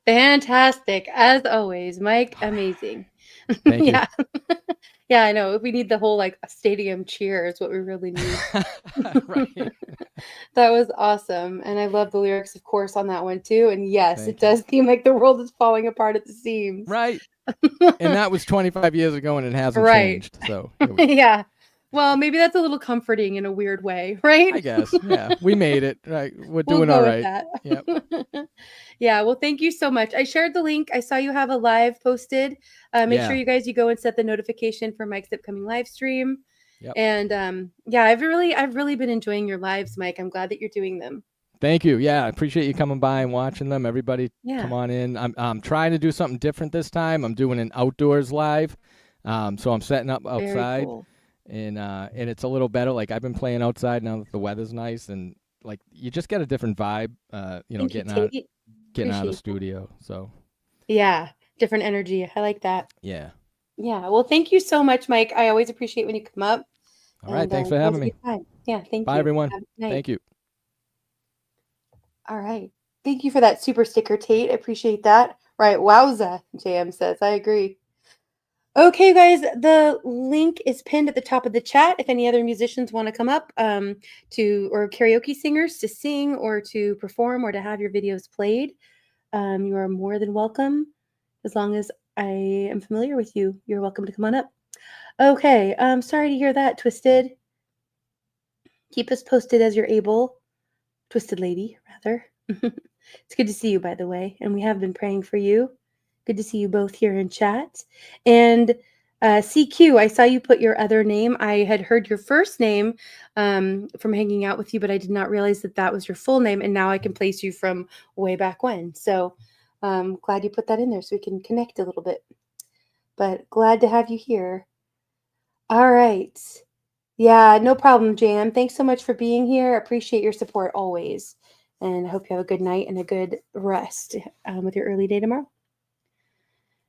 Fantastic, as always, Mike. Amazing. Thank you. Yeah. Yeah, I know. We need the whole like stadium cheer is what we really need. Right. That was awesome. And I love the lyrics, of course, on that one too. And yes, Thank it does seem like the world is falling apart at the seams. Right. And that was 25 years ago and it hasn't Right. changed. So Yeah. Well, maybe that's a little comforting in a weird way, right? I guess. Yeah. We made it. Right. We're We'll doing go all with right. that. Yep. Yeah, well, thank you so much. I shared the link. I saw you have a live posted. Make sure Yeah. you go and set the notification for Mike's upcoming live stream. Yep. And yeah, I've really been enjoying your lives, Mike. I'm glad that you're doing them. Thank you. Yeah, I appreciate you coming by and watching them. Everybody, Yeah. come on in. I'm trying to do something different this time. I'm doing an outdoors live, so I'm setting up Very outside, cool. and it's a little better. Like I've been playing outside now that the weather's nice, and like you just get a different vibe. Thank you, Getting out of Tate. the Appreciate that. studio. So Yeah, different energy. I like that. yeah. Yeah, well, thank you so much, Mike. I always appreciate when you come up. All right. And Thanks for that was having a me. good time. Yeah, thank Bye, you. everyone. Have a good night. Thank you. All right. Thank you for that super sticker, Tate. I appreciate that. Right. Wowza, JM says. I agree. Okay, guys, the link is pinned at the top of the chat. If any other musicians want to come up or karaoke singers to sing or to perform or to have your videos played, you are more than welcome. As long as I am familiar with you, you're welcome to come on up. Okay, sorry to hear that, Twisted. Keep us posted as you're able. Twisted Lady, rather. It's good to see you, by the way, and we have been praying for you. Good to see you both here in chat. And CQ, I saw you put your other name. I had heard your first name from hanging out with you, but I did not realize that that was your full name, and now I can place you from way back when. So glad you put that in there so we can connect a little bit. But glad to have you here. All right. Yeah, no problem, Jan. Thanks so much for being here. Appreciate your support always. And I hope you have a good night and a good rest with your early day tomorrow.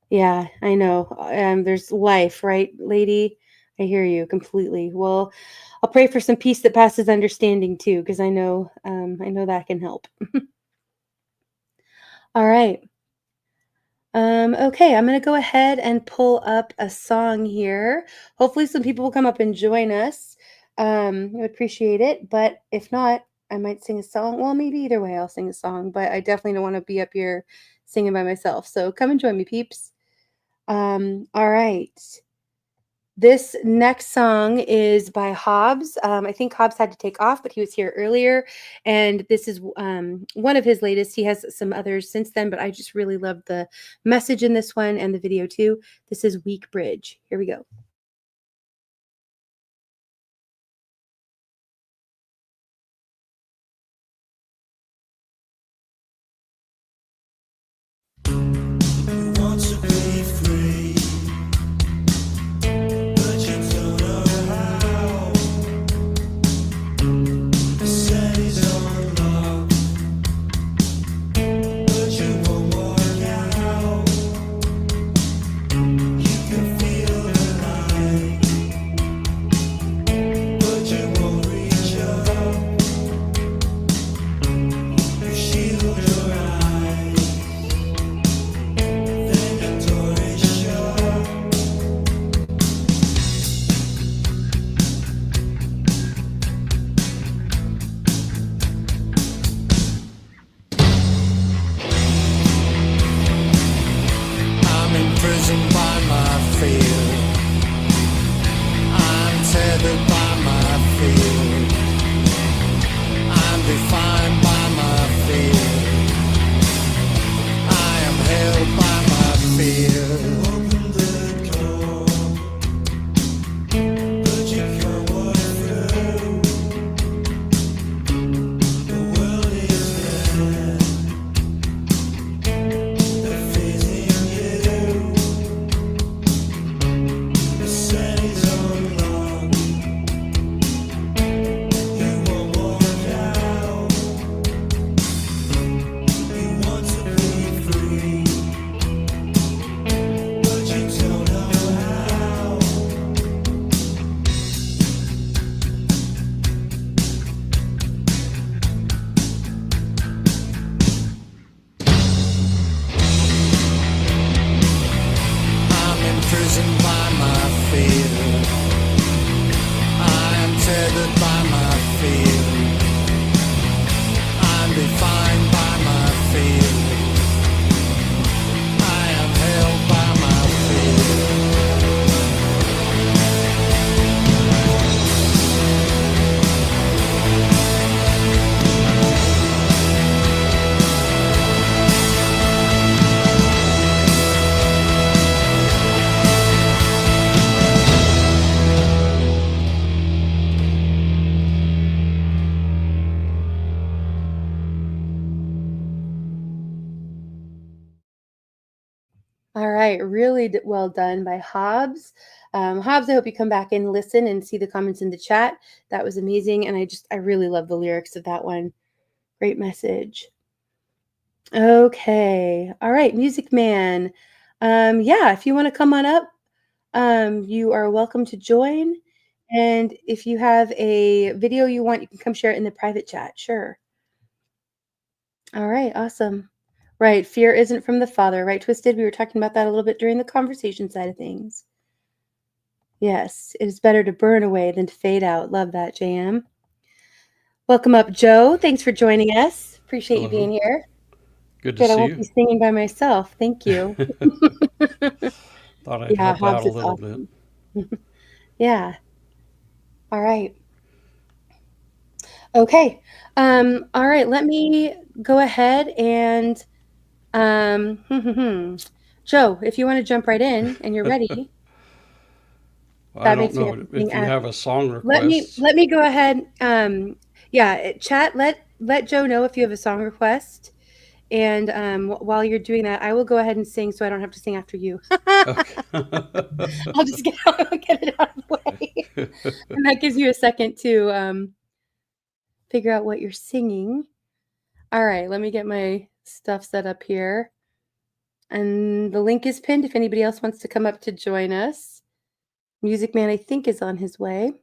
Yeah, I know. There's life, right, lady? I hear you completely. Well, I'll pray for some peace that passes understanding too, because I know that can help. All right. Okay, I'm going to go ahead and pull up a song here. Hopefully some people will come up and join us. I would appreciate it, but if not, I might sing a song. Well, maybe either way I'll sing a song, but I definitely don't want to be up here singing by myself. So come and join me, peeps. All right. This next song is by Hobbs. I think Hobbs had to take off, but he was here earlier. And this is one of his latest. He has some others since then, but I just really love the message in this one and the video too. This is Weak Bridge. Here we go. You can feel the light. right. Really well done by Hobbs. Hobbs, I hope you come back and listen and see the comments in the chat. That was amazing. And I really love the lyrics of that one. Great message. Okay. All right. Music Man. Yeah, if you want to come on up, you are welcome to join. And if you have a video you want, you can come share it in the private chat. Sure. All right. Awesome. Right. Fear isn't from the Father, right, Twisted? We were talking about that a little bit during the conversation side of things. Yes. It is better to burn away than to fade out. Love that, JM. Welcome up, Joe. Thanks for joining us. Appreciate you being here. Good to see I won't you. be singing by myself. Thank you. Thought I'd help out a little bit. Yeah. All right. Okay. All right. Let me go ahead and Joe, if you want to jump right in and you're ready. I don't know if you have a song request. Let me go ahead. Yeah, chat. Let Joe know if you have a song request. And while you're doing that, I will go ahead and sing so I don't have to sing after you. I'll just get it out of the way. And that gives you a second to figure out what you're singing. All right, let me get my stuff set up here. And the link is pinned if anybody else wants to come up to join us. Music Man, I think, is on his way.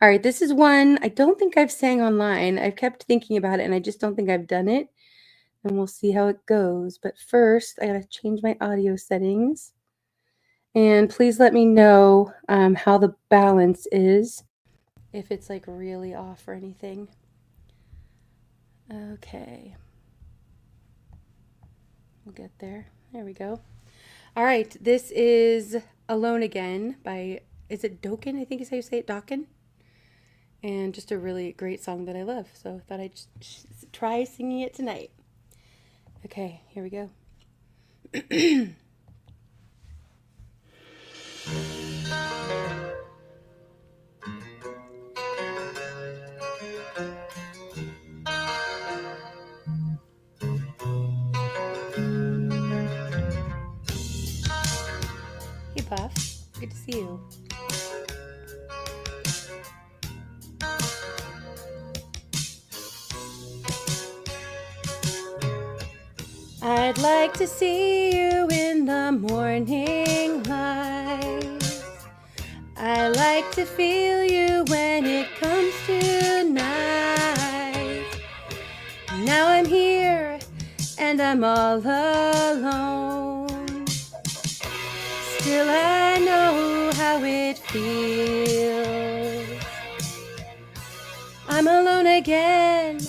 All right, this is one I don't think I've sang online. I've kept thinking about it, and I just don't think I've done it. And we'll see how it goes. But first, I got to change my audio settings. And please let me know how the balance is, if it's like really off or anything. Okay. We'll get there. There we go. All right. This is Alone Again by, is it Dokken? I think is how you say it, Dokken. And just a really great song that I love. So I thought I'd just try singing it tonight. Okay, here we go. Hey, Buff. Good to see you. I'd like to see you in the morning light. I like to feel you when it comes to night. Now I'm here and I'm all alone. Still I know how it feels. I'm alone again.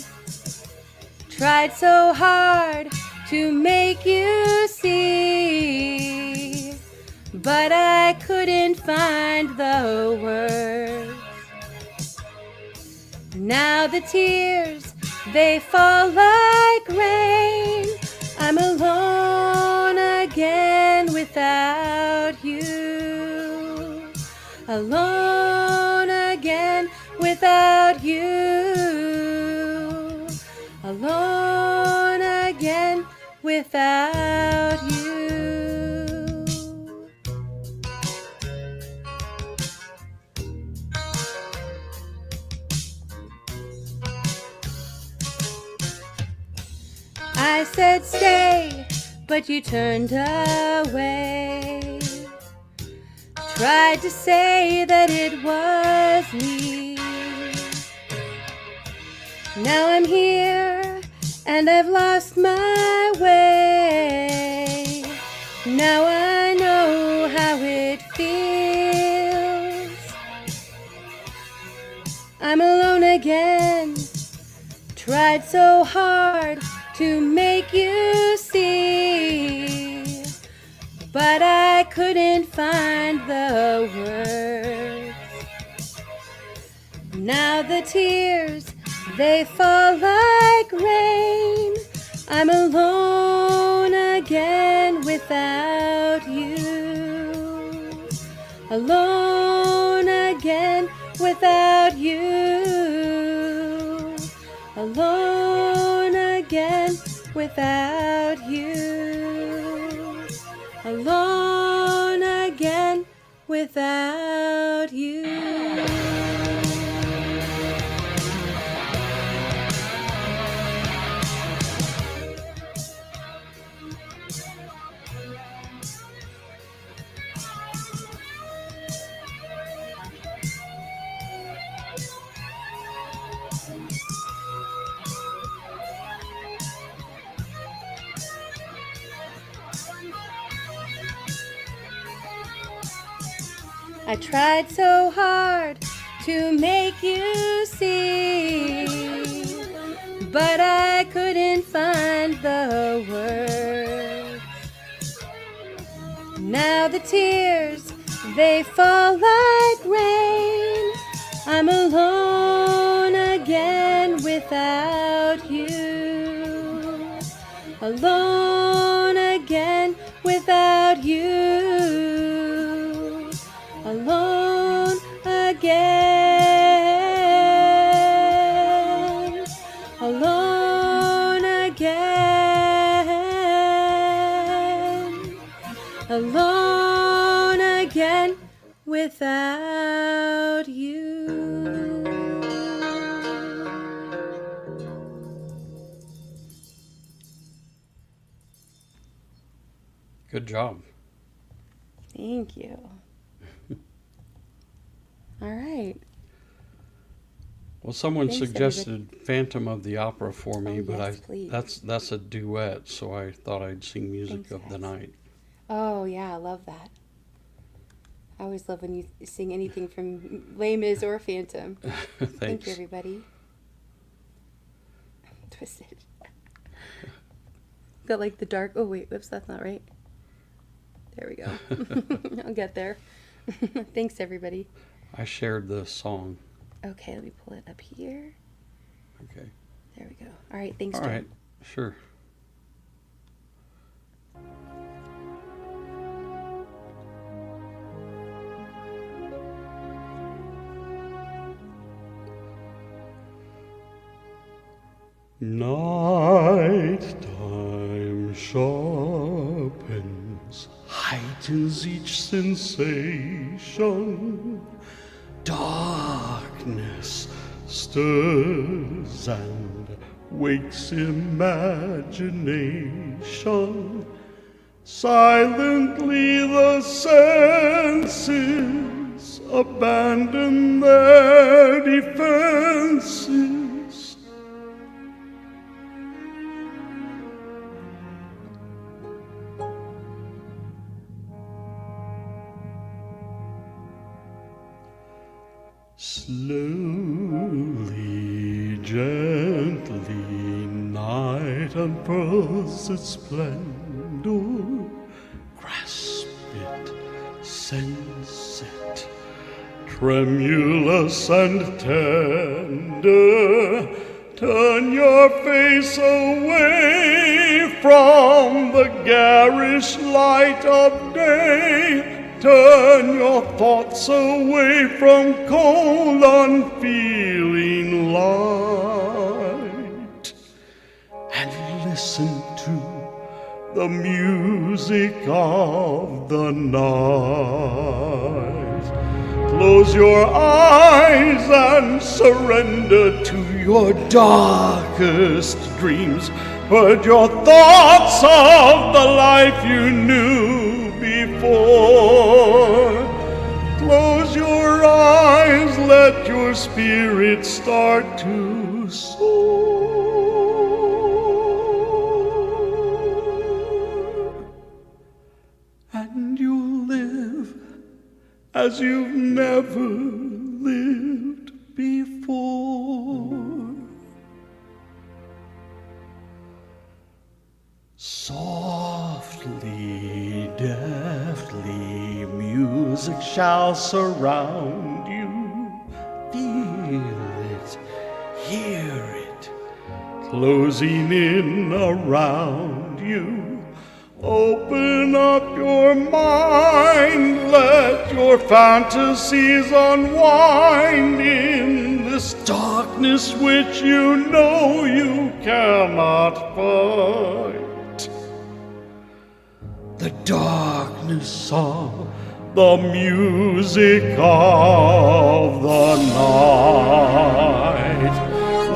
Tried so hard to make you see, but I couldn't find the words. Now the tears, they fall like rain. I'm alone again without you. Alone again without you. Alone again without you. I said stay, but you turned away. Tried to say that it was me. Now I'm here and I've lost my way. Now I know how it feels. I'm alone again. Tried so hard to make you see, but I couldn't find the words. Now the tears, they fall like rain. I'm alone again without you. Alone again without you. Alone again without you. without you. I tried so hard to make you see, but I couldn't find the words. Now the tears, they fall like rain. I'm alone again without you. Alone again without you. Alone again. Alone again. Alone again without you. Good job. Thank you. All right. Well, someone Thanks, suggested everybody. Phantom of the Opera for me, Oh, but yes, please. that's a duet, so I thought I'd sing Music Thanks, of the Night. Oh, yeah, I love that. I always love when you sing anything from Les Mis or Phantom. Thanks. Thank you, everybody. Twisted. Got like the dark. Oh, wait. Whoops, that's not right. There we go. I'll get there. Thanks, everybody. I shared the song. Okay, let me pull it up here. Okay. There we go. All right, thanks, All Jim. right, sure. Night time sharpens, heightens each sensation. Darkness stirs and wakes imagination. Silently the senses abandon their defenses. Slowly, gently, night unfurls its splendor. Grasp it, sense it, tremulous and tender. Turn your face away from the garish light of day. Turn your thoughts away from cold, unfeeling light, and listen to the music of the night. Close your eyes and surrender to your darkest dreams. Purge your thoughts of the life you knew before. Close your eyes, let your spirit start to soar. And you'll live as you've never lived before. Softly, deftly, music shall surround you. Feel it, hear it, closing in around you. Open up your mind, let your fantasies unwind in this darkness which you know you cannot fight. The darkness of the music of the night.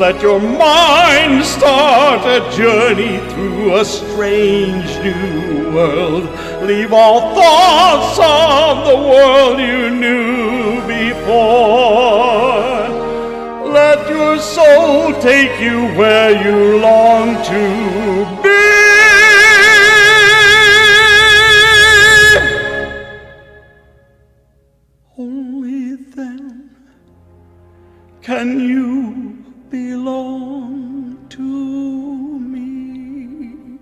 Let your mind start a journey through a strange new world. Leave all thoughts of the world you knew before. Let your soul take you where you long to be. Only then can you belong to me.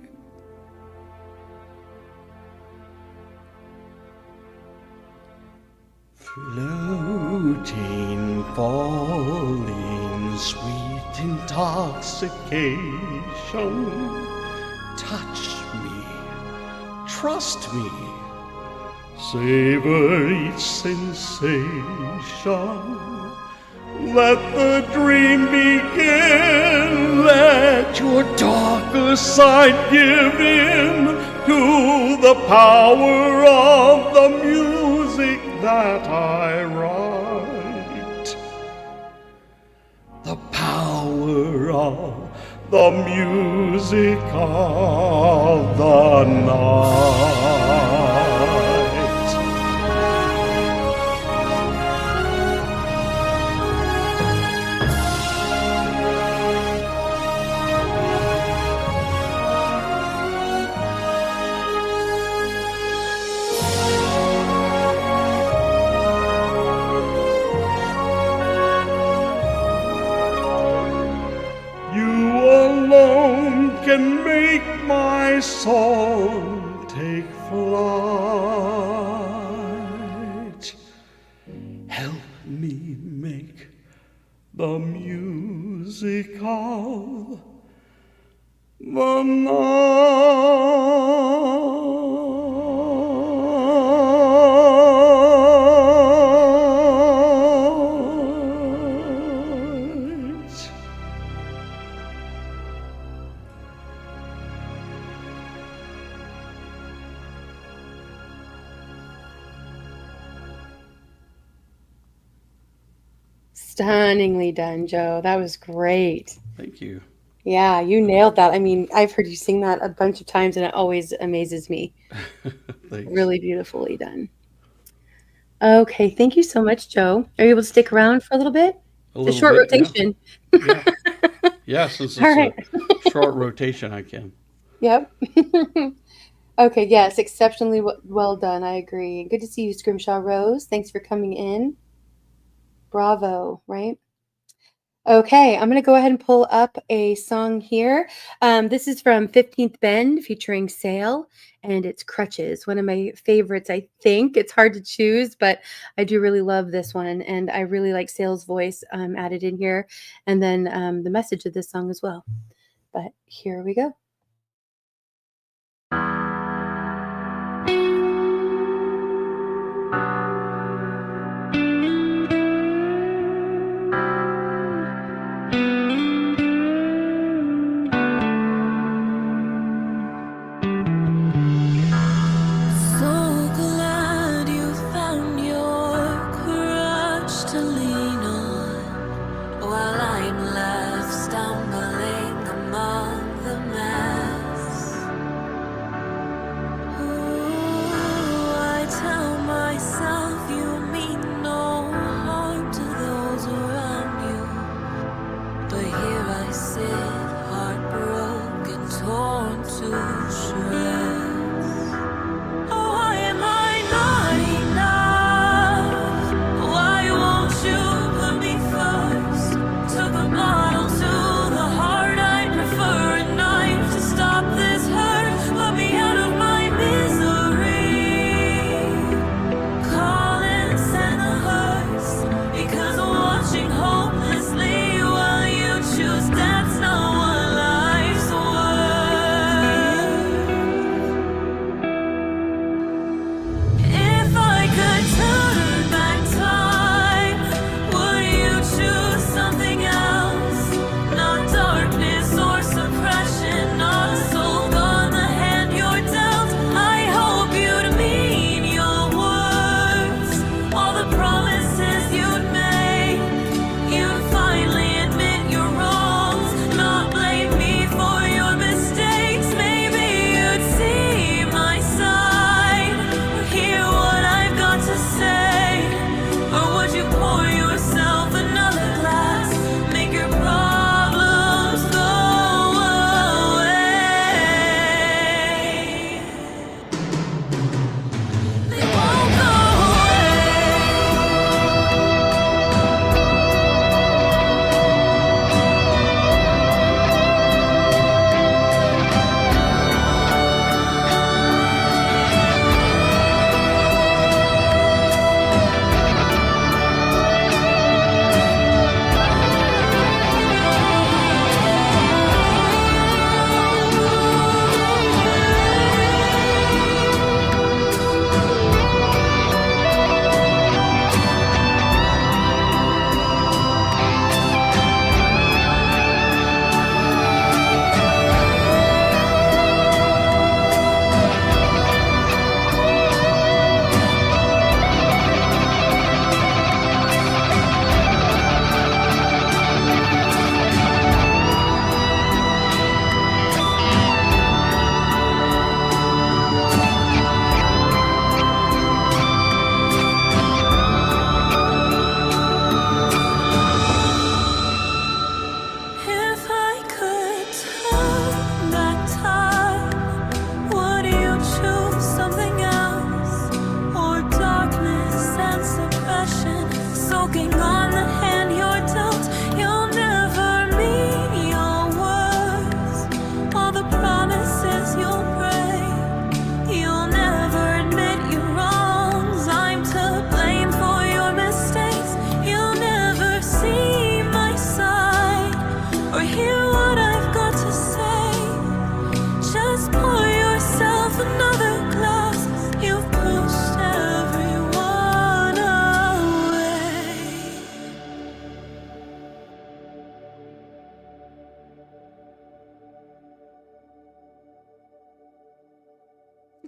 Floating, falling, sweet intoxication. Touch me, trust me, savor each sensation. Let the dream begin. Let your darker side give in to the power of the music that I write. The power of the music of the night. Can make my song take flight. Help me make the music of the night. Stunningly done, Joe. That was great. Thank you. Yeah, you nailed that. I mean, I've heard you sing that a bunch of times and it always amazes me. Thanks. Really beautifully done. Okay, thank you so much, Joe. Are you able to stick around for a little bit? A short bit, rotation. Yeah. Yeah, since it's a short rotation, I can. Yep. Okay, yes, exceptionally well done. I agree. Good to see you, Scrimshaw Rose. Thanks for coming in. Bravo, right? Okay, I'm going to go ahead and pull up a song here. This is from 15th Bend featuring Sail, and it's Crutches, one of my favorites, I think. It's hard to choose, but I do really love this one, and I really like Sail's voice added in here, and then the message of this song as well. But here we go. Myself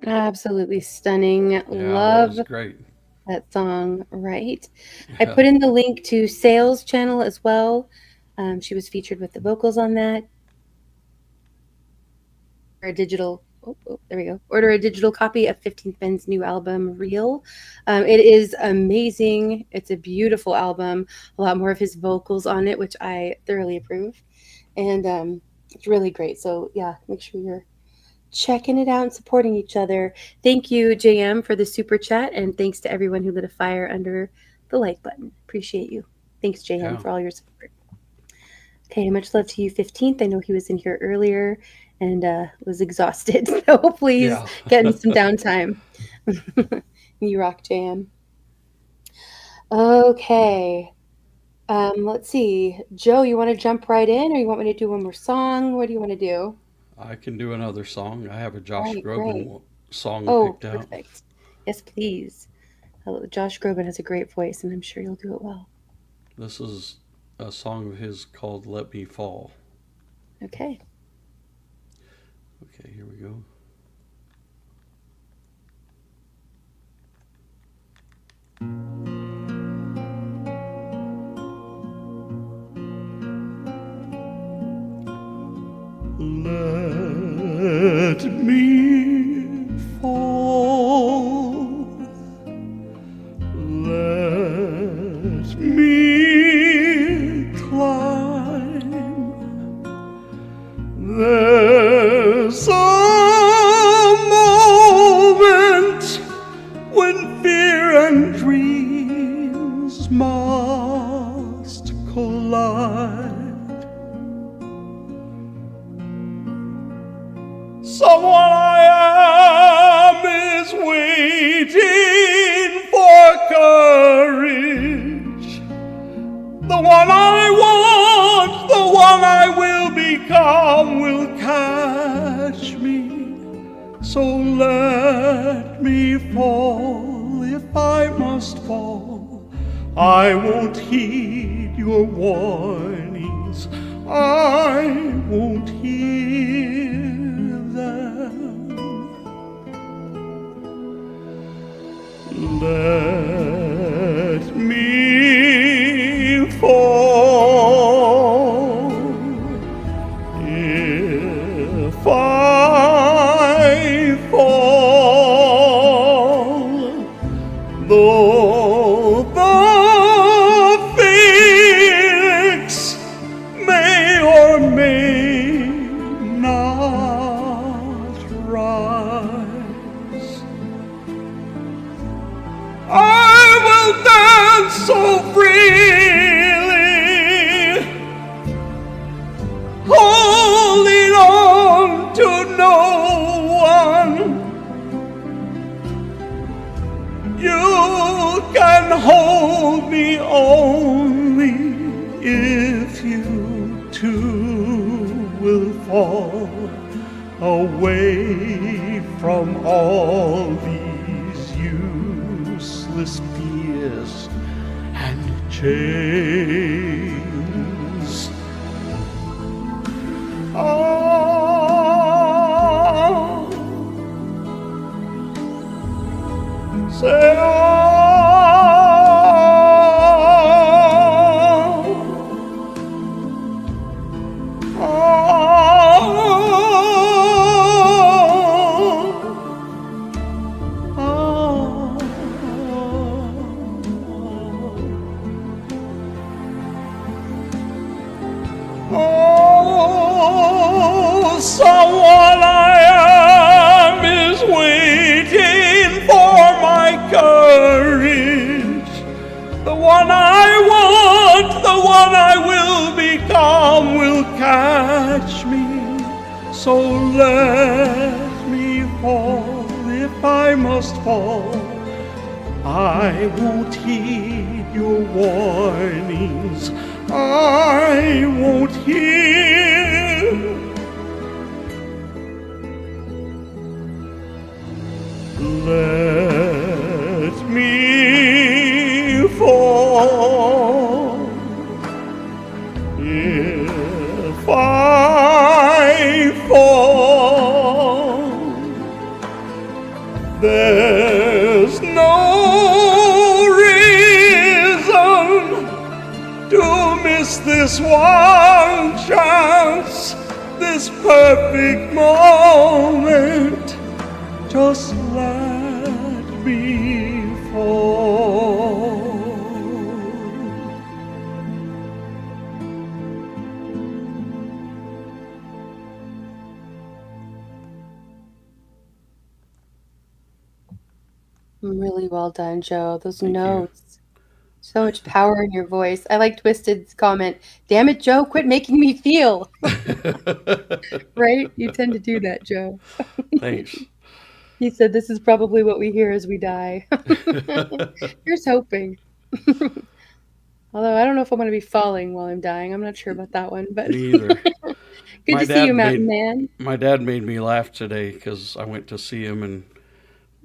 Absolutely stunning. Yeah, Love that was great. that song, right? I put in the link to Sales channel as well. She was featured with the vocals on that. A digital, there we go. Order a digital copy of 15th Ben's new album, Real. It is amazing. It's a beautiful album. A lot more of his vocals on it, which I thoroughly approve. And it's really great. So yeah, make sure you're checking it out and supporting each other. Thank you, JM, for the super chat, and thanks to everyone who lit a fire under the like button. Appreciate you. Thanks, JM, for all your support. Okay, much love to you, 15th. I know he was in here earlier and was exhausted, so hopefully he's getting some downtime. You rock, JM. Okay. Let's see. Joe, you want to jump right in, or you want me to do one more song? What do you want to do? I can do another song. I have a Josh Groban song picked out. Perfect. Yes, please. Josh Groban has a great voice, and I'm sure you'll do it well. This is a song of his called Let Me Fall. Okay. Okay, here we go. Let me fall. Let me climb. There's a moment when fear and dreams must collide. Someone I am is waiting for courage. The one I want, the one I will become, will catch me. So let me fall if I must fall. I won't heed your warnings. I won't hear them. Let me fall. If I fall, though the phoenix may or may not rise, I will dance so freely, holding on to no one. You can hold me only if you too will fall away from all these useless fears and chains. Say someone I am is waiting for my courage. The one I want, the one I will become, will catch me. So let me fall if I must fall. I won't heed your warnings. I won't hear. Let me fall. If I fall, perfect moment. Just let me fall. Really well done, Joe. Those notes. So much power in your voice. I like Twisted's comment. Damn it, Joe, quit making me feel. Right? You tend to do that, Joe. Thanks. He said this is probably what we hear as we die. Here's hoping. Although I don't know if I'm going to be falling while I'm dying. I'm not sure about that one. But me either. Good to see you, Mountain Man. My dad made me laugh today because I went to see him and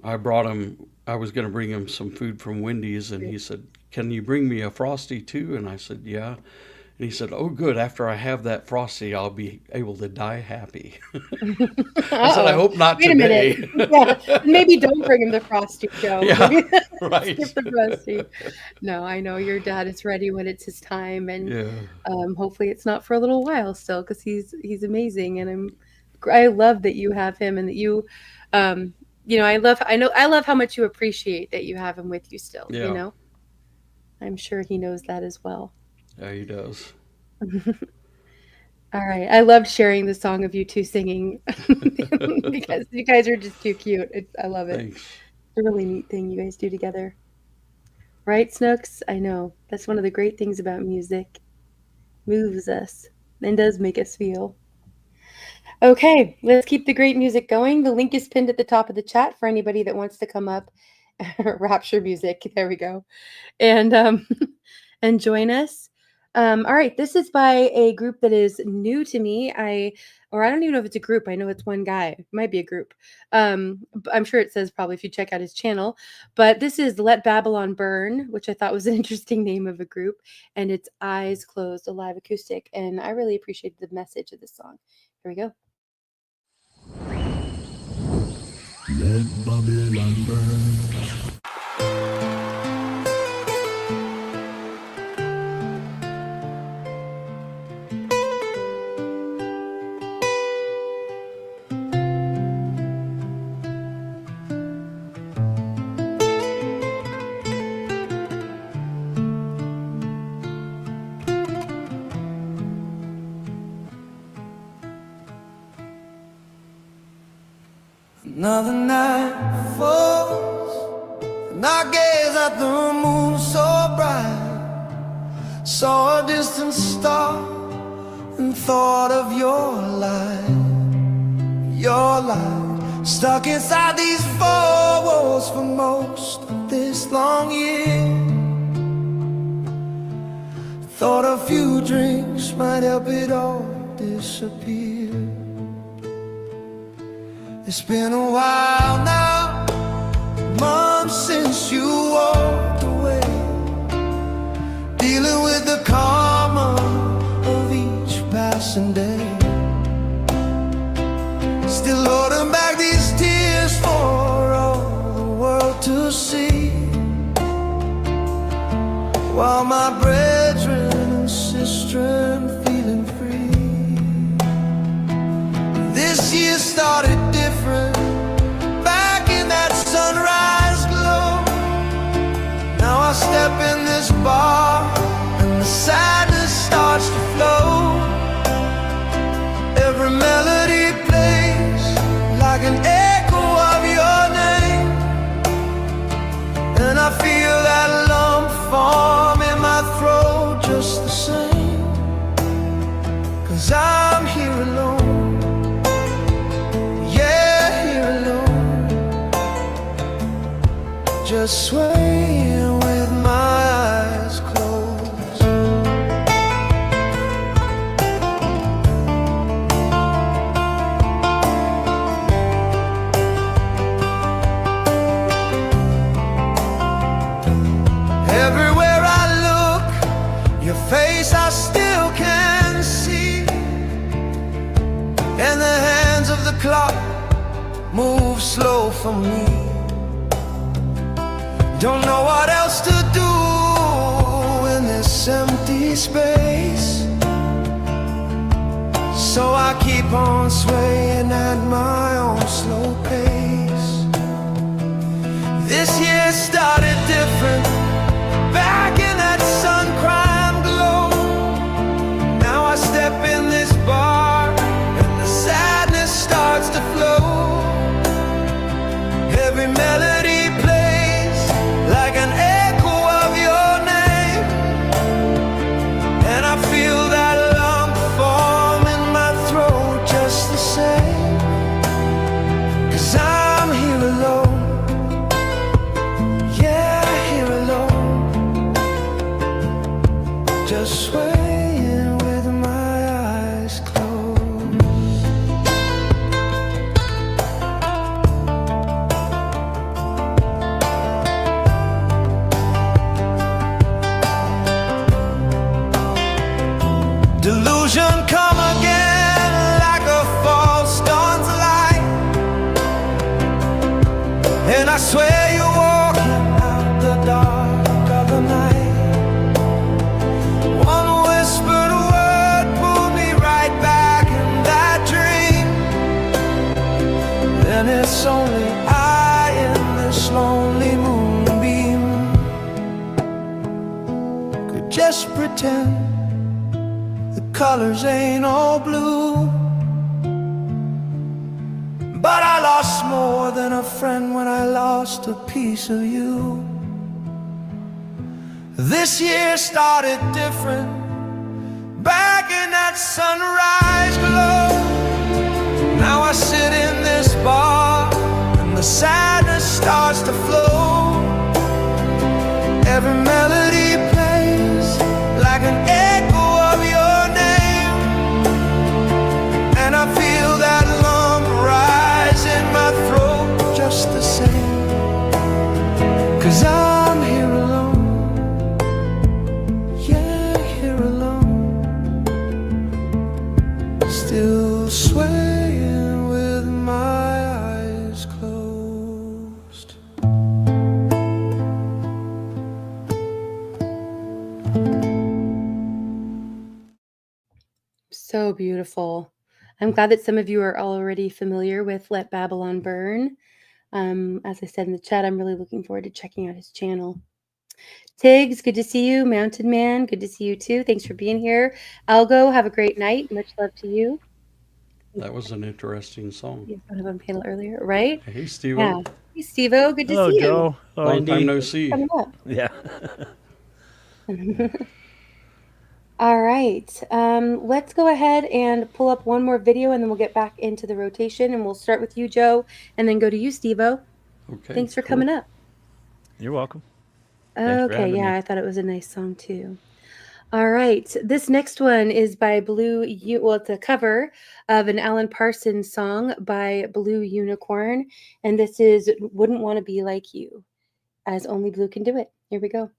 I brought him. I was going to bring him some food from Wendy's, and he said, "Can you bring me a Frosty too?" And I said, "Yeah." And he said, "Oh, good. After I have that Frosty, I'll be able to die happy." I said, "I hope not today." Wait a minute. Yeah, maybe don't bring him the Frosty, Joe. Yeah, Maybe right. skip the Frosty. No, I know your dad is ready when it's his time, and hopefully it's not for a little while still, because he's amazing, and I love that you have him, and that you, I love how much you appreciate that you have him with you still. Yeah. You know, I'm sure he knows that as well. Yeah, he does. All right. I loved sharing the song of you two singing because you guys are just too cute. I love it. Thanks. It's a really neat thing you guys do together. Right, Snooks? I know. That's one of the great things about music. Moves us and does make us feel. Okay, let's keep the great music going. The link is pinned at the top of the chat for anybody that wants to come up. Rapture music. There we go. And and join us. All right, this is by a group that is new to me. I don't even know if it's a group. I know it's one guy. It might be a group. I'm sure it says probably if you check out his channel. But this is Let Babylon Burn, which I thought was an interesting name of a group. And it's Eyes Closed, a live acoustic. And I really appreciated the message of this song. Here we go. Let Babylon burn. Another night falls, and I gaze at the moon so bright. Saw a distant star and thought of your light. Stuck inside these four walls for most of this long year. Thought a few drinks might help it all disappear. It's been a while now, months since you walked away, dealing with the karma of each passing day. Still holding back these tears for all the world to see, while my brethren and sistren feeling free. This year started different, back in that sunrise glow. Now I step in this bar and the sadness starts to flow. Every melody plays like an echo of your name, and I feel that lump form in my throat just the same. 'Cause I'm here alone. Just swaying with my eyes closed. Everywhere I look, your face I still can see, and the hands of the clock move slow for me. Don't know what else to do in this empty space. So I keep on swaying at my own slow pace. This year started different, back in that sun crime glow. Now I step in this bar and the sadness starts to flow. Every melody plays like an echo of your name, and I feel that lump form in my throat just the same. 'Cause I'm here alone, yeah, here alone, just swaying with my eyes closed. Delusion come again like a false dawn's light, and I swear you're walking out the dark of the night. One whispered word pulled me right back in that dream. Then it's only I in this lonely moonbeam could just pretend the colors ain't all blue. But I lost more than a friend when I lost a piece of you. This year started different, back in that sunrise glow. Now I sit in this bar and the sadness starts to flow. Every melody plays like an echo of your name, and I feel that lump rise in my throat just the same. 'Cause I'm here alone, yeah, here alone, still swaying with my eyes closed. So beautiful. I'm glad that some of you are already familiar with Let Babylon Burn. As I said in the chat, I'm really looking forward to checking out his channel. Tiggs, good to see you. Mountain Man, good to see you too. Thanks for being here. Algo, have a great night. Much love to you. That was an interesting song. You had one of on panel earlier, right? Hey, Steve. Yeah. Hey, Steve-O, good to Hello, see Joe. you. Hello, Long Indy. time no see. Coming up. Yeah. All right. Let's go ahead and pull up one more video, and then we'll get back into the rotation. And we'll start with you, Joe, and then go to you, Steve-O. Okay. Thanks for cool. coming up. You're welcome. Thanks for Okay, having yeah, me. I thought it was a nice song too. All right, this next one is by well, it's a cover of an Alan Parsons song by Blue Unicorn, and this is Wouldn't Want to Be Like You, as only Blue can do it. Here we go.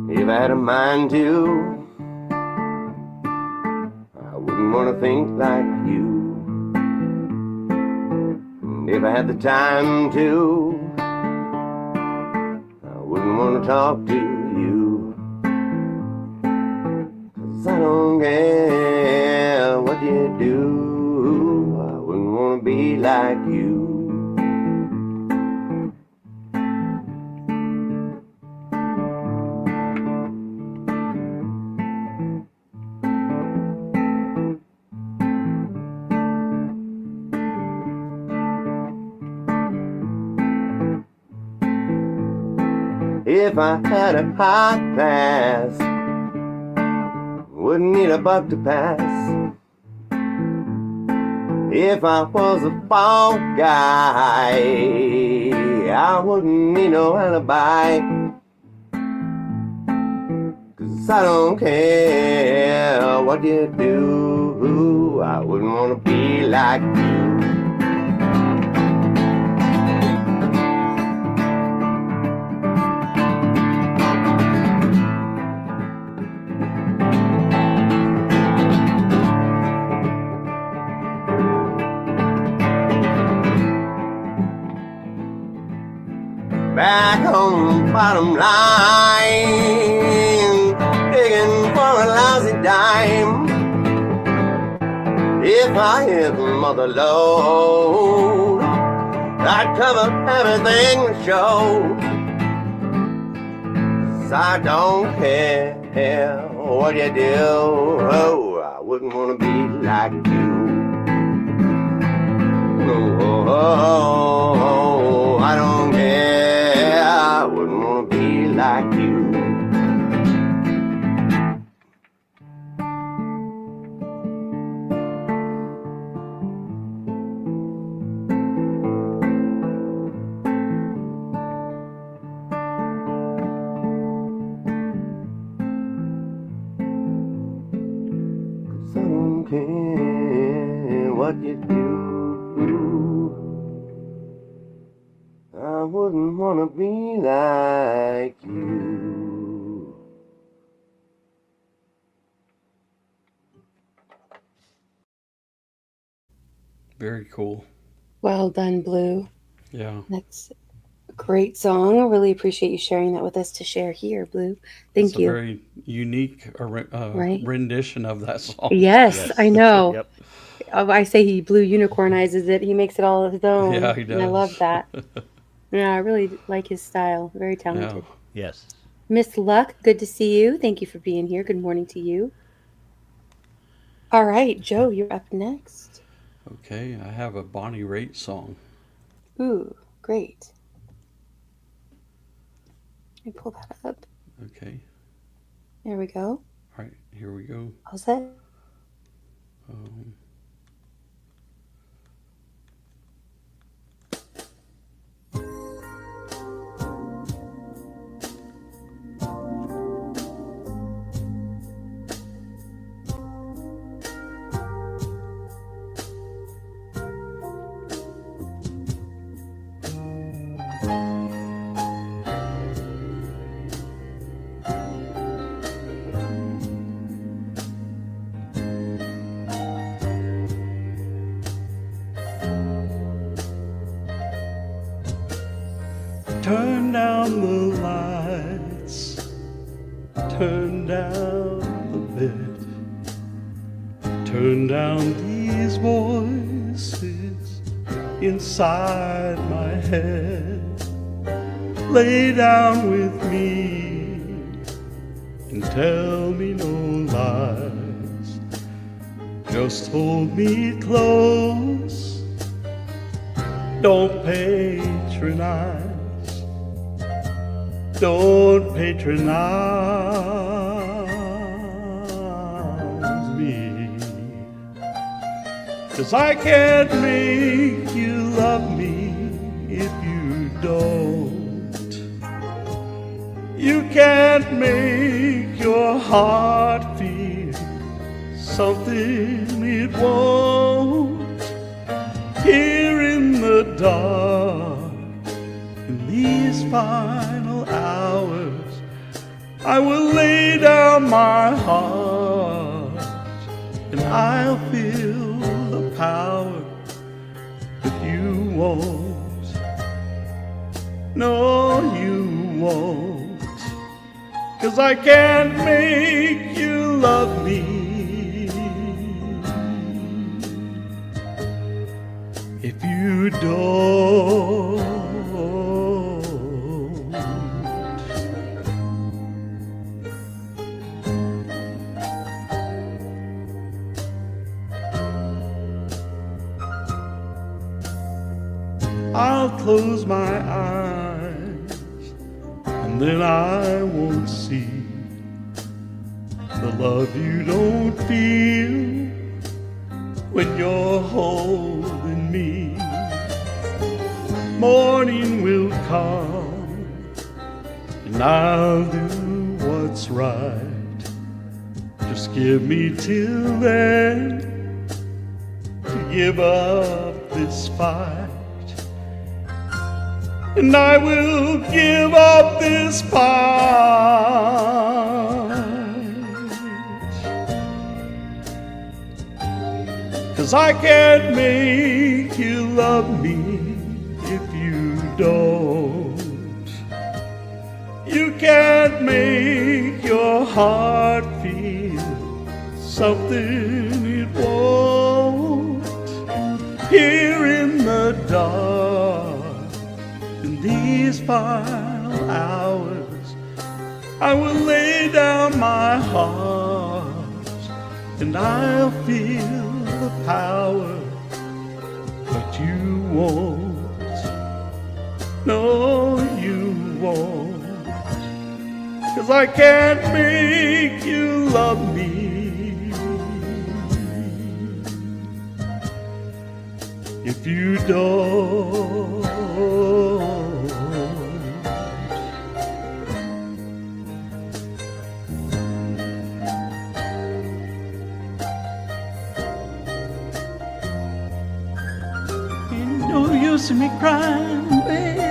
If I had a mind to, I wouldn't want to think like you. And if I had the time to, I wouldn't want to talk to you. 'Cause I don't care what you do, I wouldn't want to be like you. If I had a hot pass, wouldn't need a buck to pass. If I was a fall guy, I wouldn't need no alibi. 'Cause I don't care what you do, I wouldn't want to be like you. back on the bottom line, digging for a lousy dime. If I hit the mother load, I'd cover everything to show. 'Cause I don't care what you do. Oh, I wouldn't want to be like you. Oh, I don't care. I wouldn't want to be like you. I don't care what you do. I wouldn't want to be like you. Very cool. Well done, Blue. Yeah. That's a great song. I really appreciate you sharing that with us to share here, Blue. Thank It's you. a very unique rendition of that song. Yes, I know. Yep. I say he Blue unicornizes it. He makes it all his own. Yeah, he And I love does. that. Yeah, I really like his style. Very talented. Yes. Miss Luck, good to see you. Thank you for being here. Good morning to you. All right, Joe, you're up next. Okay, I have a Bonnie Raitt song. Ooh, great. Let me pull that up. Okay. There we go. All right, here we go. All set. Turn down the lights, turn down the bed, turn down these voices inside my head. Lay down with me and tell me no lies. Just hold me close, don't patronize. Don't patronize me, 'cause I can't make you love me if you don't. You can't make your heart feel something it won't. Here in the dark, in these final hours, I will lay down my heart and I'll feel the power that you won't. No, you won't, 'cause I can't make you love me if you don't. I'll close my eyes and then I won't see the love you don't feel when you're holding me. Morning will come and I'll do what's right. Just give me till then to give up this fight. And I will give up this fight, 'cause I can't make you love me if you don't. can't make your heart feel something it won't. Here in the dark, in these final hours, I will lay down my heart and I'll feel the power, but you won't. No, you won't. 'Cause I can't make you love me if you don't. Ain't no use in me crying, baby.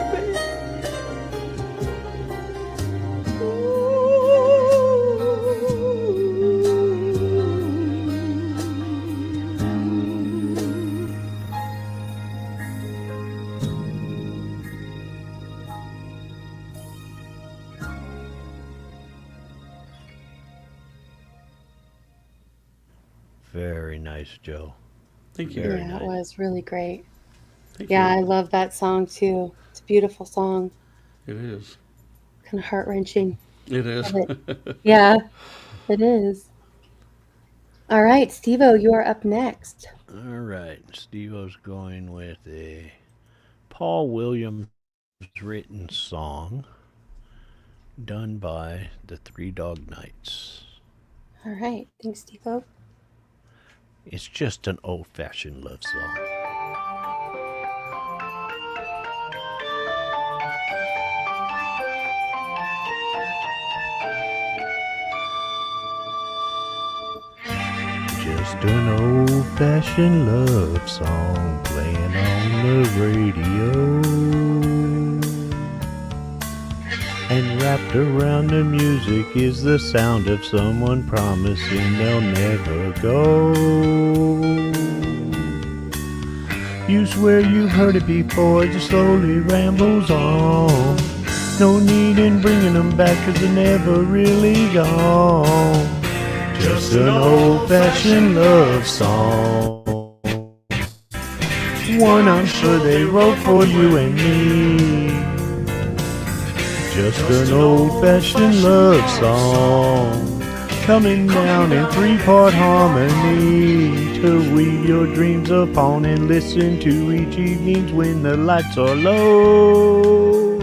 Very nice, Joe. Thank you. Very Yeah, nice. it was really great. Thank Yeah, you. I love that song too. It's a beautiful song. It is. Kind of heart-wrenching. It is. Yeah, it is. All right, Steve-O, you are up next. All right. Steve-O's going with a Paul Williams written song done by the Three Dog Nights. All right, thanks, Steve-O. It's just an old-fashioned love song. Just an old-fashioned love song playing on the radio. And wrapped around the music is the sound of someone promising they'll never go. You swear you've heard it before, it just slowly rambles on. No need in bringing them back 'cause they're never really gone. Just an old-fashioned love song, one I'm sure they wrote for you and me. Just an old-fashioned love song, coming down in three-part harmony, to weave your dreams upon and listen to each evenings when the lights are low.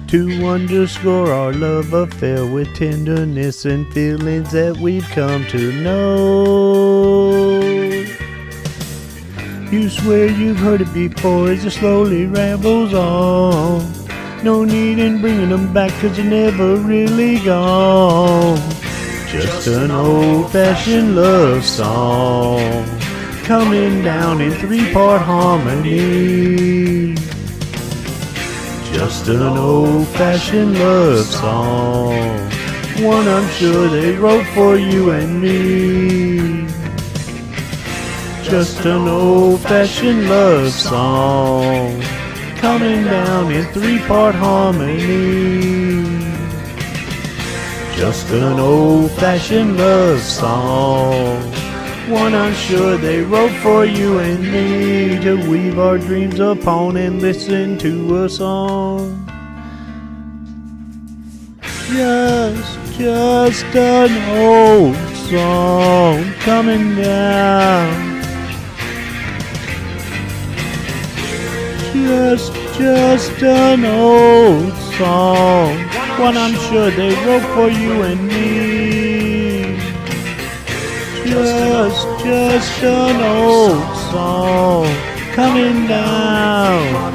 To underscore our love affair with tenderness and feelings that we've come to know. You swear you've heard it before as it slowly rambles on. No need in bringing them back 'cause they're never really gone. Just an old-fashioned love song, coming down in three-part harmony. Just an old-fashioned love song, one I'm sure they wrote for you and me. Just an old-fashioned love song, coming down in three-part harmony. Just an old-fashioned love song, one I'm sure they wrote for you and me, to weave our dreams upon and listen to a song. Just an old song coming down. Just an old song, one I'm sure they wrote for you and me. Just an old song coming down.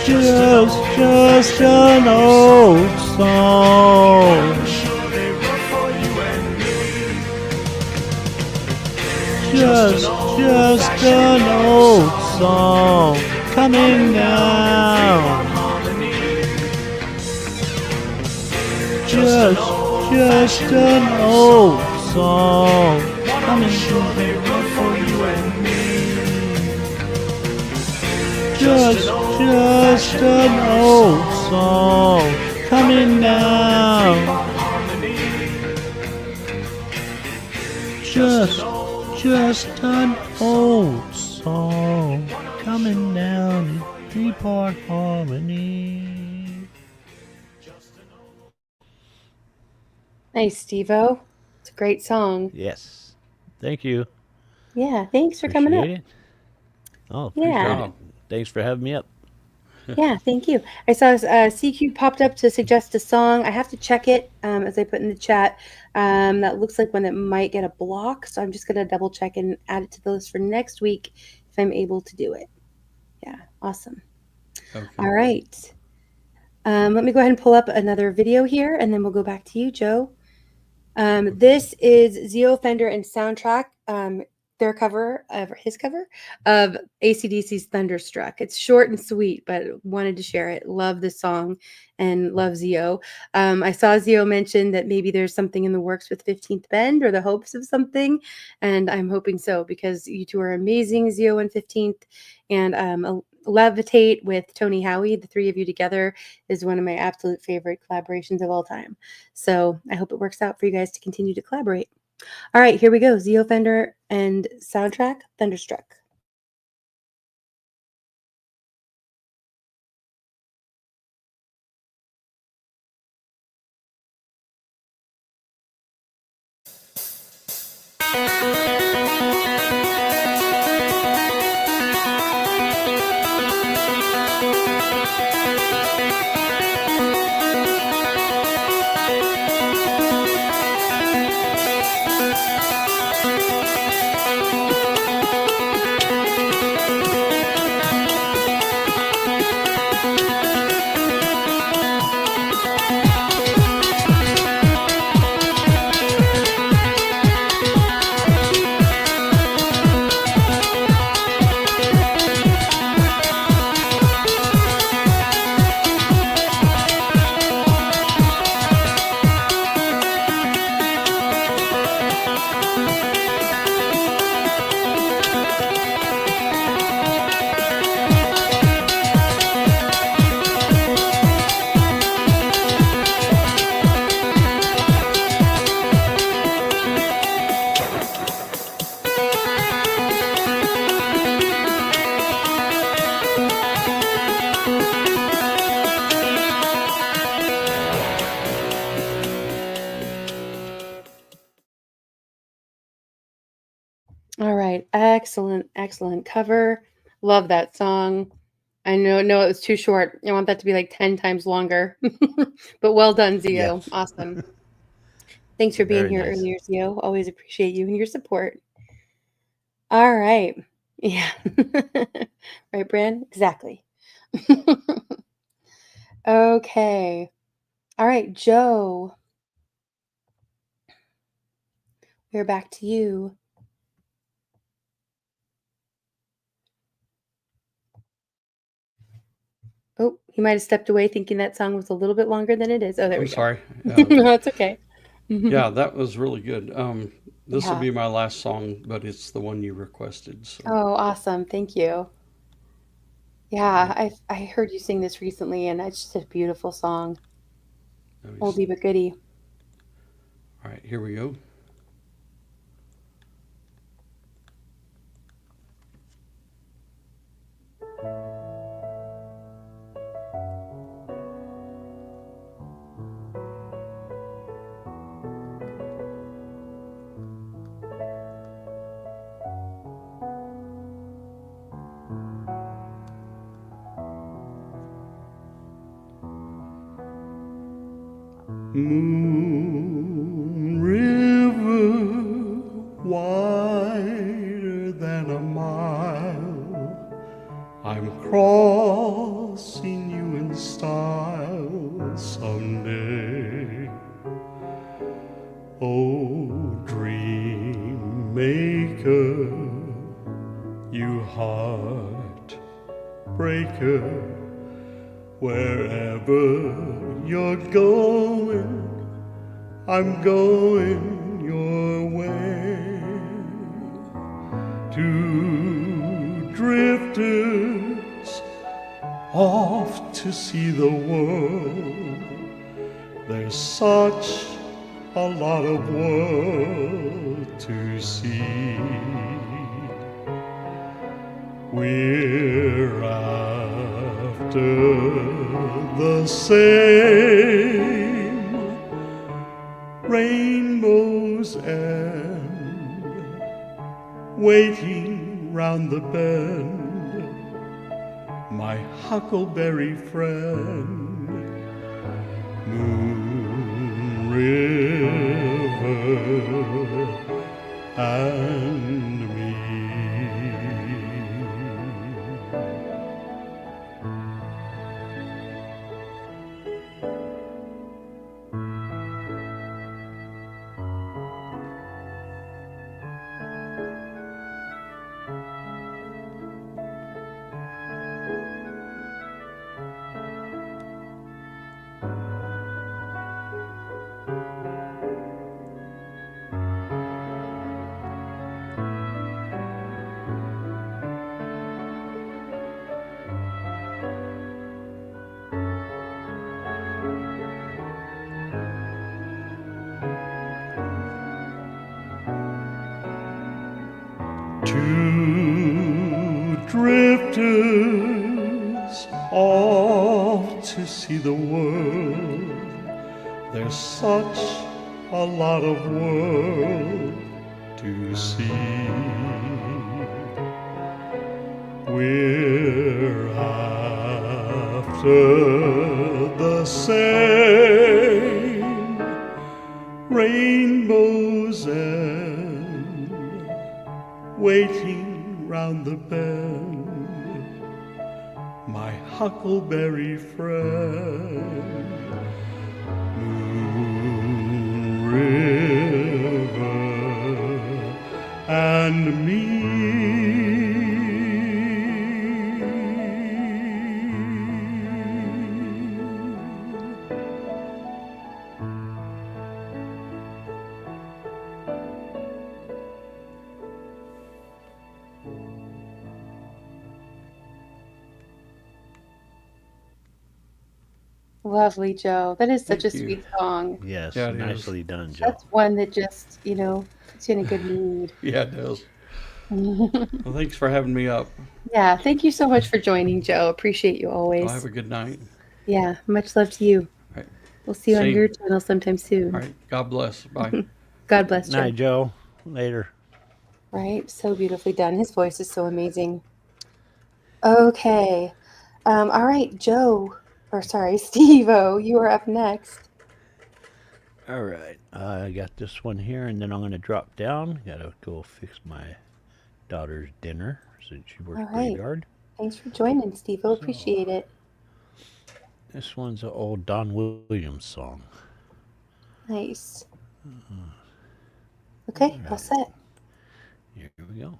Just an old song. Just an old song coming down. Just an old song coming down. Just an old song coming down. Just an old song coming down in 3-part harmony. Nice, Steve-O. It's a great song. Yes. Thank you. Yeah, thanks for coming up. Appreciate it. Oh, appreciate it. Thanks for having me up. Yeah, thank you. I saw CQ popped up to suggest a song. I have to check it as I put in the chat. That looks like one that might get a block, so I'm just going to double check and add it to the list for next week if I'm able to do it. Yeah, awesome. Okay. All right. Let me go ahead and pull up another video here, and then we'll go back to you, Joe. This is Zio Fender and Soundtrack. His cover of AC/DC's Thunderstruck. It's short and sweet, but wanted to share it. Love this song and love Zio. I saw Zio mention that maybe there's something in the works with 15th Bend or the hopes of something, and I'm hoping so because you two are amazing, Zio and 15th, and Levitate with Tony Howie, the three of you together, is one of my absolute favorite collaborations of all time. So I hope it works out for you guys to continue to collaborate. All right, here we go. Zio Fender and Soundtrack, Thunderstruck. All right. Excellent cover. Love that song. I know it was too short. I want that to be like 10 times longer. But well done, Zio. Yes. Awesome. Thanks for being Very here nice. earlier, Zio. Always appreciate you and your support. All right. Yeah. Right, Bran? Exactly. Okay. All right, Joe. We're back to you. Oh, he might have stepped away thinking that song was a little bit longer than it is. Oh, there we go. I'm sorry. No, it's okay. Yeah, that was really good. This will Yeah. be my last song, but it's the one you requested. So. Oh, awesome. Thank you. Yeah, I heard you sing this recently, and it's just a beautiful song. Oldie but goodie. All right, here we go. Moon River, wider than a mile, I'm crossing you in style someday. Oh, dream maker, you heartbreaker, wherever you're going, I'm going your way. Two drifters off to see the world. There's such a lot of world to see. We're after the same rainbow's end, waiting round the bend, my huckleberry friend, Moon River and me. Two drifters off to see the world. There's such a lot of world to see. We're after the same rainbow's end, waiting round the bend, my huckleberry friend, Moon River and me. Lovely, Joe. That is such Thank a you. sweet song. Yes, Yeah, it nicely is. done, Joe. That's one that just, puts you in a good mood. Yeah, it does. Well, thanks for having me up. Yeah, thank you so much for joining, Joe. Appreciate you always. Well, have a good night. Yeah, much love to you. All right. We'll see you on Same. your channel sometime soon. All right. God bless. Bye. God bless, Joe. Night, Joe. Later. Right, so beautifully done. His voice is so amazing. Okay. All right, Joe, or sorry, Steve-O, you are up next. All right. I got this one here, and then I'm going to drop down. Got to go fix my daughter's dinner since she works All right. graveyard. Thanks for joining, Steve-O. Appreciate it. This one's an old Don Williams song. Nice. Okay, all set. Here we go.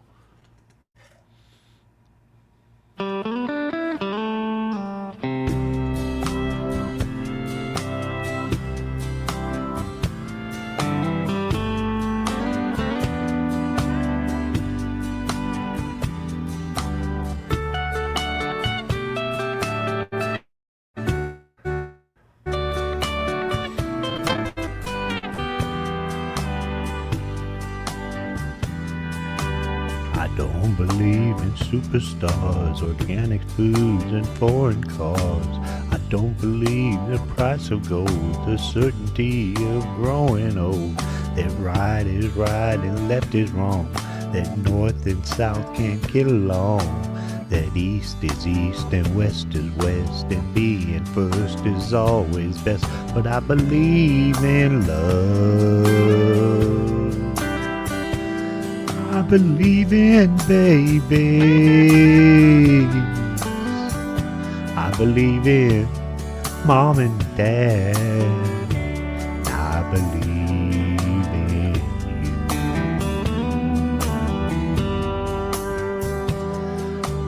I don't believe in superstars, organic foods, and foreign cars. I don't believe the price of gold, the certainty of growing old. That right is right and left is wrong. That north and south can't get along. That east is east and west is west, and being first is always best. But I believe in love. I believe in babies. I believe in mom and dad. I believe in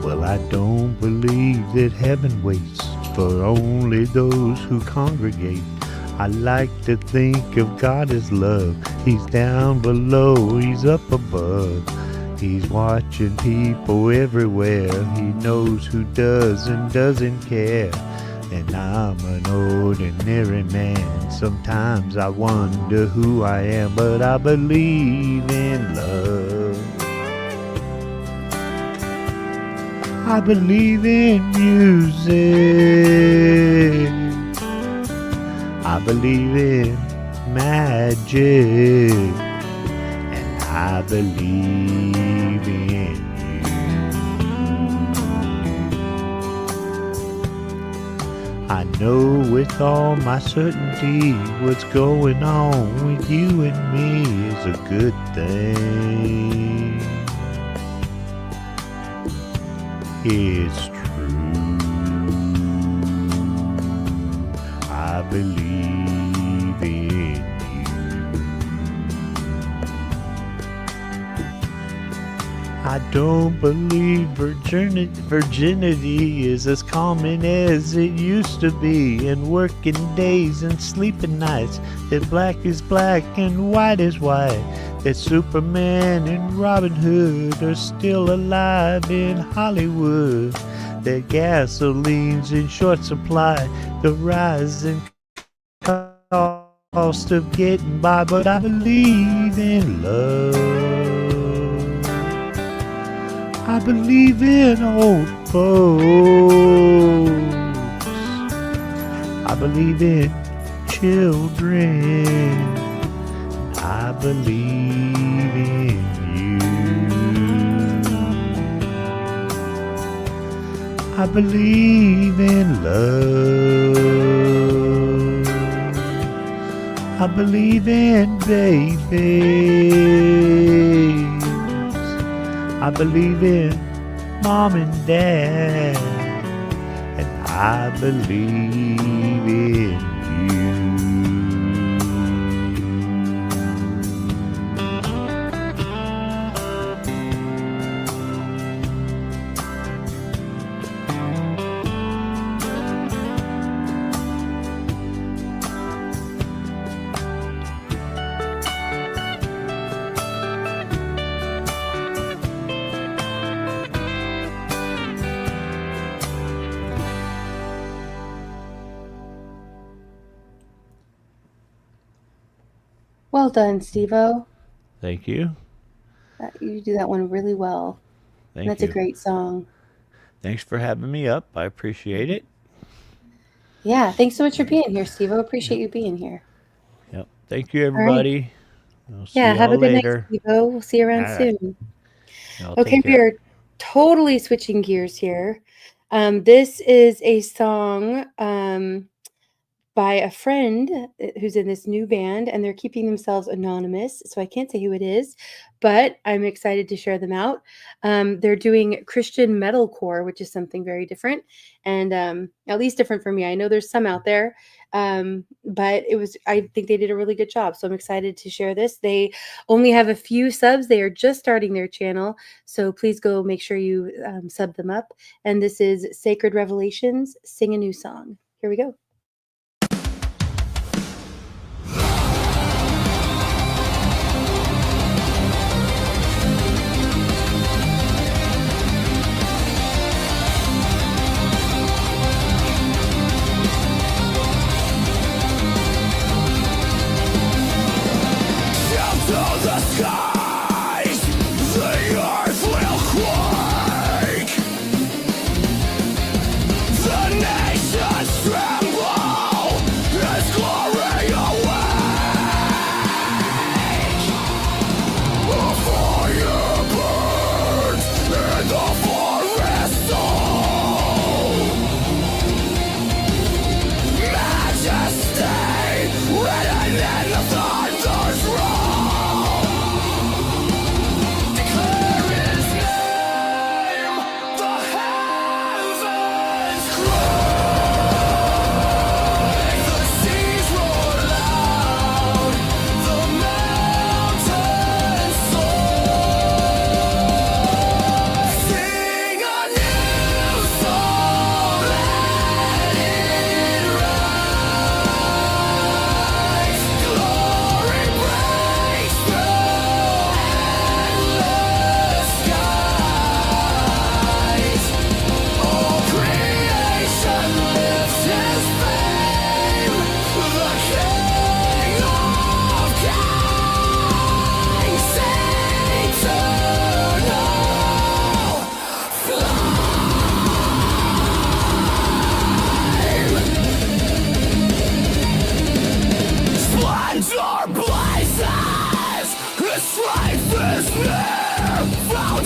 you. Well, I don't believe that heaven waits for only those who congregate. I like to think of God as love. He's down below, he's up above. He's watching people everywhere. He knows who does and doesn't care. And I'm an ordinary man. Sometimes I wonder who I am, but I believe in love. I believe in music. I believe in magic. And I believe in you. I know with all my certainty what's going on with you and me is a good thing. It's true. I believe in you. I don't believe virginity is as common as it used to be. And working days and sleeping nights, that black is black and white is white. That Superman and Robin Hood are still alive in Hollywood. That gasoline's in short supply, the rising cost of getting by. But I believe in love. I believe in old folks. I believe in children. I believe in you. I believe in love. I believe in babies. I believe in mom and dad. And I believe in you. Well done, Steve-O. Thank you. You do that one really well. Thank That's you. a great song. Thanks for having me up. I appreciate it. Yeah, thanks so much for being here, Steve-O. Appreciate you being here. Yep. Thank you, everybody. I'll see Yeah, have y'all a good later. night, Steve-O. We'll see you around All right. soon. Y'all Okay, take we care. are totally switching gears here. This is a song by a friend who's in this new band, and they're keeping themselves anonymous, so I can't say who it is, but I'm excited to share them out. They're doing Christian metalcore, which is something very different, and at least different for me. I know there's some out there, but I think they did a really good job, so I'm excited to share this. They only have a few subs. They are just starting their channel, so please go make sure you sub them up. And this is Sacred Revelations, Sing a New Song. Here we go. The skies, the earth will quake. The nations tremble as glory awakes. A fire burns in the forest soul. Majesty written in the thunder's roll.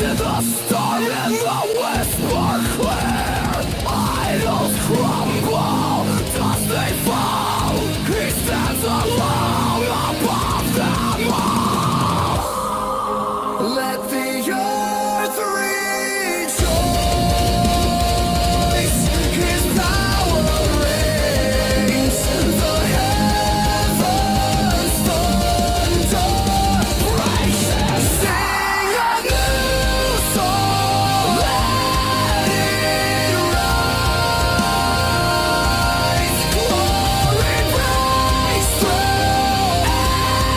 in the storm, in the whisper clear. Idols crumble, dust they fall. He stands alone above them all. Let the earth rejoice. His power reigns. The heavens thunder praises. Sing a new song. Let it rise. Glory breaks through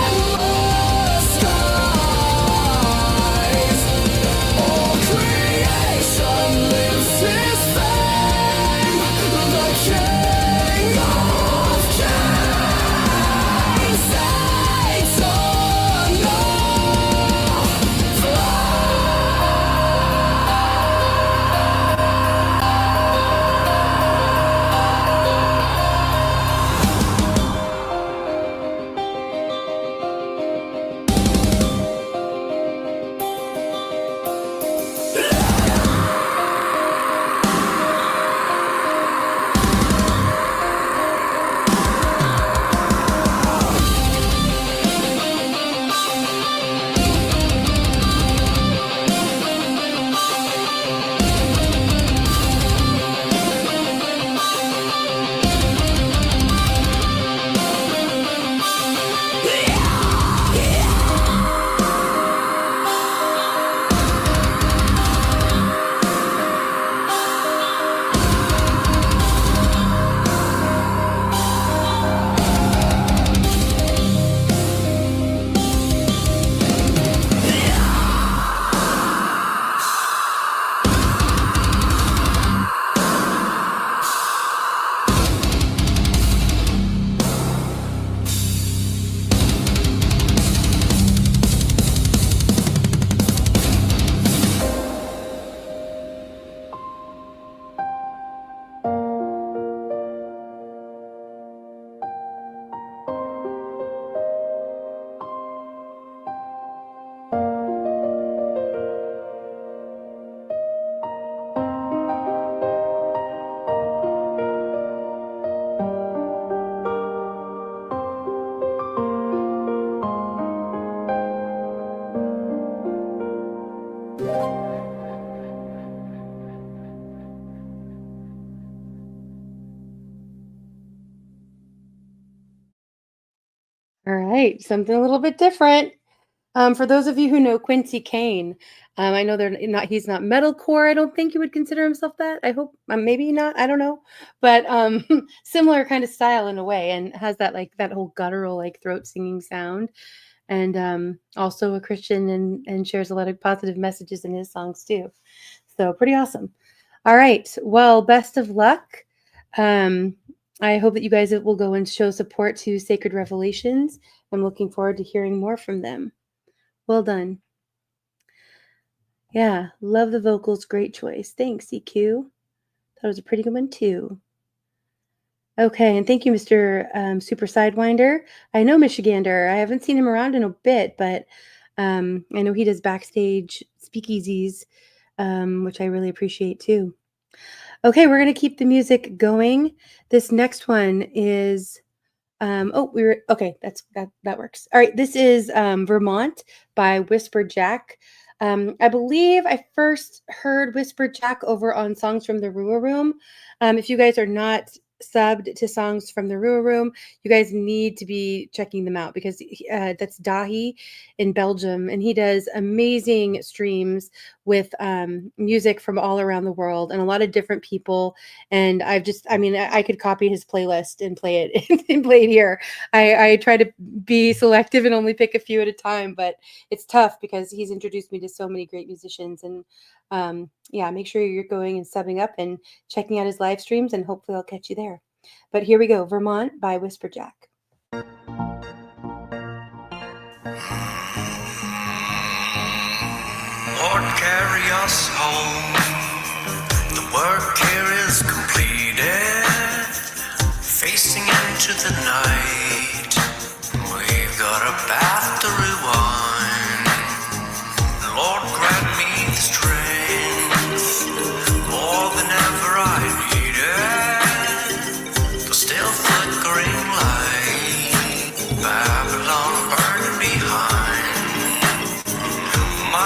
endless skies. All creation lives his fame. The King of Kings, All right, something a little bit different. For those of you who know Quincy Kane, I know he's not metalcore. I don't think he would consider himself that. I hope maybe not. I don't know, but similar kind of style in a way, and has that that whole guttural throat singing sound, and also a Christian and shares a lot of positive messages in his songs too. So pretty awesome. All right, well, best of luck. I hope that you guys will go and show support to Sacred Revelations. I'm looking forward to hearing more from them. Well done. Yeah, love the vocals. Great choice. Thanks, EQ. That was a pretty good one, too. Okay, and thank you, Mr. Super Sidewinder. I know Michigander. I haven't seen him around in a bit, but I know he does backstage speakeasies, which I really appreciate, too. Okay, we're going to keep the music going. This next one is, okay, that works. All right, this is Vermont by Whispered Jack. I believe I first heard Whispered Jack over on Songs from the Rua Room. If you guys are not subbed to Songs from the Rua Room, you guys need to be checking them out because that's Dahi in Belgium, and he does amazing streams with music from all around the world and a lot of different people. And I could copy his playlist and play it and play it here. I try to be selective and only pick a few at a time, but it's tough because he's introduced me to so many great musicians. And yeah, make sure you're going and subbing up and checking out his live streams, and hopefully I'll catch you there. But here we go, Vermont by Whisper Jack. Lord, carry us home. The work here is completed. Facing into the night, we've got a path to rewind. Lord, grant me the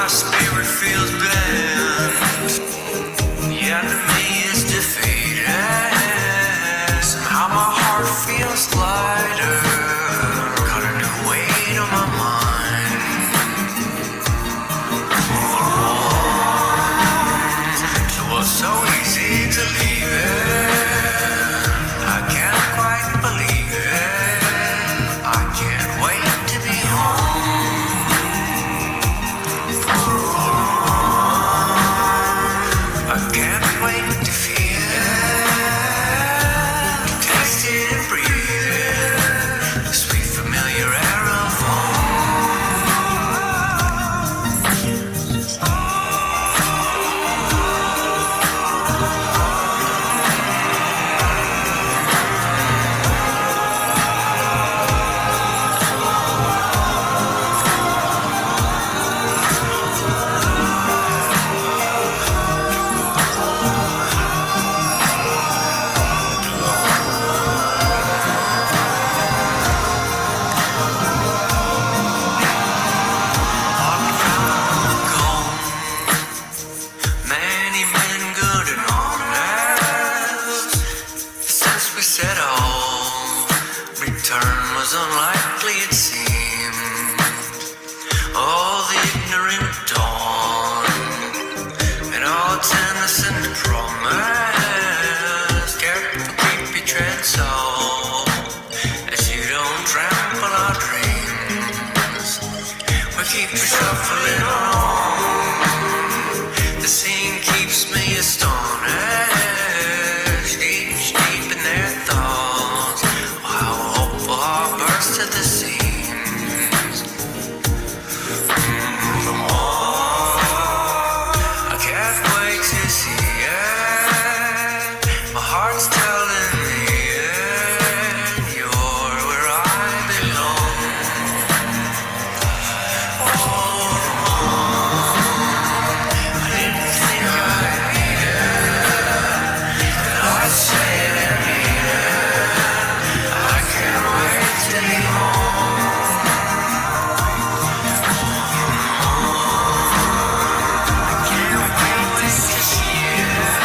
my spirit feels bent. The enemy is defeated. Somehow my heart feels lighter. Got a new weight on my mind. So it was so easy to leave it. I can't quite believe it. I can't wait to be home. I can't wait to feel it, taste it and breathe it, the sweet familiar air of many men good and honest. Since we set off, return was unlikely it seemed. All the ignorant dawn, and all its innocent promise. Careful, keep your tread soft, as you don't trample our dreams. We keep shuffling on. The scene keeps me astonished, each deep in their thoughts. How hopeful our burst to the seams. I can't wait to see it. My heart's telling me it. You're where I belong. I didn't think I'd need it, and I'd say it and mean it. I can't wait to be home. I can't wait to see it.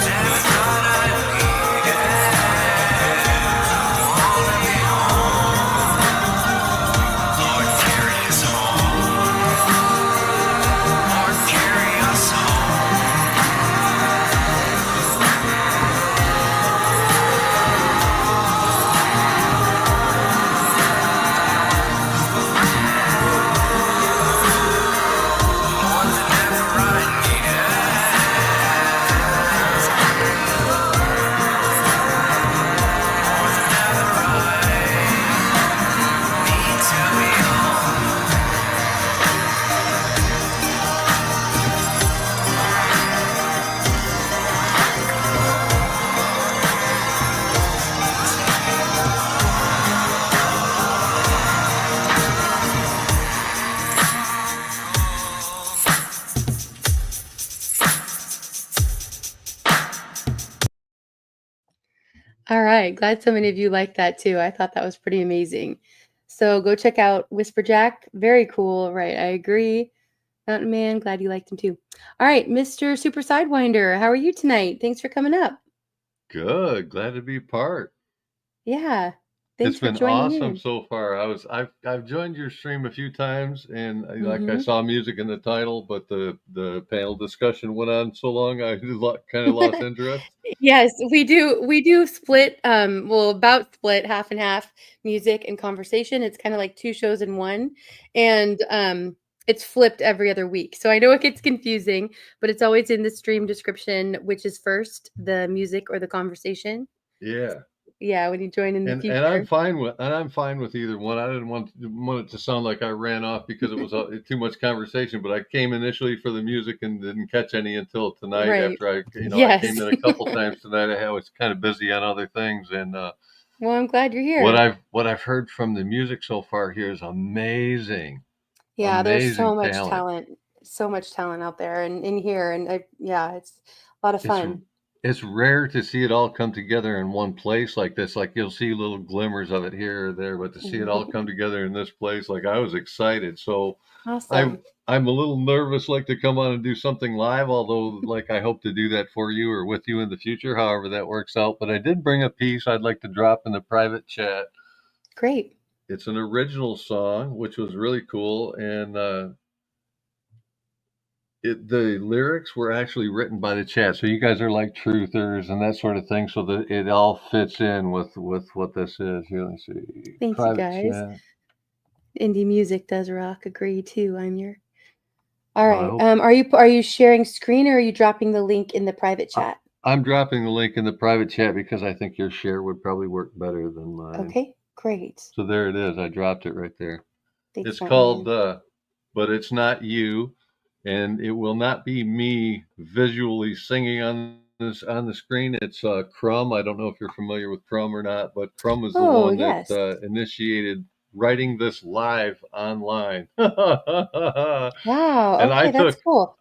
Never thought I'd need it. Wanna be home. Lord, carry us home. Lord, carry us home. More than ever I need it. More than ever I need to be home. All right. Glad so many of you liked that too. I thought that was pretty amazing. So go check out Whisper Jack. Very cool. Right. I agree. Mountain Man, glad you liked him too. All right, Mr. Super Sidewinder, how are you tonight? Thanks for coming up. Good. Glad to be part. Yeah. Thanks It's been for joining awesome in. so far. I've joined your stream a few times, and I saw music in the title, but the panel discussion went on so long I kind of lost interest. Yes, we do split well, about split half and half, music and conversation. It's kind of like two shows in one, and it's flipped every other week. So I know it gets confusing, but it's always in the stream description, which is first, the music or the conversation. Yeah. Yeah, when you join in the future. And I'm fine with either one. I didn't want it to sound like I ran off because it was too much conversation, but I came initially for the music and didn't catch any until tonight. Right. After I Yes. came in a couple times tonight. I was kind of busy on other things, and well, I'm glad you're here. What I've heard from the music so far here is amazing. Yeah, amazing there's so much talent out there and in here, and it's a lot of fun. it's rare to see it all come together in one place like this. Like you'll see little glimmers of it here or there, but to see it all come together in this place, like I was excited. So Awesome. I'm a little nervous, like to come on and do something live, although like I hope to do that for you or with you in the future, however that works out. But I did bring a piece I'd like to drop in the private chat. Great. It's an original song, which was really cool. And the lyrics were actually written by the chat. So you guys are like truthers and that sort of thing. So that it all fits in with what this is. Here, let me see. Thank you, guys. Chat. Indie music does rock. Agree too. I'm your. All right. Are you sharing screen or are you dropping the link in the private chat? I'm dropping the link in the private chat because I think your share would probably work better than mine. Okay, great. So there it is. I dropped it right there. Thanks, it's called But It's Not You, and it will not be me visually singing on the screen. It's Crumb. I don't know if you're familiar with Crumb or not, but Crumb is the one that initiated writing this live online. Wow. And Okay, that's cool.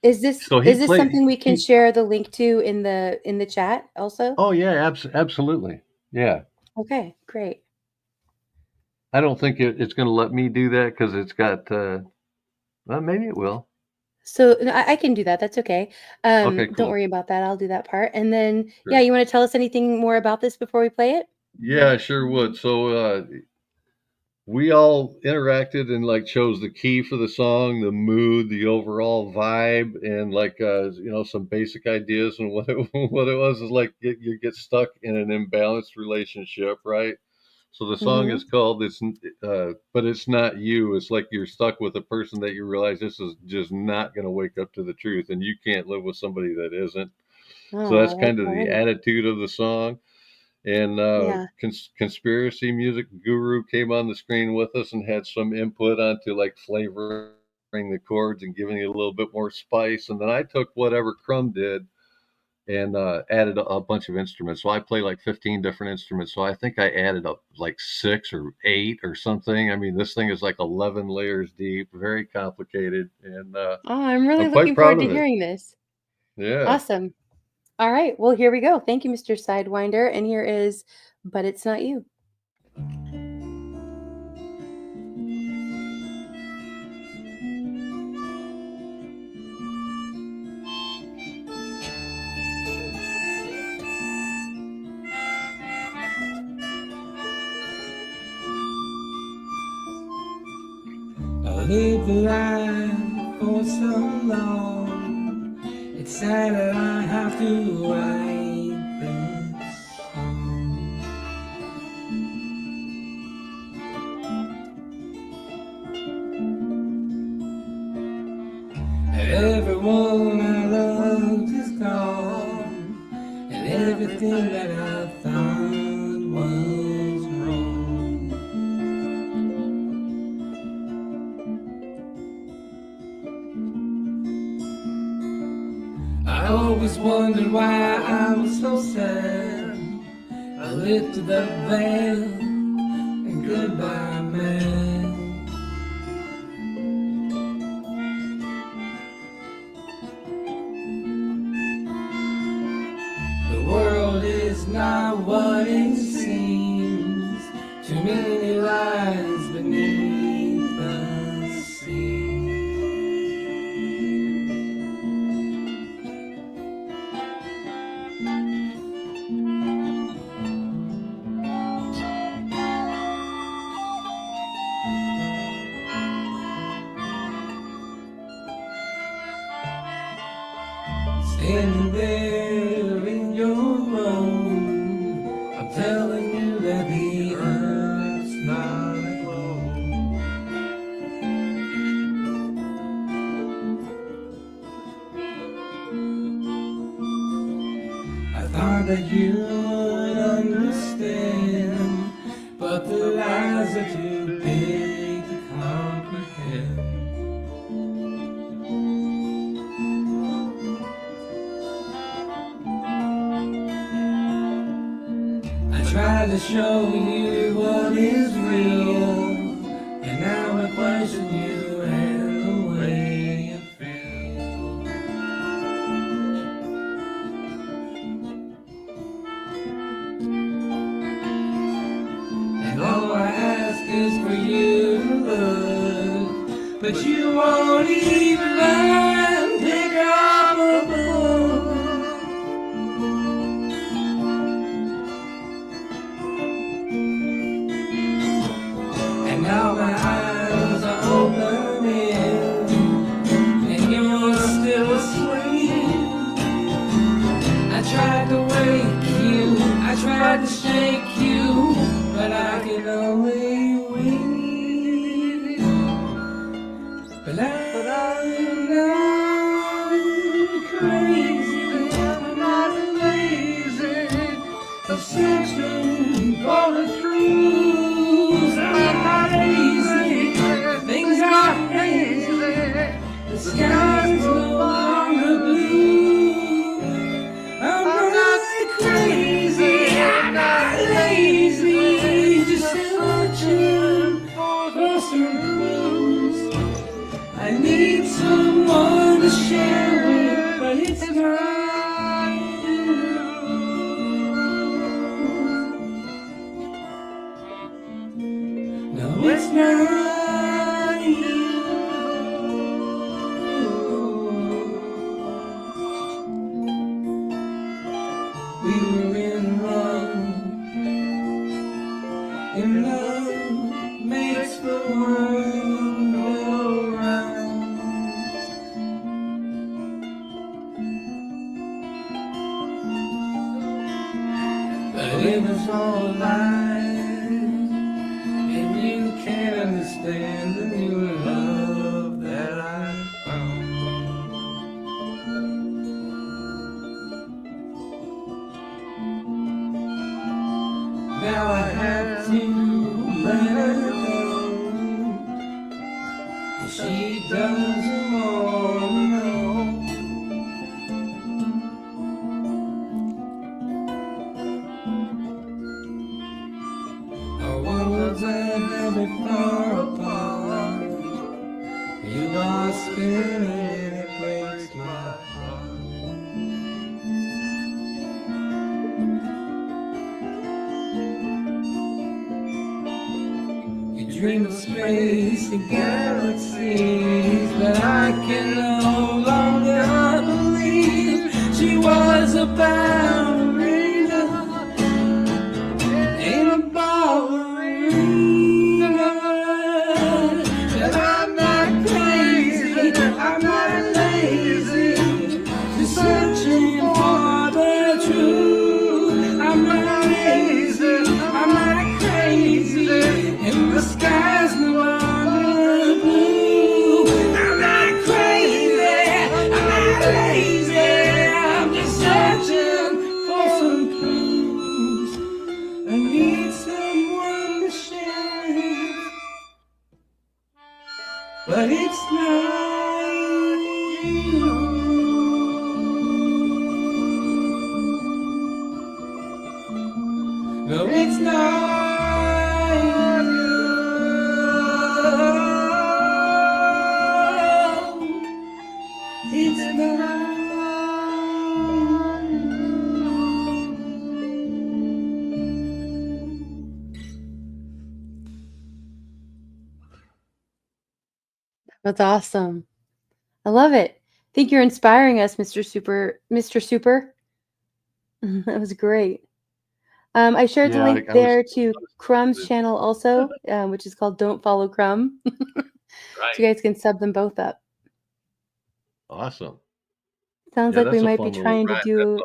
Is this something we can share the link to in the chat also? Oh yeah, absolutely. Yeah. Okay, great. I don't think it's going to let me do that because it's got. Well, maybe it will. So I can do that. That's okay. Okay, cool. Don't worry about that. I'll do that part. And then, yeah, you want to tell us anything more about this before we play it? Yeah, I sure would. So we all interacted and like chose the key for the song, the mood, the overall vibe, and like some basic ideas. And what it was is like you get stuck in an imbalanced relationship, right? So the song is called But It's Not You. It's like you're stuck with a person that you realize this is just not going to wake up to the truth, and you can't live with somebody that isn't. So that's kind of the attitude of the song. And Conspiracy Music Guru came on the screen with us and had some input onto like flavoring the chords and giving it a little bit more spice. And then I took whatever Crumb did and added a bunch of instruments. So I play like 15 different instruments. So I think I added up like 6 or 8 or something. I mean, this thing is like 11 layers deep, very complicated. And I'm really looking forward to hearing this. Yeah. Awesome. All right. Well, here we go. Thank you, Mr. Sidewinder. And here is But It's Not You. I lived a life for so long. It's sad that I have to write this song. And everyone I loved is gone, and everything that I thought was wrong. I always wondered why I was so sad. I lifted the veil and goodbye, man. The world is not what it seems. Too many lies beneath the sea. Standing there in your room, I'm telling you that the earth's not alone. I thought that you would understand, but the lies are too big to comprehend. I tried to show you what is real, and now I question you and the way you feel. but you won't even pick up a book. And now my eyes are opening, and you're still asleep. I tried to wake you, I tried to shake you, but I can only weep. But I'm not crazy, I'm not lazy, of searching for the truth. I'm not lazy, things are hazy, the sky's no longer blue. I'm not crazy, I'm not lazy, just searching for some clues. I need someone to share with, but it's not you. No, it's not you. We were in love, and love makes the world go round. But it was all lies, and you can't understand the new love that I found. Now I have to let her go. She doesn't want to know. Oh, what was I never far apart? You are spinning and it breaks my heart. You dream of space and galaxies, but I can no longer believe she was a ballerina in a ballerina. And I'm not crazy, I'm not lazy, just searching for the truth. I'm not lazy, I'm not crazy, and the sky's no longer blue. I'm not crazy, I'm not lazy, I'm just searching for some clues. I need someone to share with, but it's not you. No, it's not you. It's not. That's awesome. I love it. I think you're inspiring us, Mr. Super. Mr. Super. That was great. I shared the link there to Crumb's channel also, which is called Don't Follow Crumb. So you guys can sub them both up. Awesome. Sounds like we might be trying to do,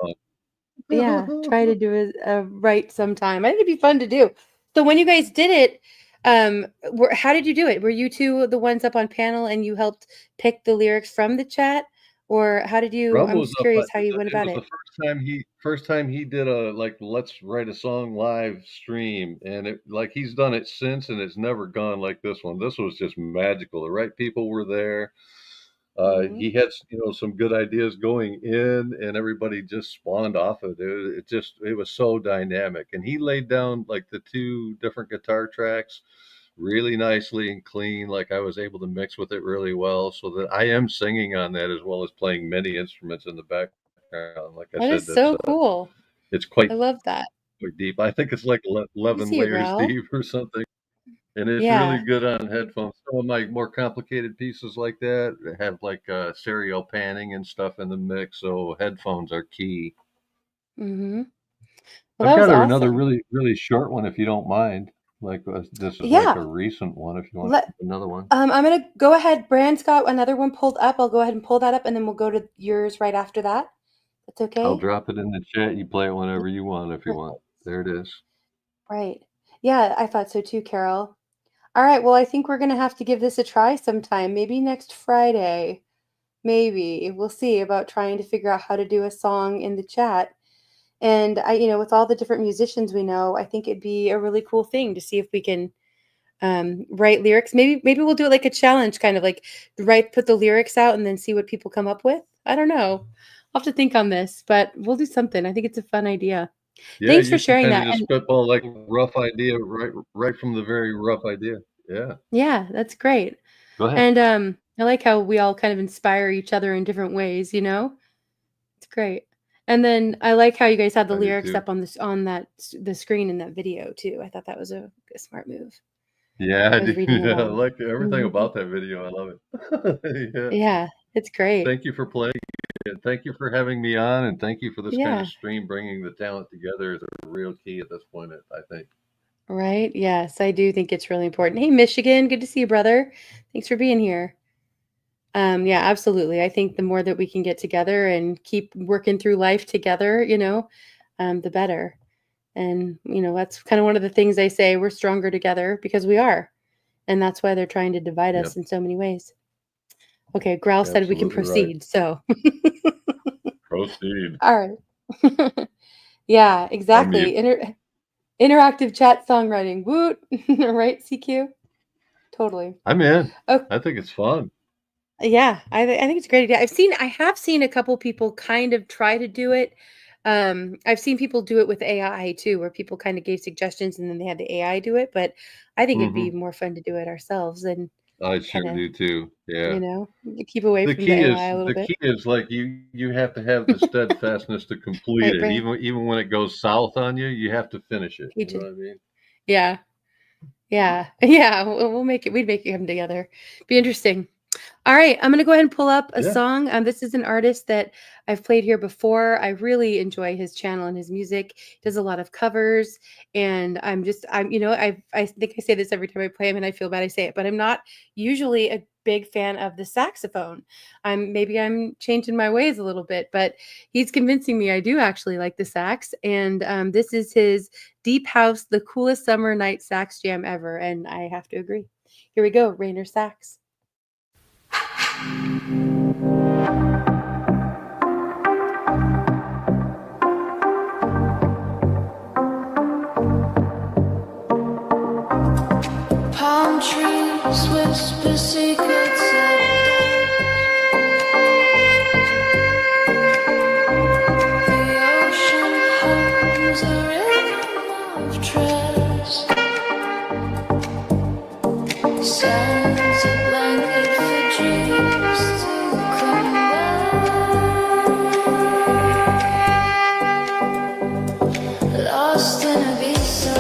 try to do a right sometime. I think it'd be fun to do. So when you guys did it, how did you do it? Were you two the ones up on panel and you helped pick the lyrics from the chat? Or how did you, I'm just curious how you went about it. The first time he did a let's write a song live stream, and it he's done it since, and it's never gone like this one. This was just magical. The right people were there. He had some good ideas going in, and everybody just spawned off of it. It was so dynamic, and he laid down the two different guitar tracks really nicely and clean. I was able to mix with it really well, so that I am singing on that as well as playing many instruments in the background. Like I that said, is so cool. It's quite I love that. deep. I think it's 11 layers deep or something. And it's really good on headphones. Some of my more complicated pieces like that have like stereo panning and stuff in the mix, so headphones are key. Mm-hmm. Well, I've got another really short one if you don't mind. Like this is like a recent one if you want another one. I'm gonna go ahead. Brand's got another one pulled up. I'll go ahead and pull that up, and then we'll go to yours right after that. That's okay. I'll drop it in the chat. You play it whenever you want if you want. There it is. Right. Yeah, I thought so too, Carol. All right. Well, I think we're gonna have to give this a try sometime. Maybe next Friday. Maybe we'll see about trying to figure out how to do a song in the chat. And with all the different musicians we know, I think it'd be a really cool thing to see if we can write lyrics. Maybe we'll do it like a challenge, kind of like put the lyrics out and then see what people come up with. I don't know. I'll have to think on this, but we'll do something. I think it's a fun idea. Yeah, thanks for sharing that. Just spitball like rough idea right from the very rough idea. Yeah, that's great. Go ahead. And I like how we all kind of inspire each other in different ways. It's great. And then I like how you guys had the lyrics up on the screen in that video too. I thought that was a smart move. Yeah, I do. Yeah, I like everything about that video. I love it. Yeah, it's great. Thank you for playing it. Thank you for having me on, and thank you for this kind of stream. Bringing the talent together is a real key at this point, I think. Right? Yes, I do think it's really important. Hey, Michigan, good to see you, brother. Thanks for being here. Yeah, absolutely. I think the more that we can get together and keep working through life together, the better. And, that's kind of one of the things they say, we're stronger together because we are. And that's why they're trying to divide us in so many ways. Okay, Growl said we can proceed. Right. So proceed. All right. Yeah, exactly. Interactive chat songwriting. Woot. Right, CQ? Totally. I'm in. Okay. I think it's fun. Yeah, I think it's a great idea. I have seen a couple people kind of try to do it. I've seen people do it with AI too, where people kind of gave suggestions and then they had the AI do it. But I think it'd be more fun to do it ourselves. And I sure do too. Yeah, keep away from the AI a little bit. The key is like you have to have the steadfastness to complete it. Even when it goes south on you, you have to finish it. You know what I mean? Yeah. We'll make it. We'd make it come together. Be interesting. All right, I'm going to go ahead and pull up a song. This is an artist that I've played here before. I really enjoy his channel and his music. He does a lot of covers, and I think I say this every time I play him, and I feel bad I say it, but I'm not usually a big fan of the saxophone. Maybe I'm changing my ways a little bit, but he's convincing me I do actually like the sax. And this is his Deep House, the coolest summer night sax jam ever, and I have to agree. Here we go, Rainer Sax. Palm trees whisper secrets of the ocean hums a rhythm of trust. Sands a blanket for dreams to come back. Lost in a visa.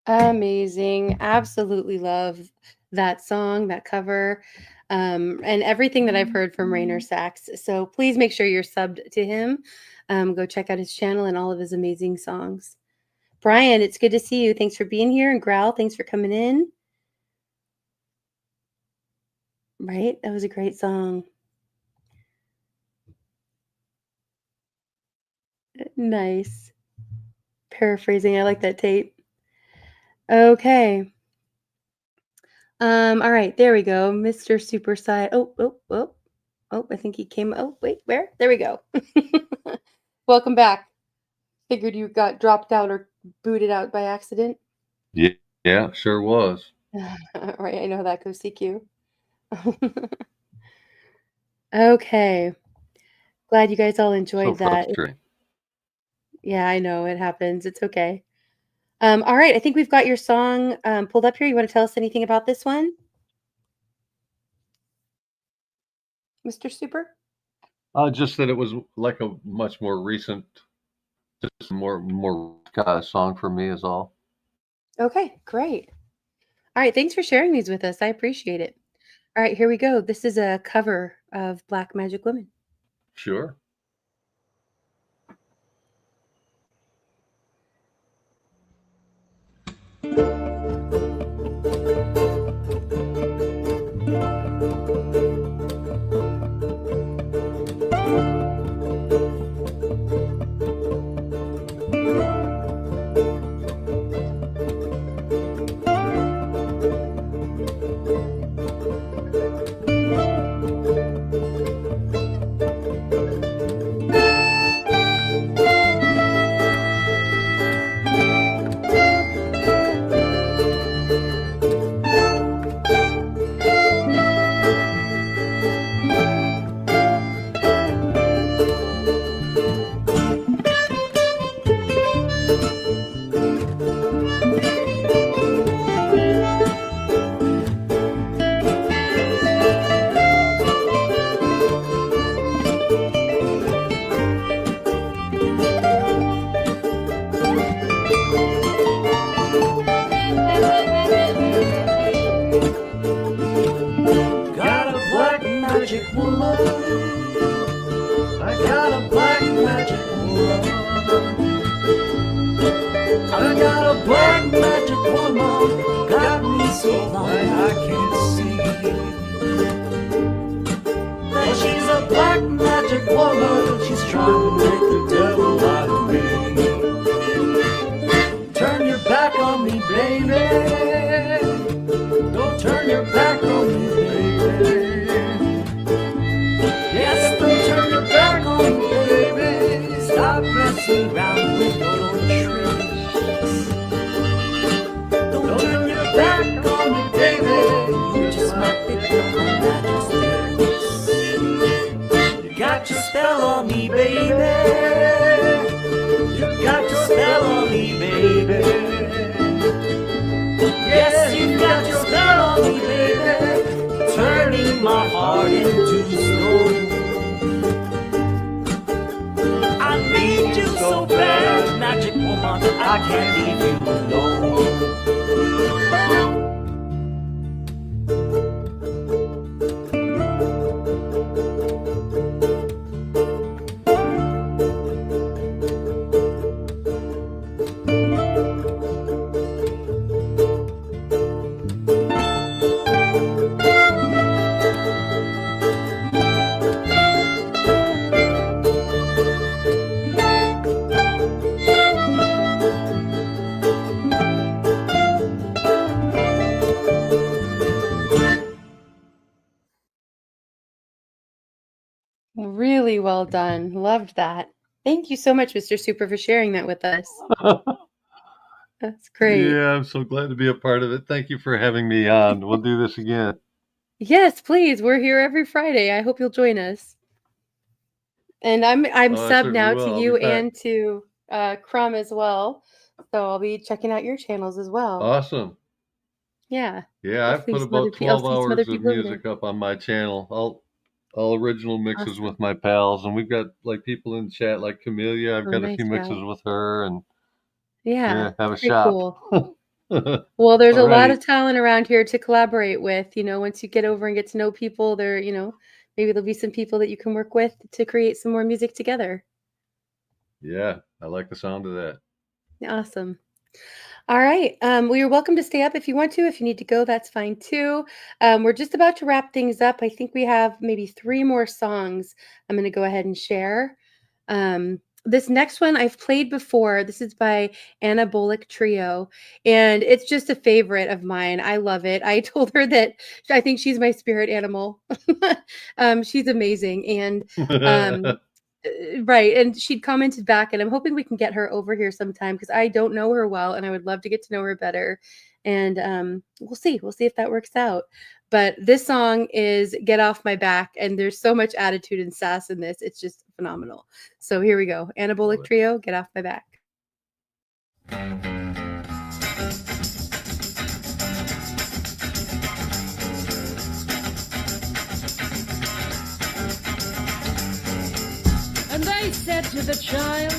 Amazing. Absolutely love that song, that cover, and everything that I've heard from Rainer Sachs. So please make sure you're subbed to him. Go check out his channel and all of his amazing songs. Brian, it's good to see you. Thanks for being here. And Growl, thanks for coming in. Right? That was a great song. Nice. Paraphrasing. I like that tape. Okay. All right, there we go. Mr. Super Side. Oh, I think he came. Oh, wait, where? There we go. Welcome back. Figured you got dropped out or booted out by accident. Yeah, sure was. Right, I know how that goes, CQ. Okay. Glad you guys all enjoyed that. Yeah, I know it happens. It's okay. All right, I think we've got your song pulled up here. You want to tell us anything about this one, Mr. Super? Just that it was like a much more recent, just more song for me is all. Okay, great. All right, thanks for sharing these with us. I appreciate it. All right, here we go. This is a cover of Black Magic Woman. Sure. Really well done. Loved that. Thank you so much, Mr. Super, for sharing that with us. That's great. Yeah, I'm so glad to be a part of it. Thank you for having me on. We'll do this again. Yes, please. We're here every Friday. I hope you'll join us. And I'm subbed now to you and to Crumb as well. So I'll be checking out your channels as well. Awesome. Yeah. Yeah, I've put about 12 hours of music up on my channel. All original mixes with my pals, and we've got like people in chat like Camellia. I've got a few mixes with her, and yeah, have a shop. Cool. Well, there's a lot Alrighty. of talent around here to collaborate with. Once you get over and get to know people, maybe there'll be some people that you can work with to create some more music together. Yeah, I like the sound of that. Awesome. All right. Well, you're welcome to stay up if you want to. If you need to go, that's fine too. We're just about to wrap things up. I think we have maybe 3 more songs I'm going to go ahead and share. This next one I've played before. This is by Anabolic Trio, and it's just a favorite of mine. I love it. I told her that I think she's my spirit animal. She's amazing. And right. And she'd commented back, and I'm hoping we can get her over here sometime because I don't know her well and I would love to get to know her better. And we'll see. We'll see if that works out. But this song is Get Off My Back, and there's so much attitude and sass in this. It's just phenomenal. So here we go. Anabolic Trio, Get Off My Back. And they said to the child,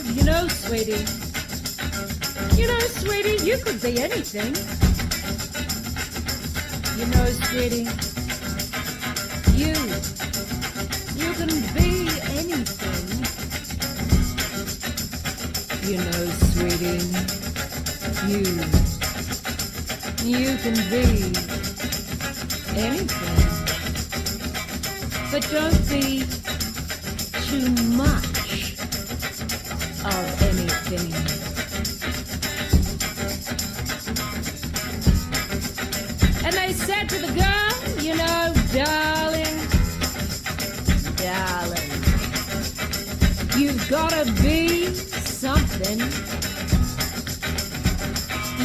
sweetie, sweetie, you could be anything. Sweetie, you can be anything. Sweetie, you can be anything. But don't be too much of anything. And they said to the girl, darling, you've gotta be something.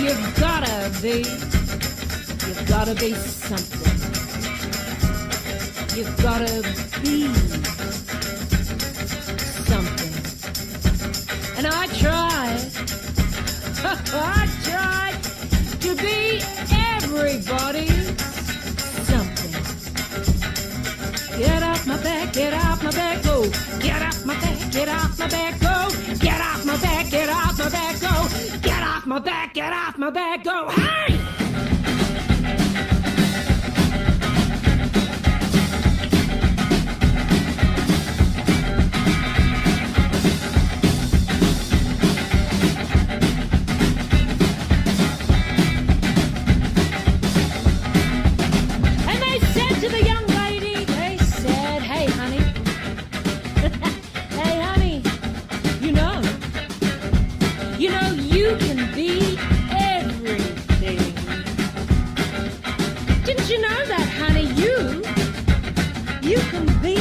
You've gotta be something. You've gotta be something. And I tried to be everybody's something. Get off my back, go. Get off my back, go. Get off my back, go. Get off my back, go. Get off my back, go. Hey! You can be everything. Didn't you know that, honey? You can be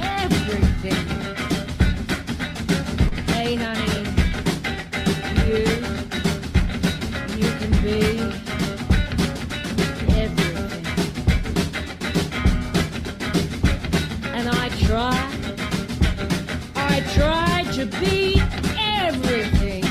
everything. Hey, honey, you can be everything. And I tried to be everything.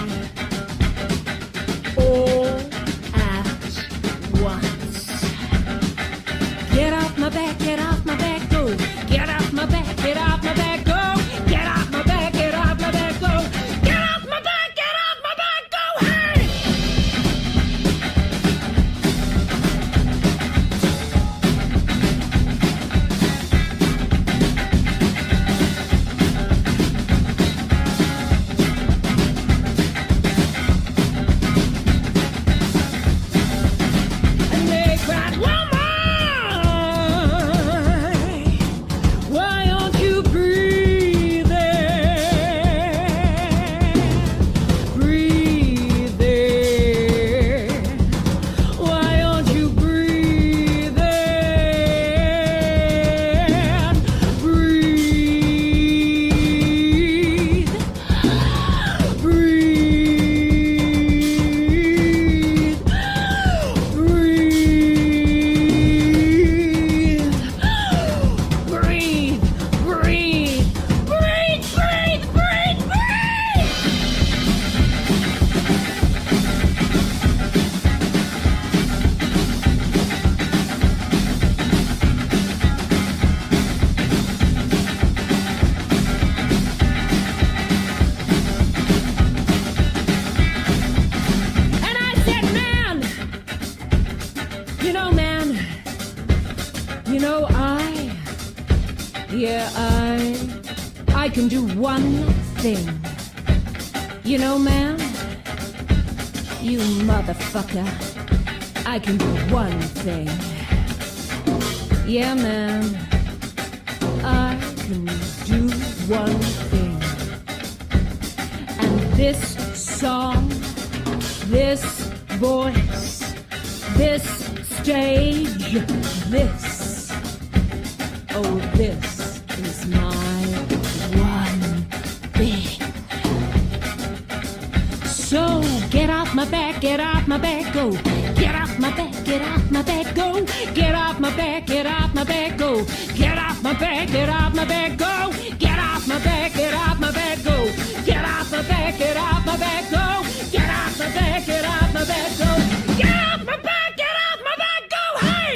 yeah, I can do one thing. You know, man, you motherfucker, I can do one thing. Yeah, man, I can do one thing. And this song, this voice, this stage, this, oh, this is my one thing. So get off my back, go. Get off my back, get off my back, go. Get off my back, get off my back, go. Get off my back, get off my back, go. Get off my back, get off my back, go. Get off my back, get off my back, go. Get off my back, get off my back, go. Get off my back, get off my back, go. Hey!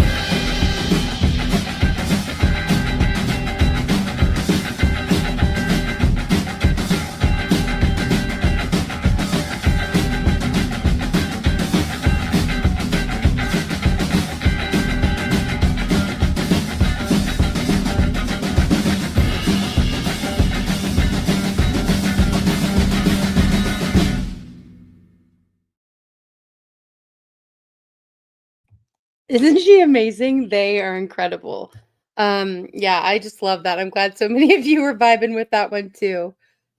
Isn't she amazing? They are incredible. Yeah, I just love that. I'm glad so many of you were vibing with that one too.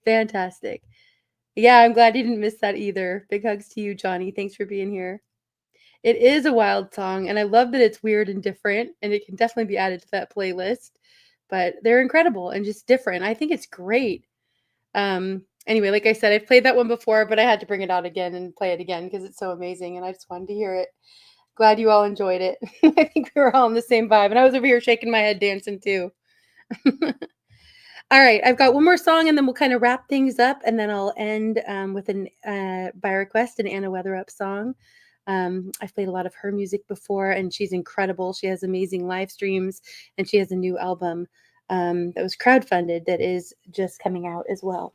Fantastic. Yeah, I'm glad you didn't miss that either. Big hugs to you, Johnny. Thanks for being here. It is a wild song, and I love that it's weird and different, and it can definitely be added to that playlist. But they're incredible and just different. I think it's great. Anyway, like I said, I've played that one before, but I had to bring it out again and play it again because it's so amazing, and I just wanted to hear it. Glad you all enjoyed it. I think we were all in the same vibe, and I was over here shaking my head dancing too. All right, I've got one more song, and then we'll kind of wrap things up, and then I'll end with an by request an Anna Weatherup song. I've played a lot of her music before, and she's incredible. She has amazing live streams, and she has a new album that was crowdfunded that is just coming out as well.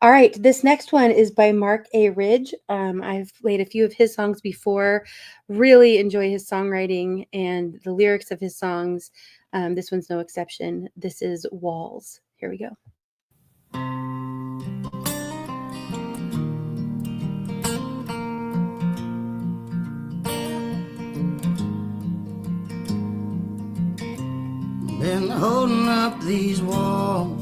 All right, this next one is by Mark A. Ridge. I've played a few of his songs before. Really enjoy his songwriting and the lyrics of his songs. This one's no exception. This is Walls. Here we go. Been holding up these walls,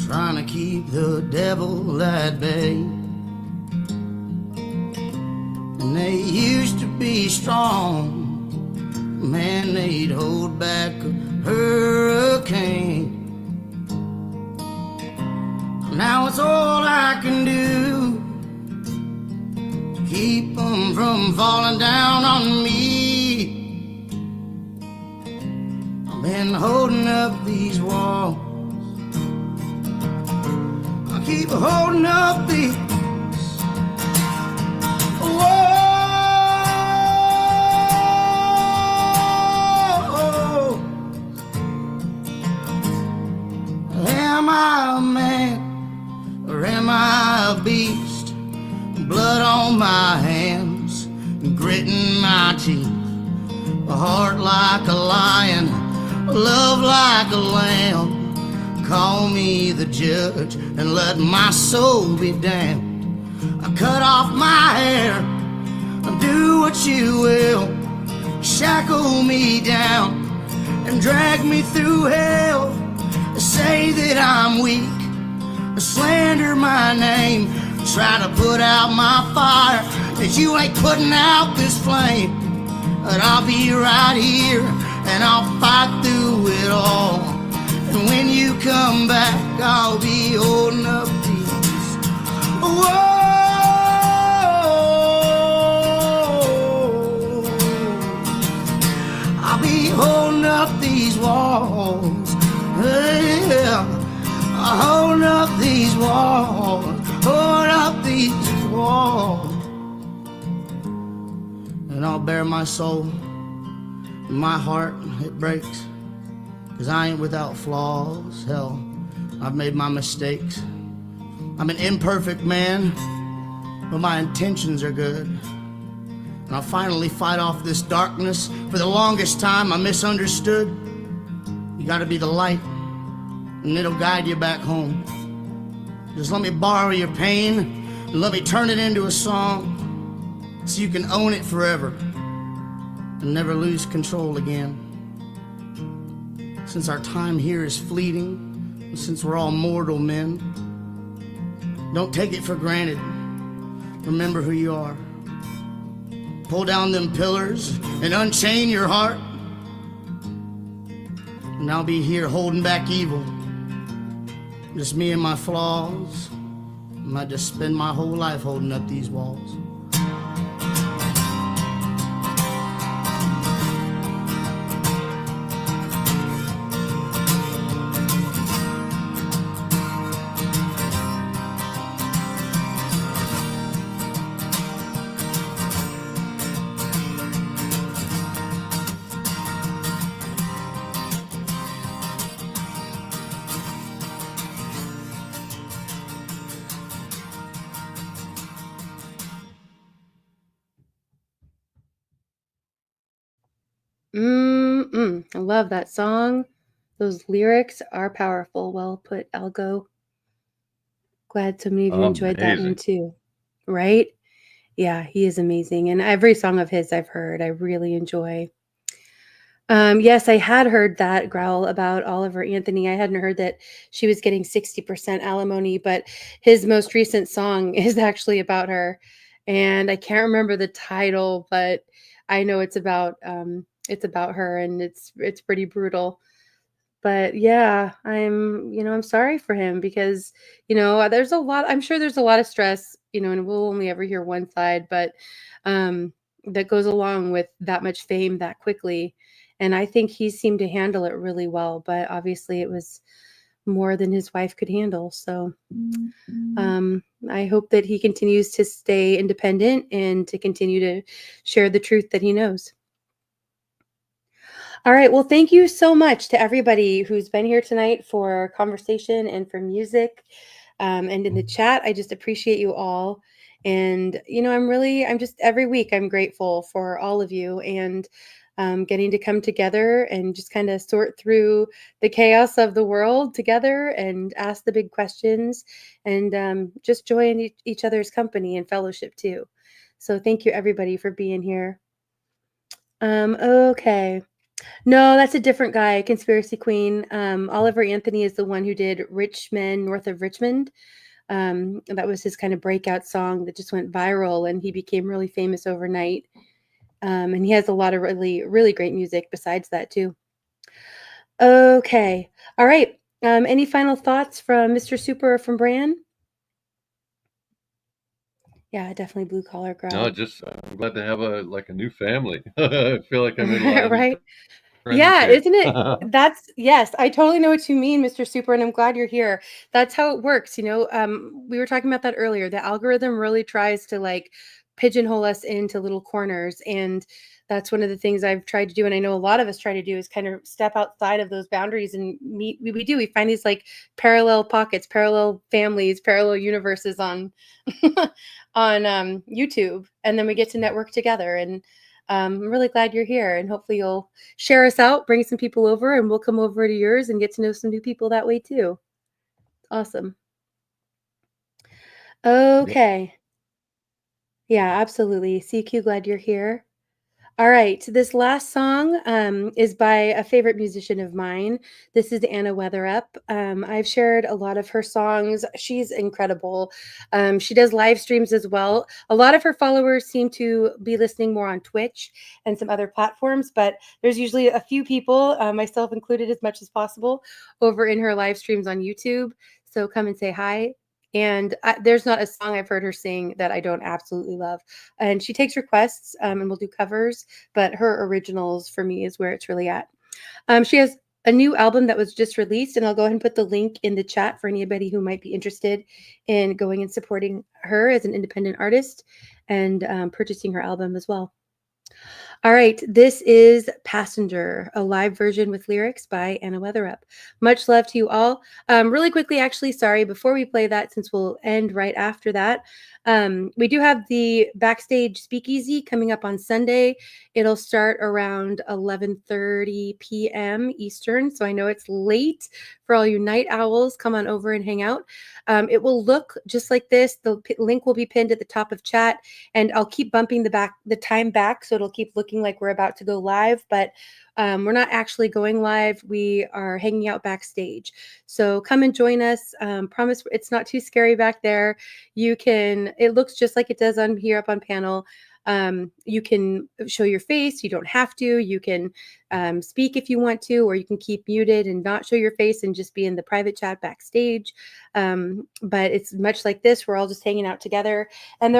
trying to keep the devil at bay. And they used to be strong, man, they'd hold back a hurricane. Now it's all I can do to keep them from falling down on me. I've been holding up these walls, I keep holding up these walls. Am I a man or am I a beast? Blood on my hands, gritting my teeth. A heart like a lion, love like a lamb. Call me the judge and let my soul be damned. I cut off my hair, do what you will. Shackle me down and drag me through hell. Say that I'm weak, slander my name. Try to put out my fire, that you ain't putting out this flame. But I'll be right here and I'll fight through it all. And when you come back, I'll be holding up these walls. I'll be holding up these walls. Yeah, holding up these walls. Holding up these walls. And I'll bare my soul. My heart, it breaks. 'Cause I ain't without flaws. Hell, I've made my mistakes. I'm an imperfect man, but my intentions are good. And I'll finally fight off this darkness. For the longest time I misunderstood. You gotta be the light, and it'll guide you back home. Just let me borrow your pain, and let me turn it into a song, so you can own it forever, and never lose control again. Since our time here is fleeting, and since we're all mortal men, don't take it for granted. Remember who you are. Pull down them pillars and unchain your heart. And I'll be here holding back evil. Just me and my flaws. I might just spend my whole life holding up these walls. I love that song. Those lyrics are powerful. Well put, Algo. Glad so many of you enjoyed that one too. Right? Yeah, he is amazing. And every song of his I've heard, I really enjoy. Yes, I had heard that growl about Oliver Anthony. I hadn't heard that she was getting 60% alimony, but his most recent song is actually about her. And I can't remember the title, but I know it's about her, and it's pretty brutal. But yeah, I'm sorry for him because, there's a lot, I'm sure there's a lot of stress, and we'll only ever hear one side, but that goes along with that much fame that quickly. And I think he seemed to handle it really well, but obviously it was more than his wife could handle. So I hope that he continues to stay independent and to continue to share the truth that he knows. All right. Well, thank you so much to everybody who's been here tonight for conversation and for music, and in the chat. I just appreciate you all. And, I'm just every week I'm grateful for all of you and getting to come together and just kind of sort through the chaos of the world together and ask the big questions and just join each other's company and fellowship too. So thank you everybody for being here. Okay. No, that's a different guy, Conspiracy Queen. Oliver Anthony is the one who did Rich Men North of Richmond. That was his kind of breakout song that just went viral, and he became really famous overnight. And he has a lot of really, really great music besides that, too. Okay. All right. Any final thoughts from Mr. Super or from Bran? Yeah, definitely blue collar girl. No, just I'm glad to have a new family. I feel like I'm in a lot of right. Yeah, isn't it? Yes, I totally know what you mean, Mr. Super, and I'm glad you're here. That's how it works, we were talking about that earlier. The algorithm really tries to pigeonhole us into little corners, and that's one of the things I've tried to do, and I know a lot of us try to do, is kind of step outside of those boundaries and meet. We find these parallel pockets, parallel families, parallel universes on on YouTube, and then we get to network together. And I'm really glad you're here, and hopefully you'll share us out, bring some people over, and we'll come over to yours and get to know some new people that way too. Awesome. Okay. Yeah, absolutely. CQ, glad you're here. All right, this last song is by a favorite musician of mine. This is Anna Weatherup. I've shared a lot of her songs. She's incredible. She does live streams as well. A lot of her followers seem to be listening more on Twitch and some other platforms, but there's usually a few people, myself included as much as possible, over in her live streams on YouTube. So come and say hi. And there's not a song I've heard her sing that I don't absolutely love. And she takes requests and will do covers, but her originals for me is where it's really at. She has a new album that was just released, and I'll go ahead and put the link in the chat for anybody who might be interested in going and supporting her as an independent artist and purchasing her album as well. All right, this is Passenger, a live version with lyrics by Anna Weatherup. Much love to you all. Really quickly, actually, sorry, before we play that, since we'll end right after that, we do have the Backstage Speakeasy coming up on Sunday. It'll start around 11:30 p.m. Eastern, so I know it's late for all you night owls. Come on over and hang out. It will look just like this. The link will be pinned at the top of chat, and I'll keep bumping the time back, so it'll keep looking like we're about to go live, but we're not actually going live. We are hanging out backstage. So come and join us. Promise it's not too scary back there. It looks just like it does on here up on panel. You can show your face. You don't have to. You can speak if you want to, or you can keep muted and not show your face and just be in the private chat backstage. But it's much like this. We're all just hanging out together. And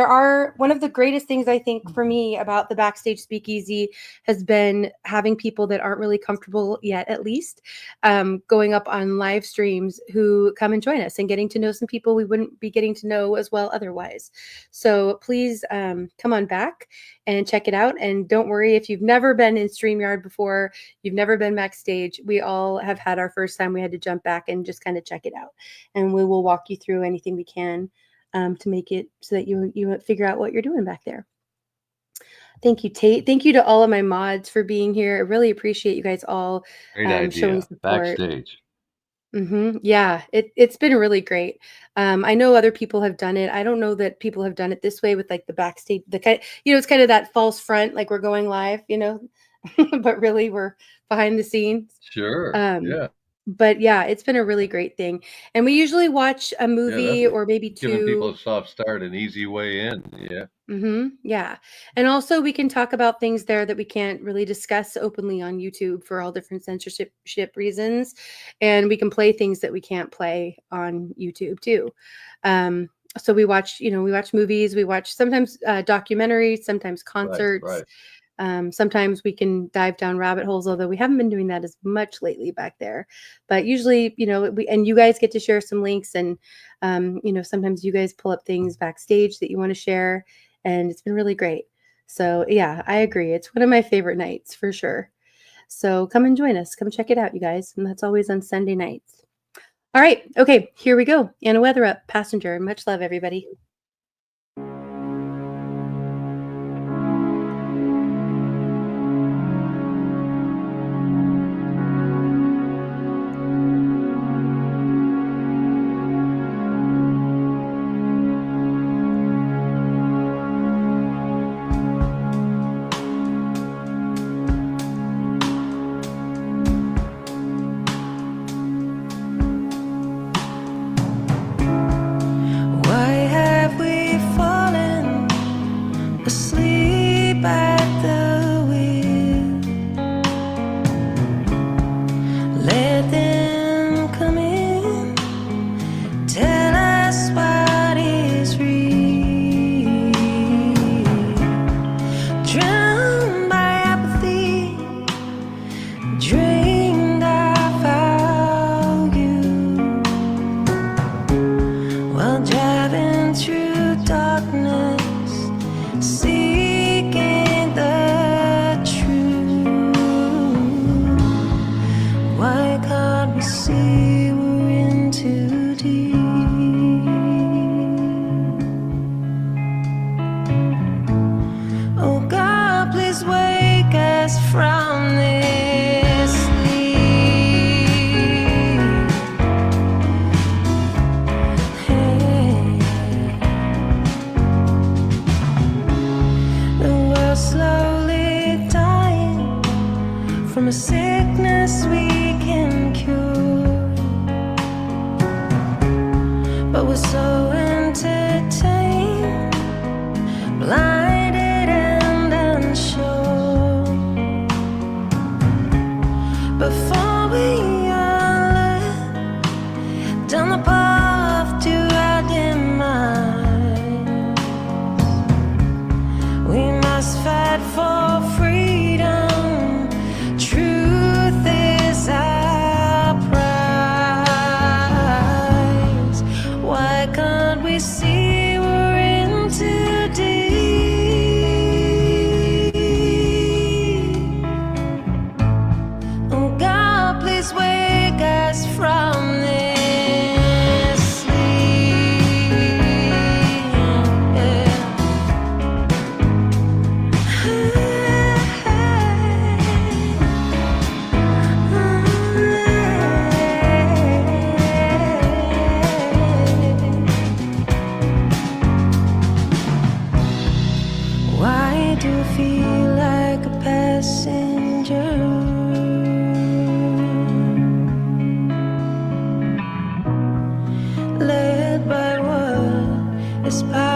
one of the greatest things I think for me about the Backstage Speakeasy has been having people that aren't really comfortable yet, at least, going up on live streams who come and join us and getting to know some people we wouldn't be getting to know as well otherwise. So please come on back and check it out. And don't worry if you've never been in StreamYard before, you've never been backstage. We all have had our first time. We had to jump back and just kind of check it out. And we will walk you through anything we can to make it so that you figure out what you're doing back there. Thank you, Tate. Thank you to all of my mods for being here. I really appreciate you guys all showing support. Backstage. Yeah, it's been really great. I know other people have done it. I don't know that people have done it this way with like the backstage, it's kind of that false front, like we're going live, but really we're behind the scenes. Sure. Yeah. But yeah, it's been a really great thing. And we usually watch a movie or maybe two. Giving people a soft start, an easy way in. Yeah. Yeah. And also we can talk about things there that we can't really discuss openly on YouTube for all different censorship reasons. And we can play things that we can't play on YouTube too. So we watch movies, we watch sometimes documentaries, sometimes concerts. Right. Sometimes we can dive down rabbit holes, although we haven't been doing that as much lately back there. But usually, and you guys get to share some links, and sometimes you guys pull up things backstage that you want to share, and it's been really great. So yeah, I agree. It's one of my favorite nights for sure. So come and join us. Come check it out, you guys. And that's always on Sunday nights. All right. Okay, here we go. Anna Weatherup, Passenger. Much love, everybody. despise.